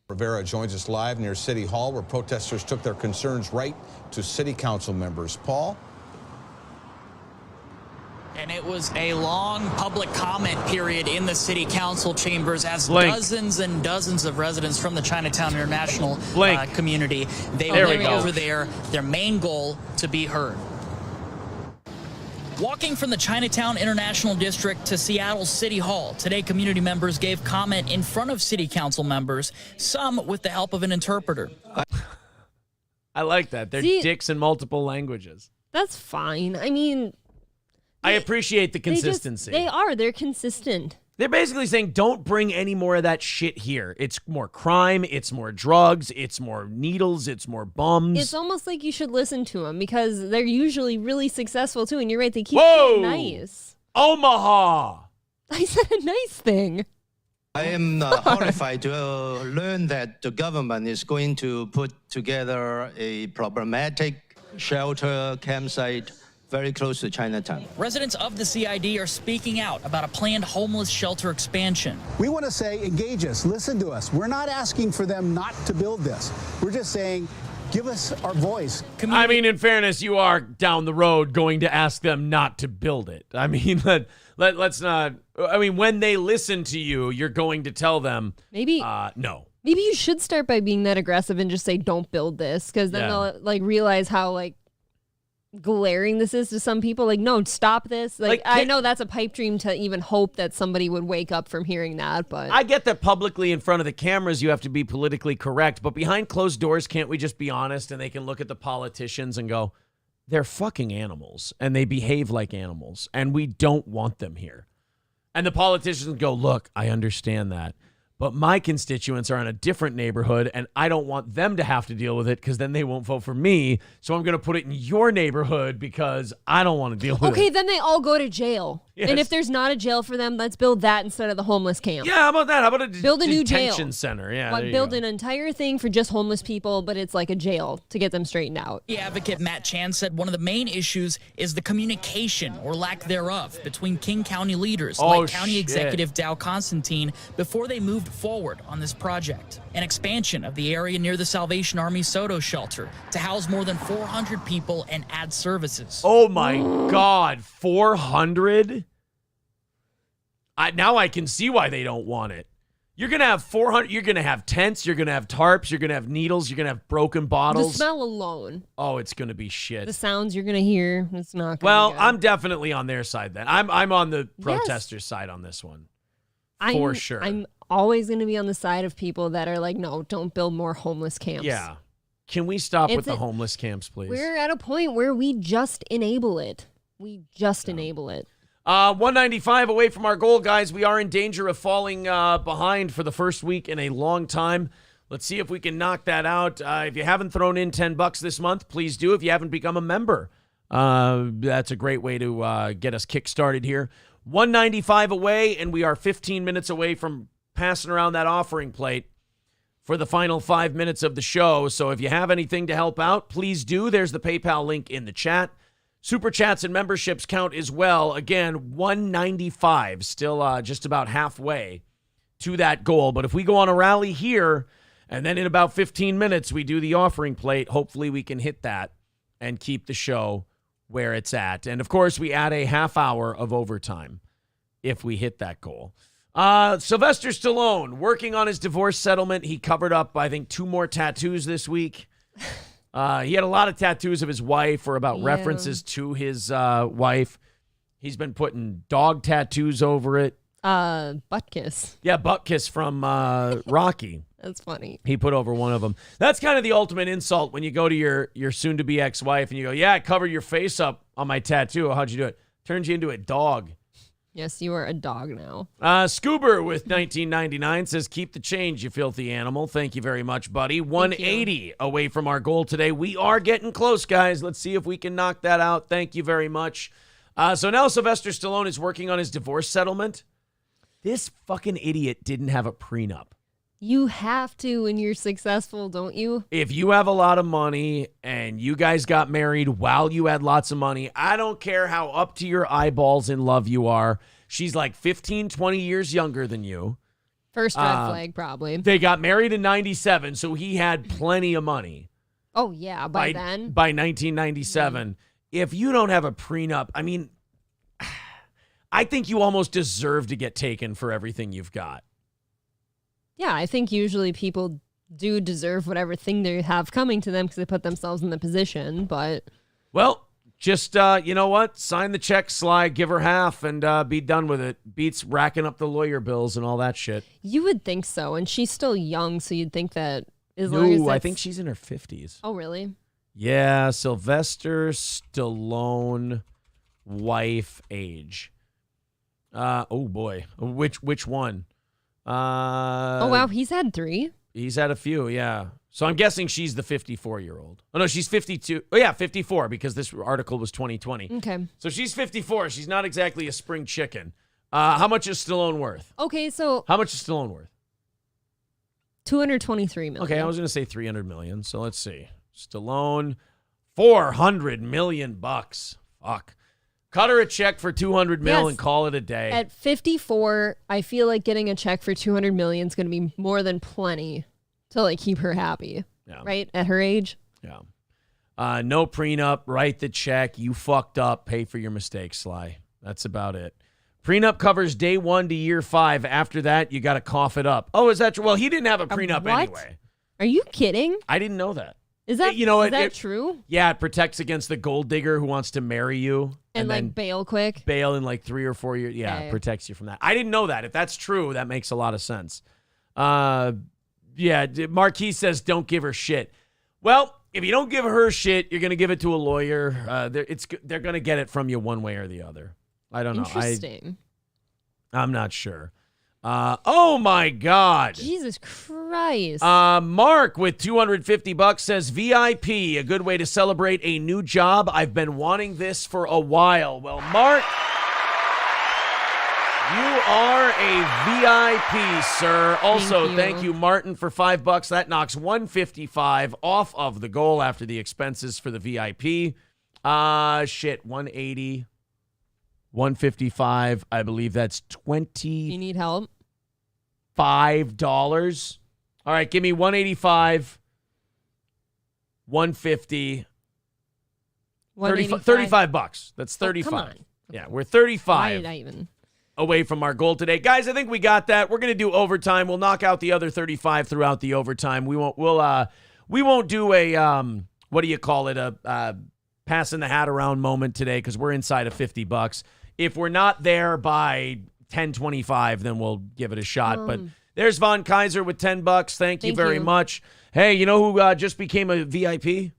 Rivera joins us live near City Hall, where protesters took their concerns right to city council members. Paul? And it was a long public comment period in the city council chambers as Blink. dozens and dozens of residents from the Chinatown International community, they There were we go. over there, their main goal to be heard. Walking from the Chinatown International District to Seattle City Hall, today community members gave comment in front of city council members, some with the help of an interpreter. I like that. They're See- dicks in multiple languages. That's fine. I mean, I appreciate the consistency. They're consistent. They're basically saying, don't bring any more of that shit here. It's more crime. It's more drugs. It's more needles. It's more bums. It's almost like you should listen to them because they're usually really successful, too. And you're right. They keep it nice. Omaha. I said a nice thing. I am horrified to learn that the government is going to put together a problematic shelter campsite very close to Chinatown. Residents of the CID are speaking out about a planned homeless shelter expansion. We want to say, engage us, listen to us. We're not asking for them not to build this. We're just saying, give us our voice. I mean, in fairness, you are down the road going to ask them not to build it. I mean, let's not. I mean, when they listen to you, you're going to tell them, maybe no. Maybe you should start by being that aggressive and just say, don't build this, because then they'll like realize how like glaring this is to some people. Like, no, stop this. Like I know that's a pipe dream to even hope that somebody would wake up from hearing that, but I get that publicly in front of the cameras you have to be politically correct, but behind closed doors, can't we just be honest and they can look at the politicians and go, they're fucking animals and they behave like animals and we don't want them here. And the politicians go, look, I understand that, but my constituents are in a different neighborhood and I don't want them to have to deal with it because then they won't vote for me. So I'm going to put it in your neighborhood because I don't want to deal with it. Okay, then they all go to jail. Yes. And if there's not a jail for them, let's build that instead of the homeless camp. Yeah, how about that? How about build a new jail detention center? Yeah, build an entire thing for just homeless people, but it's like a jail to get them straightened out. The advocate Matt Chan said one of the main issues is the communication or lack thereof between King County leaders like County Executive Dow Constantine before they moved forward on this project. An expansion of the area near the Salvation Army Soto shelter to house more than 400 people and add services. Oh my God, 400? Now I can see why they don't want it. You're going to have 400, you're going to have tents, you're going to have tarps, you're going to have needles, you're going to have broken bottles. The smell alone. Oh, it's going to be shit. The sounds you're going to hear, it's not going to Well, be good. I'm definitely on their side then. I'm on the protesters' side on this one. For sure. I'm always going to be on the side of people that are like, no, don't build more homeless camps. Yeah. Can we stop with the homeless camps, please? We're at a point where we just enable it. We just enable it. 195 away from our goal, guys. We are in danger of falling behind for the first week in a long time. Let's see if we can knock that out. If you haven't thrown in $10 this month, please do. If you haven't become a member, that's a great way to get us kick-started here. 195 away, and we are 15 minutes away from passing around that offering plate for the final 5 minutes of the show. So if you have anything to help out, please do. There's the PayPal link in the chat. Super chats and memberships count as well. Again, 195, still just about halfway to that goal. But if we go on a rally here, and then in about 15 minutes we do the offering plate, hopefully we can hit that and keep the show where it's at. And, of course, we add a half hour of overtime if we hit that goal. Sylvester Stallone, working on his divorce settlement. He covered up, I think, 2 more tattoos this week. He had a lot of tattoos of his wife or about references to his wife. He's been putting dog tattoos over it. Butt kiss. Yeah, butt kiss from Rocky. That's funny. He put over one of them. That's kind of the ultimate insult when you go to your soon-to-be ex-wife and you go, yeah, I covered your face up on my tattoo. How'd you do it? Turns you into a dog. Yes, you are a dog now. Scoober with 1999 says, keep the change, you filthy animal. Thank you very much, buddy. 180 away from our goal today. We are getting close, guys. Let's see if we can knock that out. Thank you very much. So now Sylvester Stallone is working on his divorce settlement. This fucking idiot didn't have a prenup. You have to when you're successful, don't you? If you have a lot of money and you guys got married while you had lots of money, I don't care how up to your eyeballs in love you are. She's like 15, 20 years younger than you. First red flag, probably. They got married in 97, so he had plenty of money. Oh, yeah, by then. By 1997. Mm-hmm. If you don't have a prenup, I mean, I think you almost deserve to get taken for everything you've got. Yeah, I think usually people do deserve whatever thing they have coming to them because they put themselves in the position, but... Well, just, you know what? Sign the check, Sly, give her half, and be done with it. Beats racking up the lawyer bills and all that shit. You would think so, and she's still young, so you'd think that as long as I think she's in her 50s. Oh, really? Yeah, Sylvester Stallone, wife age. Oh boy, which one? Oh wow, he's had 3. He's had a few, yeah. So I'm guessing she's the 54-year-old. Oh no, she's 52. Oh yeah, 54 because this article was 2020. Okay. So she's 54. She's not exactly a spring chicken. How much is Stallone worth? Okay, so How much is Stallone worth? $223 million. Okay, I was going to say 300 million. So let's see. Stallone, $400 million. Fuck. Cut her a check for $200 million and call it a day. At 54, I feel like getting a check for $200 million is going to be more than plenty to like keep her happy. Yeah. Right? At her age. Yeah. No prenup. Write the check. You fucked up. Pay for your mistakes, Sly. That's about it. Prenup covers day 1 to year 5. After that, you got to cough it up. Oh, is that true? Well, he didn't have a prenup what? anyway. Are you kidding? I didn't know that. Is that is that true? Yeah, it protects against the gold digger who wants to marry you And like then bail quick? bail in like 3 or 4 years. Yeah, Okay. it protects you from that. I didn't know that. If that's true, that makes a lot of sense. Yeah, Marquis says don't give her shit. Well, if you don't give her shit, you're gonna give it to a lawyer. They're gonna get it from you one way or the other. I don't know. Interesting. I'm not sure. Oh my God. Jesus Christ. Mark with $250 says VIP, a good way to celebrate a new job. I've been wanting this for a while. Well, Mark, you are a VIP, sir. Also, thank you, Martin, for $5. That knocks 155 off of the goal after the expenses for the VIP. 180. 155. I believe that's $20. You need help? $5. All right, give me 185, 150, 35 bucks. That's 35. come on. Yeah, we're 35 Why did I even? away from our goal today. Guys, I think we got that. We're going to do overtime. We'll knock out the other 35 throughout the overtime. We won't do a what do you call it? A passing the hat around moment today because we're inside of $50. If we're not there by 10:25, then we'll give it a shot. But there's Von Kaiser with $10. Thank you very much. Hey, you know who just became a VIP?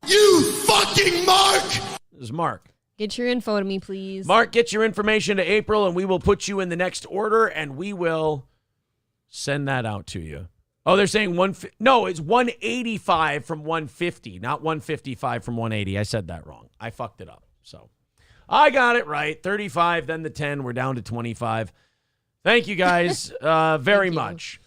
You fucking Mark! This is Mark. Get your info to me, please. Mark, get your information to April, and we will put you in the next order, and we will send that out to you. Oh, they're saying no, it's 185 from 150, not 155 from 180. I said that wrong. I fucked it up. So I got it right. 35, then the 10. We're down to 25. Thank you guys very much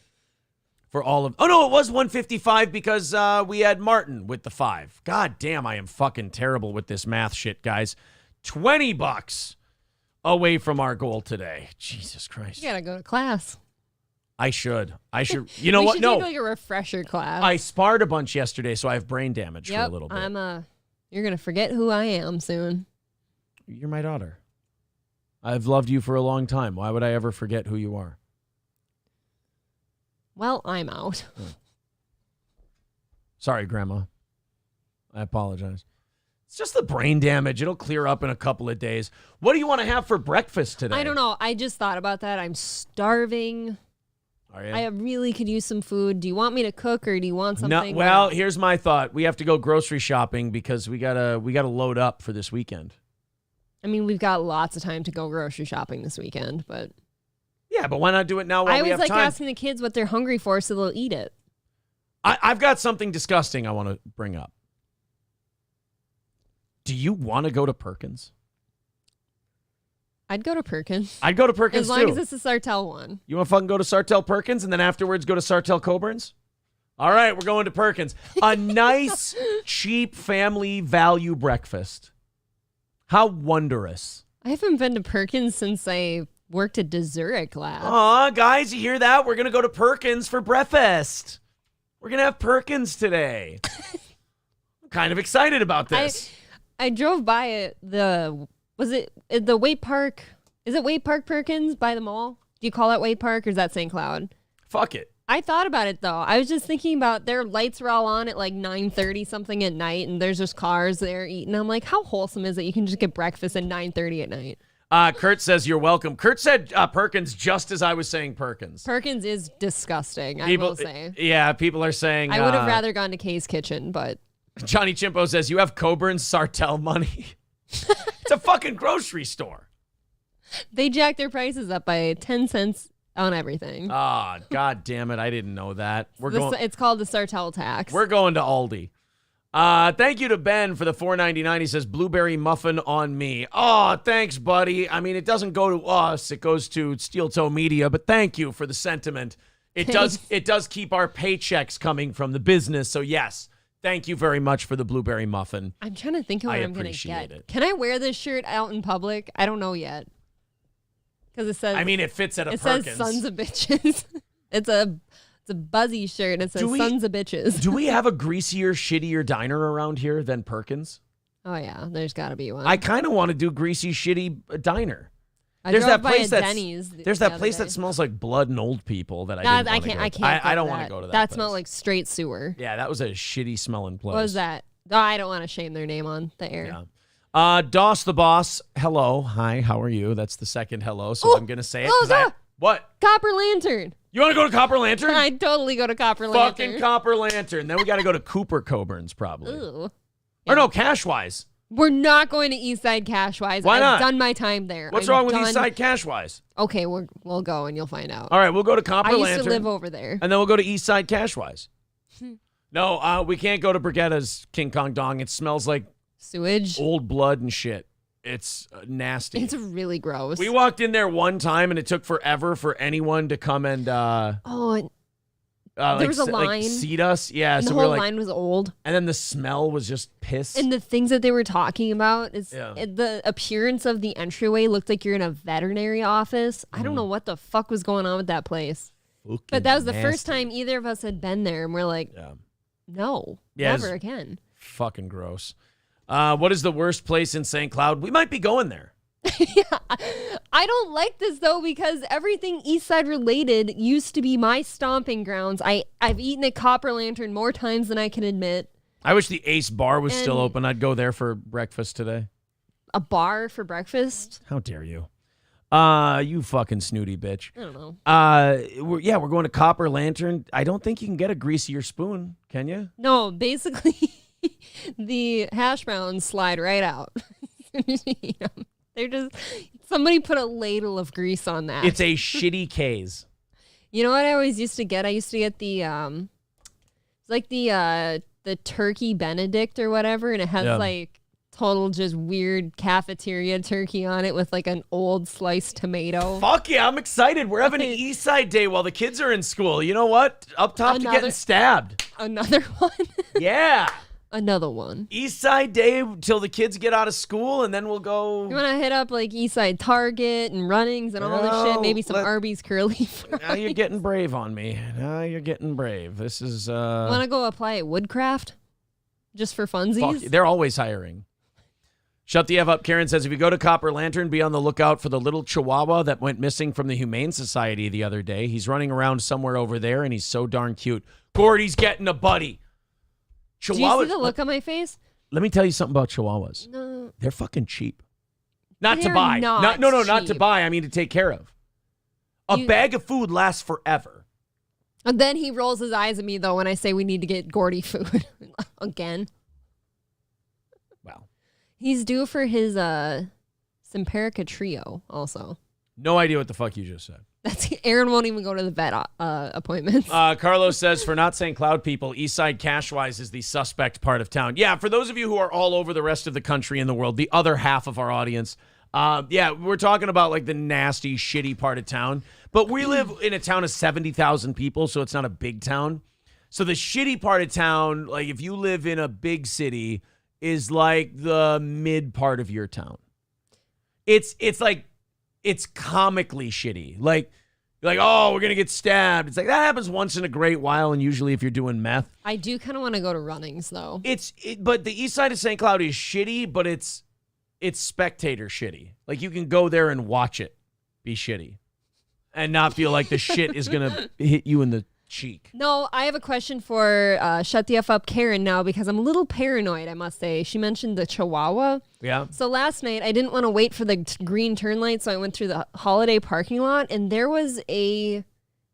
for all of. Oh no, it was 155 because we had Martin with the 5. God damn, I am fucking terrible with this math shit, guys. $20 away from our goal today. Jesus Christ. You gotta go to class. I should. You know we what? should No. take like a refresher class. I sparred a bunch yesterday, so I have brain damage for a little bit. You're gonna forget who I am soon. You're my daughter. I've loved you for a long time. Why would I ever forget who you are? Well, I'm out. Sorry, Grandma. I apologize. It's just the brain damage. It'll clear up in a couple of days. What do you want to have for breakfast today? I don't know. I just thought about that. I'm starving. Are you? I really could use some food. Do you want me to cook or do you want something? No, well, here's my thought. We have to go grocery shopping because we gotta load up for this weekend. I mean, we've got lots of time to go grocery shopping this weekend, but yeah, but why not do it now while we have time? I was asking the kids what they're hungry for so they'll eat it. I've got something disgusting I want to bring up. Do you want to go to Perkins? I'd go to Perkins. I'd go to Perkins as long too. as it's a Sartell one. You want to fucking go to Sartell Perkins and then afterwards go to Sartell Coburn's? All right, we're going to Perkins. A nice, cheap family value breakfast. How wondrous. I haven't been to Perkins since I worked at Zurich last. Aw, guys, you hear that? We're going to go to Perkins for breakfast. We're going to have Perkins today. I'm kind of excited about this. I drove by it. Was it the Wade Park? Is it Wade Park Perkins by the mall? Do you call it Wade Park or is that St. Cloud? Fuck it. I thought about it though. I was just thinking about their lights were all on at like 9:30 something at night, and there's just cars there eating. I'm like, how wholesome is it? You can just get breakfast at 9:30 at night. Kurt says you're welcome. Kurt said Perkins just as I was saying Perkins. Perkins is disgusting. I will say. Yeah, people are saying. I would have rather gone to Kay's Kitchen, but. Johnny Chimpo says you have Coburn's Sartell money. It's a fucking grocery store. They jacked their prices up by 10 cents on everything. Ah, God damn it. I didn't know that. It's called the Sartell tax. We're going to Aldi. Thank you to Ben for the $4.99. He says, blueberry muffin on me. Oh, thanks, buddy. I mean, it doesn't go to us. It goes to Steel Toe Media, but thank you for the sentiment. It does keep our paychecks coming from the business. So, yes, thank you very much for the blueberry muffin. I'm trying to think of what I'm going to get. Can I wear this shirt out in public? I don't know yet. Because it says... I mean, it fits at a Perkins. It says sons of bitches. It's a Buzzy shirt, and it says sons of bitches. Do we have a greasier, shittier diner around here than Perkins? Oh, yeah. There's got to be one. I kind of want to do greasy, shitty diner. There's that place that smells like blood and old people that I don't want to go to that. That smelled like straight sewer. Yeah, that was a shitty smelling place. What was that? No, I don't want to shame their name on the air. Yeah. Doss the boss. Hello. Hi, how are you? That's the second hello, so I'm going to say it. What? Copper Lantern. You want to go to Copper Lantern? I'd totally go to Copper Lantern. Fucking Copper Lantern. Then we got to go to Cooper Coburn's probably. Ooh. Or no, Cashwise. We're not going to Eastside Cashwise. Why not? I've done my time there. What's wrong with Eastside Cashwise? Okay, we'll go and you'll find out. All right, we'll go to Copper Lantern. I used to live over there. And then we'll go to Eastside Cashwise. No, we can't go to Brigitta's King Kong Dong. It smells like sewage, old blood and shit. It's nasty. It's really gross. We walked in there one time and it took forever for anyone to come and there was a line. Like seat us. Yeah, and so the whole line was old. And then the smell was just piss. And the things that they were talking about is the appearance of the entryway looked like you're in a veterinary office. I don't know what the fuck was going on with that place. But that was the first time either of us had been there, and we're like, no, never again. Fucking gross. What is the worst place in St. Cloud? We might be going there. I don't like this though because everything Eastside related used to be my stomping grounds. I've eaten at Copper Lantern more times than I can admit. I wish the Ace Bar was still open. I'd go there for breakfast today. A bar for breakfast? How dare you? You fucking snooty bitch. I don't know. We're going to Copper Lantern. I don't think you can get a greasier spoon, can you? No, basically the hash browns slide right out. They're just, somebody put a ladle of grease on that. It's a shitty K's. You know what I always used to get? I used to get the, it's like the turkey Benedict or whatever, and it has like total just weird cafeteria turkey on it with like an old sliced tomato. Fuck yeah, I'm excited. We're having an East Side Day while the kids are in school. You know what? Up top to getting stabbed. Another one? Yeah. Another one. East Side Day till the kids get out of school, and then we'll go. You want to hit up like East Side Target and Runnings and all this shit? Maybe some Arby's curly fries. Now you're getting brave on me. Now you're getting brave. This is. Want to go apply at Woodcraft? Just for funsies? Fuck, they're always hiring. Shut the F up. Karen says, if you go to Copper Lantern, be on the lookout for the little chihuahua that went missing from the Humane Society the other day. He's running around somewhere over there, and he's so darn cute. Gordy's getting a buddy. Do you see the look on my face? Let me tell you something about chihuahuas. No. They're fucking cheap. Not to buy. Not to buy. I mean to take care of. A bag of food lasts forever. And then he rolls his eyes at me, though, when I say we need to get Gordy food. Again. Wow. He's due for his Simparica trio also. No idea what the fuck you just said. Aaron won't even go to the vet appointments. Carlos says, for not St. Cloud people, Eastside Cashwise is the suspect part of town. Yeah, for those of you who are all over the rest of the country and the world, the other half of our audience, we're talking about like the nasty, shitty part of town. But we live in a town of 70,000 people, so it's not a big town. So the shitty part of town, like if you live in a big city, is like the mid part of your town. It's like, it's comically shitty. Like, oh, we're going to get stabbed. It's like, that happens once in a great while, and usually if you're doing meth. I do kind of want to go to Runnings, though. But the east side of St. Cloud is shitty, but it's spectator shitty. Like, you can go there and watch it be shitty and not feel like the shit is going to hit you in the cheek. No, I have a question for Shut the F Up Karen now, because I'm a little paranoid, I must say. She mentioned the Chihuahua. Yeah. So last night, I didn't want to wait for the green turn light, so I went through the Holiday parking lot, and there was a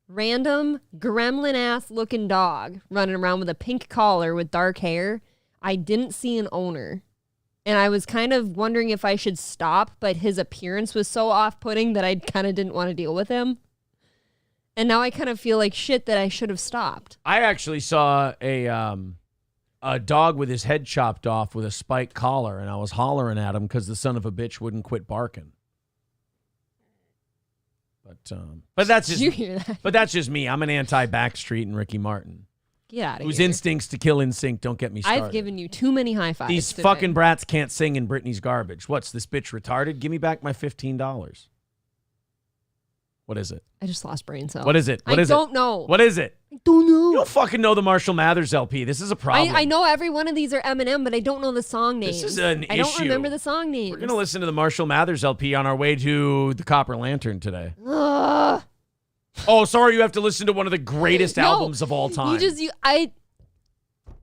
random gremlin-ass looking dog running around with a pink collar with dark hair. I didn't see an owner. And I was kind of wondering if I should stop, but his appearance was so off-putting that I kind of didn't want to deal with him. And now I kind of feel like shit that I should have stopped. I actually saw a dog with his head chopped off with a spiked collar, and I was hollering at him because the son of a bitch wouldn't quit barking. But that's just, Did you hear that? But that's just me. I'm an anti-Backstreet and Ricky Martin. Get out of here. Whose instincts to kill in sync don't get me started. I've given you too many high fives. These today. fucking brats can't sing in Britney's garbage. What's this bitch retarded? Give me back my $15. What is it? I just lost brain cells. What is it? What I is it? don't know. What is it? I don't know. You don't fucking know the Marshall Mathers LP. This is a problem. I know every one of these are Eminem, but I don't know the song names. This is an I don't issue. remember the song names. We're going to listen to the Marshall Mathers LP on our way to the Copper Lantern today. Ugh. Oh, sorry, you have to listen to one of the greatest albums of all time.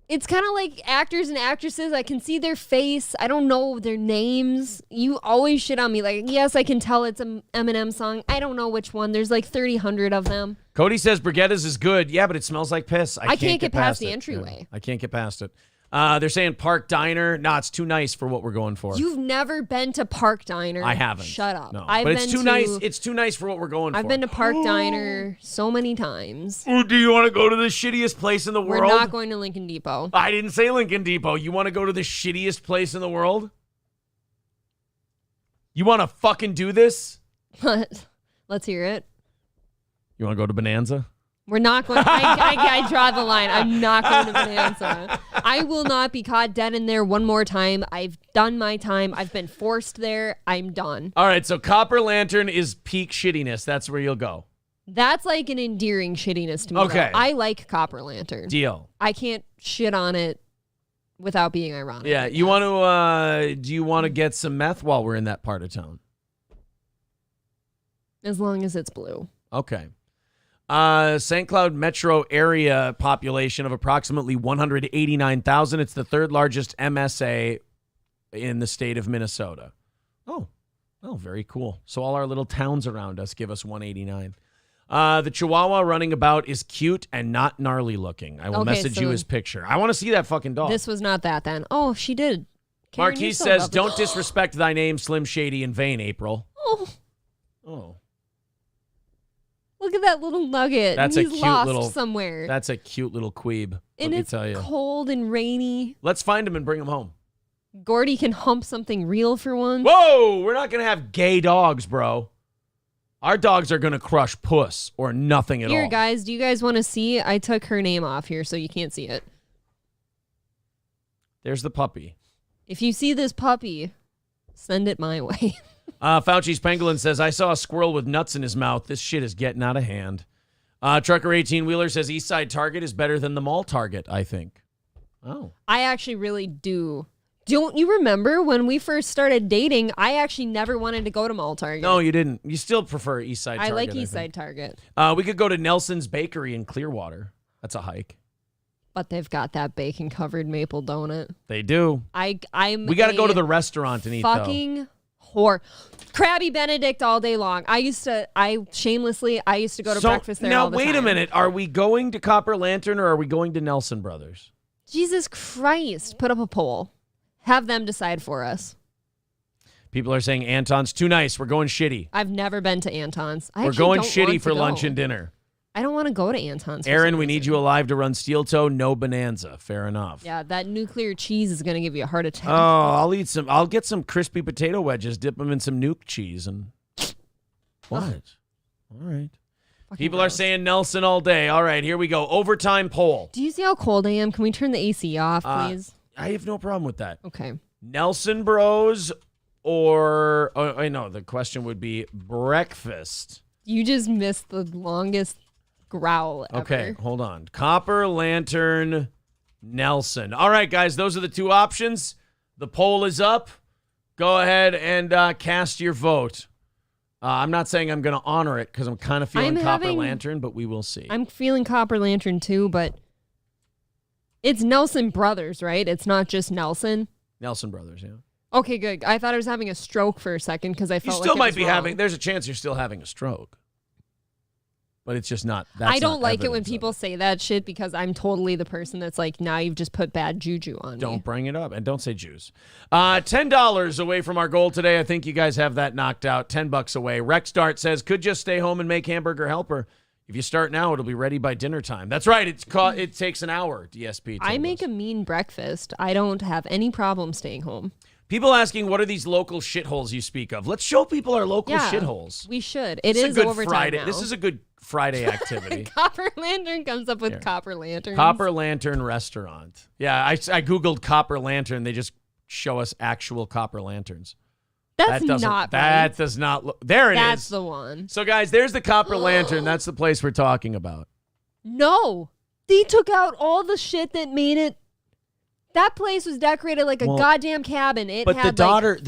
It's kind of like actors and actresses. I can see their face. I don't know their names. You always shit on me. Like, yes, I can tell it's an Eminem song. I don't know which one. There's like 300 of them. Cody says Brigettas is good. Yeah, but it smells like piss. I can't get past the it. entryway. Yeah, I can't get past it. They're saying Park Diner. Nah, it's too nice for what we're going for. You've never been to Park Diner. I haven't. Shut up. No, I've but it's been too nice. It's too nice for what we're going for. I've been to Park Diner so many times. Ooh, do you want to go to the shittiest place in the world? We're not going to Lincoln Depot. I didn't say Lincoln Depot. You want to go to the shittiest place in the world? You want to fucking do this? Let's hear it. You want to go to Bonanza? We're not going. I draw the line. I'm not going to Bonanza. I will not be caught dead in there one more time. I've done my time. I've been forced there. I'm done. All right, so Copper Lantern is peak shittiness. That's where you'll go. That's like an endearing shittiness to me. Okay. Though. I like Copper Lantern. Deal. I can't shit on it without being ironic. Yeah, you want to? Do you want to get some meth while we're in that part of town? As long as it's blue. Okay. St. Cloud metro area population of approximately 189,000. It's the third largest MSA in the state of Minnesota. Oh, very cool. So all our little towns around us give us 189. The Chihuahua running about is cute and not gnarly looking. I will message you his picture. I want to see that fucking dog. This was not that then. Oh, she did. Karen, Marquis says, don't disrespect thy name, Slim Shady, in vain, April. Oh. Look at that little nugget. That's He's a cute lost little somewhere. That's a cute little queeb. And let it's me tell you. cold and rainy. Let's find him and bring him home. Gordy can hump something real for once. Whoa, we're not gonna have gay dogs, bro. Our dogs are gonna crush puss or nothing at all. Here, guys, do you guys want to see? I took her name off here so you can't see it. There's the puppy. If you see this puppy, send it my way. Fauci's Pangolin says, I saw a squirrel with nuts in his mouth. This shit is getting out of hand. Trucker 18-Wheeler says, Eastside Target is better than the mall Target, I think. Oh. I actually really do. Don't you remember when we first started dating, I actually never wanted to go to mall Target. No, you didn't. You still prefer Eastside Target. I like Eastside Target. We could go to Nelson's Bakery in Clearwater. That's a hike. But they've got that bacon-covered maple donut. They do. We got to go to the restaurant and eat, though. Fucking whore. Krabby Benedict all day long. I used to go to breakfast there all the time. Now, wait a minute. Are we going to Copper Lantern or are we going to Nelson Brothers? Jesus Christ. Put up a poll. Have them decide for us. People are saying Anton's too nice. We're going shitty. I've never been to Anton's. We're going shitty for lunch and dinner. I don't want to go to Anton's. Aaron, we need you alive to run Steel Toe. No Bonanza. Fair enough. Yeah, that nuclear cheese is going to give you a heart attack. Oh, I'll get some crispy potato wedges, dip them in some nuke cheese, and what? All right. People are saying Nelson all day. All right, here we go. Overtime poll. Do you see how cold I am? Can we turn the AC off, please? I have no problem with that. Okay. Nelson Bros or I know the question would be breakfast. You just missed the longest growl ever. Okay, hold on. Copper Lantern, Nelson. All right, guys, those are the two options. The poll is up. Go ahead and cast your vote. I'm not saying I'm going to honor it because I'm kind of feeling Copper Lantern, but we will see. I'm feeling Copper Lantern too, but it's Nelson Brothers, right? It's not just Nelson. Nelson Brothers, yeah. Okay, good. I thought I was having a stroke for a second because I felt you still like might be having. There's a chance you're still having a stroke. but it's just not. That's I don't not like it when evidence of people say that shit because I'm totally the person that's like, now you've just put bad juju on me. Don't bring it up, and don't say Jews. $10 away from our goal today. I think you guys have that knocked out. $10 away. Rex Dart says, could just stay home and make hamburger helper. If you start now, it'll be ready by dinner time. That's right. It takes an hour, DSP. I make a mean breakfast. I don't have any problem staying home. People asking, what are these local shitholes you speak of? Let's show people our local shitholes. We should. This is a good overtime Friday. now. This is a good Friday activity. Copper Lantern comes up with Copper Lantern. Copper Lantern restaurant. Yeah, I Googled Copper Lantern. They just show us actual copper lanterns. That does not look. There it is. That's the one. So, guys, there's the Copper Lantern. That's the place we're talking about. No. They took out all the shit that made it. That place was decorated like a goddamn cabin. But had, the daughter fish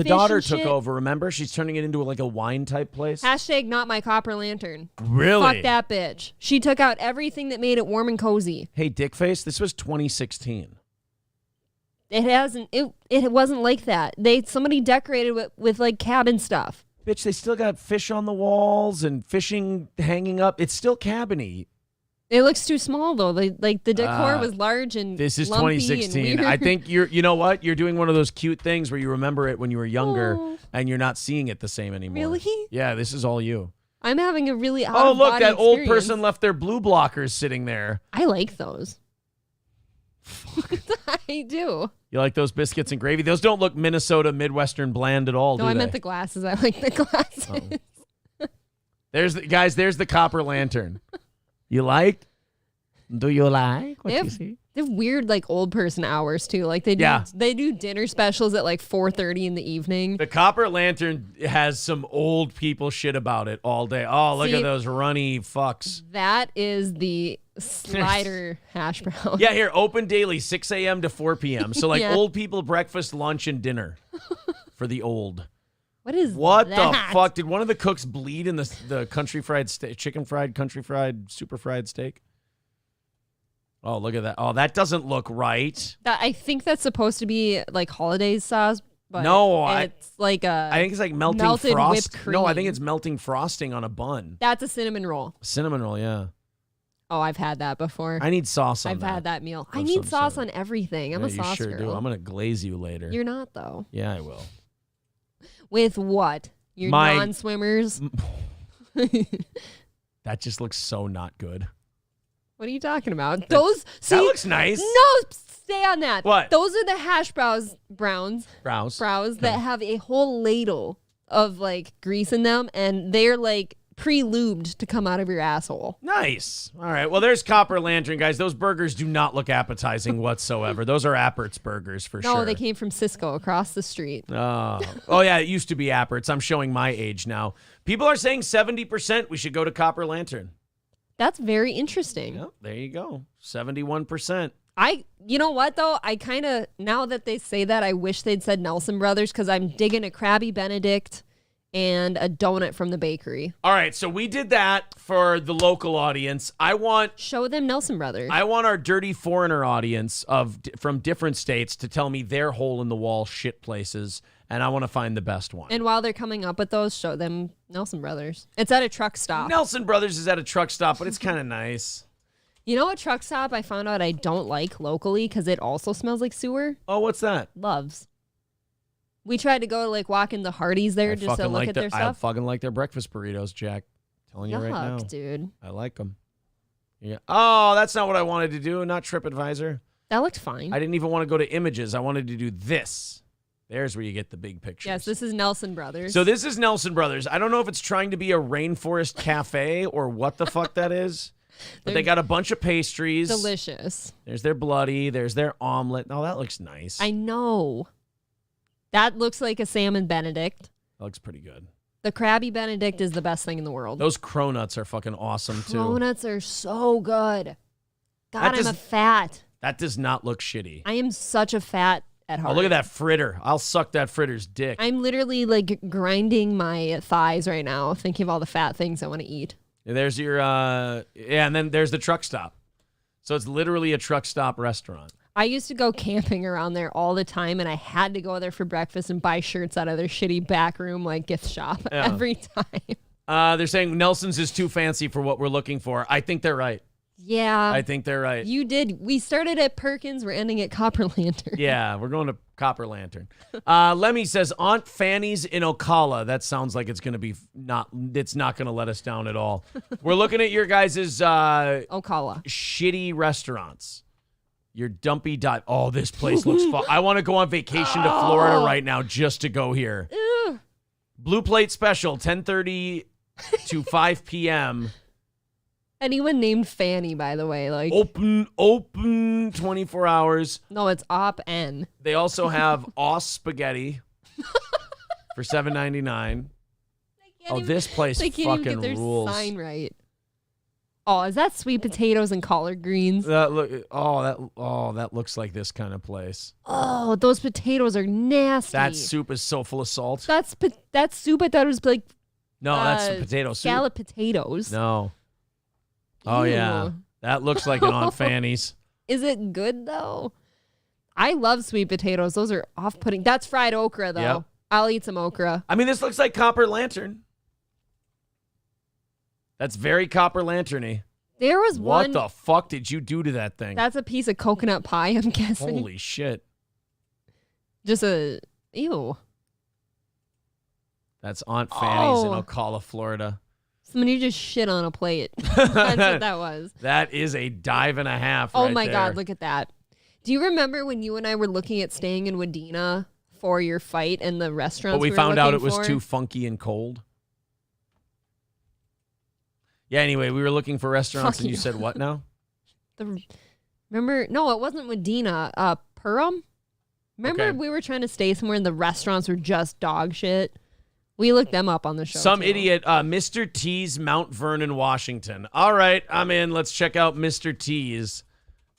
took and shit. over, remember? She's turning it into like a wine type place. Hashtag not my Copper Lantern. Really? Fuck that bitch. She took out everything that made it warm and cozy. Hey, Dickface, this was 2016. It wasn't like that. Somebody decorated with like cabin stuff. Bitch, they still got fish on the walls and fishing hanging up. It's still cabin-y. It looks too small though. The decor was large and this is lumpy 2016. And I think you know what? You're doing one of those cute things where you remember it when you were younger and you're not seeing it the same anymore. Really? Yeah, this is all you. I'm having a really Oh, look, that old experience. person left their blue blockers sitting there. I like those. I do. You like those biscuits and gravy? Those don't look Minnesota Midwestern bland at all, No, do I they? meant the glasses. I like the glasses. There's the Copper Lantern. You like? Do you like what you see? They have weird like old person hours too. Like they do dinner specials at like 4:30 in the evening. The Copper Lantern has some old people shit about it all day. Oh, look at those runny fucks. That is the slider hash brown. Yeah, here, open daily, 6 a.m. to 4 p.m. So like old people breakfast, lunch, and dinner for the old. What is what that? the fuck? Did one of the cooks bleed in the country fried chicken fried, country fried, super fried steak? Oh, look at that. Oh, that doesn't look right. I think that's supposed to be like holidays sauce, but no, it's like I think it's like melted whipped cream. No, I think it's melting frosting on a bun. That's a cinnamon roll. Cinnamon roll, yeah. Oh, I've had that before. I need sauce on I've that. had that meal. I need sauce on everything. I'm a sauce you sure girl. do. I'm going to glaze you later. You're not, though. Yeah, I will. With what? Your non-swimmers? That just looks so not good. What are you talking about? Those that looks nice. No, stay on that. What? Those are the hash browns that have a whole ladle of like grease in them, and they're like pre-lubed to come out of your asshole. Nice. All right. Well, there's Copper Lantern, guys. Those burgers do not look appetizing whatsoever. Those are Appert's burgers for sure. No, they came from Cisco across the street. Oh, yeah. It used to be Appert's. I'm showing my age now. People are saying 70% we should go to Copper Lantern. That's very interesting. Yep, there you go. 71%. You know what, though? I kind of, now that they say that, I wish they'd said Nelson Brothers because I'm digging a Krabby Benedict and a donut from the bakery. All right, so we did that for the local audience. Show them Nelson Brothers. I want our dirty foreigner audience from different states to tell me their hole-in-the-wall shit places, and I want to find the best one. And while they're coming up with those, show them Nelson Brothers. It's at a truck stop. Nelson Brothers is at a truck stop, but it's kind of nice. You know what truck stop I found out I don't like locally because it also smells like sewer? Oh, what's that? Love's. We tried to go like walk in the Hardee's there just to look at their stuff. I fucking like their breakfast burritos, Jack. Telling you right now. Dude. I like them. Yeah. Oh, that's not what I wanted to do. Not TripAdvisor. That looked fine. I didn't even want to go to images. I wanted to do this. There's where you get the big pictures. Yes, this is Nelson Brothers. So this is Nelson Brothers. I don't know if it's trying to be a rainforest cafe or what the fuck that is. But they got a bunch of pastries. Delicious. There's their bloody. There's their omelet. Oh, that looks nice. I know. That looks like a salmon Benedict. That looks pretty good. The Krabby Benedict is the best thing in the world. Those cronuts are fucking awesome, too. Cronuts are so good. God, I'm a fat. That does not look shitty. I am such a fat at heart. Oh, look at that fritter. I'll suck that fritter's dick. I'm literally like grinding my thighs right now, thinking of all the fat things I want to eat. There's your, and then there's the truck stop. So it's literally a truck stop restaurant. I used to go camping around there all the time, and I had to go there for breakfast and buy shirts out of their shitty back room like gift shop every time. They're saying Nelson's is too fancy for what we're looking for. I think they're right. Yeah. I think they're right. You did. We started at Perkins. We're ending at Copper Lantern. Yeah, we're going to Copper Lantern. Lemmy says Aunt Fanny's in Ocala. That sounds like it's going to be it's not going to let us down at all. We're looking at your guys' Ocala shitty restaurants. Your dumpy dive. Oh, this place looks fun. I want to go on vacation to Florida right now just to go here. Ew. Blue Plate Special, 10:30 to 5 p.m. Anyone named Fanny, by the way, like open 24 hours. No, it's Op N. They also have Oss Spaghetti for $7.99. Oh, this place They can't fucking even get their rules. sign right. Oh, is that sweet potatoes and collard greens? That looks like this kind of place. Oh, those potatoes are nasty. That soup is so full of salt. That soup I thought it was like No, that's the potato soup. scallop potatoes. No. Oh yeah, Ew. that looks like an Aunt Fanny's. Is it good though? I love sweet potatoes. Those are off-putting. That's fried okra though. Yep. I'll eat some okra. I mean, this looks like Copper Lantern. That's very Copper Lantern-y. There was one. What the fuck did you do to that thing? That's a piece of coconut pie, I'm guessing. Holy shit. Just a ew. That's Aunt Fanny's in Oh. Ocala, Florida. Somebody just shit on a plate. That's what that was. That is a dive and a half. Oh right my there. God, look at that. Do you remember when you and I were looking at staying in Wadena for your fight and the restaurants? But we were found out it looking was for? too funky and cold. Yeah, anyway, we were looking for restaurants Fuck and you you. said what now? Remember? No, it wasn't Wadena. Purim? Remember Okay. we were trying to stay somewhere and the restaurants were just dog shit? We looked them up on the show. Some too. idiot, Mr. T's, Mount Vernon, Washington. All right, I'm in. Let's check out Mr. T's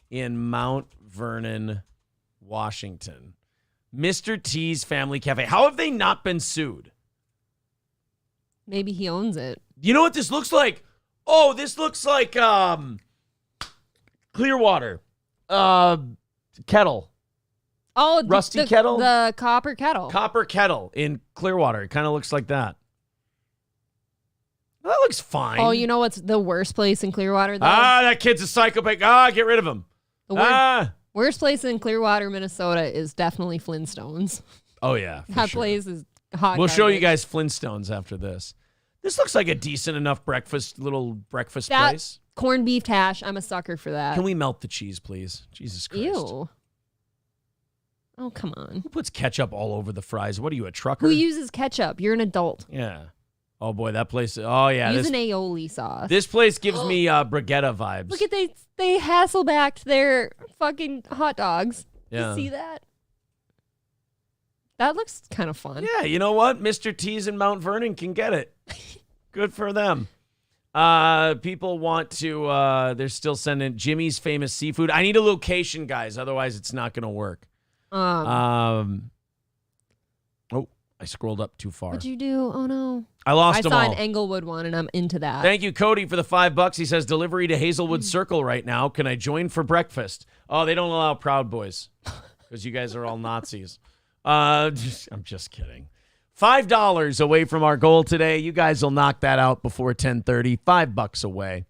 in Mount Vernon, Washington. Mr. T's Family Cafe. How have they not been sued? Maybe he owns it. You know what this looks like? Oh, this looks like Clearwater. Kettle. Oh, Rusty Kettle? The copper kettle. Copper Kettle in Clearwater. It kind of looks like that. That looks fine. Oh, you know what's the worst place in Clearwater, though? That kid's a psychopath. Get rid of him. The worst place in Clearwater, Minnesota is definitely Flintstones. Oh, yeah. for That sure. place is hot. We'll show you garbage. guys Flintstones after this. This looks like a decent enough little breakfast That place. corned beef hash, I'm a sucker for that. Can we melt the cheese, please? Jesus Christ. Ew. Oh, come on. Who puts ketchup all over the fries? What are you, a trucker? Who uses ketchup? You're an adult. Yeah. Oh, boy, that place. Oh, yeah. Use an aioli sauce. This place gives me Brigitte vibes. Look at they Hasselbacked their fucking hot dogs. Yeah. You see that? That looks kind of fun. Yeah, you know what? Mr. T's in Mount Vernon can get it. Good for them. People want to, they're still sending Jimmy's Famous Seafood. I need a location, guys. Otherwise, it's not going to work. Oh, I scrolled up too far. What'd you do? Oh, no. I lost them I all. saw an Englewood one, and I'm into that. Thank you, Cody, for the $5. He says, delivery to Hazelwood Circle right now. Can I join for breakfast? Oh, they don't allow Proud Boys because you guys are all Nazis. I'm just kidding. $5 away from our goal today. You guys will knock that out before 10:30. $5 away.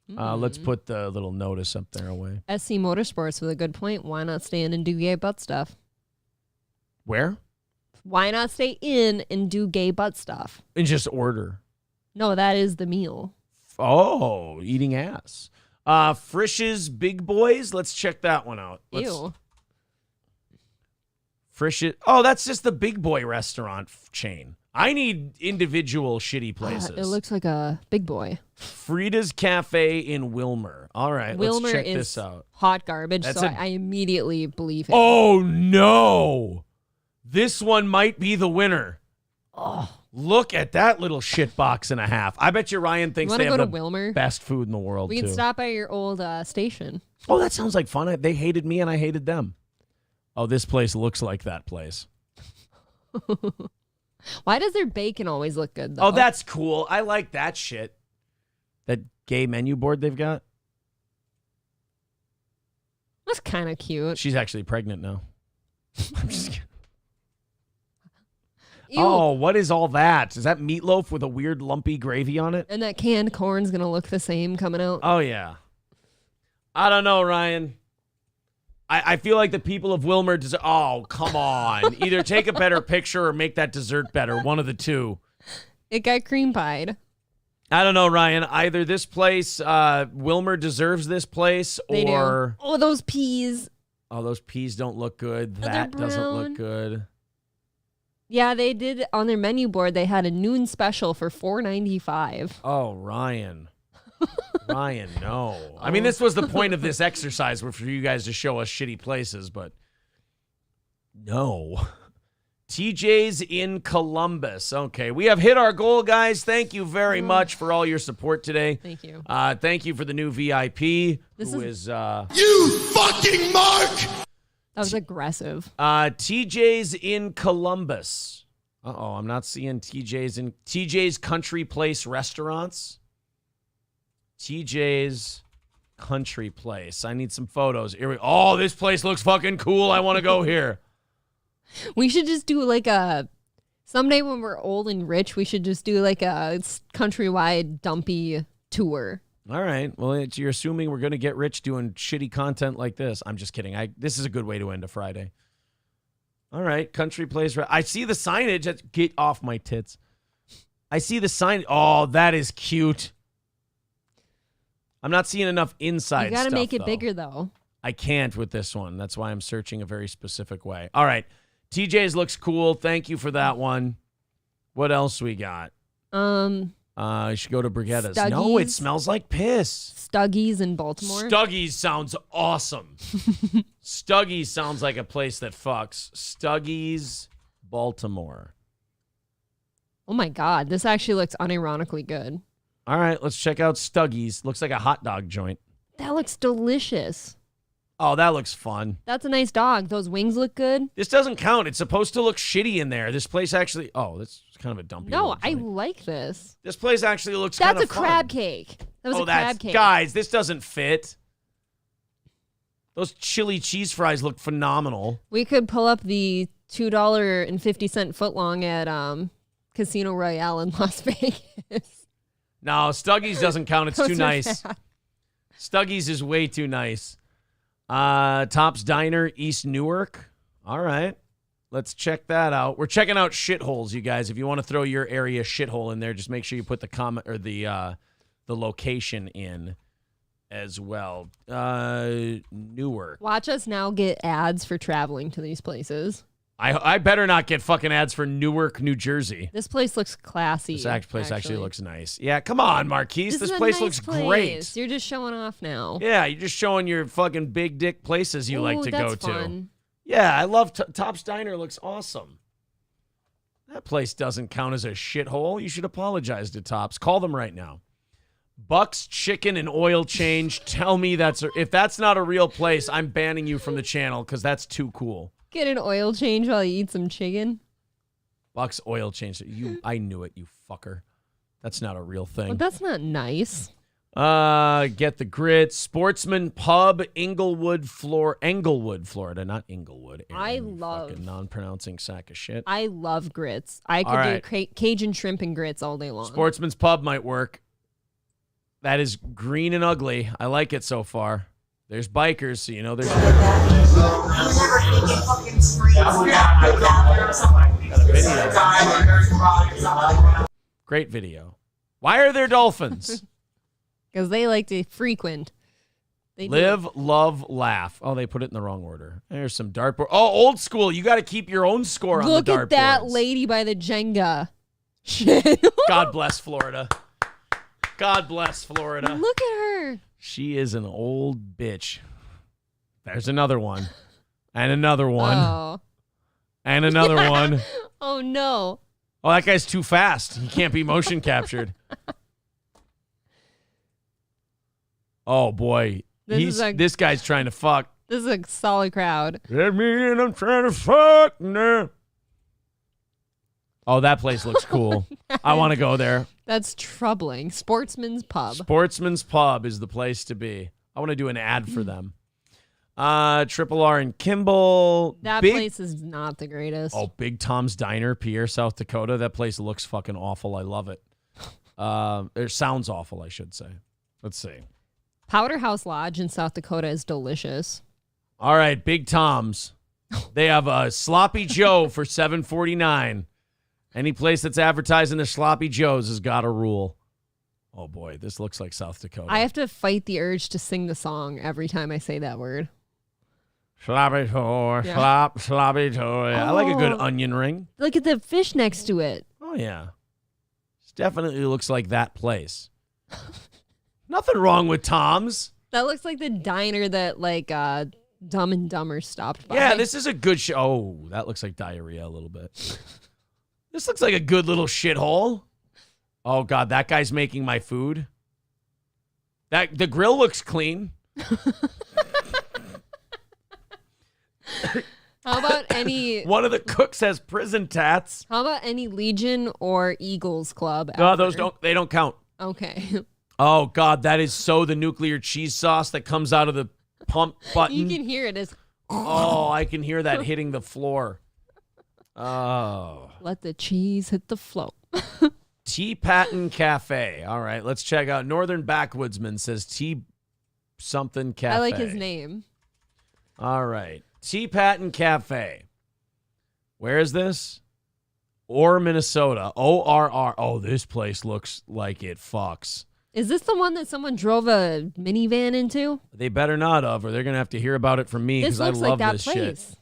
Let's put the little notice up there away. SC Motorsports with a good point. Why not stay in and do gay butt stuff? Where? Why not stay in and do gay butt stuff? And just order. No, that is the meal. Oh, eating ass. Frisch's Big Boys. Let's check that one out. Ew. Frisch's. Oh, that's just the Big Boy restaurant chain. I need individual shitty places. It looks like a big boy. Frida's Cafe in Wilmer. All right, Wilmer let's check is this out. hot garbage, That's so a- I immediately believe him. Oh, no. This one might be the winner. Oh. Look at that little shit box and a half. I bet you Ryan thinks wanna they go have to the Wilmer? best food in the world, We can too. stop by your old station. Oh, that sounds like fun. They hated me and I hated them. Oh, this place looks like that place. Why does their bacon always look good, though? Oh, that's cool. I like that shit. That gay menu board they've got. That's kind of cute. She's actually pregnant now. I'm just kidding. Oh, what is all that? Is that meatloaf with a weird lumpy gravy on it? And that canned corn's going to look the same coming out. Oh, yeah. I don't know, Ryan. I feel like the people of Wilmer deserve... Oh, come on. Either take a better picture or make that dessert better. One of the two. It got cream pied. I don't know, Ryan. Either this place, Wilmer deserves this place, They or... do. Oh, those peas. Oh, those peas don't look good. they're That doesn't brown. look good. Yeah, they did on their menu board. They had a noon special for $4.95. Oh, Ryan. Ryan, no. I mean, this was the point of this exercise, for you guys to show us shitty places, but no. TJ's in Columbus. Okay, we have hit our goal, guys. Thank you very much for all your support today. Thank you. Thank you for the new VIP, This who is- is You fucking mark! That was aggressive. TJ's in Columbus. Uh-oh, I'm not seeing TJ's Country Place Restaurants. TJ's Country Place. I need some photos. Here oh, this place looks fucking cool. I want to go here. We should just do like a... Someday when we're old and rich, we should just do like a countrywide dumpy tour. All right. Well, you're assuming we're going to get rich doing shitty content like this. I'm just kidding. This is a good way to end a Friday. All right. Country Place. I see the signage. Get off my tits. I see the sign. Oh, that is cute. I'm not seeing enough inside You got to stuff, make it though. bigger, though. I can't with this one. That's why I'm searching a very specific way. All right. TJ's looks cool. Thank you for that one. What else we got? I should go to Brigette's. No, it Stuggies. smells like piss. Stuggies in Baltimore. Stuggies sounds awesome. Stuggies sounds like a place that fucks. Stuggies, Baltimore. Oh my God, this actually looks unironically good. All right, let's check out Stuggies. Looks like a hot dog joint. That looks delicious. Oh, that looks fun. That's a nice dog. Those wings look good. This doesn't count. It's supposed to look shitty in there. This place actually... Oh, that's kind of a dumpy No, little I joint. like this. This place actually looks That's kind of a crab cake. That was a crab cake. Guys, this doesn't fit. Those chili cheese fries look phenomenal. We could pull up the $2.50 footlong at Casino Royale in Las Vegas. No, Stuggies doesn't count. It's Those too are nice. bad. Stuggies is way too nice. Top's Diner, East Newark. All right. Let's check that out. We're checking out shitholes, you guys. If you want to throw your area shithole in there, just make sure you put the comment or the location in as well. Newark. Watch us now get ads for traveling to these places. I better not get fucking ads for Newark, New Jersey. This place looks classy. This place actually looks nice. Yeah, come on, Marquise. This is a place nice looks place. great. You're just showing off now. Yeah, you're just showing your fucking big dick places you like Ooh, to that's go fun. to. Yeah, I love Top's Diner. Looks awesome. That place doesn't count as a shithole. You should apologize to Tops. Call them right now. Buck's Chicken and Oil Change. Tell me if that's not a real place, I'm banning you from the channel because that's too cool. Get an oil change while you eat some chicken. Buck's Oil Change. I knew it, you fucker. That's not a real thing. Well, that's not nice. Get the grits. Sportsman Pub, Englewood, Florida, not Inglewood. I Aaron, you love- fucking non-pronouncing sack of shit. I love grits. I All right. could do Cajun shrimp and grits all day long. Sportsman's Pub might work. That is green and ugly. I like it so far. There's bikers, so you know there's. Great video. Why are there dolphins? Because they like to frequent. They do. Live, love, laugh. Oh, they put it in the wrong order. There's some dartboard. Oh, old school. You got to keep your own score on Look the at that dartboards. lady by the Jenga. Shit. God bless Florida. God bless Florida. Look at her. She is an old bitch. There's another one. And another one. Oh. And another one. Oh, no. Oh, that guy's too fast. He can't be motion captured. Oh, boy. This guy's trying to fuck. This is a solid crowd. Let me in, I'm trying to fuck now. Oh, that place looks cool. I want to go there. That's troubling. Sportsman's Pub. Sportsman's Pub is the place to be. I want to do an ad for them. Triple R and Kimball. That place is not the greatest. Oh, Big Tom's Diner, Pierre, South Dakota. That place looks fucking awful. I love it. It sounds awful, I should say. Let's see. Powder House Lodge in South Dakota is delicious. All right, Big Tom's. They have a Sloppy Joe for $7.49. Any place that's advertising their Sloppy Joes has got a rule. Oh, boy, this looks like South Dakota. I have to fight the urge to sing the song every time I say that word. Sloppy Joe, sloppy Joe. Yeah, I like a good onion ring. Look at the fish next to it. Oh, yeah. This definitely looks like that place. Nothing wrong with Tom's. That looks like the diner that, like, Dumb and Dumber stopped by. Yeah, this is a good show. Oh, that looks like diarrhea a little bit. This looks like a good little shithole. Oh, God, that guy's making my food. The grill looks clean. How about any... One of the cooks has prison tats. How about any Legion or Eagles Club? No, those don't count. Okay. Oh, God, that is so the nuclear cheese sauce that comes out of the pump button. You can hear it as... Oh, I can hear that hitting the floor. Oh. Let the cheese hit the floor. Tea Patton Cafe. All right, let's check out. Northern Backwoodsman says Tea something Cafe. I like his name. All right. Tea Patton Cafe. Where is this? Orr, Minnesota. ORR. Oh, this place looks like it fucks. Is this the one that someone drove a minivan into? They better not have, or they're going to have to hear about it from me because I love like that this place. shit.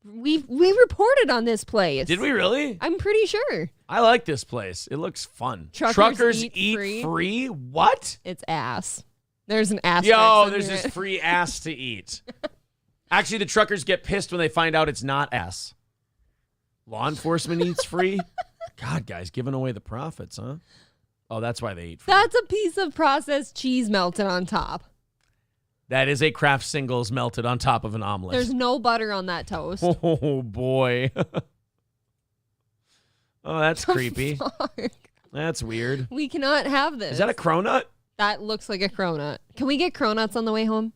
We reported on this place. Did we really? I'm pretty sure. I like this place. It looks fun. Truckers eat free? What? It's ass. There's an ass. Yo, there's this free ass to eat. Actually, the truckers get pissed when they find out it's not ass. Law enforcement eats free? God, guys, giving away the profits, huh? Oh, that's why they eat free. That's a piece of processed cheese melted on top. That is a Kraft Singles melted on top of an omelet. There's no butter on that toast. Oh, boy. Oh, that's creepy. Fuck? That's weird. We cannot have this. Is that a cronut? That looks like a cronut. Can we get cronuts on the way home?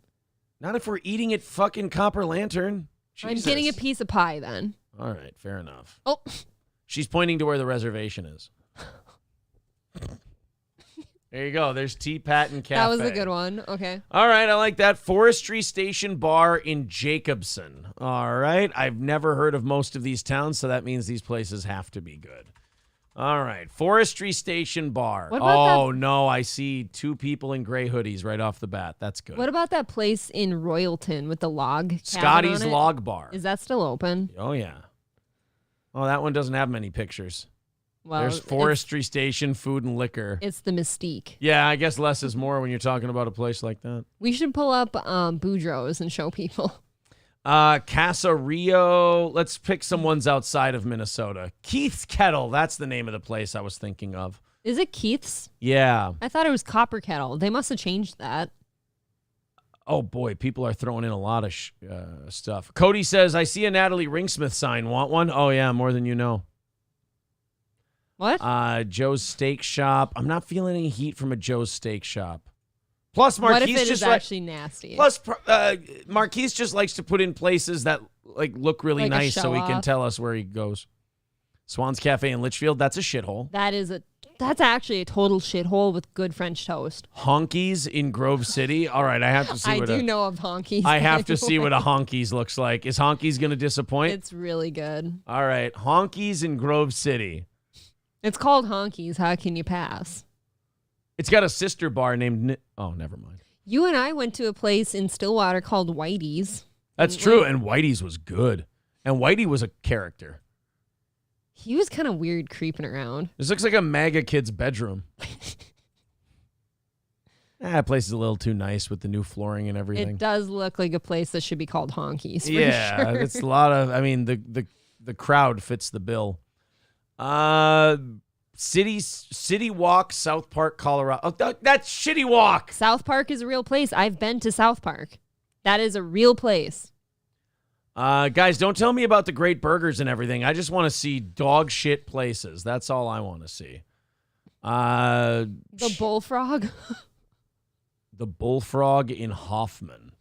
Not if we're eating at fucking Copper Lantern. Jesus. I'm getting a piece of pie then. All right, fair enough. Oh. She's pointing to where the reservation is. There you go. There's Tea Patton Cafe. That was a good one. Okay. All right, I like that. Forestry Station Bar in Jacobson. All right. I've never heard of most of these towns, so that means these places have to be good. All right. Forestry Station Bar. Oh, no. I see two people in gray hoodies right off the bat. That's good. What about that place in Royalton with the log? Scotty's Log Bar. Is that still open? Oh, yeah. Oh, that one doesn't have many pictures. Well, there's Forestry Station, food and liquor. It's the mystique. Yeah, I guess less is more when you're talking about a place like that. We should pull up Boudreaux's and show people. Casa Rio. Let's pick some ones outside of Minnesota. Keith's Kettle. That's the name of the place I was thinking of. Is it Keith's? Yeah. I thought it was Copper Kettle. They must have changed that. Oh, boy. People are throwing in a lot of stuff. Cody says, I see a Natalie Ringsmith sign. Want one? Oh, yeah. More than you know. What? Joe's Steak Shop. I'm not feeling any heat from a Joe's Steak Shop. Plus, Marquise what if it just is actually nasty? Plus, Marquise just likes to put in places that like look really like nice, so he can off. tell us where he goes. Swan's Cafe in Litchfield. That's a shithole. That's actually a total shithole with good French toast. Honkies in Grove City. All right, I have to see. I do know of Honkies. I have to see what a Honkies looks like. Is Honkies going to disappoint? It's really good. All right, Honkies in Grove City. It's called Honkies. How can you pass? It's got a sister bar named... Oh, never mind. You and I went to a place in Stillwater called Whitey's. That's true, and Whitey's was good. And Whitey was a character. He was kind of weird creeping around. This looks like a MAGA kid's bedroom. That place is a little too nice with the new flooring and everything. It does look like a place that should be called Honkies. For yeah, sure. It's a lot of... I mean, the crowd fits the bill. City Walk, South Park, Colorado. Oh, that's Shitty Walk. South Park is a real place. I've been to South Park. That is a real place. Guys, don't tell me about the great burgers and everything. I just want to see dog shit places. That's all I want to see. The Bullfrog. The Bullfrog in Hoffman.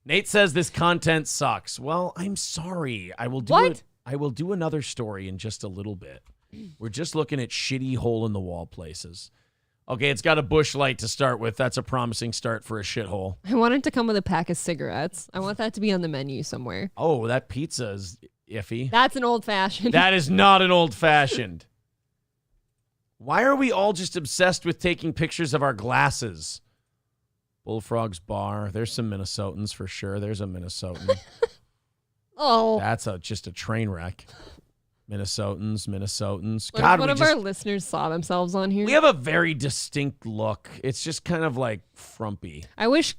Nate says this content sucks. Well, I'm sorry. I will do it. I will do another story in just a little bit. We're just looking at shitty hole-in-the-wall places. Okay, it's got a bush light to start with. That's a promising start for a shithole. I want it to come with a pack of cigarettes. I want that to be on the menu somewhere. Oh, that pizza is iffy. That's an old-fashioned. That is not an old-fashioned. Why are we all just obsessed with taking pictures of our glasses? Bullfrog's Bar. There's some Minnesotans for sure. There's a Minnesotan. Oh. That's just a train wreck. Minnesotans. What God, if one of our listeners saw themselves on here? we have a very distinct look. It's just kind of like frumpy. I wish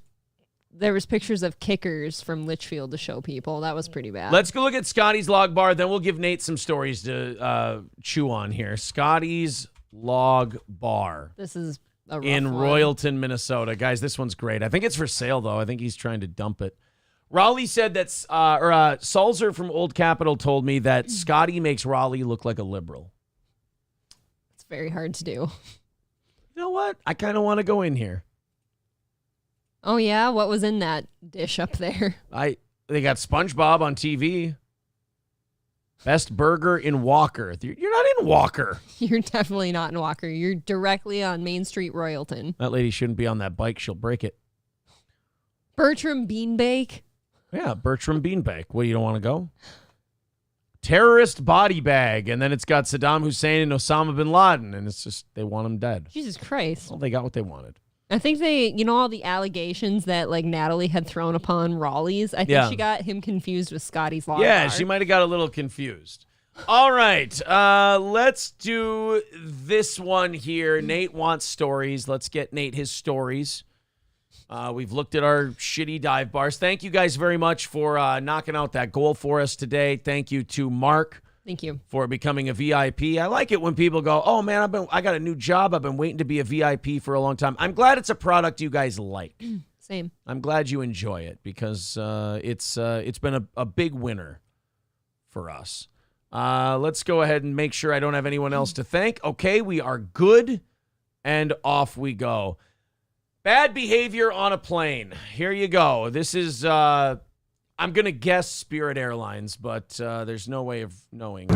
there was pictures of kickers from Litchfield to show people. That was pretty bad. Let's go look at Scotty's Log Bar. Then we'll give Nate some stories to chew on here. Scotty's Log Bar. This is a rough in one. Royalton, Minnesota. Guys, this one's great. I think it's for sale, though. I think he's trying to dump it. Raleigh said that, Sulzer from Old Capitol told me that Scotty makes Raleigh look like a liberal. It's very hard to do. You know what? I kind of want to go in here. Oh, yeah? What was in that dish up there? They got SpongeBob on TV. Best burger in Walker. You're not in Walker. You're definitely not in Walker. You're directly on Main Street, Royalton. That lady shouldn't be on that bike. She'll break it. Bertram Beanbake. Yeah, Bertram Beanbake. What, you don't want to go? Terrorist body bag. And then it's got Saddam Hussein and Osama bin Laden. And it's just, they want him dead. Jesus Christ. Well, they got what they wanted. I think all the allegations that like Natalie had thrown upon Raleigh's, I think she got him confused with Scotty's Log Yeah, Bar. she might have got a little confused. All right, let's do this one here. Nate wants stories. Let's get Nate his stories. We've looked at our shitty dive bars. Thank you guys very much for knocking out that goal for us today. Thank you to Mark. Thank you. For becoming a VIP. I like it when people go, oh, man, I got a new job. I've been waiting to be a VIP for a long time. I'm glad it's a product you guys like. Same. I'm glad you enjoy it because it's been a big winner for us. Let's go ahead and make sure I don't have anyone else to thank. Okay, we are good, and off we go. Bad behavior on a plane. Here you go. This is... I'm going to guess Spirit Airlines, but there's no way of knowing.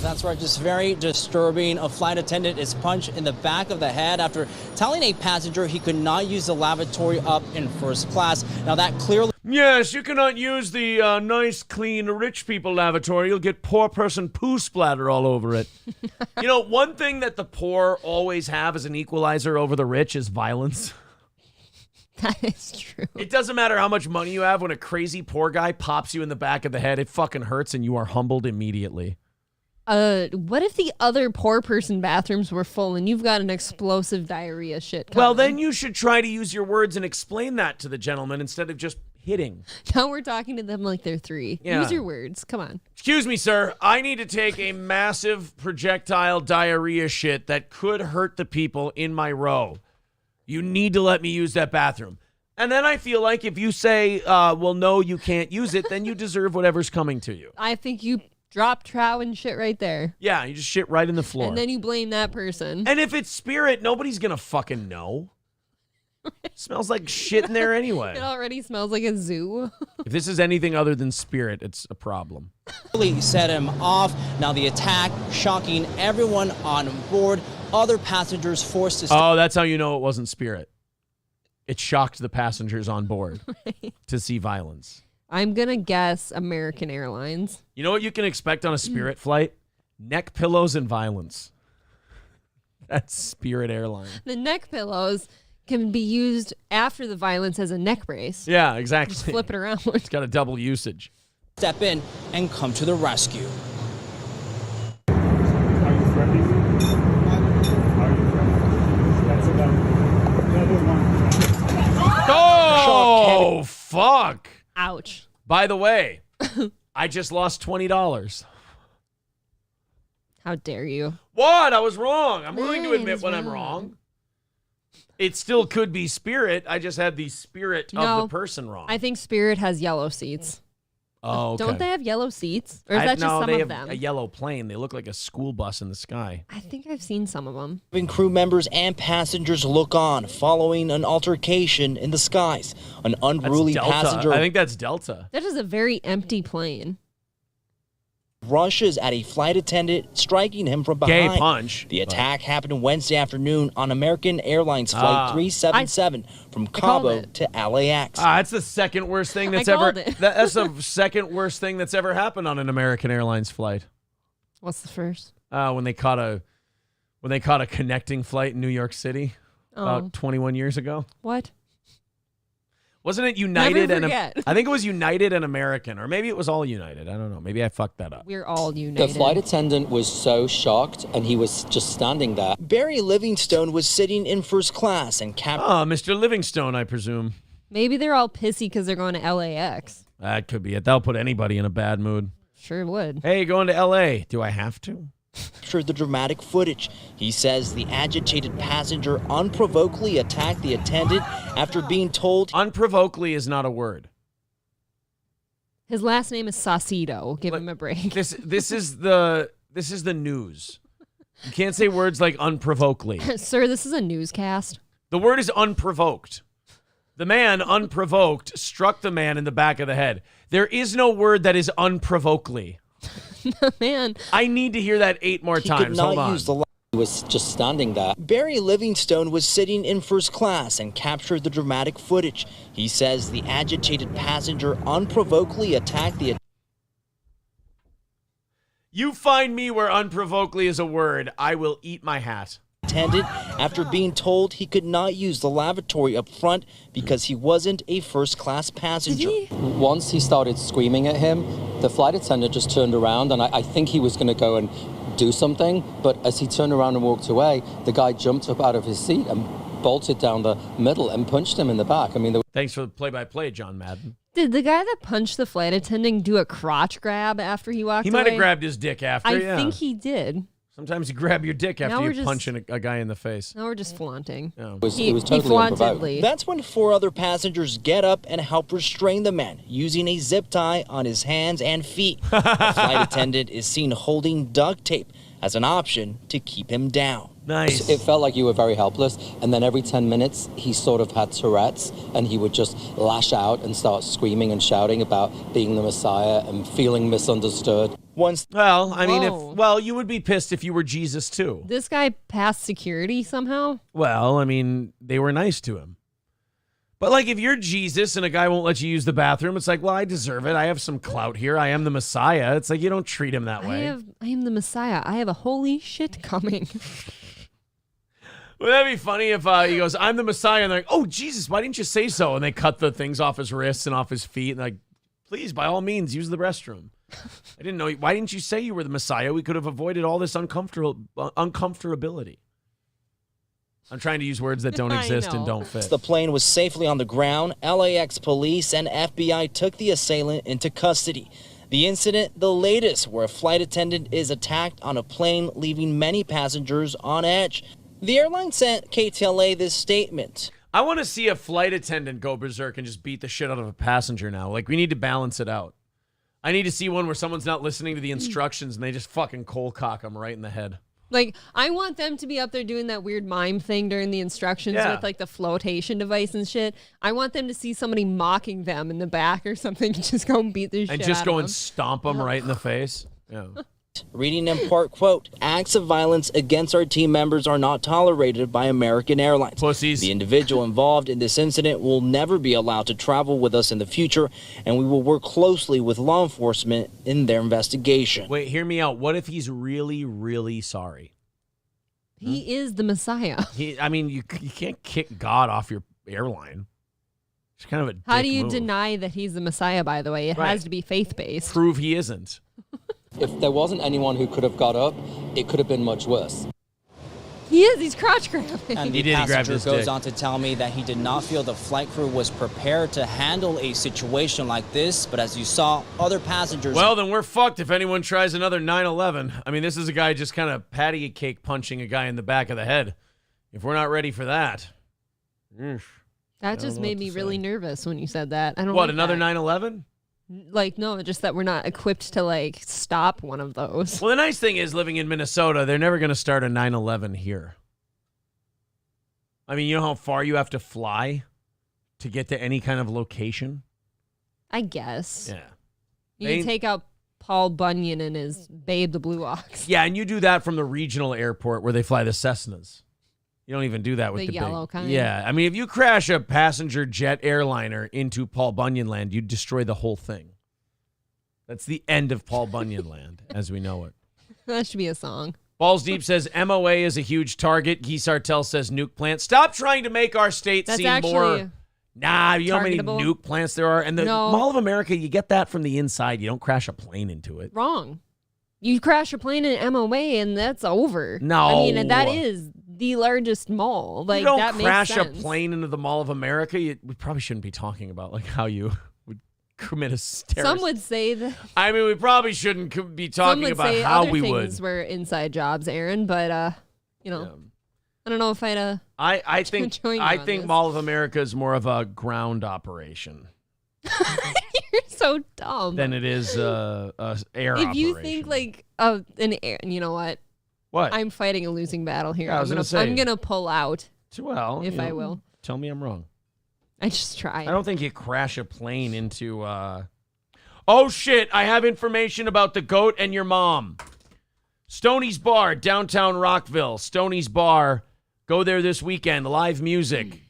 That's right, just very disturbing. A flight attendant is punched in the back of the head after telling a passenger he could not use the lavatory up in first class. Now that clearly... Yes, you cannot use the nice, clean, rich people lavatory. You'll get poor person poo splatter all over it. You know, one thing that the poor always have as an equalizer over the rich is violence. That is true. It doesn't matter how much money you have when a crazy poor guy pops you in the back of the head. It fucking hurts and you are humbled immediately. What if the other poor person bathrooms were full and you've got an explosive diarrhea shit coming? Well, then you should try to use your words and explain that to the gentleman instead of just hitting. Now we're talking to them like they're 3. Yeah. Use your words. Come on. Excuse me, sir. I need to take a massive projectile diarrhea shit that could hurt the people in my row. You need to let me use that bathroom. And then I feel like if you say, well, no, you can't use it, then you deserve whatever's coming to you. I think you drop trow and shit right there. Yeah, you just shit right in the floor. And then you blame that person. And if it's Spirit, nobody's going to fucking know. It smells like shit in there anyway. It already smells like a zoo. If this is anything other than Spirit, it's a problem. Really set him off. Now the attack shocking everyone on board. Other passengers forced to... Oh, that's how you know it wasn't Spirit. It shocked the passengers on board to see violence. I'm going to guess American Airlines. You know what you can expect on a Spirit flight? Neck pillows and violence. That's Spirit Airlines. The neck pillows can be used after the violence as a neck brace. Yeah, exactly. Just flip it around. It's got a double usage. Step in and come to the rescue. Oh, fuck. Ouch. By the way, I just lost $20. How dare you? What? I was wrong. I'm willing to admit when I'm wrong. It still could be Spirit. I just had the spirit of the person wrong. I think Spirit has yellow seats. Oh, okay. Don't they have yellow seats? Or is that just some they of have them? a yellow plane. They look like a school bus in the sky. I think I've seen some of them. Crew members and passengers look on following an altercation in the skies. An unruly That's Delta. passenger. I think that's Delta. That is a very empty plane. Rushes at a flight attendant, striking him from behind. Gay punch. The attack happened Wednesday afternoon on American Airlines Flight 377 from Cabo to LAX. That's the second worst thing that's ever. That's the second worst thing that's ever happened on an American Airlines flight. What's the first? When they caught a connecting flight in New York City about 21 years ago. What? Wasn't it United Never forget. I think it was United and American, or maybe it was all United. I don't know. Maybe I fucked that up. We're all united. The flight attendant was so shocked, and he was just standing there. Barry Livingstone was sitting in first class and Mr. Livingstone, I presume. Maybe they're all pissy because they're going to LAX. That could be it. That'll put anybody in a bad mood. Sure would. Hey, going to LA. Do I have to? captured the dramatic footage. He says the agitated passenger unprovokedly attacked the attendant after being told... Unprovokedly is not a word. His last name is Saucedo. Give him a break. This is the news. You can't say words like unprovokedly. Sir, this is a newscast. The word is unprovoked. The man, unprovoked, struck the man in the back of the head. There is no word that is unprovokedly. Man. I need to hear that 8 more He times. could not Hold on. use the He was just standing there. Barry Livingstone was sitting in first class and captured the dramatic footage. He says the agitated passenger unprovokedly attacked the... You find me where unprovokedly is a word, I will eat my hat. Attendant after being told he could not use the lavatory up front because he wasn't a first-class passenger. Once he started screaming at him, the flight attendant just turned around, and I think he was going to go and do something, but as he turned around and walked away, the guy jumped up out of his seat and bolted down the middle and punched him in the back. I mean, Thanks for the play-by-play, John Madden. Did the guy that punched the flight attendant do a crotch grab after he walked away? He might have grabbed his dick after, I think he did. Sometimes you grab your dick Now after we're you're just- punching a guy in the face. Now we're just flaunting. Yeah. He flauntedly. That's when 4 other passengers get up and help restrain the man, using a zip tie on his hands and feet. The flight attendant is seen holding duct tape as an option to keep him down. Nice. It felt like you were very helpless, and then every 10 minutes, he sort of had Tourette's, and he would just lash out and start screaming and shouting about being the Messiah and feeling misunderstood. Well, I mean, you would be pissed if you were Jesus too. This guy passed security somehow? Well, I mean, they were nice to him. But like, if you're Jesus and a guy won't let you use the bathroom, it's like, well, I deserve it. I have some clout here. I am the Messiah. It's like, you don't treat him that way. I am the Messiah. I have a holy shit coming. Would that be funny if he goes, I'm the Messiah, and they're like, oh, Jesus, why didn't you say so? And they cut the things off his wrists and off his feet, and like, please, by all means, use the restroom. I didn't know. Why didn't you say you were the Messiah? We could have avoided all this uncomfortability. I'm trying to use words that don't exist and don't fit. The plane was safely on the ground. LAX police and FBI took the assailant into custody. The incident, the latest, where a flight attendant is attacked on a plane, leaving many passengers on edge. The airline sent KTLA this statement. I want to see a flight attendant go berserk and just beat the shit out of a passenger now. Like, we need to balance it out. I need to see one where someone's not listening to the instructions and they just fucking cold cock them right in the head. Like, I want them to be up there doing that weird mime thing during the instructions with, like, the flotation device and shit. I want them to see somebody mocking them in the back or something and just go and beat the shit And just out go of and them. stomp them right in the face. Yeah. Reading in part, quote, acts of violence against our team members are not tolerated by American Airlines. Pussies. The individual involved in this incident will never be allowed to travel with us in the future, and we will work closely with law enforcement in their investigation. Wait, hear me out. What if he's really, really sorry? He is the Messiah. I mean, you can't kick God off your airline. It's kind of a How dick do you move. deny that he's the Messiah, by the way? It Right. has to be faith-based. Prove he isn't. If there wasn't anyone who could have got up, it could have been much worse. He is. He's crotch grabbing. And He the did, he grabbed passenger his goes dick. on to tell me that he did not feel the flight crew was prepared to handle a situation like this, but as you saw, other passengers... Well, then we're fucked if anyone tries another 9/11. I mean, this is a guy just kind of patty cake punching a guy in the back of the head. If we're not ready for that. That just made me really nervous when you said that. I don't What, like another that. 9/11? Like, no, just that we're not equipped to, like, stop one of those. Well, the nice thing is living in Minnesota, they're never going to start a 9/11 here. I mean, you know how far you have to fly to get to any kind of location? I guess. Yeah. You can take out Paul Bunyan and his Babe the Blue Ox. Yeah, and you do that from the regional airport where they fly the Cessnas. You don't even do that with The the yellow big, kind. Yeah, I mean, if you crash a passenger jet airliner into Paul Bunyan land, you'd destroy the whole thing. That's the end of Paul Bunyan land, as we know it. That should be a song. Balls Deep says MOA is a huge target. Guy Sartell says nuke plant. Stop trying to make our state That's seem actually more. Nah, you know how many targetable. nuke plants there are? And the No. Mall of America, you get that from the inside. You don't crash a plane into it. Wrong. You crash a plane in MOA and that's over. No. I mean, that is the largest mall. Like, you don't that crash makes a sense. plane into the Mall of America. We probably shouldn't be talking about like how you would commit a terrorist. Some would say that. I mean, we probably shouldn't be Some talking would about say how other we things would. were inside jobs, Aaron, but, you know, I don't know if I'd I think join you I on think this. Mall of America is more of a ground operation You're so dumb. than it is a air if you operation. think like an air, you know what? What? I'm fighting a losing battle here. Yeah, I was gonna say. I'm gonna pull out. Well, if you I know, will. Tell me I'm wrong. I just try. I don't think you crash a plane into. Oh shit! I have information about the goat and your mom. Stoney's Bar, downtown Rockville. Stoney's Bar. Go there this weekend. Live music,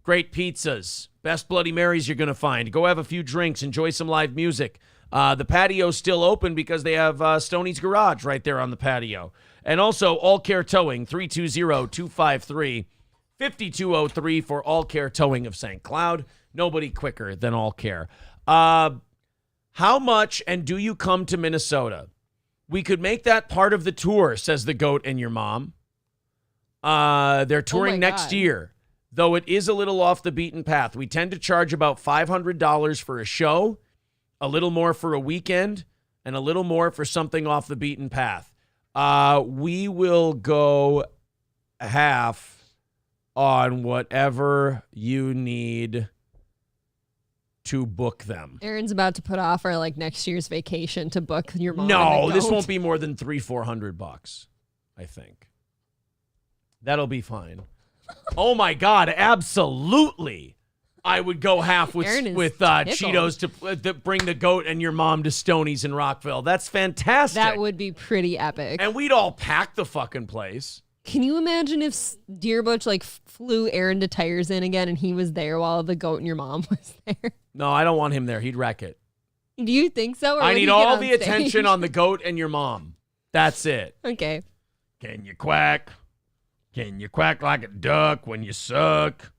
great pizzas, best Bloody Marys you're gonna find. Go have a few drinks, enjoy some live music. The patio's still open because they have Stoney's Garage right there on the patio. And also, All Care Towing, 320-253-5203 for All Care Towing of St. Cloud. Nobody quicker than All Care. How much and do you come to Minnesota? We could make that part of the tour, says the goat and your mom. They're touring next God. year, though it is a little off the beaten path. We tend to charge about $500 for a show, a little more for a weekend, and a little more for something off the beaten path. We will go half on whatever you need to book them. Aaron's about to put off our like next year's vacation to book your mom. No, and the this goat. won't be more than $300-400, I think. That'll be fine. Oh my God, absolutely. I would go half with Aaron is Cheetos to bring the goat and your mom to Stoney's in Rockville. That's fantastic. That would be pretty epic. And we'd all pack the fucking place. Can you imagine if Deer Butch like flew Aaron to Tires in again and he was there while the goat and your mom was there? No, I don't want him there. He'd wreck it. Do you think so? Or I would need he get all on the stage? attention on the goat and your mom. That's it. Okay. Can you quack? Can you quack like a duck when you suck?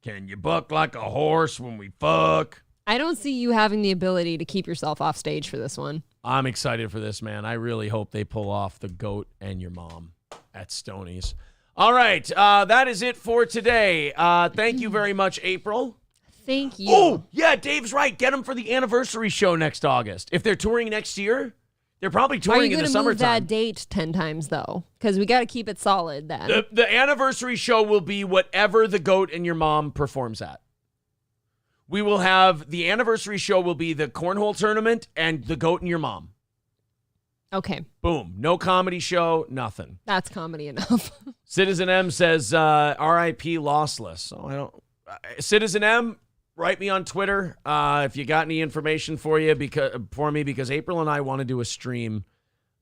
Can you buck like a horse when we fuck? I don't see you having the ability to keep yourself off stage for this one. I'm excited for this, man. I really hope they pull off the goat and your mom at Stoney's. All right. That is it for today. Thank you very much, April. Thank you. Oh, yeah, Dave's right. Get them for the anniversary show next August. If they're touring next year, they're probably Are touring you in the going to move summertime. that date 10 times, though? Because we got to keep it solid then. The anniversary show will be whatever the goat and your mom performs at. We will have the anniversary show will be the cornhole tournament and the goat and your mom. Okay. Boom. No comedy show, nothing. That's comedy enough. Citizen M says, RIP Lossless. Oh, I don't. Citizen M, write me on Twitter if you got any information for me because April and I want to do a stream.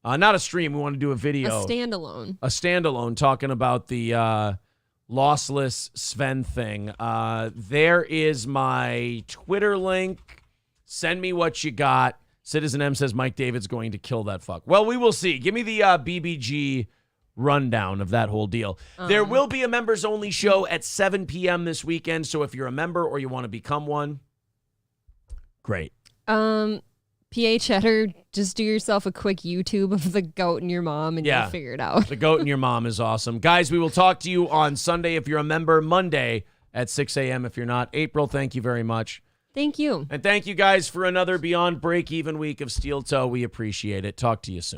Not a stream. We want to do a video. A standalone. A standalone talking about the Lossless Sven thing. There is my Twitter link. Send me what you got. Citizen M says Mike David's going to kill that fuck. Well, we will see. Give me the BBG rundown of that whole deal. There will be a members-only show at 7 p.m. this weekend, so if you're a member or you want to become one, great. PA Cheddar, just do yourself a quick YouTube of the goat and your mom and you'll figure it out. The goat and your mom is awesome. Guys, we will talk to you on Sunday if you're a member, Monday at 6 a.m. if you're not. April, thank you very much. Thank you. And thank you guys for another Beyond Break Even week of Steel Toe. We appreciate it. Talk to you soon.